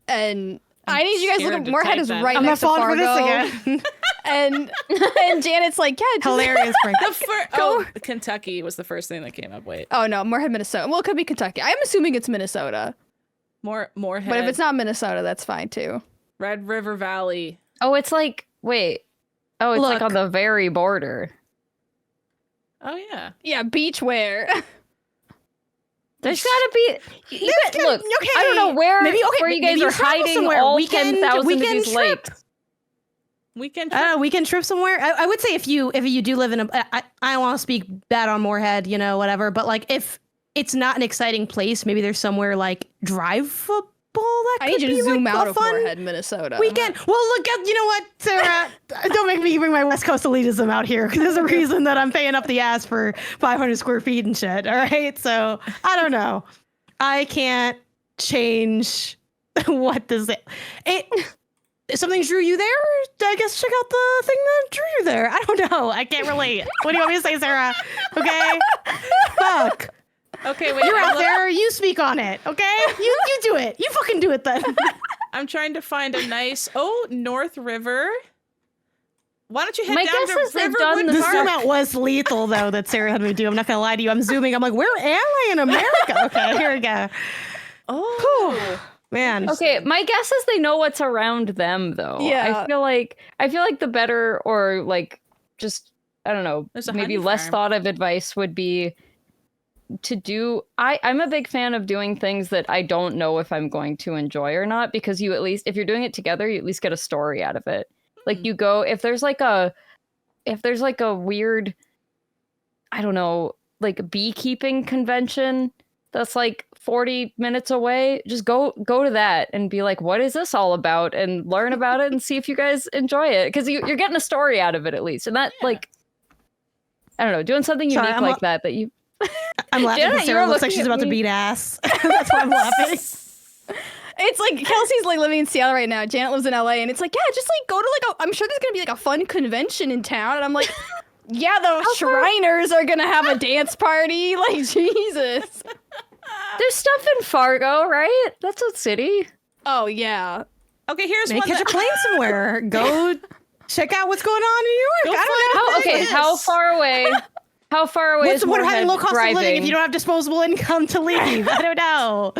And I need you guys to look scared up to Moorhead type is that. right I'm next not to falling Fargo. for this again. and Janet's like, yeah, just Hilarious. Frank. Kentucky was the first thing that came up. Wait, Oh no, Moorhead, Minnesota. Well, it could be Kentucky. I'm assuming it's Minnesota. Moorhead. But if it's not Minnesota, that's fine too. Red River Valley. Oh, it's like, wait. Oh, it's like Look. on the very border. Oh yeah. Yeah, beachwear. There's gotta be. Look, I don't know where Maybe you guys maybe are travel hiding somewhere. all Weekend 10,000 of trip. these lakes. Weekend I trip? don't know, weekend trip somewhere. I would say if you do live in I don't want to speak bad on Moorhead, you know, whatever. But like if it's not an exciting place, maybe there's somewhere like drivable that I could need you be to zoom like out a of fun Moorhead, Minnesota. weekend. Well, look at, you know what, Sarah? Don't make me bring my West Coast elitism out here, because there's a reason that I'm paying up the ass for 500 square feet and shit. All right, so I don't know. I can't change what does it. Something drew you there? I guess check out the thing that drew you there. I don't know. I can't relate. What do you want me to say, Sarah? Okay. Fuck. Okay, wait. You're out there. You speak on it. Okay. You do it. You fucking do it then. I'm trying to find a nice North River. Why don't you head My down guess to is they've Riverwood done The the Park? zoom out was lethal though that Sarah had me do. I'm not gonna lie to you. I'm zooming. I'm like, where am I in America? Okay, here we go. Oh. Man. Okay, my guess is they know what's around them though. Yeah. I feel like the better, or like just I don't know, There's a maybe honey less farm. thought of advice would be to do I'm a big fan of doing things that I don't know if I'm going to enjoy or not, because you at least, if you're doing it together, you at least get a story out of it. Like you go, if there's like a weird, I don't know, like beekeeping convention that's like 40 minutes away, just go to that and be like, what is this all about, and learn about it and see if you guys enjoy it, because you're getting a story out of it at least. And that like, I don't know, doing something unique Sorry, like that you I'm laughing Janet, because Sarah you're looks like looking she's at about to me. beat ass. That's why I'm laughing. It's like Kelsey's like living in Seattle right now. Janet lives in LA, and it's like, yeah, just like go to like I'm sure there's gonna be like a fun convention in town, and I'm like, yeah, the Shriners are gonna have a dance party. Like Jesus. there's stuff in Fargo, right? That's a city. Oh yeah. Okay, here's Maybe one catch a that plane somewhere. Go check out what's going on in New York. I don't know. How far away? How far away What's is the point of having Moorhead low cost of living if driving? you don't have disposable income to leave? I don't know.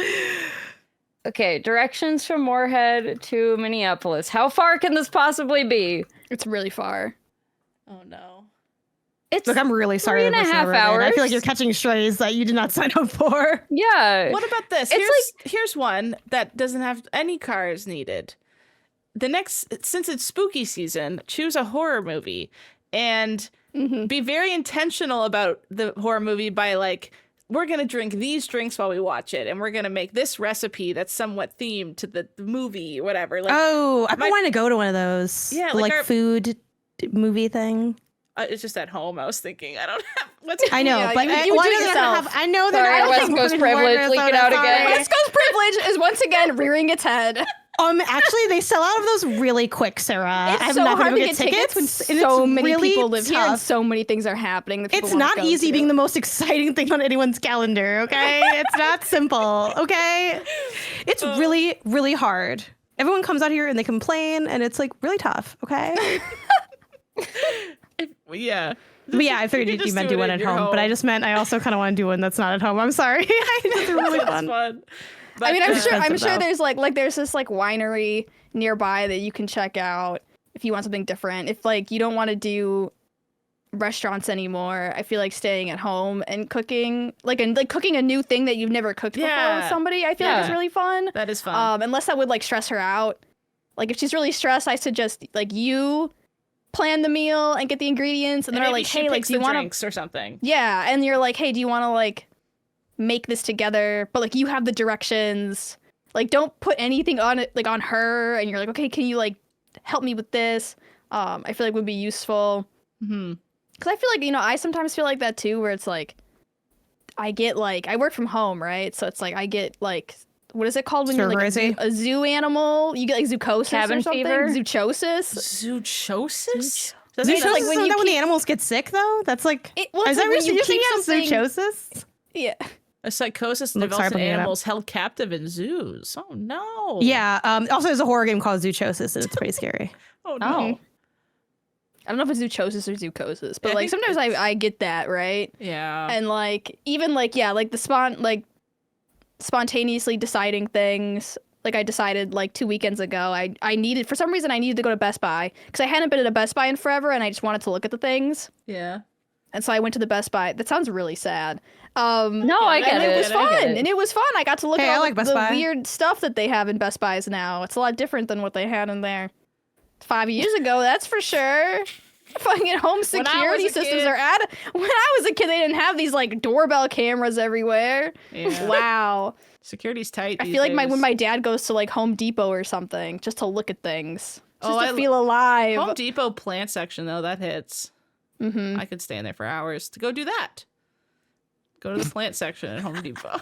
Okay, directions from Moorhead to Minneapolis. How far can this possibly be? It's really far. Oh no. It's Look, I'm really sorry. 3.5 that person ever did. I hours. feel like you're catching strays that you did not sign up for. yeah. What about this? It's Here's one that doesn't have any cars needed. Since it's spooky season, choose a horror movie and be very intentional about the horror movie by like, we're going to drink these drinks while we watch it, and we're going to make this recipe that's somewhat themed to the movie, whatever. Like, Oh, I've been wanting to go to one of those. Yeah, The, like like our- movie movie thing. it's just at home. I was thinking, I don't have what's I know, Yeah, but you well, do I it know they're yourself. not I know they're Sorry, not West having Coast one in privilege Minnesota, leaking out sorry. again. West Coast privilege is once again rearing its head. Actually, they sell out of those really quick, Sarah. It's I'm so not hard gonna to go get tickets when and so it's many really people live here and tough. so many things are happening. That people It's wanna not go easy to. being the most exciting thing on anyone's calendar, okay? It's not simple, okay? It's really, really hard. Everyone comes out here and they complain, and it's like really tough, okay? yeah. But yeah, I figured You you just meant do do it one in at your home, but I just meant I also kind of want to do one that's not at home. I'm sorry. It's really That's fun. fun. I mean, I'm But, sure expensive, though. there's like there's this like winery nearby that you can check out if you want something different. If like you don't want to do restaurants anymore, I feel like staying at home and cooking cooking a new thing that you've never cooked before Yeah. with somebody, I feel like is Yeah. really fun. that is fun. Unless that would like stress her out. Like if she's really stressed, I suggest like you plan the meal and get the ingredients, and then they're maybe like, she hey, like picks do you the want to drinks or something. Yeah, and you're like, hey, do you want to like make this together? But like you have the directions. Like don't put anything on it like on her, and you're like, okay, can you like help me with this? I feel like would be useful. Mm-hmm. Because I feel like, I sometimes feel like that too, where it's like I get like I work from home, right? So it's like I get like what is it called when you're like Cerveracy? a zoo animal? You get like zoochosis Cabin or something? fever? Zoochosis? Zoochosis? Zoochosis, It's like when isn't you that when the keep- animals get sick, though? That's like... Well, is it's that like what when you're saying? something- Zoochosis? Yeah. A psychosis Look, sorry develops for in bringing it up. animals held captive in zoos. Oh no. Yeah. Also, there's a horror game called Zoochosis, and it's pretty scary. Oh no. I don't know if it's zoochosis or zoochosis, but Yeah, I like think sometimes it's- I get that, right? Yeah. And like even like yeah, like the spontaneously deciding things. Like I decided like 2 weekends ago, I needed for some reason I needed to go to Best Buy because I hadn't been at a Best Buy in forever, and I just wanted to look at the things. yeah. And so I went to the Best Buy. That sounds really sad. No, I and get it it. was I fun, get it. and it was fun. I got to look Hey, at I all like Best the Buy. weird stuff that they have in Best Buys now. It's a lot different than what they had in there. 5 years ago, that's for sure. Fucking home security systems are at. When I was a kid, they didn't have these like doorbell cameras everywhere. Yeah. Wow. Security's tight. I these feel like days. when my dad goes to like Home Depot or something just to look at things, just I to feel alive. Home Depot plant section though, that hits. Mm-hmm. I could stand there for hours to go do that. Go to the plant section at Home Depot.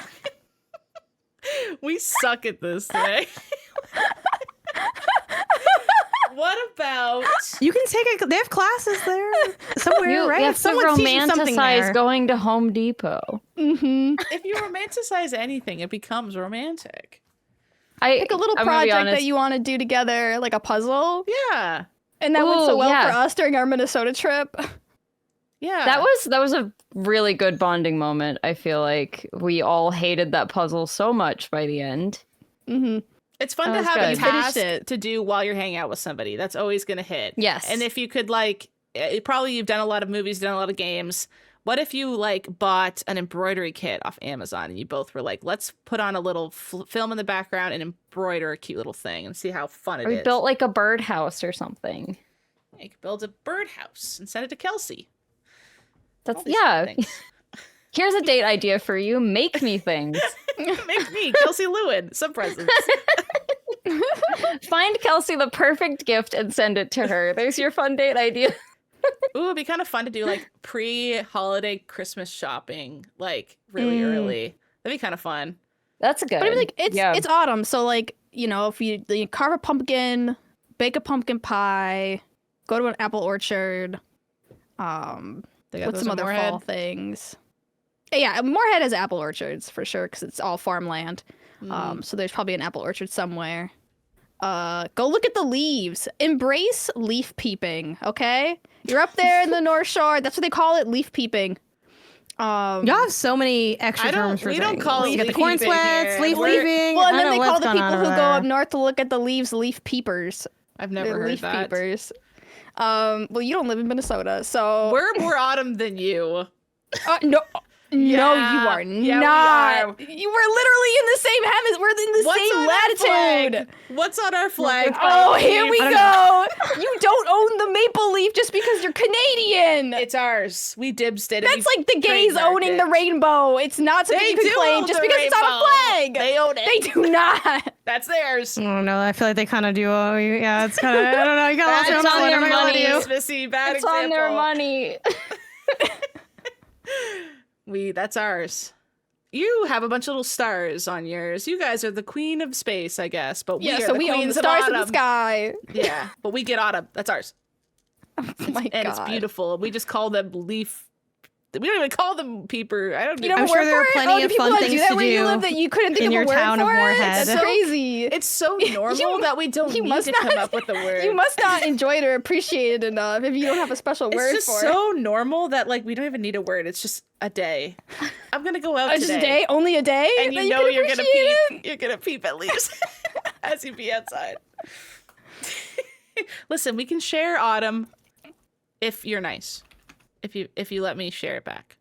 We suck at this today. What about You can take they have classes there somewhere, right? You have to Someone's teaching something romanticize there. going to Home Depot. Mm-hmm. if you romanticize anything, it becomes romantic. Like a little I'm gonna be project that honest. you want to do together, like a puzzle. Yeah. And that went so Ooh, well yeah. for us during our Minnesota trip. Yeah. That was a really good bonding moment. I feel like we all hated that puzzle so much by the end. Mm-hmm. It's fun That to was have a good. task Finished it. to do while you're hanging out with somebody. That's always going to hit. Yes. And if you could probably you've done a lot of movies, done a lot of games. What if you bought an embroidery kit off Amazon and you both were like, let's put on a little film in the background and embroider a cute little thing and see how fun it we is. built like a birdhouse or something. You could build a birdhouse and send it to Kelsey. That's All these fun yeah. things. Here's a date idea for you. Make me things. Make me, Kelsey Lewin, some presents. Find Kelsey the perfect gift and send it to her. There's your fun date idea. Ooh, it'd be kind of fun to do pre-holiday Christmas shopping, really early. That'd be kind of fun. That's good. But I mean, like Yeah. it's autumn, so if you carve a pumpkin, bake a pumpkin pie, go to an apple orchard. They got What's those some in other Moorhead. fall things? Yeah, Moorhead has apple orchards for sure because it's all farmland. So there's probably an apple orchard somewhere. Go look at the leaves. Embrace leaf peeping. Okay, you're up there in the North Shore. That's what they call it, leaf peeping. Y'all have so many extra terms for we don't things. call it You got the leaf corn peeping sweats, here. leaf We're- leaving. Well, and I then don't they know call what's the going people on who over go up there. north to look at the leaves leaf peepers. I've never They're heard leaf that. peepers. Well, you don't live in Minnesota, so We're more autumn than you. no. No, Yeah. you are Yeah, we not. are. You were literally in the same hemisphere. We're in the What's same on our latitude. flag? What's on our flag? Oh, here we I don't go. You don't own the maple leaf just because you're Canadian. It's ours. We dibsed it. and That's we like the gays trademarked owning it. the rainbow. It's not something They you can do claim own just the because it's on a rainbow. flag. They own it. They do not. That's theirs. I don't know. I feel like they kind of do. Yeah, it's kind of. I don't know. You got It's lost on on their their money. money. Missy, bad it's example. on their money. That's ours. You have a bunch of little stars on yours. You guys are the queen of space, I guess. But we Yeah, are so the we own the queens of stars in the autumn. sky. Yeah, but we get autumn. That's ours. Oh my And god. it's beautiful. We just call them leaf. We don't even call them peeper. I don't You know. know I'm a sure word there are for it? plenty Oh, of do people fun not things do that to where you do live that you couldn't think in of your a word town of for it? Moorhead. That's crazy. It's so normal that we don't you need must to not- come up with the word. You must not enjoy it or appreciate it enough if you don't have a special word It's just for so normal that we don't even need a word. It's just a day. I'm gonna go out it. today. Just a day, only a day, And that you know can you're gonna appreciate peep. You're gonna peep at leaves as you be outside. Listen, we can share autumn if you're nice. If you let me share it back.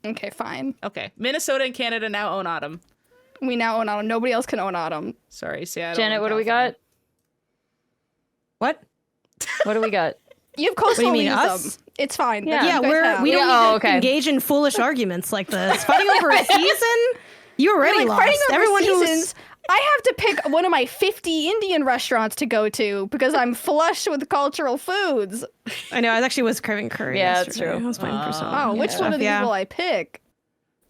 it. Okay, fine. Okay. Minnesota and Canada now own autumn. We now own autumn. Nobody else can own autumn. Sorry, Seattle. Janet, and what do we California. got? What? What do we got? You have coastal What do you mean, leaves, us? It's fine. Yeah. That's Yeah, what you guys have. we don't Yeah, need to okay. engage in foolish arguments like this. Fighting over a season? You already Like lost. fighting over Everyone seasons. I have to pick one of my 50 Indian restaurants to go to because I'm flush with cultural foods. I know. I actually was craving curry. Yeah, that's yesterday. true. I was planning for some. Oh, which one of these Yeah. will I pick?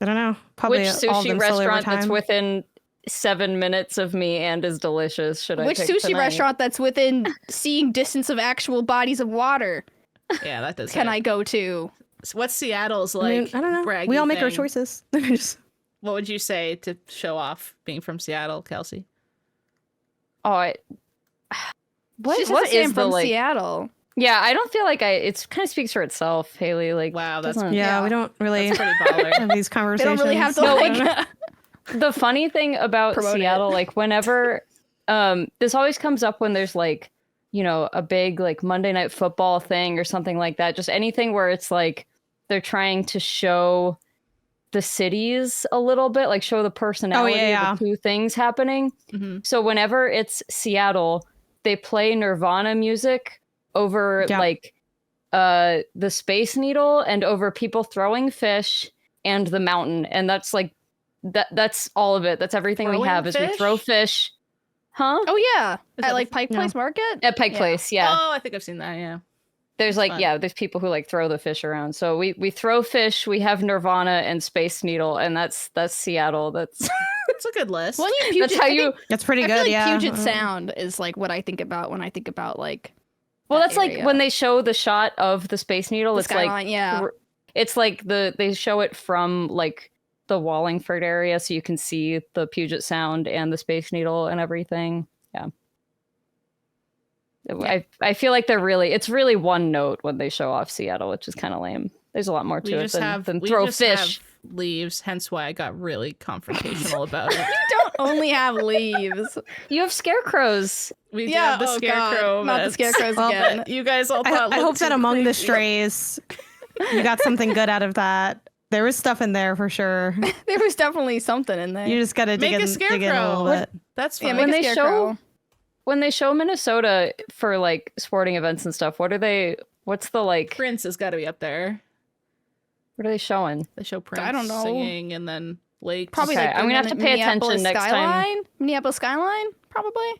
I don't know. Probably Which all of sushi them slowly over restaurant that's time. within 7 minutes of me and is delicious should Which I pick sushi tonight? restaurant that's within seeing distance of actual bodies of water Yeah, that does. can it. I go to? So what's Seattle's I mean, I don't know. braggy We all make our thing? choices. Just- What would you say to show off being from Seattle, Kelsey? Oh, what She just what has to say is I'm the from like? Seattle? Yeah, I don't feel like it kind of speaks for itself, Haley. Like, Wow, that's doesn't- yeah, Yeah. we don't really That's pretty baller. have these They conversations. don't really have to No, like. the funny thing about Promote it. Seattle, like whenever this always comes up when there's like, you know, a big like Monday Night Football thing or something like that. Just anything where it's like they're trying to show the cities a little bit, like show the personality yeah. of the two things happening. Mhm. So whenever it's Seattle, they play Nirvana music over like the Space Needle and over people throwing fish and the mountain, and that's like that's all of it. That's everything we have is we throw fish. Huh? Oh yeah, at like Pike Place Market. At Pike Place, yeah. Oh, I think I've seen that. Yeah. There's like there's people who like throw the fish around. So we throw fish. We have Nirvana and Space Needle, and that's Seattle. That's it's a good list. Well, Puget, that's how you. That's pretty I good. feel like Yeah. Puget Sound is like what I think about when I think about like. Well, that's area. like when they show the shot of the Space Needle. The it's skyline, like it's like they show it from like the Wallingford area, so you can see the Puget Sound and the Space Needle and everything. Yeah. I feel like it's really one note when they show off Seattle, which is kind of lame. There's a lot more to it than throw fish. Have leaves, hence why I got really confrontational about it. You don't only have leaves. You have scarecrows. We do have the scarecrow. Not the scarecrows again. You guys all thought. I hope that among the crazy. strays, you got something good out of that. There was stuff in there for sure. There was definitely something in there. You just gotta dig in a little bit. That's Yeah, fine. make a scarecrow. When they show Minnesota for like sporting events and stuff, what's the like Prince has got to be up there. what are they showing? They show Prince I don't know. singing, and then lakes. Probably Okay, like I'm gonna have to pay attention next time. Minneapolis skyline, probably.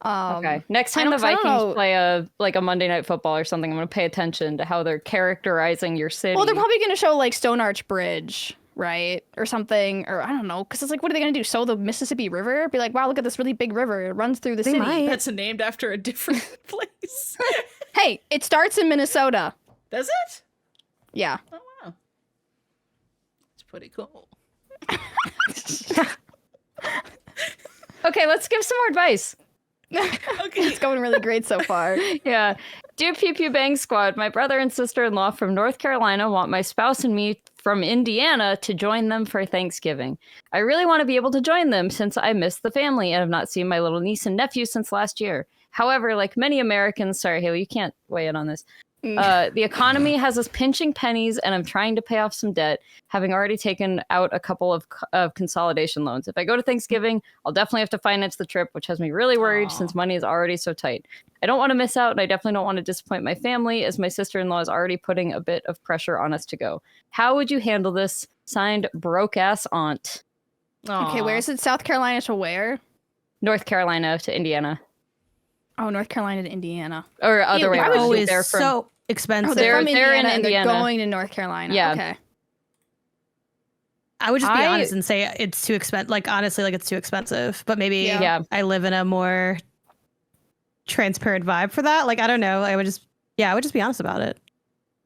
Okay. Next time the Vikings play a Monday Night Football or something, I'm gonna pay attention to how they're characterizing your city. Well, they're probably gonna show like Stone Arch Bridge, right, or something, or I don't know, because it's like, what are they gonna do? Show the Mississippi River? Be like, wow, look at this really big river. It runs through the city. That's named after a different place. Hey, it starts in Minnesota. Does it? Yeah. Oh wow, it's pretty cool. Okay, let's give some more advice. Okay, It's going really great so far. Yeah. Dear Pew Pew Bang Squad, my brother and sister-in-law from North Carolina want my spouse and me from Indiana to join them for Thanksgiving. I really want to be able to join them since I miss the family and have not seen my little niece and nephew since last year. However, like many Americans, sorry, Haley, you can't weigh in on this. The economy has us pinching pennies, and I'm trying to pay off some debt, having already taken out a couple of consolidation loans. If I go to Thanksgiving, I'll definitely have to finance the trip, which has me really worried since money is already so tight. I don't want to miss out, and I definitely don't want to disappoint my family, as my sister-in-law is already putting a bit of pressure on us to go. How would you handle this? Signed, broke-ass aunt. Okay, where is it? South Carolina to where? North Carolina to Indiana. Oh, North Carolina to Indiana. Or other way around. Always They're from, so expensive. Oh, they're from they're in Indiana, and Indiana. they're going to North Carolina. Yeah. Okay. I would just be honest and say it's too expensive. Like honestly, like it's too expensive. But maybe Yeah. I live in a more transparent vibe for that. Like I don't know. I would just be honest about it.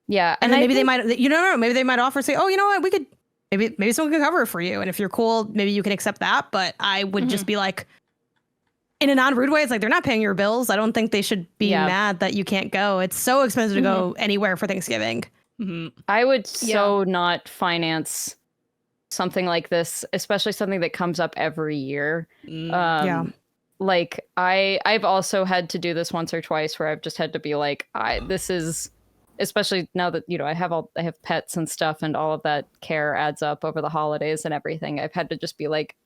Yeah. And then maybe they might, maybe they might offer, say, oh, you know what, we could, maybe someone could cover it for you. And if you're cool, maybe you can accept that. But I would just be like, in a non-rude way, it's like, they're not paying your bills. I don't think they should be mad that you can't go. It's so expensive to go anywhere for Thanksgiving. I would so not finance something like this, especially something that comes up every year. Like I've also had to do this once or twice where I've just had to be like, this is, especially now that, I have pets and stuff, and all of that care adds up over the holidays and everything. I've had to just be like,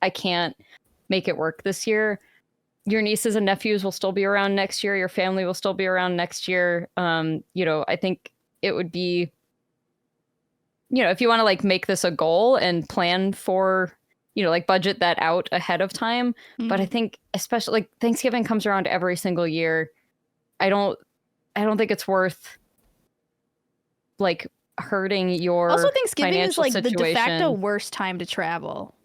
I can't make it work this year. Your nieces and nephews will still be around next year. Your family will still be around next year. I think it would be, if you want to like make this a goal and plan for, like budget that out ahead of time. But I think especially like Thanksgiving comes around every single year. I don't think it's worth like hurting your Also, Thanksgiving is like situation. the de facto worst time to travel.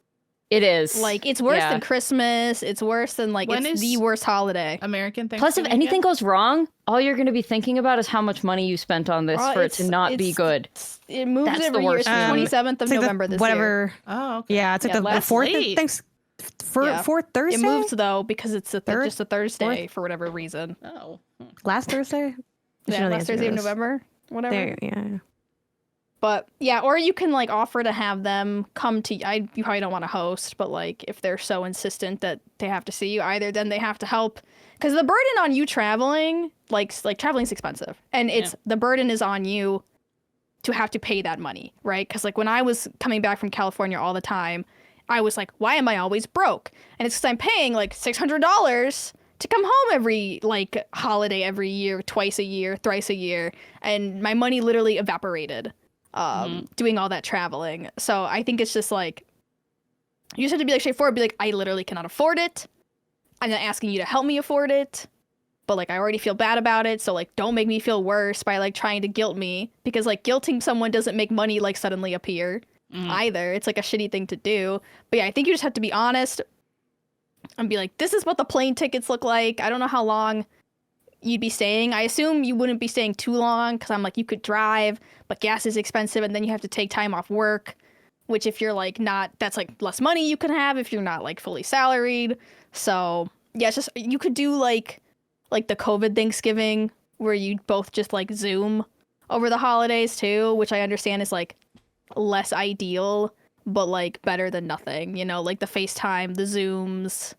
It is. Like, it's worse than Christmas. It's worse than, like, it's the worst holiday. American Thanksgiving. Plus, if anything goes wrong, all you're going to be thinking about is how much money you spent on this for it to not be good. It moves That's every the year. worst It's the one. 27th of November this year. Oh, okay. Yeah, it's like the fourth. late. Thanks for Thursday. It moves, though, because it's just a Thursday Fourth? for whatever reason. Oh. Last Thursday. Yeah, last Thursday of November. Whatever. There, yeah. But yeah, or you can like offer to have them come to you. You probably don't want to host, but like if they're so insistent that they have to see you, either then they have to help, because the burden on you traveling, like traveling's expensive, and it's the burden is on you to have to pay that money, right? Because like when I was coming back from California all the time, I was like, why am I always broke? And it's because I'm paying like $600 to come home every like holiday every year, twice a year, thrice a year, and my money literally evaporated doing all that traveling. So I think it's just like you just have to be like straightforward, be like, I literally cannot afford it. I'm not asking you to help me afford it, but like I already feel bad about it, so like don't make me feel worse by like trying to guilt me, because like guilting someone doesn't make money like suddenly appear either. It's like a shitty thing to do. But yeah, I think you just have to be honest and be like, this is what the plane tickets look like. I don't know how long you'd be staying. I assume you wouldn't be staying too long, because I'm like, you could drive, but gas is expensive, and then you have to take time off work, which if you're like not, that's like less money you can have if you're not like fully salaried. So yeah, it's just, you could do like the COVID Thanksgiving where you both just like Zoom over the holidays too, which I understand is like less ideal, but like better than nothing, you know, like the FaceTime, the Zooms.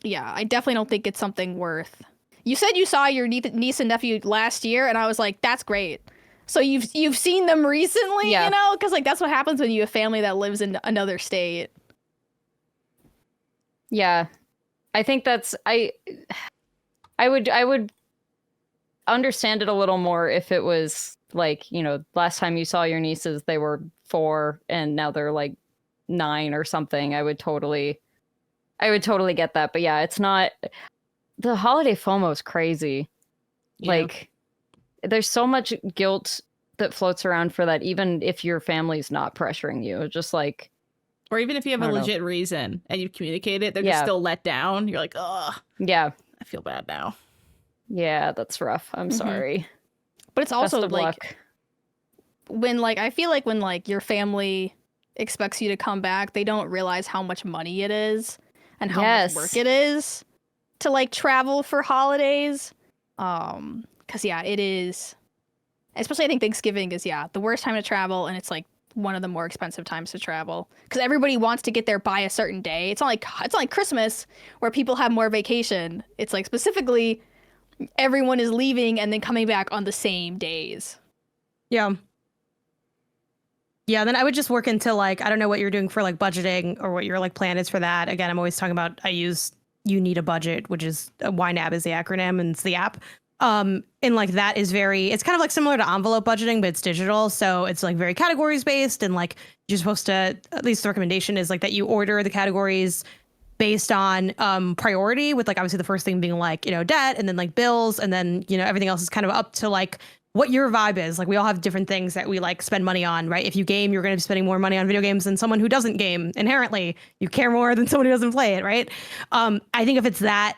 Yeah, I definitely don't think it's something worth. You said you saw your niece and nephew last year, and I was like, that's great. So you've seen them recently, you know, because like that's what happens when you have family that lives in another state. Yeah, I think that's I would understand it a little more if it was like, you know, last time you saw your nieces, they were 4 and now they're like 9 or something. I would totally get that. But yeah, it's not, the holiday FOMO is crazy. Yeah. Like there's so much guilt that floats around for that, even if your family's not pressuring you. Just like, or even if you have a legit reason and you've communicated it, they're just still let down. You're like, ugh. Yeah. I feel bad now. Yeah, that's rough. I'm sorry. But it's also like luck. When like I feel like when like your family expects you to come back, they don't realize how much money it is and how much work it is to like travel for holidays. Cause yeah, it is, especially I think Thanksgiving is the worst time to travel, and it's like one of the more expensive times to travel because everybody wants to get there by a certain day. It's not like Christmas where people have more vacation. It's like specifically everyone is leaving and then coming back on the same days. Yeah. Yeah, then I would just work into like, I don't know what you're doing for like budgeting or what your like plan is for that. Again, I'm always talking about, I use You Need a Budget, which is YNAB is the acronym and it's the app. And like that is it's kind of like similar to envelope budgeting, but it's digital. So it's like very categories based, and like you're supposed to, at least the recommendation is like that you order the categories based on priority, with like obviously the first thing being like, you know, debt, and then like bills, and then, you know, everything else is kind of up to like what your vibe is. Like we all have different things that we like spend money on, right? If you game, you're going to be spending more money on video games than someone who doesn't game. Inherently, you care more than someone who doesn't play it, right? I think if it's that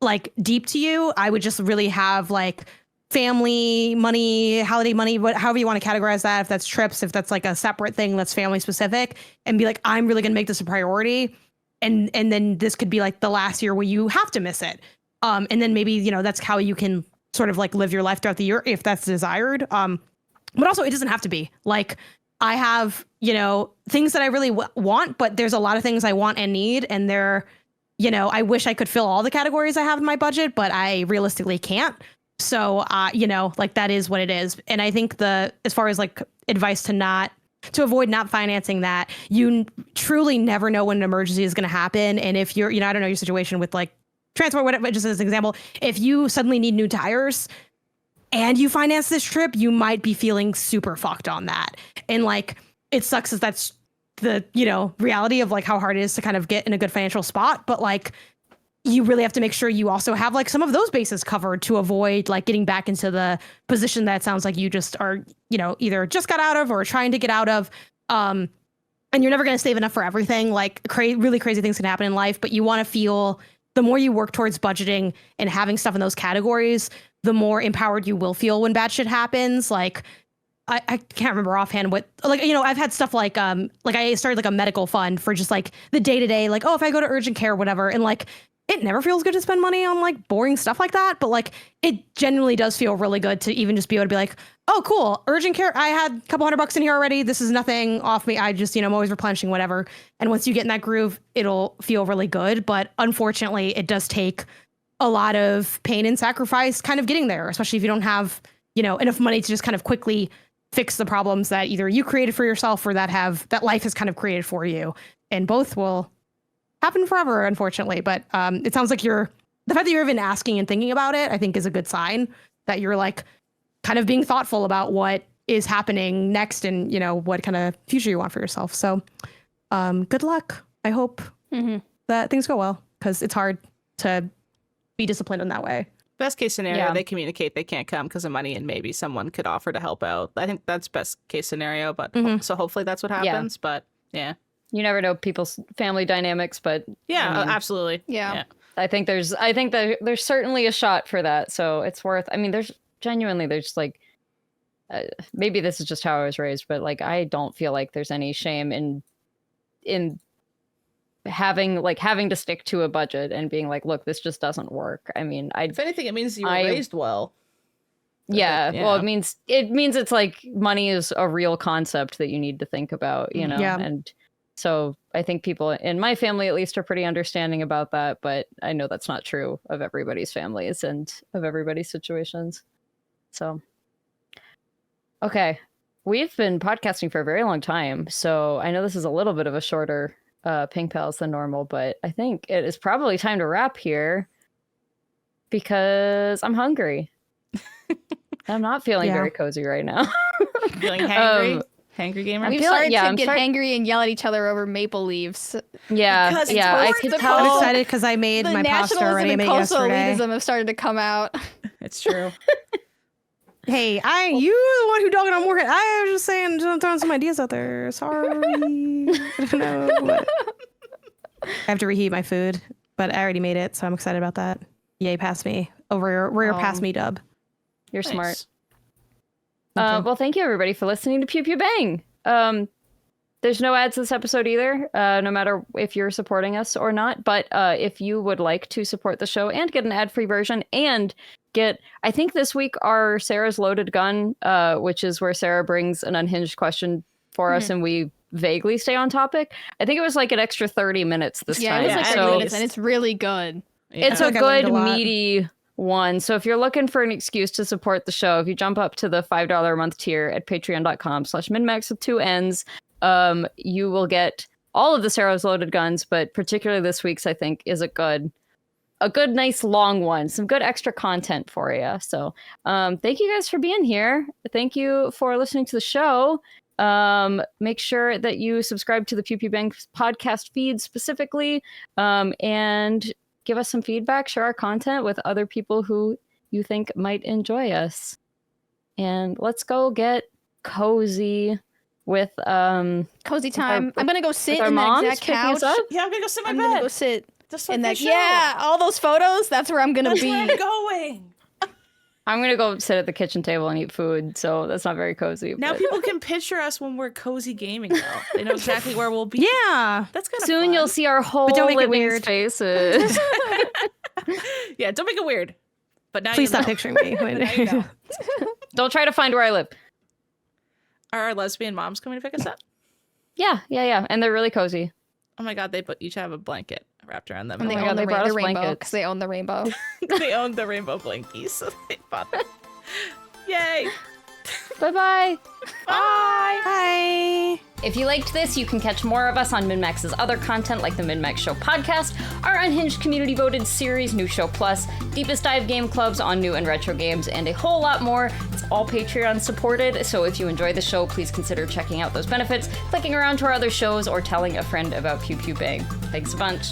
like deep to you, I would just really have like family money, holiday money, however you want to categorize that. If that's trips, if that's like a separate thing that's family specific, and be like, I'm really going to make this a priority. And then this could be like the last year where you have to miss it. And then maybe, you know, that's how you can sort of like live your life throughout the year if that's desired. But also it doesn't have to be. Like I have, you know, things that I really want, but there's a lot of things I want and need. And they're, you know, I wish I could fill all the categories I have in my budget, but I realistically can't. So, you know, like that is what it is. And I think as far as like advice to avoid not financing that, you truly never know when an emergency is going to happen. And if you're, you know, I don't know your situation with like transport, whatever, just as an example, if you suddenly need new tires and you finance this trip, you might be feeling super fucked on that. And like, it sucks as that's the, you know, reality of like how hard it is to kind of get in a good financial spot. But like, you really have to make sure you also have like some of those bases covered to avoid like getting back into the position that sounds like you just are, you know, either just got out of or trying to get out of. And you're never going to save enough for everything. Like really crazy things can happen in life, but you want to feel the more you work towards budgeting and having stuff in those categories, the more empowered you will feel when bad shit happens. Like I can't remember offhand what, like, you know, I've had stuff like I started like a medical fund for just like the day to day, like, oh, if I go to urgent care or whatever, and like, it never feels good to spend money on like boring stuff like that. But like, it genuinely does feel really good to even just be able to be like, oh, cool. Urgent care. I had a couple $100 in here already. This is nothing off me. I just, you know, I'm always replenishing whatever. And once you get in that groove, it'll feel really good. But unfortunately, it does take a lot of pain and sacrifice kind of getting there, especially if you don't have, you know, enough money to just kind of quickly fix the problems that either you created for yourself or that life has kind of created for you. And both will happen forever, unfortunately. But it sounds like the fact that you're even asking and thinking about it, I think is a good sign that you're like kind of being thoughtful about what is happening next and, you know, what kind of future you want for yourself. So good luck. I hope that things go well, because it's hard to be disciplined in that way. Best case scenario, they communicate they can't come because of money, and maybe someone could offer to help out. I think that's best case scenario, but so hopefully that's what happens. But yeah, you never know people's family dynamics, but yeah, I mean, absolutely. Yeah. I think there's certainly a shot for that. So it's worth. I mean, there's like, maybe this is just how I was raised, but like I don't feel like there's any shame in having to stick to a budget and being like, look, this just doesn't work. I mean, if anything, it means you were raised well. Yeah, well, it means it's like money is a real concept that you need to think about, you know. And so I think people in my family, at least, are pretty understanding about that, but I know that's not true of everybody's families and of everybody's situations. So okay, we've been podcasting for a very long time, so I know this is a little bit of a shorter Ping Pals than normal, but I think it is probably time to wrap here because I'm hungry. I'm not feeling very cozy right now. Feeling hangry? Hangry gamer? We've started to get hangry and yell at each other over maple leaves. Yeah, I could tell. I'm excited because I made my pasta already. I made it yesterday. Elitism have started to come out. It's true. Hey, you were the one who dogged on more. I was just saying, throwing some ideas out there. Sorry. I don't know. But I have to reheat my food, but I already made it, so I'm excited about that. Yay, pass me. We're past me, Dub. You're smart. Well, thank you everybody for listening to Pew Pew Bang. There's no ads this episode either, no matter if you're supporting us or not. But if you would like to support the show and get an ad-free version and get, I think this week, our Sarah's Loaded Gun, which is where Sarah brings an unhinged question for us and we vaguely stay on topic. I think it was like an extra 30 minutes this time. Yeah, it was like 30 minutes, and it's really good. Yeah. It's a good, meaty one. So if you're looking for an excuse to support the show, if you jump up to the $5 a month tier at patreon.com/MinnMax with 2 N's, you will get all of the Sarah's Loaded Guns, but particularly this week's, I think, is a good, nice long one. Some good extra content for you. So thank you guys for being here. Thank you for listening to the show. Make sure that you subscribe to the PEWPEWBANG podcast feed specifically, and give us some feedback, share our content with other people who you think might enjoy us. And let's go get cozy with cozy time. I'm gonna go sit in that exact couch. Yeah, I'm gonna go sit in my bed. I'm gonna go sit in that. Yeah, all those photos. That's where I'm gonna be. Where I'm going. I'm gonna go sit at the kitchen table and eat food, so that's not very cozy. Now people can picture us when we're cozy gaming, though. They know exactly where we'll be. Yeah, that's kind of soon. Fun. You'll see our whole living spaces. Yeah, don't make it weird. But now please stop picturing me. You know. Don't try to find where I live. Are our lesbian moms coming to pick us up? Yeah, and they're really cozy. Oh my god, they each have a blanket wrapped around them. And they own the rainbow because they own the rainbow. They own the rainbow blankies, so they bought them. Yay! Bye-bye. Bye. Bye. If you liked this, you can catch more of us on MinnMax's other content like the MinnMax Show podcast, our Unhinged community-voted series, New Show Plus, Deepest Dive game clubs on new and retro games, and a whole lot more. It's all Patreon supported, so if you enjoy the show, please consider checking out those benefits, clicking around to our other shows, or telling a friend about Pew Pew Bang. Thanks a bunch.